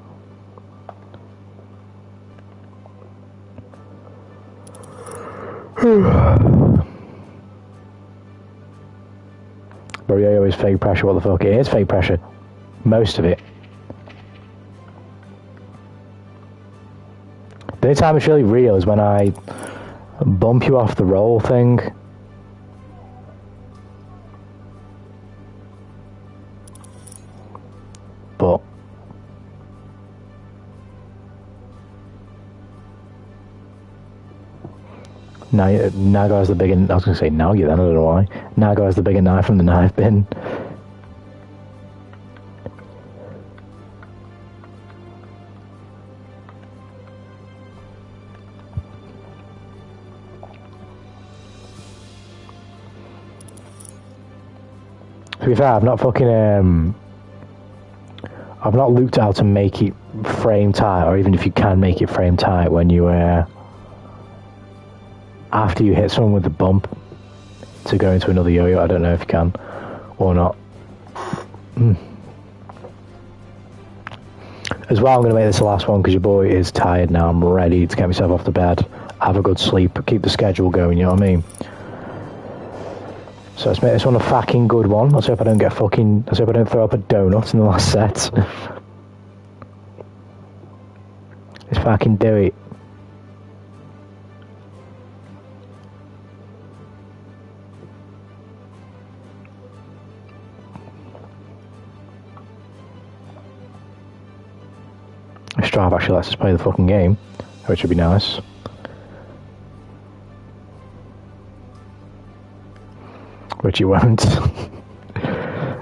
But yo-yo is fake pressure. What the fuck? It is fake pressure. Most of it. The only time it's really real is when I bump you off the roll thing. Nago has the bigger... I was going to say Nagi then, I don't know why. Nago has the bigger knife from the knife bin. To be fair, I've not fucking... I've not looked at how to make it frame tight, or even if you can make it frame tight when you... after you hit someone with the bump to go into another yo-yo. I don't know if you can or not. As well, I'm going to make this the last one because your boy is tired now. I'm ready to get myself off the bed, have a good sleep, keep the schedule going, you know what I mean? So let's make this one a fucking good one. Let's hope I don't get fucking... Let's hope I don't throw up a donut in the last set. Let's fucking do it. Strive actually lets us play the fucking game, which would be nice. Which you won't.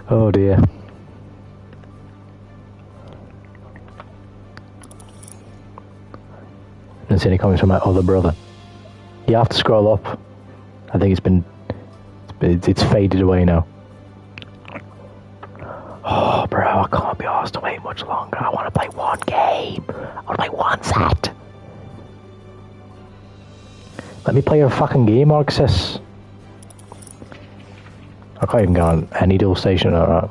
Oh dear. Didn't see any comments from my other brother. You have to scroll up. I think it's faded away now. Oh, bro, I can't be asked to wait much longer. I want to play one game. I want to play one set. Let me play your fucking game, Arxis. I can't even go on any dual station, alright.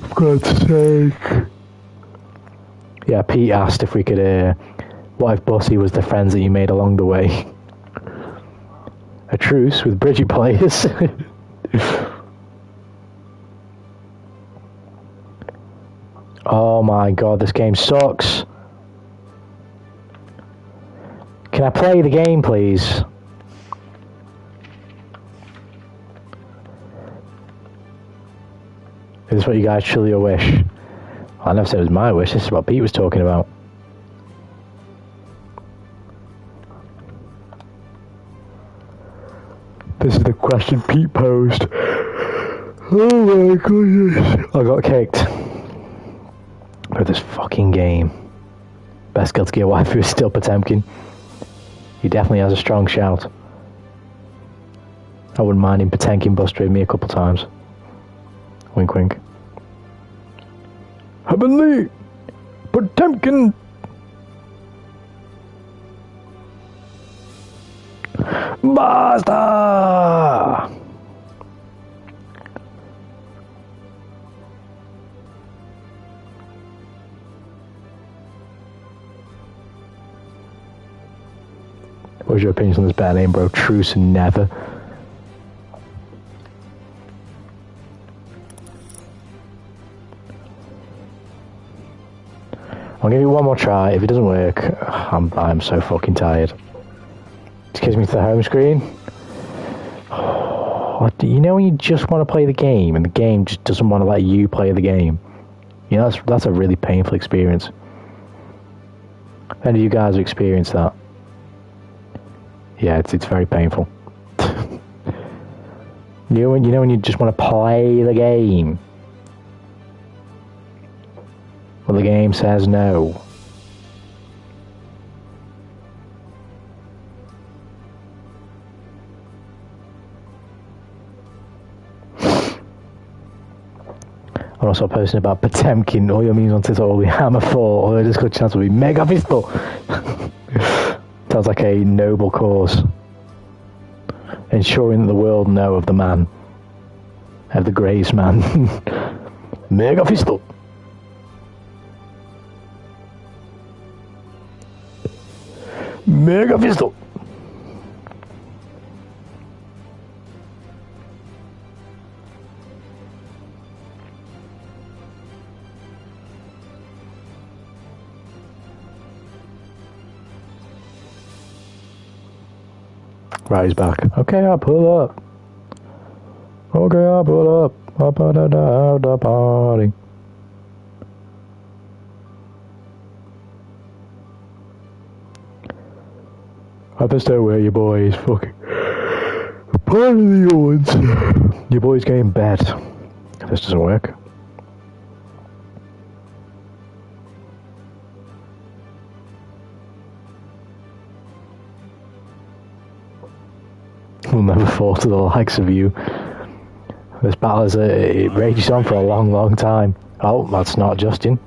For God's sake. Yeah, Pete asked if we could, what if Bussy was the friends that you made along the way? A truce with Bridgie players. Oh my god, this game sucks. Can I play the game, please? Is this what you guys truly wish? I never said it was my wish, this is what Pete was talking about. This is the question Pete posed. Oh my goodness. I got kicked. For this fucking game. Best Guilty Gear waifu is still Potemkin. He definitely has a strong shout. I wouldn't mind him Potemkin busting me a couple times. Wink wink. Heavenly Potemkin! Basta! What's your opinion on this bad name, bro? Truce and never. I'll give you one more try. If it doesn't work, I'm so fucking tired. Just gives me to the home screen. You know when you just want to play the game and the game just doesn't want to let you play the game? You know, that's a really painful experience. Any of you guys have experienced that? Yeah, it's very painful. You know when you just want to play the game? Well, the game says no. I'm also posting about Potemkin. All your memes on Twitter will be Hammer 4, or the Discord chance will be Mega Pistol. Sounds like a noble cause. Ensuring that the world know of the man. Of the greatest man. Mega Pistol. Mega Pistol. Right, he's back. Okay, I'll pull up. Okay, I'll pull up. The party. I best know where your boy is fucking. Part of the odds. Your boy's going in bed. If this doesn't work. We'll never fall to the likes of you. This battle it rages on for a long, long time. Oh, that's not Justin.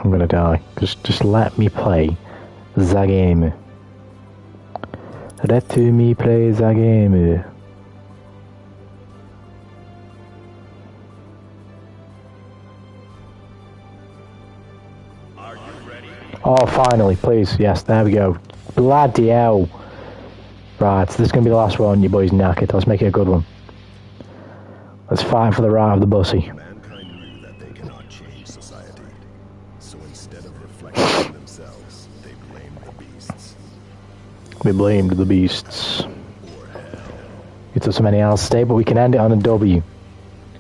I'm gonna die. Just let me play the game. Let me play the game. Are you ready? Oh, finally, please. Yes, there we go. Bloody hell. Right, this is gonna be the last one. Your boy's knackered. Let's make it a good one. Let's fight for the right of the bussy. Mankind knew that they cannot change society. So instead of reflecting on themselves, they blamed the beasts. We blamed the beasts. Or hell. It took so many hours to stay, but we can end it on a W.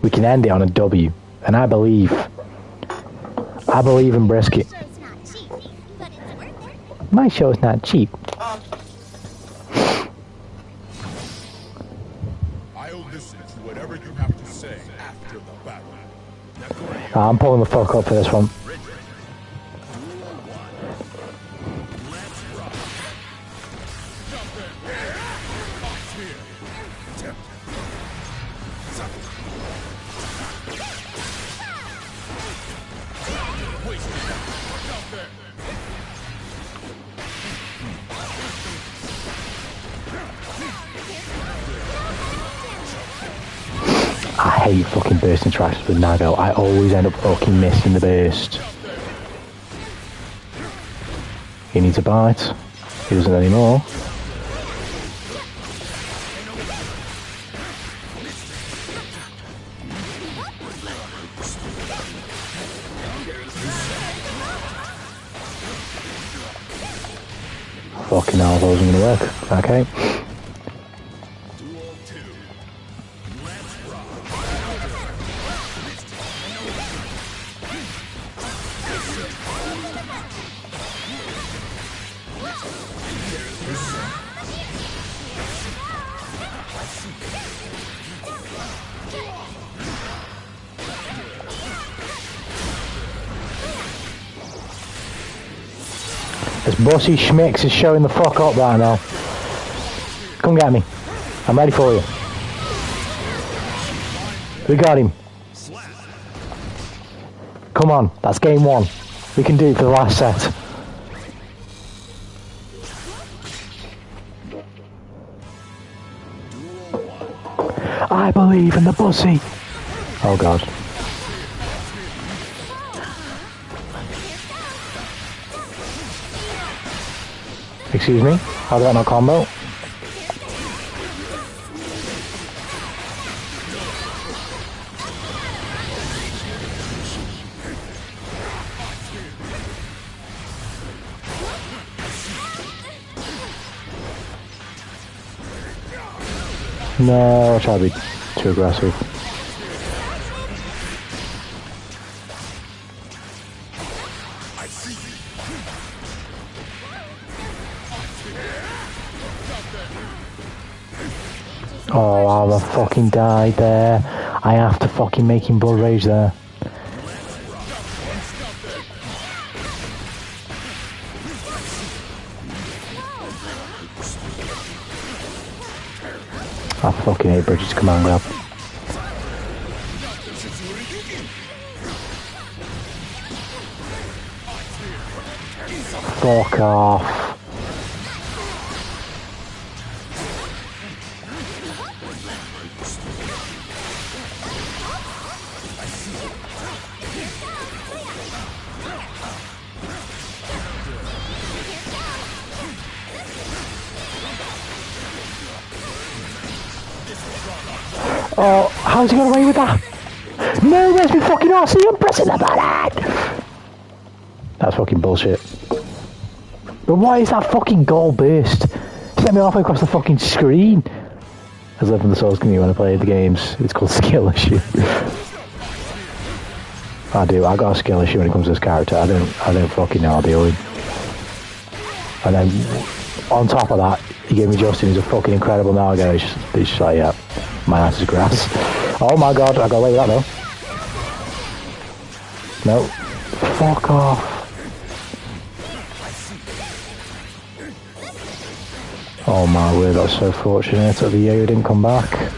We can end it on a W. And I believe in brisket. Show's not cheap, but it's worth it. My show's not cheap. I'll listen to whatever you have to say after the battle. I'm pulling the fuck up for this one. I hate fucking bursting tracks with Nago. I always end up fucking missing the burst. He needs a bite. He doesn't anymore. Fucking hell, that wasn't gonna work. Okay. This bossy schmicks is showing the fuck up right now. Come get me. I'm ready for you. We got him. Come on, that's game one. We can do it for the last set. I believe in the bussy. Oh god. Excuse me? How did that not combo? No, I'll try to be too aggressive. Oh, I'll have fucking died there. I have to fucking make him blood rage there. I fucking hate Bridget's command grab. Fuck off. Oh, how's he got away with that? No, where's my fucking RC? I'm pressing the button! That's fucking bullshit. But what is that fucking goal burst? Set me halfway across the fucking screen. As I live in the Souls community when I play the games. It's called skill issue. I got a skill issue when it comes to this character. I don't fucking know how to deal with. And then on top of that, he gave me Justin, who's a fucking incredible Naga. It's just like, yeah, my ass is grass. Oh my god, I got away with that though. No. Fuck off. Oh my word, that's so fortunate that the Yo didn't come back.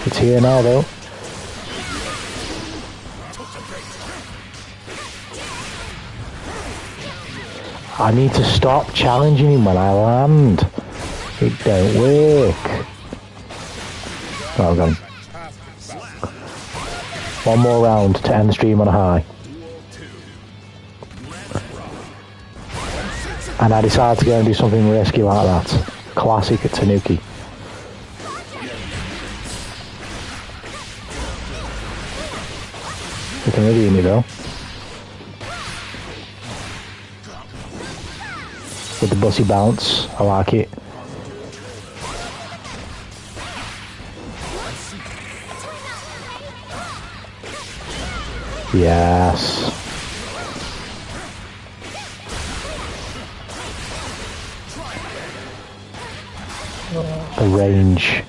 It's here now though. I need to stop challenging him when I land. It don't work. Oh, gone. One more round to end the stream on a high. And I decided to go and do something risky like that. Classic at Tanuki. You can really hear me though. With the bussy bounce, I like it. Yes. The range.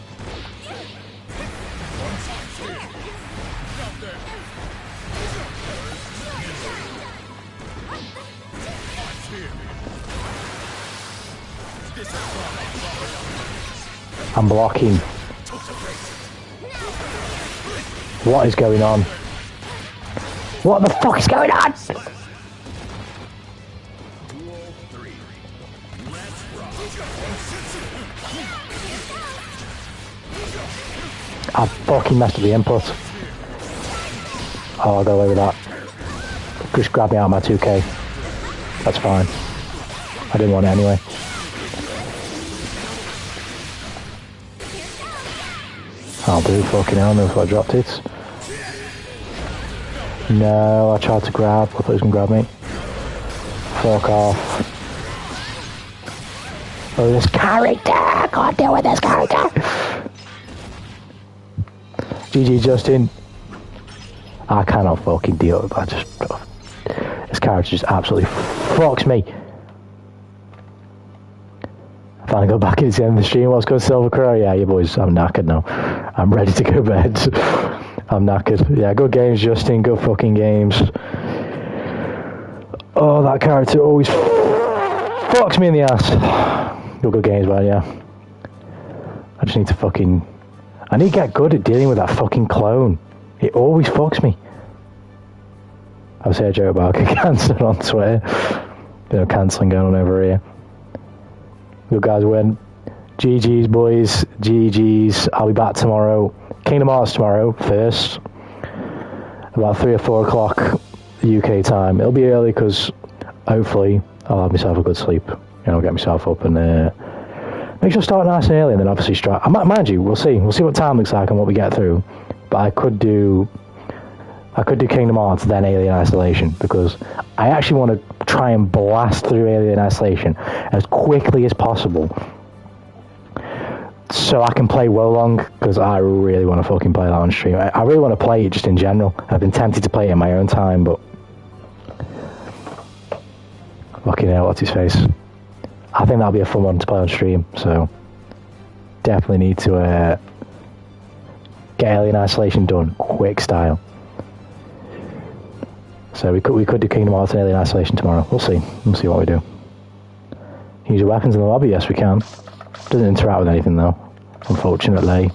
I'm blocking. What is going on? What the fuck is going on? I fucking messed up the input. Oh, I'll go away with that. Just grab me out of my 2K. That's fine. I didn't want it anyway. I'll do fucking hell, no, if I dropped it. No, I tried to grab. I thought he was going to grab me. Fuck off. Oh, this character! I can't deal with this character! GG, Justin. I cannot fucking deal with that. This character just absolutely fucks me. I finally got back into the end of the stream. What's good, Silver Crow? Yeah, you boys, I'm knackered now. I'm ready to go to bed. I'm knackered. Yeah, good games, Justin. Good fucking games. Oh, that character always fucks me in the ass. Good games, man, yeah. I just need to fucking... I need to get good at dealing with that fucking clone. It always fucks me. I was saying a joke about cancer on Twitter. Bit of cancelling going on over here. You guys win. GG's, boys. GG's. I'll be back tomorrow. Kingdom Hearts tomorrow, first. About 3 or 4 o'clock UK time. It'll be early because hopefully I'll have myself a good sleep. You know, get myself up and make sure I start nice and early, and then obviously strike. Mind you, we'll see. We'll see what time looks like and what we get through. But I could do Kingdom Hearts, then Alien Isolation, because I actually want to try and blast through Alien Isolation as quickly as possible, so I can play Wolong, because I really want to fucking play that on stream. I really want to play it just in general. I've been tempted to play it in my own time, but fucking hell, what's his face? I think that'll be a fun one to play on stream, so definitely need to get Alien Isolation done, quick style. So we could do Kingdom Hearts and Alien Isolation tomorrow. We'll see. We'll see what we do. Use your weapons in the lobby? Yes, we can. Doesn't interact with anything though, unfortunately.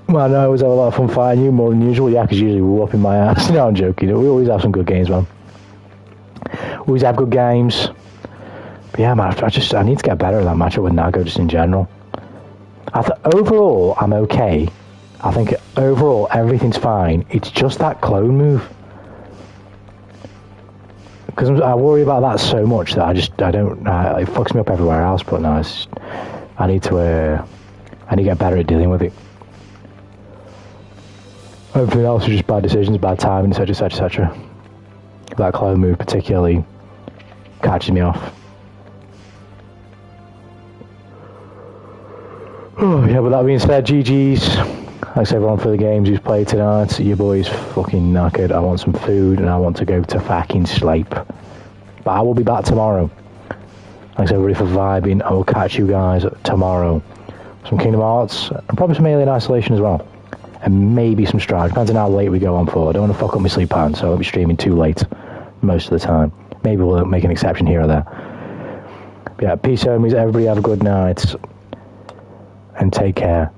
Well, no, I always have a lot of fun fighting you, more than usual. Yeah, because usually we're whooping my ass. No, I'm joking. We always have some good games, man. We always have good games. But yeah, man, I need to get better at that matchup with Nago just in general. Overall, I'm okay. I think overall everything's fine. It's just that clone move. Because I worry about that so much that I don't. It fucks me up everywhere else. But no, I need to get better at dealing with it. Everything else is just bad decisions, bad timing, etc, etc, etc. That clone move particularly catches me off. Oh, yeah, but that being said, GG's. Thanks everyone for the games who's played tonight. Your boy's fucking knackered. I want some food and I want to go to fucking sleep. But I will be back tomorrow. Thanks everybody for vibing. I will catch you guys tomorrow. Some Kingdom Hearts and probably some Alien Isolation as well. And maybe some Stride. Depends on how late we go on for. I don't want to fuck up my sleep pattern, so I won't be streaming too late most of the time. Maybe we'll make an exception here or there. But yeah, peace homies. Everybody have a good night. And take care.